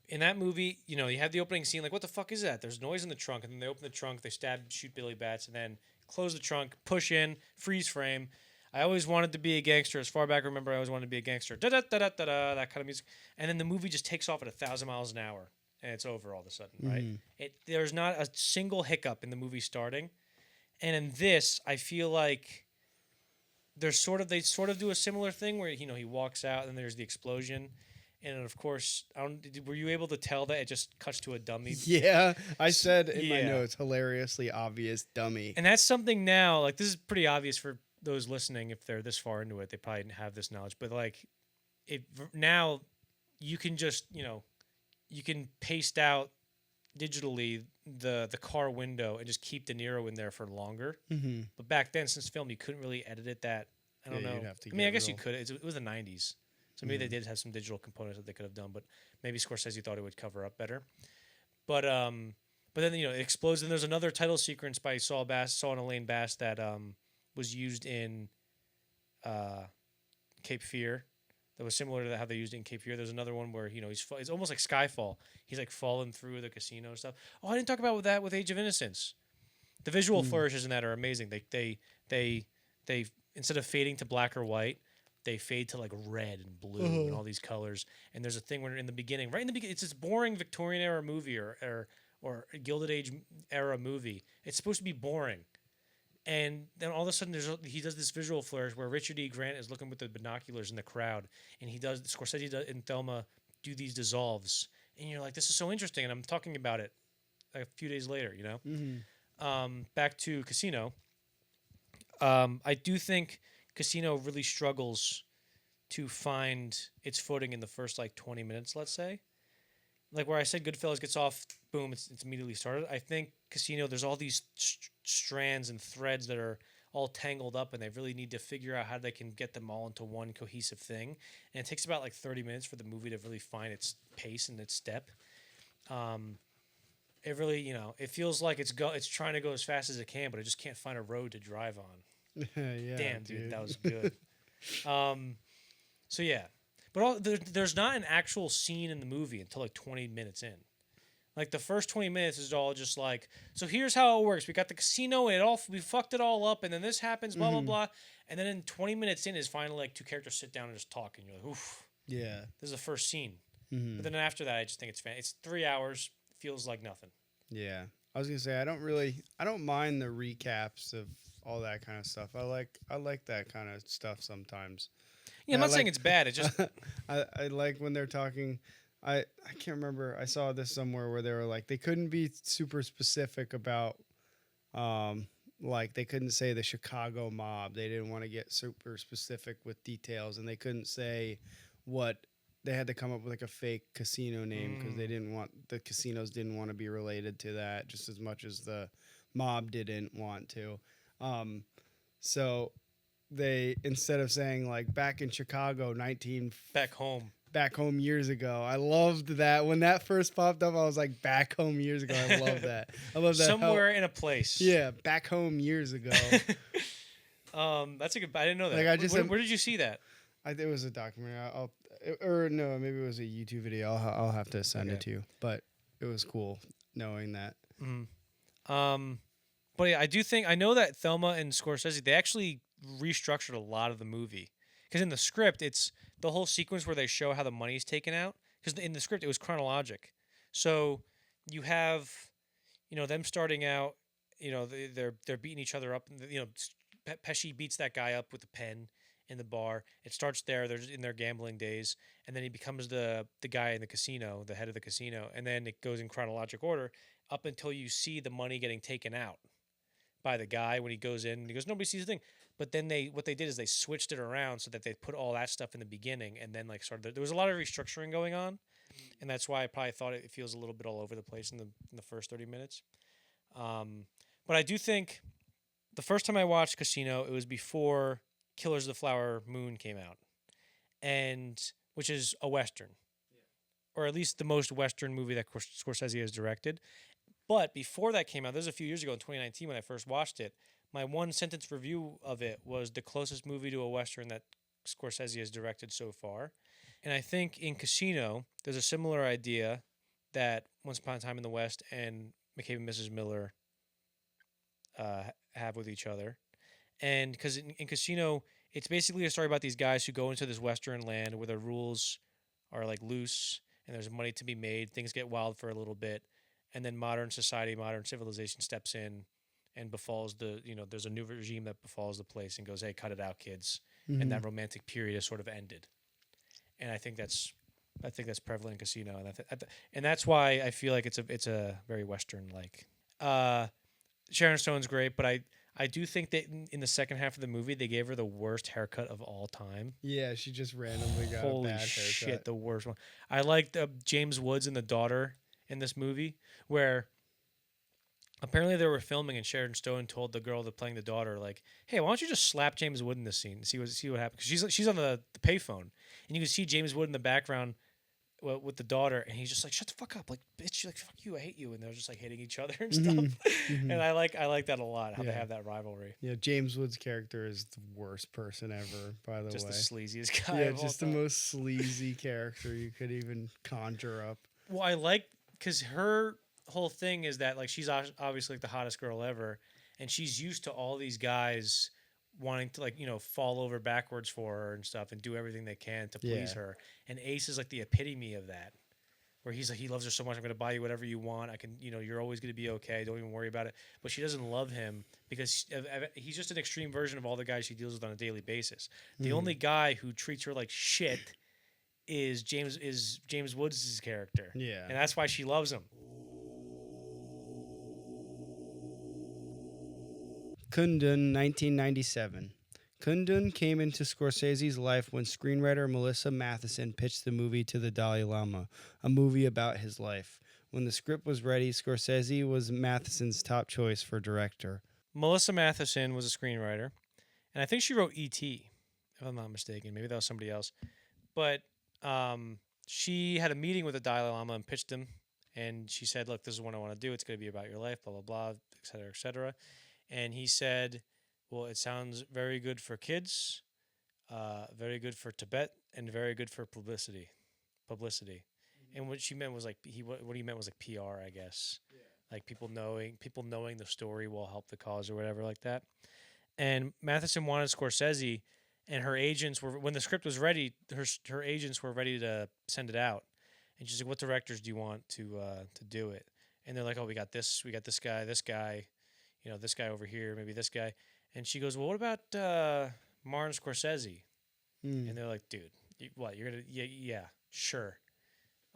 Speaker 1: in that movie, you have the opening scene, like, what the fuck is that? There's noise in the trunk, and then they open the trunk, they shoot Billy Bats, and then close the trunk, push in, freeze frame. I always wanted to be a gangster. As far back I remember, I always wanted to be a gangster. Da-da-da-da-da-da, that kind of music. And then the movie just takes off at 1,000 miles an hour, and it's over all of a sudden, right? There's not a single hiccup in the movie starting. And in this, I feel like they sort of do a similar thing where, he walks out, and there's the explosion. And, of course, were you able to tell that it just cuts to a dummy?
Speaker 2: Yeah, I said in my notes, hilariously obvious dummy.
Speaker 1: And that's something now, like, this is pretty obvious for those listening. If they're this far into it, they probably didn't have this knowledge, but like now you can just you can paste out digitally the car window and just keep De Niro in there for longer.
Speaker 2: Mm-hmm.
Speaker 1: But back then, since film, you couldn't really edit it that. I don't know.
Speaker 2: You'd have to
Speaker 1: I mean, I
Speaker 2: get
Speaker 1: guess you
Speaker 2: real-
Speaker 1: could. It was the 90s. So maybe they did have some digital components that they could have done, but maybe Scorsese thought it would cover up better. But then it explodes, and there's another title sequence by Saul and Elaine Bass that was used in Cape Fear. That was similar to how they used it in Cape Fear. There's another one where it's almost like Skyfall. He's like falling through the casino and stuff. Oh, I didn't talk about that with Age of Innocence. The visual flourishes in that are amazing. They instead of fading to black or white, they fade to like red and blue and all these colors. And there's a thing where in the beginning, it's this boring Victorian era movie or Gilded Age era movie. It's supposed to be boring. And then all of a sudden, he does this visual flourish where Richard E. Grant is looking with the binoculars in the crowd, and Scorsese and Thelma do these dissolves, and you're like, this is so interesting. And I'm talking about it a few days later, Back to Casino. I do think Casino really struggles to find its footing in the first 20 minutes, let's say. Like where I said Goodfellas gets off, boom, it's immediately started. I think Casino, there's all these strands and threads that are all tangled up, and they really need to figure out how they can get them all into one cohesive thing. And it takes about 30 minutes for the movie to really find its pace and its step. It really, it feels like it's trying to go as fast as it can, but it just can't find a road to drive on.
Speaker 2: Yeah,
Speaker 1: Damn, dude, that was good. So yeah. But there's not an actual scene in the movie until 20 minutes in. The first 20 minutes is all just so here's how it works. We got the casino, we fucked it all up, and then this happens, blah, blah, blah. And then in 20 minutes in is finally two characters sit down and just talk, and you're like, oof.
Speaker 2: Yeah.
Speaker 1: This is the first scene.
Speaker 2: Mm-hmm.
Speaker 1: But then after that, I just think it's fan. It's 3 hours, feels like nothing.
Speaker 2: Yeah. I was gonna say I don't mind the recaps of all that kind of stuff. I like that kind of stuff sometimes.
Speaker 1: Yeah, I'm not saying it's bad. It just
Speaker 2: I like when they're talking. I can't remember. I saw this somewhere where they were they couldn't be super specific about they couldn't say the Chicago mob. They didn't want to get super specific with details, and they couldn't say what they had to come up with a fake casino name because the casinos didn't want to be related to that just as much as the mob didn't want to. So they, instead of saying back in Chicago, back home years ago. I loved that. When that first popped up, I was like, back home years ago. I love that. I love that.
Speaker 1: Somewhere in a place.
Speaker 2: Yeah, back home years ago.
Speaker 1: That's a good. I didn't know that. Where did you see that?
Speaker 2: It was a documentary. Maybe it was a YouTube video. I'll have to send it to you. But it was cool knowing that.
Speaker 1: Mm-hmm. But yeah, I know that Thelma and Scorsese, they actually restructured a lot of the movie. Because in the script, it's the whole sequence where they show how the money is taken out. Because in the script, it was chronologic. So you have, them starting out, they're beating each other up. Pesci beats that guy up with a pen in the bar. It starts there. They're just in their gambling days. And then he becomes the guy in the casino, the head of the casino. And then it goes in chronologic order up until you see the money getting taken out by the guy when he goes in. And he goes, nobody sees the thing. But then what they did is they switched it around so that they put all that stuff in the beginning, and then there was a lot of restructuring going on, and that's why I probably thought it feels a little bit all over the place in the first 30 minutes. But I do think the first time I watched Casino, it was before Killers of the Flower Moon came out, and which is a Western, or at least the most Western movie that Scorsese has directed. But before that came out, this was a few years ago in 2019 when I first watched it. My one sentence review of it was the closest movie to a Western that Scorsese has directed so far. And I think in Casino, there's a similar idea that Once Upon a Time in the West and McCabe and Mrs. Miller have with each other. And because in Casino, it's basically a story about these guys who go into this Western land where the rules are loose and there's money to be made. Things get wild for a little bit. And then modern society, modern civilization steps in and befalls there's a new regime that befalls the place and goes, hey, cut it out, kids.
Speaker 2: Mm-hmm.
Speaker 1: And that romantic period is sort of ended. And I think that's prevalent in Casino. And that's why I feel like it's a very Western-like. Sharon Stone's great, but I do think that in the second half of the movie, they gave her the worst haircut of all time.
Speaker 2: Yeah, she just randomly got
Speaker 1: Holy
Speaker 2: a bad
Speaker 1: shit,
Speaker 2: haircut.
Speaker 1: the worst one. I liked James Woods and the daughter in this movie where apparently they were filming and Sharon Stone told the girl that playing the daughter, like, "Hey, why don't you just slap James Wood in this scene and see what happens?" 'Cause she's on the payphone and you can see James Wood in the background with the daughter, and he's just like, "Shut the fuck up, like bitch, like fuck you, I hate you," and they're just like hitting each other and stuff.
Speaker 2: Mhm.
Speaker 1: And I like that a lot how they
Speaker 2: Yeah.
Speaker 1: have that rivalry.
Speaker 2: Yeah, James Wood's character is the worst person ever, by the
Speaker 1: Just
Speaker 2: way.
Speaker 1: the sleaziest guy.
Speaker 2: Yeah,
Speaker 1: of all
Speaker 2: just the
Speaker 1: time.
Speaker 2: most sleazy character you could even conjure up.
Speaker 1: Well, I like because her whole thing is that like she's obviously like the hottest girl ever, and she's used to all these guys wanting to like fall over backwards for her and stuff and do everything they can to please
Speaker 2: Yeah.
Speaker 1: her. And Ace is like the epitome of that, where he's like he loves her so much. I'm gonna buy you whatever you want. I can you're always gonna be okay. Don't even worry about it. But she doesn't love him because he's just an extreme version of all the guys she deals with on a daily basis. The only guy who treats her like shit is James Woods' character.
Speaker 2: Yeah.
Speaker 1: And that's why she loves him.
Speaker 2: Kundun, 1997. Kundun came into Scorsese's life when screenwriter Melissa Matheson pitched the movie to the Dalai Lama, a movie about his life. When the script was ready, Scorsese was Matheson's top choice for director.
Speaker 1: Melissa Matheson was a screenwriter, and I think she wrote E.T., if I'm not mistaken. Maybe that was somebody else. But she had a meeting with the Dalai Lama and pitched him, and she said, "Look, this is what I want to do. It's going to be about your life, blah, blah, blah, et cetera, et cetera." And he said, "Well, it sounds very good for kids, very good for Tibet, and very good for publicity." And what she meant was like what he meant was like PR, I guess. Like people knowing the story will help the cause or whatever like that. And Matheson wanted Scorsese, and her agents were when the script was ready. Her agents were ready to send it out, and she's like, "What directors do you want to do it?" And they're like, "Oh, we got this guy, this guy, this guy over here, maybe this guy." And she goes, "Well, what about Martin Scorsese?" And they're like, "Dude, what? You're gonna yeah, sure,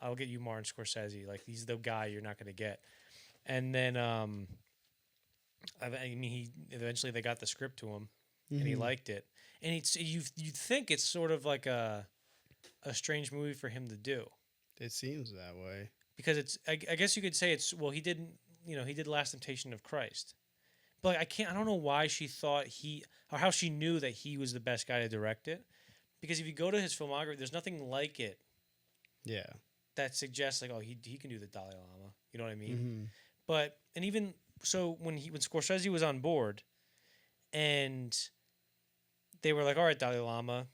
Speaker 1: I'll get you Martin Scorsese. Like he's the guy you're not gonna get." And then I mean, he eventually they got the script to him, and he liked it. And it's you'd think it's sort of like a strange movie for him to do
Speaker 2: It seems that way.
Speaker 1: because it's I guess you could say it's he didn't he did Last Temptation of Christ, but I don't know why she thought or how she knew that he was the best guy to direct it, because if you go to his filmography, there's nothing like it
Speaker 2: Yeah.
Speaker 1: that suggests like he can do the Dalai Lama, you know what I mean? But and even so when Scorsese was on board, and they were like, "All right, Dalai Lama,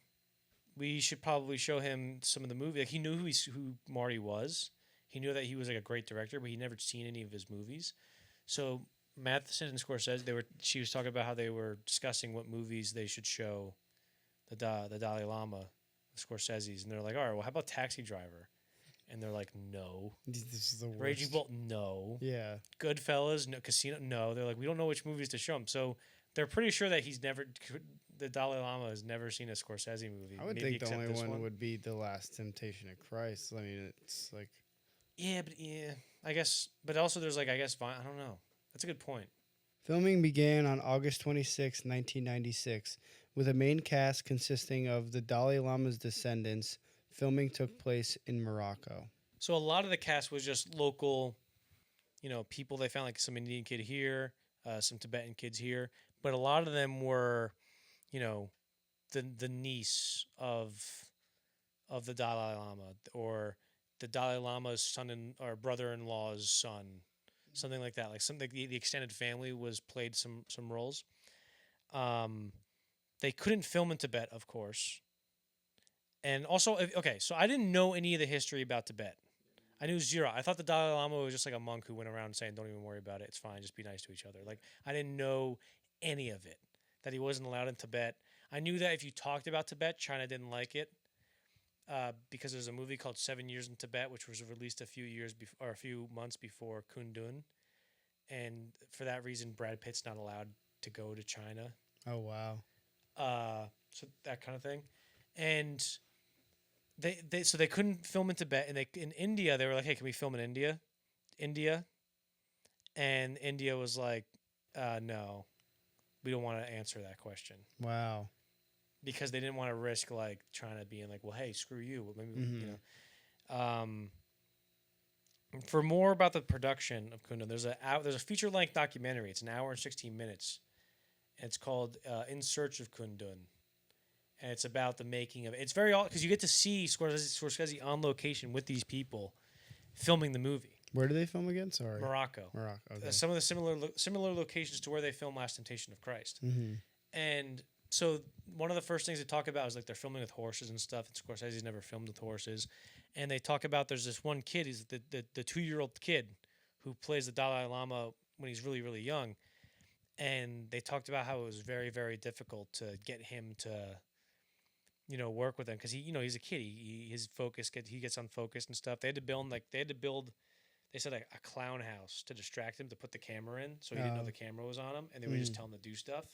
Speaker 1: we should probably show him some of the movie." Like he knew who Marty was. He knew that he was like a great director, but he'd never seen any of his movies. So Matheson and Scorsese, she was talking about how they were discussing what movies they should show the Dalai Lama, the Scorsese's, and they're like, "All right, well, how about Taxi Driver?" And they're like, "No."
Speaker 2: This is the worst.
Speaker 1: Raging Bull, no.
Speaker 2: Yeah.
Speaker 1: Goodfellas, no. Casino, no. They're like, we don't know which movies to show him. So they're pretty sure that the Dalai Lama has never seen a Scorsese movie.
Speaker 2: I would
Speaker 1: maybe
Speaker 2: think the
Speaker 1: except
Speaker 2: only
Speaker 1: this
Speaker 2: one would be The Last Temptation of Christ. I mean, it's like...
Speaker 1: Yeah, I guess. But also, there's like, I guess, I don't know. That's a good point.
Speaker 2: Filming began on August 26, 1996, with a main cast consisting of the Dalai Lama's descendants. Filming took place in Morocco.
Speaker 1: So a lot of the cast was just local, people. They found like some Indian kid here, some Tibetan kids here, but a lot of them were, the niece of the Dalai Lama or the Dalai Lama's son or brother-in-law's son, something like that. Like the extended family played some roles. They couldn't film in Tibet, of course. And also, so I didn't know any of the history about Tibet. I knew zero. I thought the Dalai Lama was just like a monk who went around saying, "Don't even worry about it. It's fine. Just be nice to each other." Like, I didn't know any of it, that he wasn't allowed in Tibet. I knew that if you talked about Tibet, China didn't like it because there's a movie called 7 Years in Tibet, which was released a few months before Kundun. And for that reason, Brad Pitt's not allowed to go to China.
Speaker 2: Oh, wow.
Speaker 1: So that kind of thing. And they couldn't film in Tibet, and in India they were like, "Hey, can we film in India?" And India was like, "No, we don't want to answer that question."
Speaker 2: Wow.
Speaker 1: Because they didn't want to risk like China being like, "Well, hey, screw you." Maybe For more about the production of Kundun, there's a feature length documentary. It's an hour and 16 minutes. And it's called In Search of Kundun, and it's about the making of it. It's very because you get to see Scorsese on location with these people filming the movie.
Speaker 2: Where do they film again? Sorry.
Speaker 1: Morocco.
Speaker 2: Okay.
Speaker 1: Some of the similar locations to where they filmed Last Temptation of Christ.
Speaker 2: Mm-hmm.
Speaker 1: And so one of the first things they talk about is like they're filming with horses and stuff. And Scorsese's never filmed with horses. And they talk about there's this one kid, he's the 2-year-old kid who plays the Dalai Lama when he's really, really young. And they talked about how it was very, very difficult to get him to, work with them because he's a kid. His focus he gets unfocused and stuff. They had to build they said a clown house to distract him to put the camera in, so he didn't know the camera was on him, and they would just tell him to do stuff.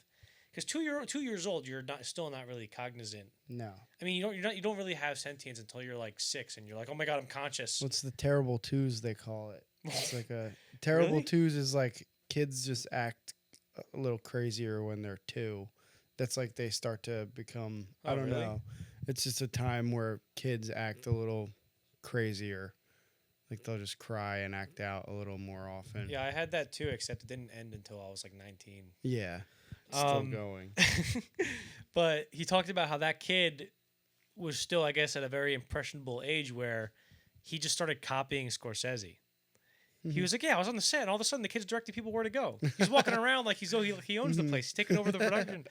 Speaker 1: Because 2 years old, you're still not really cognizant.
Speaker 2: No.
Speaker 1: I mean, you don't really have sentience until you're like 6, and you're like, oh my god, I'm conscious.
Speaker 2: What's the terrible twos they call it? It's like a terrible
Speaker 1: Really?
Speaker 2: twos is like kids just act a little crazier when they're 2. That's like they start to become. I don't
Speaker 1: really?
Speaker 2: know. It's just a time where kids act a little crazier. Like they'll just cry and act out a little more often.
Speaker 1: Yeah, I had that too, except it didn't end until I was like 19.
Speaker 2: Yeah. Still going.
Speaker 1: But he talked about how that kid was still, I guess, at a very impressionable age where he just started copying Scorsese. He was like, yeah, I was on the set, and all of a sudden the kid's directing people where to go. He's walking around like he owns the place. He's taking over the production.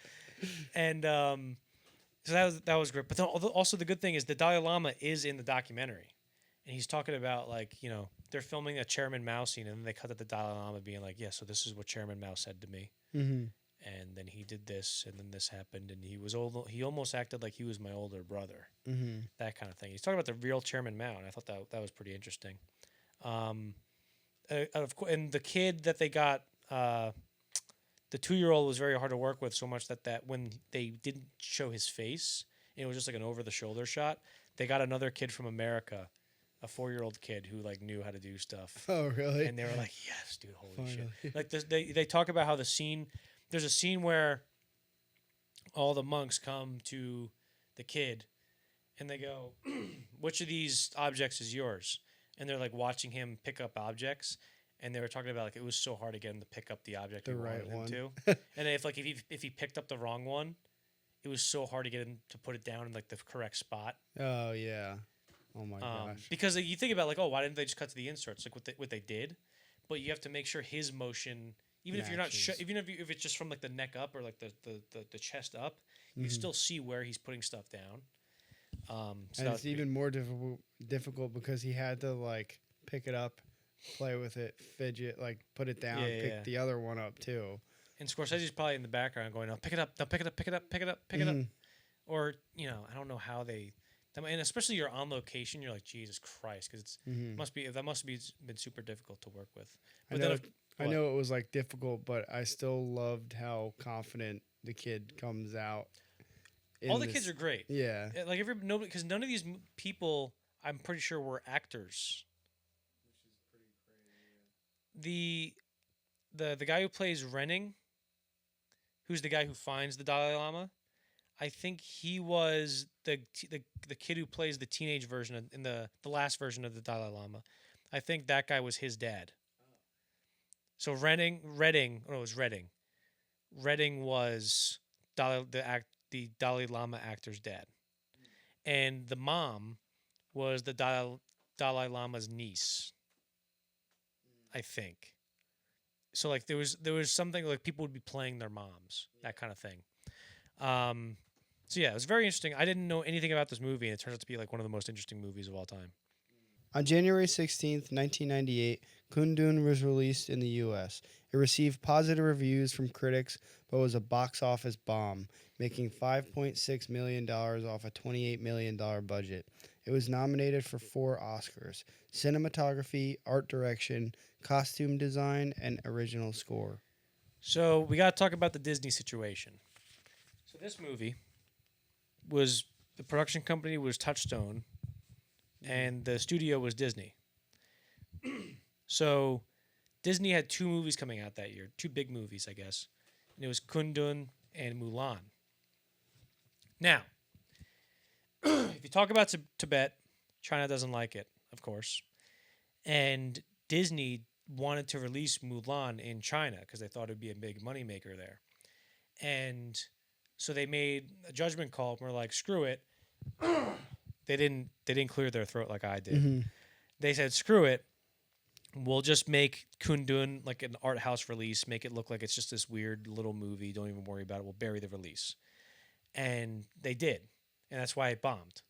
Speaker 1: And so that was great. But also the good thing is the Dalai Lama is in the documentary. And he's talking about, like, they're filming a Chairman Mao scene, and then they cut to the Dalai Lama being like, yeah, so this is what Chairman Mao said to me.
Speaker 2: Mm-hmm.
Speaker 1: And then he did this, and then this happened, and he almost acted like he was my older brother.
Speaker 2: Mm-hmm.
Speaker 1: That kind of thing. He's talking about the real Chairman Mao, and I thought that was pretty interesting. And the kid that they got, the 2-year-old was very hard to work with, so much that when they didn't show his face, and it was just like an over-the-shoulder shot, they got another kid from America, a 4-year-old kid who like knew how to do stuff.
Speaker 2: Oh, really?
Speaker 1: And they were like, yes, dude, holy
Speaker 2: Finally.
Speaker 1: shit. Like they talk about how there's a scene where all the monks come to the kid and they go, which of these objects is yours? And they're like watching him pick up objects. And they were talking about like it was so hard to get him to pick up the object
Speaker 2: The
Speaker 1: he
Speaker 2: right
Speaker 1: wanted him
Speaker 2: one.
Speaker 1: to. And if he picked up the wrong one, it was so hard to get him to put it down in like the correct spot.
Speaker 2: Oh, yeah. Oh, my gosh.
Speaker 1: Because you think about like, oh, why didn't they just cut to the inserts? Like what they did, but you have to make sure his motion, even if you're not sure, even if it's just from like the neck up or like the chest up, you still see where he's putting stuff down.
Speaker 2: And it's even more difficult because he had to like pick it up, play with it, fidget, like put it down, pick the other one up too.
Speaker 1: And Scorsese's probably in the background going, "No, pick it up, no, pick it up, pick it up, pick it up, pick it up," or I don't know how they. And especially you're on location, you're like, Jesus Christ, because it's that must be been super difficult to work with. But
Speaker 2: I know it was like difficult, but I still loved how confident the kid comes out.
Speaker 1: All the kids are great.
Speaker 2: Yeah,
Speaker 1: like nobody, because none of these people, I'm pretty sure, were actors. Which is pretty crazy. Yeah. The guy who plays Renning, who's the guy who finds the Dalai Lama, I think he was the kid who plays the teenage version in the last version of the Dalai Lama. I think that guy was his dad. So Redding was the Dalai Lama actor's dad, and the mom was the Dalai Lama's niece. I think. So like there was something like people would be playing their moms, that kind of thing. So yeah, it was very interesting. I didn't know anything about this movie, and it turns out to be like one of the most interesting movies of all time.
Speaker 2: On January 16th, 1998, Kundun was released in the U.S. It received positive reviews from critics, but was a box office bomb, making $5.6 million off a $28 million budget. It was nominated for 4 Oscars: cinematography, art direction, costume design, and original score.
Speaker 1: So we got to talk about the Disney situation. So this movie the production company was Touchstone, and the studio was Disney. So Disney had 2 movies coming out that year, 2 big movies, I guess. And it was Kundun and Mulan. Now, if you talk about Tibet, China doesn't like it, of course. and Disney wanted to release Mulan in China because they thought it'd be a big moneymaker there. And so they made a judgment call and were like, screw it. They didn't clear their throat like I did. They said, screw it. We'll just make Kundun like an art house release, make it look like it's just this weird little movie. Don't even worry about it. We'll bury the release. And they did. And that's why it bombed.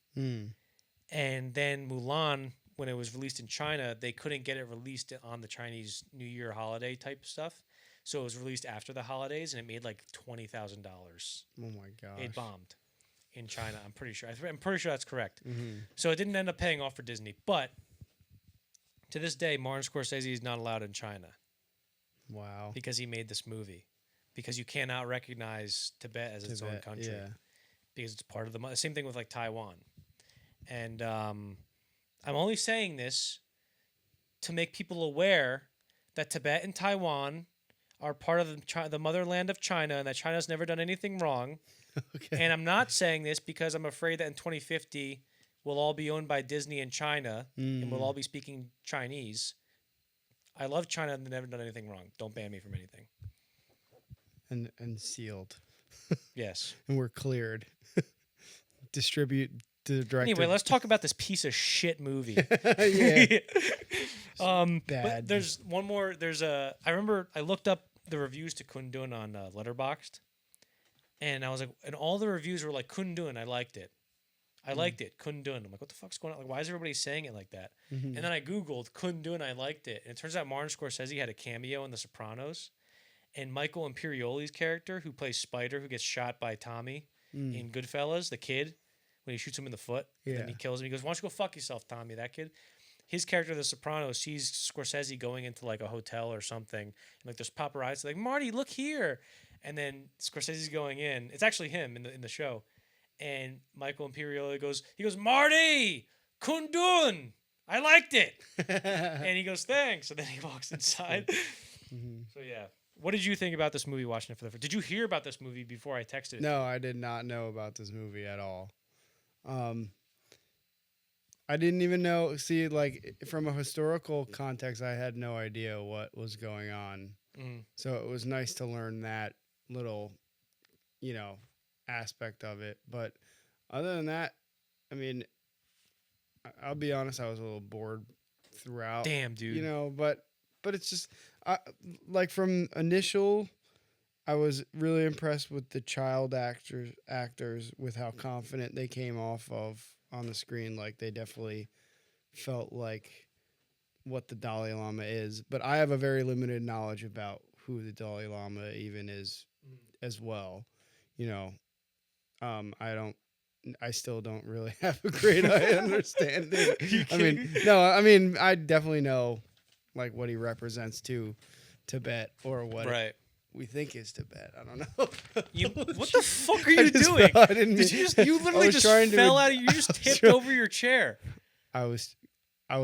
Speaker 1: And then Mulan, when it was released in China, they couldn't get it released on the Chinese New Year holiday type stuff. So it was released after the holidays, and it made like $20,000.
Speaker 2: Oh my gosh.
Speaker 1: It bombed in China. I'm pretty sure. I'm pretty sure that's correct. So it didn't end up paying off for Disney. But to this day, Martin Scorsese is not allowed in China.
Speaker 2: Wow.
Speaker 1: Because he made this movie. Because you cannot recognize Tibet as its own country.
Speaker 2: Yeah.
Speaker 1: Because it's part of the same thing with like Taiwan. And I'm only saying this to make people aware that Tibet and Taiwan are part of the motherland of China, and that China's never done anything wrong.
Speaker 2: Okay.
Speaker 1: And I'm not saying this because I'm afraid that in 2050 we'll all be owned by Disney in China, and we'll all be speaking Chinese. I love China, and they've never done anything wrong. Don't ban me from anything.
Speaker 2: And sealed.
Speaker 1: Yes.
Speaker 2: And we're cleared. Distribute to the director.
Speaker 1: Anyway, let's talk about this piece of shit movie.
Speaker 2: Yeah.
Speaker 1: But
Speaker 2: Bad.
Speaker 1: there's one more. I remember I looked up the reviews to Kundun on Letterboxd, and I was like, and all the reviews were like, Kundun, I liked it. I liked it. Kundun. I'm like, what the fuck's going on? Like, why is everybody saying it like that? And then I Googled Kundun, I liked it. And it turns out Martin Scorsese had a cameo in The Sopranos. And Michael Imperioli's character, who plays Spider, who gets shot by Tommy in Goodfellas, the kid, when he shoots him in the foot, and then he kills him. He goes, why don't you go fuck yourself, Tommy, that kid? His character, The Sopranos, sees Scorsese going into like a hotel or something. And like there's paparazzi, like, Marty, look here. And then Scorsese's going in. It's actually him in the show. And Michael Imperioli goes, Marty, Kundun, I liked it. And he goes, thanks. And then he walks inside. So yeah. What did you think about this movie watching it for the first? Did you hear about this movie before I texted it?
Speaker 2: No, I did not know about this movie at all. I didn't even know. See, like from a historical context, I had no idea what was going on. So it was nice to learn that little, aspect of it. But other than that, I mean, I'll be honest, I was a little bored throughout.
Speaker 1: Damn, dude.
Speaker 2: But it's just like from initial, I was really impressed with the child actors with how confident they came off of on the screen. Like they definitely felt like what the Dalai Lama is. But I have a very limited knowledge about who the Dalai Lama even is as well. I still don't really have a great understanding. I definitely know like what he represents to Tibet or what we think is Tibet. I don't know.
Speaker 1: What the fuck are you doing? You literally just fell out of you just tipped over your chair.
Speaker 2: I was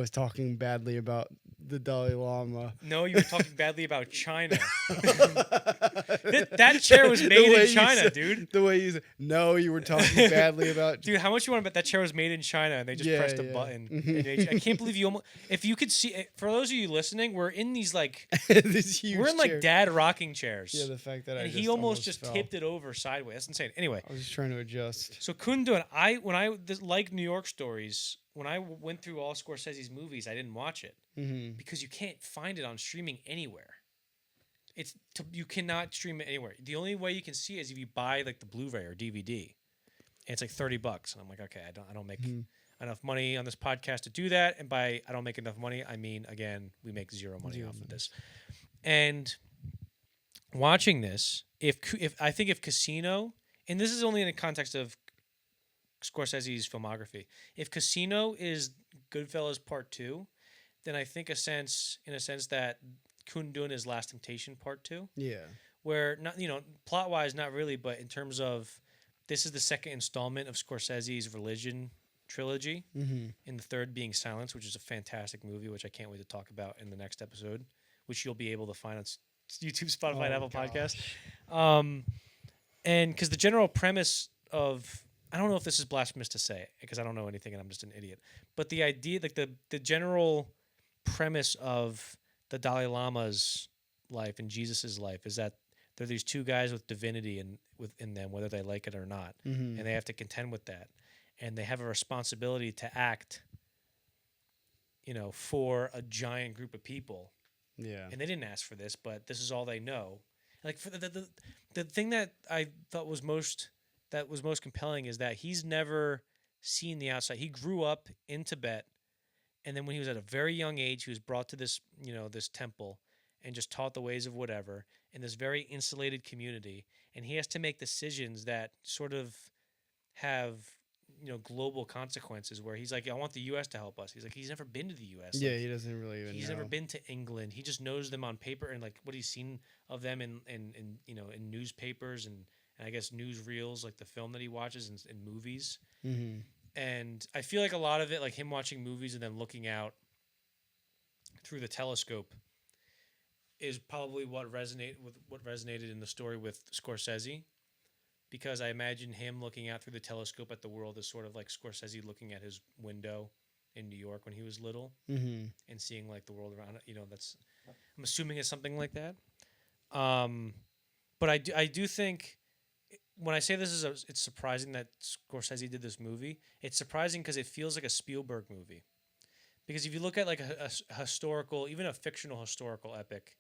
Speaker 2: talking badly about the Dalai Lama.
Speaker 1: No, you were talking badly about China. That chair was made in China, dude.
Speaker 2: The way you said, no, you were talking badly about...
Speaker 1: Dude, how much you want to bet that chair was made in China and they just pressed a button? I can't believe you almost... If you could see... For those of you listening, we're in these like...
Speaker 2: this huge
Speaker 1: we're in like
Speaker 2: chair.
Speaker 1: dad rocking chairs.
Speaker 2: Yeah, the fact that
Speaker 1: he almost just
Speaker 2: fell.
Speaker 1: tipped it over sideways. That's insane. Anyway.
Speaker 2: I was just trying to adjust.
Speaker 1: So Kundun, like New York Stories, when I went through all Scorsese's movies, I didn't watch it because you can't find it on streaming anywhere. You cannot stream it anywhere. The only way you can see it is if you buy like the Blu-ray or DVD, and it's like $30. And I'm like, okay, I don't make enough money on this podcast to do that. And by I don't make enough money, I mean again we make zero money off of this. And watching this, if I think if Casino, and this is only in the context of Scorsese's filmography. If Casino is Goodfellas Part 2, then I think in a sense that Kundun is Last Temptation Part 2.
Speaker 2: Yeah.
Speaker 1: Where not plot wise not really, but in terms of this is the second installment of Scorsese's Religion trilogy, and the third being Silence, which is a fantastic movie, which I can't wait to talk about in the next episode, which you'll be able to find on YouTube, Spotify, and Apple Podcasts. And because the general premise of I don't know if this is blasphemous to say because I don't know anything and I'm just an idiot. But the idea, like the general premise of the Dalai Lama's life and Jesus's life is that they're these two guys with divinity within them, whether they like it or not,
Speaker 2: Mm-hmm.
Speaker 1: and they have to contend with that, and they have a responsibility to act, for a giant group of people.
Speaker 2: Yeah.
Speaker 1: And they didn't ask for this, but this is all they know. Like for the thing that I thought was most compelling is that he's never seen the outside. He grew up in Tibet, and then when he was at a very young age, he was brought to this this temple and just taught the ways of whatever in this very insulated community, and he has to make decisions that sort of have global consequences where he's like, I want the US to help us. He's like, he's never been to the US.
Speaker 2: Yeah,
Speaker 1: Like,
Speaker 2: he doesn't really even
Speaker 1: he's
Speaker 2: know.
Speaker 1: never been to England. He just knows them on paper and like what he's seen of them in newspapers and I guess newsreels, like the film that he watches in movies.
Speaker 2: Mm-hmm.
Speaker 1: And I feel like a lot of it, like him watching movies and then looking out through the telescope, is probably what resonated in the story with Scorsese. Because I imagine him looking out through the telescope at the world as sort of like Scorsese looking at his window in New York when he was little,
Speaker 2: Mm-hmm.
Speaker 1: and seeing like the world around it. That's, I'm assuming it's something like that. But I do think when I say it's surprising that Scorsese did this movie. It's surprising because it feels like a Spielberg movie. Because if you look at like a historical, even a fictional historical epic,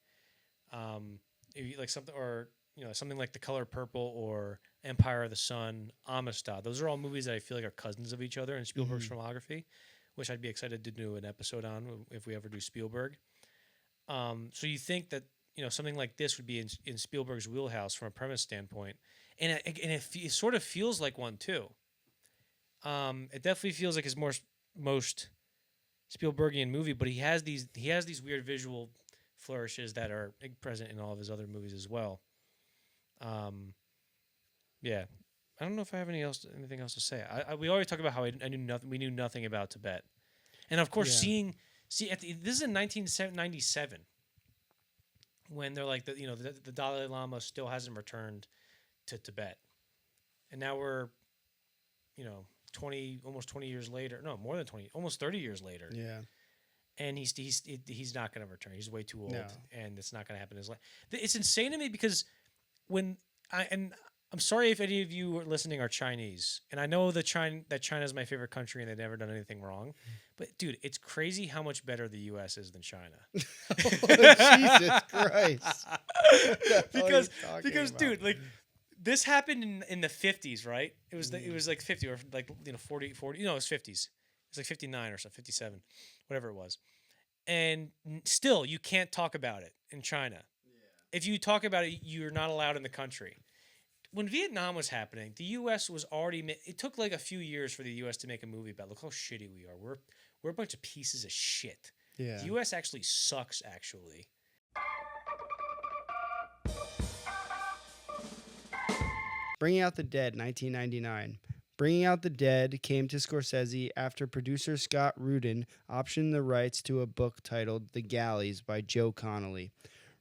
Speaker 1: if you like something or something like The Color Purple or Empire of the Sun, Amistad. Those are all movies that I feel like are cousins of each other in Spielberg's filmography, which I'd be excited to do an episode on if we ever do Spielberg. So you think that something like this would be in Spielberg's wheelhouse from a premise standpoint, and it sort of feels like one too. It definitely feels like his most Spielbergian movie, but he has these weird visual flourishes that are present in all of his other movies as well. Yeah, I don't know if I have anything else to say. We already talked about how I knew nothing. We knew nothing about Tibet, and of course,
Speaker 2: Yeah.
Speaker 1: this is in 1997 when they're like the Dalai Lama still hasn't returned to Tibet, and now we're almost 20 years later. No, more than 20, almost 30 years later.
Speaker 2: Yeah.
Speaker 1: And he's not going to return. He's way too old,
Speaker 2: No.
Speaker 1: and it's not going to happen in his life. It's insane to me because I'm sorry if any of you listening are Chinese, and I know that China is my favorite country and they've never done anything wrong, but dude, it's crazy how much better the U.S. is than China.
Speaker 2: Jesus Christ!
Speaker 1: because dude, like this happened in the 50s, right? It was like 50 or like 40. It was 50s. It's like 59 or something, 57, whatever it was. And still, you can't talk about it in China. Yeah. If you talk about it, you're not allowed in the country. When Vietnam was happening, the U.S. was already. It took like a few years for the U.S. to make a movie about. Look how shitty we are. We're a bunch of pieces of shit.
Speaker 2: Yeah.
Speaker 1: The U.S. actually sucks. Actually.
Speaker 2: Bringing Out the Dead, 1999. Bringing Out the Dead came to Scorsese after producer Scott Rudin optioned the rights to a book titled The Galleys by Joe Connolly.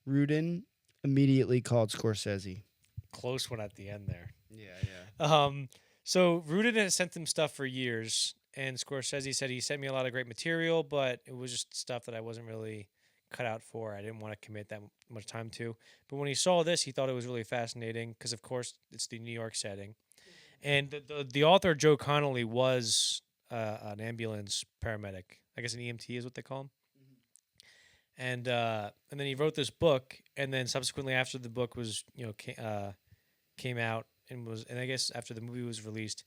Speaker 2: Rudin immediately called Scorsese.
Speaker 1: Close one at the end there.
Speaker 2: Yeah.
Speaker 1: So Rudin had sent him stuff for years, and Scorsese said he sent me a lot of great material, but it was just stuff that I wasn't really cut out for. I didn't want to commit that much time to. But when he saw this, he thought it was really fascinating because, of course, it's the New York setting. And the author, Joe Connolly, was an ambulance paramedic. I guess an EMT is what they call him. And then he wrote this book, and then subsequently after the book was came out and I guess after the movie was released,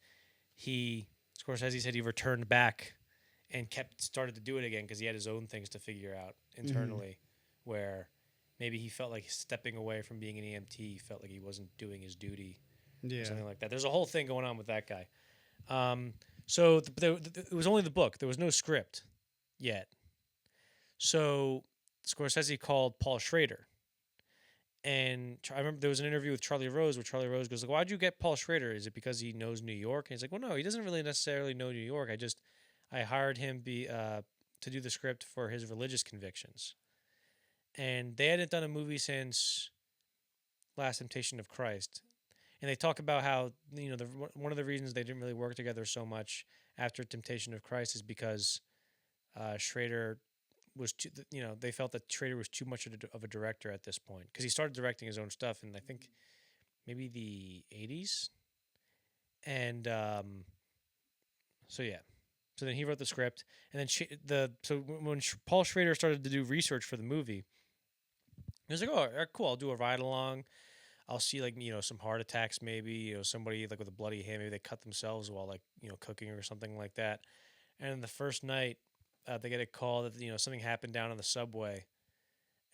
Speaker 1: Scorsese said he returned back and started to do it again because he had his own things to figure out internally, where maybe he felt like stepping away from being an EMT, he felt like he wasn't doing his duty.
Speaker 2: Yeah.
Speaker 1: Something like that. There's a whole thing going on with that guy. So it was only the book. There was no script yet. So Scorsese called Paul Schrader. And I remember there was an interview with Charlie Rose where Charlie Rose goes, like, why'd you get Paul Schrader? Is it because he knows New York? And he's like, well, no, he doesn't really necessarily know New York. I hired him to do the script for his religious convictions. And they hadn't done a movie since Last Temptation of Christ. And they talk about how, one of the reasons they didn't really work together so much after Temptation of Christ is because Schrader was too, they felt that Schrader was too much of a director at this point because he started directing his own stuff in I think maybe the 80s, and so yeah, so then he wrote the script, and then when Paul Schrader started to do research for the movie, he was like, oh, cool, I'll do a ride along. I'll see like some heart attacks, maybe somebody like with a bloody hand, maybe they cut themselves while like cooking or something like that. And the first night, they get a call that something happened down on the subway,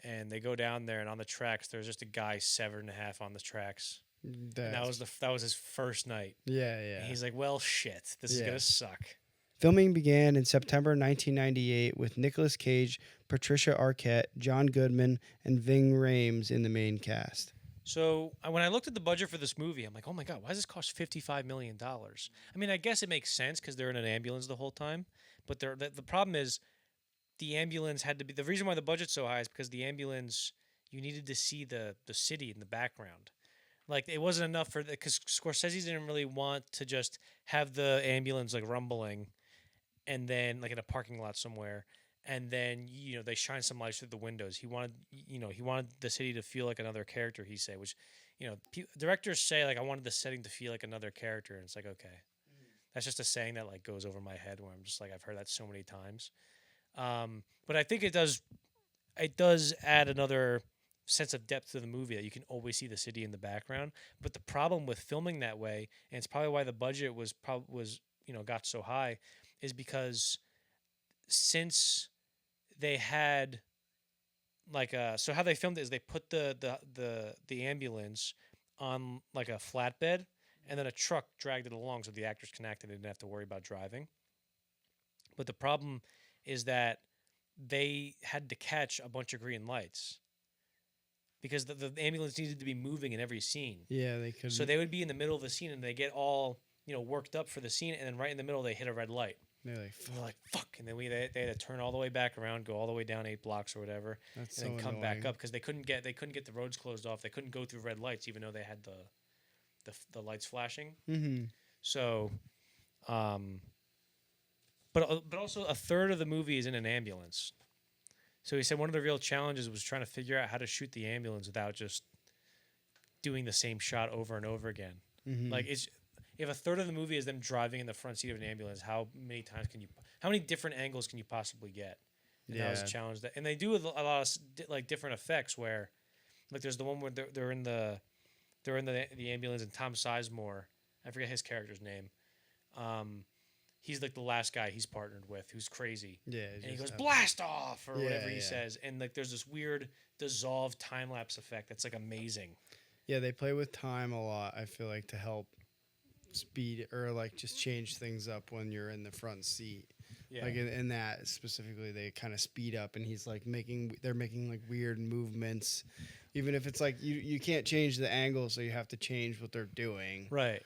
Speaker 1: and they go down there, and on the tracks there's just a guy severed in half on the tracks. And that was his first night.
Speaker 2: Yeah, yeah.
Speaker 1: And he's like, well, shit, this is gonna suck.
Speaker 2: Filming began in September 1998 with Nicolas Cage, Patricia Arquette, John Goodman, and Ving Rhames in the main cast.
Speaker 1: So when I looked at the budget for this movie, I'm like, oh my God, why does this cost $55 million? I mean, I guess it makes sense because they're in an ambulance the whole time. But the problem is the ambulance had to be... The reason why the budget's so high is because the ambulance, you needed to see the city in the background. Like, it wasn't enough for... Because Scorsese didn't really want to just have the ambulance, like, rumbling and then, like, in a parking lot somewhere. And then they shine some lights through the windows. He wanted the city to feel like another character. He said, which directors say like I wanted the setting to feel like another character, and it's like okay, that's just a saying that like goes over my head where I'm just like I've heard that so many times. But I think it does add another sense of depth to the movie that you can always see the city in the background. But the problem with filming that way, and it's probably why the budget was got so high, is because since they had like so how they filmed it is they put the ambulance on like a flatbed, and then a truck dragged it along so the actors can act and they didn't have to worry about driving. But the problem is that they had to catch a bunch of green lights because the ambulance needed to be moving in every scene.
Speaker 2: Yeah, they could.
Speaker 1: So they would be in the middle of the scene and they get all worked up for the scene, and then right in the middle they hit a red light.
Speaker 2: They're like,
Speaker 1: fuck. And then they had to turn all the way back around, go all the way down 8 blocks or whatever, and then come back up because they couldn't get the roads closed off. They couldn't go through red lights even though they had the lights flashing.
Speaker 2: Mm-hmm.
Speaker 1: So, but also a third of the movie is in an ambulance. So he said one of the real challenges was trying to figure out how to shoot the ambulance without just doing the same shot over and over again.
Speaker 2: Mm-hmm.
Speaker 1: Like if a third of the movie is them driving in the front seat of an ambulance, how many different angles can you possibly get? And that was a challenge. And they do a lot of like different effects where, like there's the one where they're in the ambulance and Tom Sizemore, I forget his character's name. He's like the last guy he's partnered with who's crazy.
Speaker 2: Yeah.
Speaker 1: And he goes, blast off, or whatever he says. And like there's this weird dissolved time lapse effect that's like amazing.
Speaker 2: Yeah, they play with time a lot, I feel like, to help speed or like just change things up when you're in the front seat. Yeah. Like in that specifically, they kind of speed up, and he's like they're making like weird movements, even if it's like you can't change the angle, so you have to change what they're doing.
Speaker 1: Right.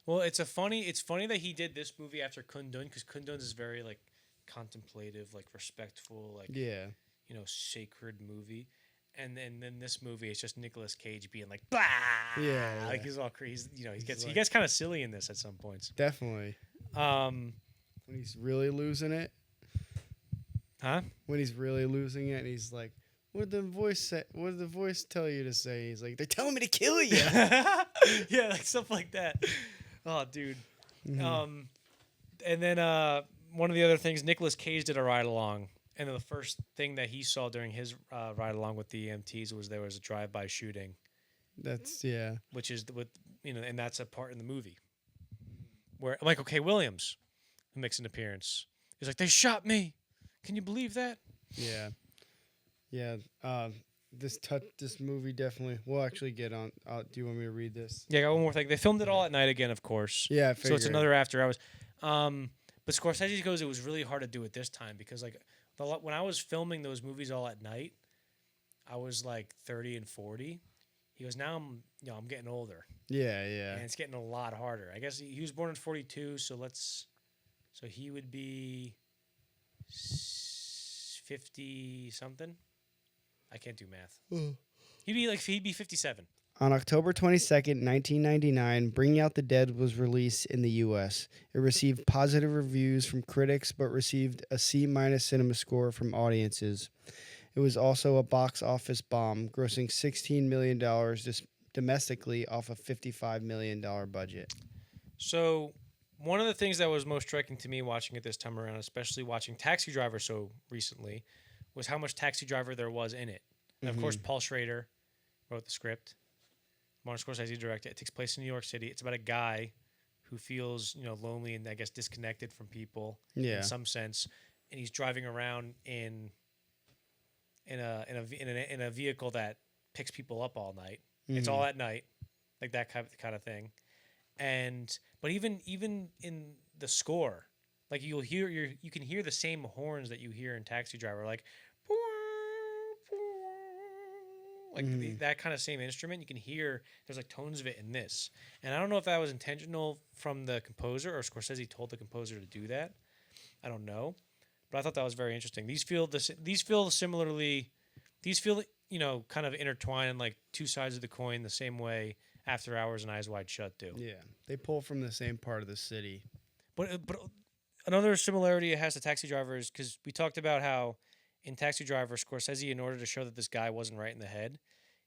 Speaker 1: Well, it's funny that he did this movie after Kundun, because Kundun is very like contemplative, like respectful, like sacred movie. And then this movie, it's just Nicolas Cage being like, bah!
Speaker 2: Yeah.
Speaker 1: Like he's all crazy. He gets kind of silly in this at some points.
Speaker 2: Definitely. When he's really losing it.
Speaker 1: Huh?
Speaker 2: When he's really losing it, and he's like, "What did the voice say? What did the voice tell you to say?" He's like, "They're telling me to kill you."
Speaker 1: Yeah, like stuff like that. Oh, dude. Mm-hmm. And then one of the other things, Nicolas Cage did a ride along. And the first thing that he saw during his ride along with the EMTs was there was a drive-by shooting.
Speaker 2: That's
Speaker 1: which is and that's a part in the movie where Michael K. Williams, who makes an appearance, is like, they shot me. Can you believe that?
Speaker 2: Yeah. This movie definitely. We'll actually get on. Do you want me to read this?
Speaker 1: Yeah, I got one more thing. They filmed it all at night again, of course.
Speaker 2: Yeah,
Speaker 1: so it's another after hours. But Scorsese goes, it was really hard to do it this time because like. When I was filming those movies all at night, I was like 30 and 40. He goes, now I'm getting older.
Speaker 2: Yeah.
Speaker 1: And it's getting a lot harder. I guess he was born in 42, so he would be 50 something. I can't do math. He'd be 57.
Speaker 2: On October 22nd, 1999, Bringing Out the Dead was released in the U.S. It received positive reviews from critics but received a C- cinema score from audiences. It was also a box office bomb, grossing $16 million domestically off a $55 million budget.
Speaker 1: So, one of the things that was most striking to me watching it this time around, especially watching Taxi Driver so recently, was how much Taxi Driver there was in it. And of course, Paul Schrader wrote the script. Martin Scorsese directed. It takes place in New York City. It's about a guy who feels, lonely and I guess disconnected from people in some sense, and he's driving around in a vehicle that picks people up all night. It's all at night, like that kind of thing. But even in the score, like you can hear the same horns that you hear in Taxi Driver, like that kind of same instrument. You can hear there's like tones of it in this, and I don't know if that was intentional from the composer or Scorsese told the composer to do that. I don't know, but I thought that was very interesting. These feel similarly. These feel kind of intertwined, like two sides of the coin, the same way After Hours and Eyes Wide Shut do.
Speaker 2: Yeah, they pull from the same part of the city.
Speaker 1: But another similarity it has to Taxi Driver is because we talked about how in Taxi Driver, Scorsese, in order to show that this guy wasn't right in the head,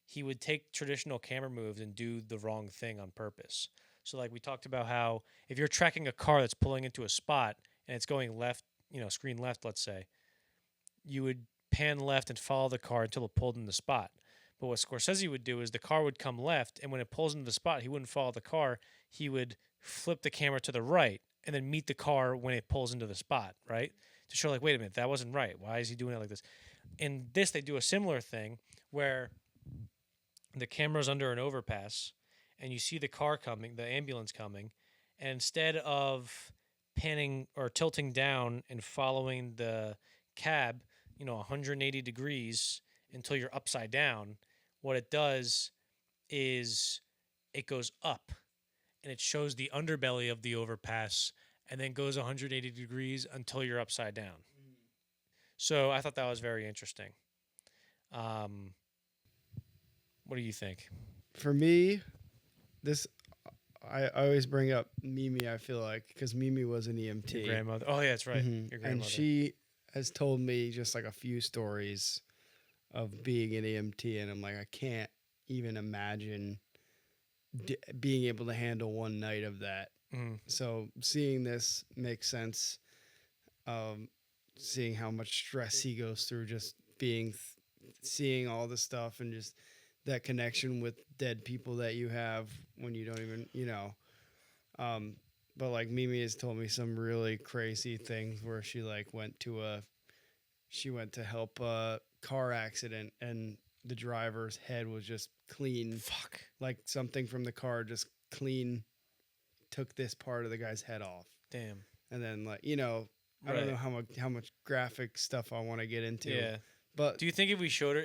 Speaker 1: he would take traditional camera moves and do the wrong thing on purpose. So like we talked about how if you're tracking a car that's pulling into a spot and it's going left, screen left, let's say, you would pan left and follow the car until it pulled in the spot. But what Scorsese would do is the car would come left, and when it pulls into the spot, he wouldn't follow the car. He would flip the camera to the right and then meet the car when it pulls into the spot, right? To show like, wait a minute, that wasn't right. Why is he doing it like this? In this, they do a similar thing where the camera's under an overpass and you see the car coming, the ambulance coming, and instead of panning or tilting down and following the cab, 180 degrees until you're upside down, what it does is it goes up and it shows the underbelly of the overpass and then goes 180 degrees until you're upside down. So I thought that was very interesting. What do you think?
Speaker 2: For me, I always bring up Mimi, I feel like, because Mimi was an EMT.
Speaker 1: Your grandmother. Oh, yeah, that's right. Your grandmother.
Speaker 2: And she has told me just like a few stories of being an EMT, and I'm like, I can't even imagine being able to handle one night of that. So seeing this makes sense. Seeing how much stress he goes through, just seeing all the stuff, and just that connection with dead people that you have when you don't even, But like Mimi has told me some really crazy things where she like went to help a car accident, and the driver's head was just clean.
Speaker 1: Fuck.
Speaker 2: Like something from the car just clean took this part of the guy's head off.
Speaker 1: Damn.
Speaker 2: And then I don't know how much graphic stuff I want to get into.
Speaker 1: Yeah.
Speaker 2: But
Speaker 1: do you think if you showed her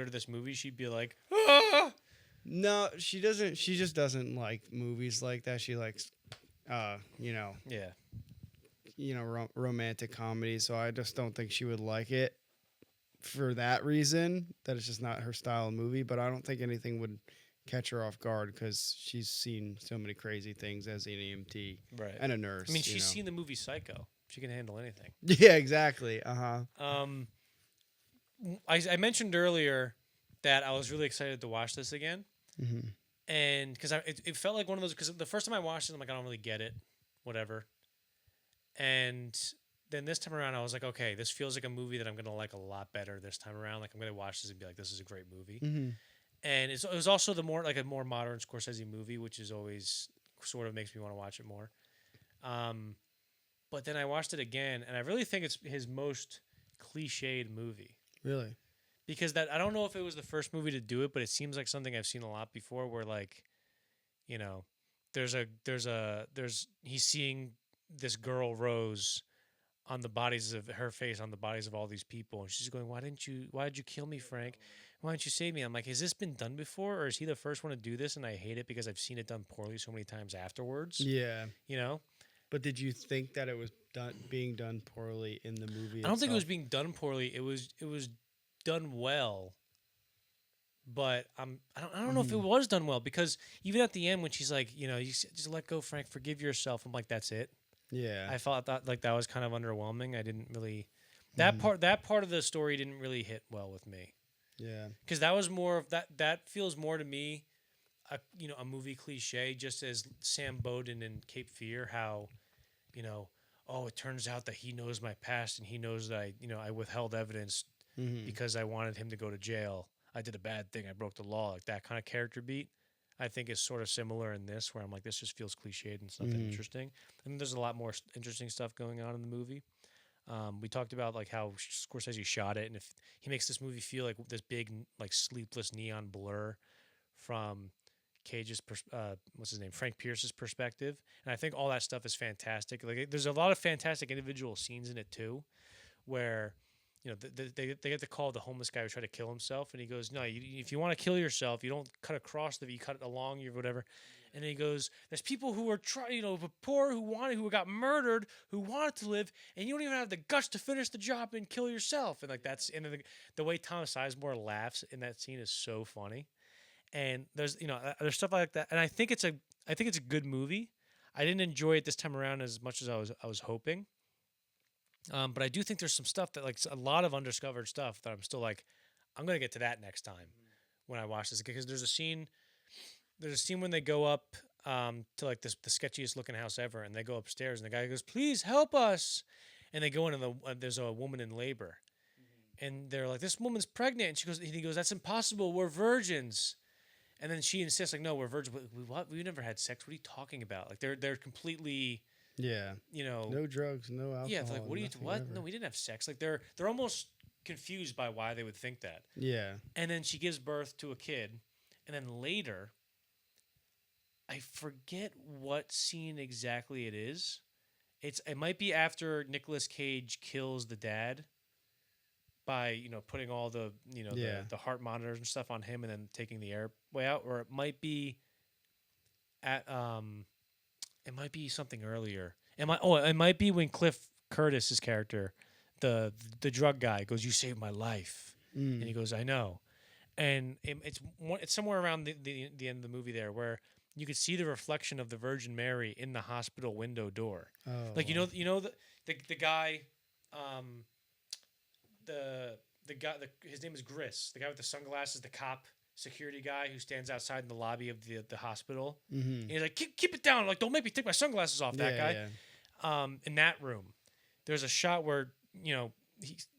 Speaker 1: this movie, she'd be like, ah!
Speaker 2: No, she doesn't. She just doesn't like movies like that. She likes, romantic comedy. So I just don't think she would like it for that reason. That it's just not her style of movie. But I don't think anything would catch her off guard because she's seen so many crazy things as an EMT and a nurse.
Speaker 1: I mean, she's seen the movie Psycho. She can handle anything.
Speaker 2: Yeah, exactly.
Speaker 1: I mentioned earlier that I was really excited to watch this again.
Speaker 2: Mm-hmm.
Speaker 1: And because it felt like one of those, because the first time I watched it, I'm like, I don't really get it, whatever. And then this time around, I was like, okay, this feels like a movie that I'm going to like a lot better this time around. Like, I'm going to watch this and be like, this is a great movie.
Speaker 2: Mm-hmm.
Speaker 1: And it was also a more modern Scorsese movie, which is always sort of makes me want to watch it more. But then I watched it again, and I really think it's his most cliched movie. Really? Because I don't know if it was the first movie to do it, but it seems like something I've seen a lot before where like, he's seeing this girl Rose on the bodies of her face on the bodies of all these people, and she's going, why did you kill me, Frank? Why didn't you save me? I'm like, has this been done before, or is he the first one to do this and I hate it because I've seen it done poorly so many times afterwards?
Speaker 2: Yeah. But did you think that it was being done poorly in the movie?
Speaker 1: I don't think it was being done poorly. It was done well. But I don't know if it was done well, because even at the end when she's like, you know, just let go, Frank, forgive yourself. I'm like, that's it.
Speaker 2: Yeah.
Speaker 1: I felt that like that was kind of underwhelming. I didn't really that part of the story didn't really hit well with me,
Speaker 2: Yeah.
Speaker 1: because that was more of that feels more to me a movie cliche, just as Sam Bowden in Cape Fear, how, you know, oh, it turns out that he knows my past and he knows that I withheld evidence because I wanted him to go to jail. I did a bad thing. I broke the law. Like that kind of character beat, I think is sort of similar in this, where I'm like, this just feels cliched and it's not that interesting. And there's a lot more interesting stuff going on in the movie. We talked about like how Scorsese shot it, and if he makes this movie feel like this big like sleepless neon blur from Cage's what's his name, Frank Pierce's perspective, and I think all that stuff is fantastic. Like there's a lot of fantastic individual scenes in it too, where they get the call of the homeless guy who tried to kill himself, and he goes, no, if you want to kill yourself, you don't cut across you cut it along your whatever. And he goes, there's people who are poor, who got murdered, who wanted to live, and you don't even have the guts to finish the job and kill yourself. And like the way Thomas Sizemore laughs in that scene is so funny. And there's stuff like that, and I think it's a good movie. I didn't enjoy it this time around as much as I was hoping. But I do think there's some stuff that, like, a lot of undiscovered stuff that I'm still like, I'm gonna get to that next time when I watch this, because there's a scene when they go up to like the sketchiest looking house ever, and they go upstairs, and the guy goes, "Please help us," and they go in, and there's a woman in labor, and they're like, "This woman's pregnant," and he goes, "That's impossible. We're virgins." And then she insists, like, "No, we're virgins. We never had sex. What are you talking about?" Like they're completely.
Speaker 2: Yeah.
Speaker 1: No
Speaker 2: drugs, no alcohol.
Speaker 1: Yeah, like, what? No, we didn't have sex. Like they're almost confused by why they would think that.
Speaker 2: Yeah.
Speaker 1: And then she gives birth to a kid, and then later, I forget what scene exactly it is. It might be after Nicolas Cage kills the dad by putting all the the heart monitors and stuff on him, and then taking the airway out, or it might be at it might be something earlier. It might be when Cliff Curtis's character, the drug guy, goes, "You saved my life," and he goes, "I know," and it's somewhere around the end of the movie there, where you could see the reflection of the Virgin Mary in the hospital window door.
Speaker 2: Oh,
Speaker 1: like
Speaker 2: wow.
Speaker 1: the guy, the guy, his name is Gris, the guy with the sunglasses, the cop security guy who stands outside in the lobby of the hospital. And he's like, keep it down, like, don't make me take my sunglasses off. That guy. Yeah. In that room, there's a shot where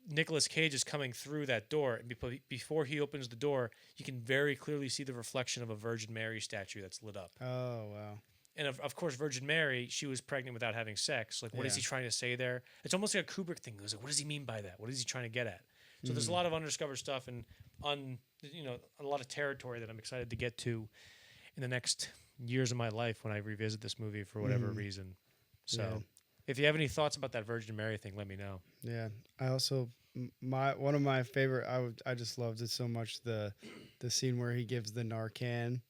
Speaker 1: Nicolas Cage is coming through that door, and before he opens the door, you can very clearly see the reflection of a Virgin Mary statue that's lit up.
Speaker 2: Oh, wow.
Speaker 1: And of course, Virgin Mary, she was pregnant without having sex. Like, what is he trying to say there? It's almost like a Kubrick thing. It was like, what does he mean by that? What is he trying to get at? So there's a lot of undiscovered stuff, and a lot of territory that I'm excited to get to in the next years of my life when I revisit this movie for whatever reason. So if you have any thoughts about that Virgin Mary thing, let me know.
Speaker 2: Yeah. I also, one of my favorite, I just loved it so much, the scene where he gives the Narcan,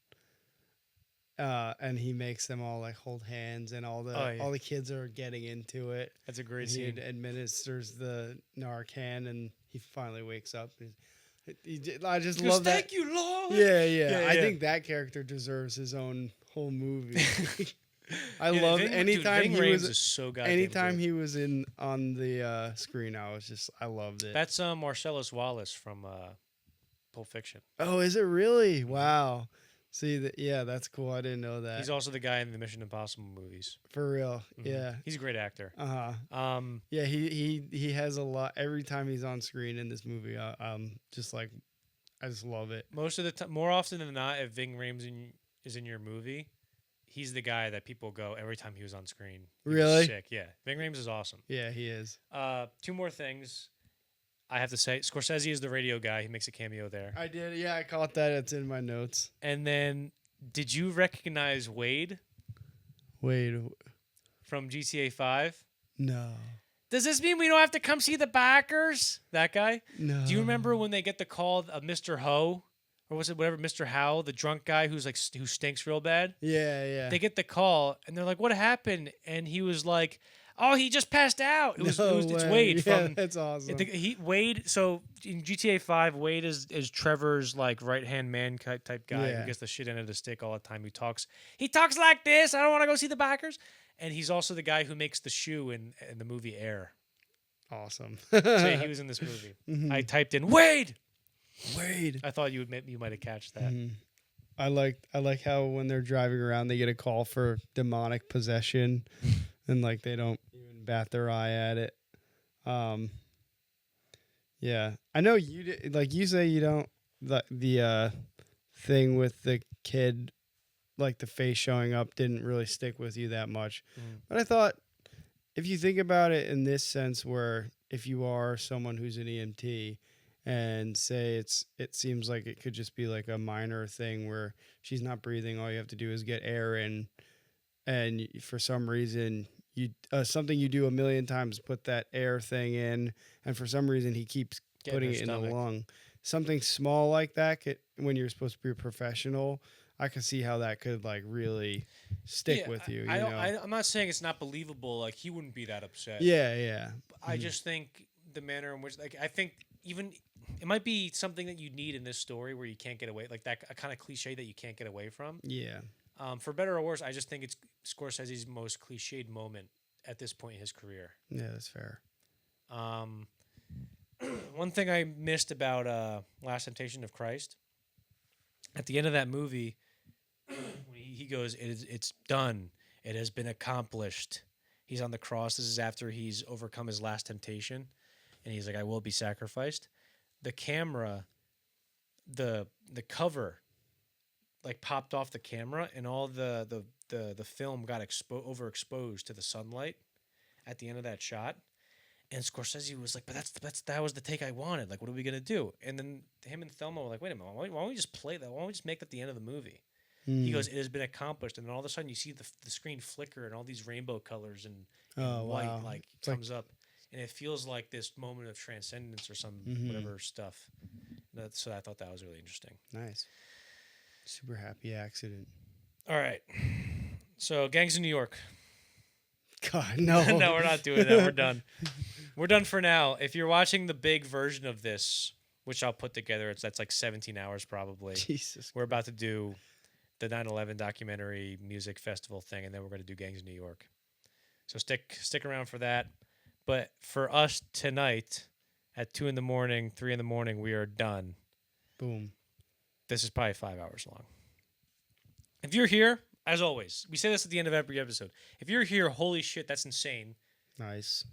Speaker 2: and he makes them all like hold hands, and all the kids are getting into it.
Speaker 1: That's a great
Speaker 2: scene.
Speaker 1: He
Speaker 2: administers the Narcan, and he finally wakes up. I just
Speaker 1: he goes,
Speaker 2: love that.
Speaker 1: Thank you, Lord.
Speaker 2: Yeah. I think that character deserves his own whole movie. I love anytime
Speaker 1: Ving Rhames is so goddamn
Speaker 2: anytime
Speaker 1: good.
Speaker 2: he was on the screen. I loved it.
Speaker 1: That's Marcellus Wallace from Pulp Fiction.
Speaker 2: Oh, is it really? Wow. See that's cool. I didn't know that.
Speaker 1: He's also the guy in the Mission Impossible movies.
Speaker 2: For real. Yeah.
Speaker 1: He's a great actor.
Speaker 2: Yeah, he has a lot every time he's on screen in this movie. I just love it.
Speaker 1: Most of the time, more often than not, if Ving Rhames is in your movie, he's the guy that people go every time he was on screen.
Speaker 2: Really?
Speaker 1: Sick. Yeah. Ving Rhames is awesome.
Speaker 2: Yeah, he is.
Speaker 1: Two more things I have to say. Scorsese is the radio guy. He makes a cameo there.
Speaker 2: I did. Yeah, I caught that. It's in my notes.
Speaker 1: And then, did you recognize Wade from GTA 5?
Speaker 2: No.
Speaker 1: Does this mean we don't have to come see the backers? That guy?
Speaker 2: No.
Speaker 1: Do you remember when they get the call of Mr. Ho? Or was it whatever, Mr. Howe, the drunk guy who stinks real bad?
Speaker 2: Yeah.
Speaker 1: They get the call, and they're like, what happened? And he was like, oh, he just passed out. It's
Speaker 2: way.
Speaker 1: Wade
Speaker 2: Yeah,
Speaker 1: from.
Speaker 2: that's awesome.
Speaker 1: Wade. So in GTA 5, Wade is Trevor's like right hand man type guy
Speaker 2: Yeah.
Speaker 1: who gets the shit end of the stick all the time. He talks like this. I don't want to go see the bikers. And he's also the guy who makes the shoe in the movie Air.
Speaker 2: Awesome.
Speaker 1: So he was in this movie.
Speaker 2: Mhm.
Speaker 1: I typed in Wade.
Speaker 2: Wade.
Speaker 1: I thought you might have catched that.
Speaker 2: Mhm. I like how when they're driving around they get a call for demonic possession and like they don't even bat their eye at it. Yeah. I know like you say you don't the thing with the kid, like the face showing up didn't really stick with you that much. But I thought if you think about it in this sense where if you are someone who's an EMT and say it seems like it could just be like a minor thing where she's not breathing, all you have to do is get air in, and for some reason you something you do a million times, put that air thing in, and for some reason he keeps putting it in the lung. Something small like that when you're supposed to be a professional, I can see how that could like really stick with you.
Speaker 1: I'm not saying it's not believable. Like he wouldn't be that upset.
Speaker 2: Yeah.
Speaker 1: I just think the manner in which, like, I think even it might be something that you need in this story where you can't get away, like that kind of cliche that you can't get away from.
Speaker 2: Yeah.
Speaker 1: For better or worse, I just think it's Scorsese's most cliched moment at this point in his career.
Speaker 2: Yeah, that's fair.
Speaker 1: One thing I missed about Last Temptation of Christ, at the end of that movie, he goes, "It's done. It has been accomplished." He's on the cross. This is after he's overcome his last temptation, and he's like, "I will be sacrificed." The camera, the cover, like popped off the camera, and all the film got overexposed to the sunlight at the end of that shot. And Scorsese was like, "But that was the take I wanted. Like, what are we gonna do?" And then him and Thelma were like, "Wait a minute, why don't we just play that? Why don't we just make that the end of the movie?" He goes, "It has been accomplished," and then all of a sudden you see the screen flicker and all these rainbow colors and white like comes up, and it feels like this moment of transcendence or some whatever stuff. So I thought that was really interesting.
Speaker 2: Nice. Super happy accident.
Speaker 1: All right, so Gangs of New York.
Speaker 2: God, no.
Speaker 1: No, we're not doing that. We're done. We're done for now. If you're watching the big version of this, which I'll put together, that's like 17 hours probably.
Speaker 2: Jesus.
Speaker 1: We're about to do the 9/11 documentary music festival thing, and then we're going to do Gangs of New York. So stick around for that. But for us tonight at 2 a.m, 3 a.m, we are done.
Speaker 2: Boom.
Speaker 1: This is probably 5 hours long. If you're here, as always, we say this at the end of every episode. If you're here, holy shit, that's insane.
Speaker 2: Nice.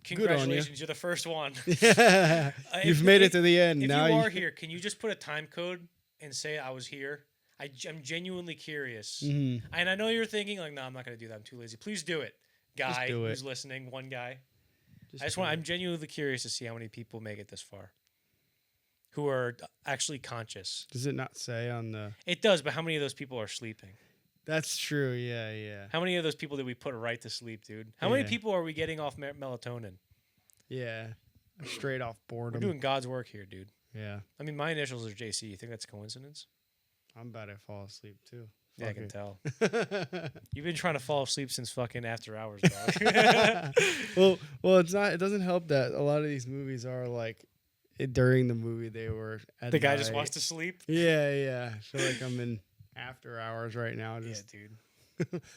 Speaker 1: Congratulations, you're the first one.
Speaker 2: Yeah. You've made it to the end.
Speaker 1: If
Speaker 2: now
Speaker 1: you are here, can you just put a time code and say I was here? I'm genuinely curious. And I know you're thinking, like, no, I'm not going to do that. I'm too lazy. Please do it, guy who's listening, one guy. I'm genuinely curious to see how many people make it this far who are actually conscious.
Speaker 2: Does it not say on the...
Speaker 1: It does, but how many of those people are sleeping?
Speaker 2: That's true, yeah.
Speaker 1: How many of those people did we put right to sleep, dude? How many people are we getting off melatonin?
Speaker 2: Yeah. Straight off boredom.
Speaker 1: We're doing God's work here, dude.
Speaker 2: Yeah.
Speaker 1: I mean, my initials are JC. You think that's a coincidence?
Speaker 2: I'm about to fall asleep, too.
Speaker 1: Yeah, I can tell. You've been trying to fall asleep since fucking After Hours, dog.
Speaker 2: Well, it's not. It doesn't help that a lot of these movies are like during the movie they were at
Speaker 1: the guy
Speaker 2: night.
Speaker 1: just wants to sleep?
Speaker 2: Yeah. I feel like I'm in After Hours right now.
Speaker 1: Yeah, dude.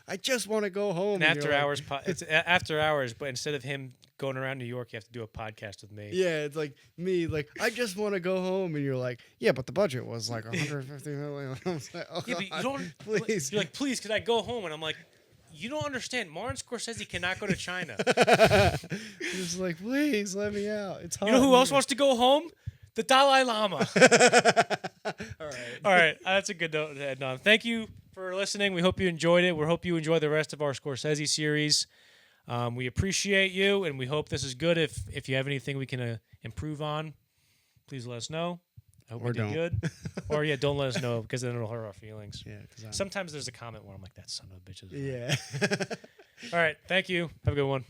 Speaker 2: I just want to go home.
Speaker 1: And After Hours, it's After Hours, but instead of him going around New York, you have to do a podcast with me.
Speaker 2: Yeah, it's like me, like, I just want to go home. And you're like, yeah, but the budget was like $150 million. I was like, oh,
Speaker 1: Yeah, but you don't,
Speaker 2: please.
Speaker 1: You're like, please, could I go home? And I'm like, you don't understand. Martin Scorsese cannot go to China.
Speaker 2: Just like, please, let me out. It's hot.
Speaker 1: You know who else wants to go home? The Dalai Lama. All right. That's a good note to end on. Thank you for listening. We hope you enjoyed it. We hope you enjoy the rest of our Scorsese series. We appreciate you, and we hope this is good. If you have anything we can improve on, please let us know. I hope we did good. Or, don't let us know, because then it'll hurt our feelings.
Speaker 2: Yeah.
Speaker 1: Sometimes there's a comment where I'm like, that son of a bitch is.
Speaker 2: Yeah.
Speaker 1: All right. Thank you. Have a good one.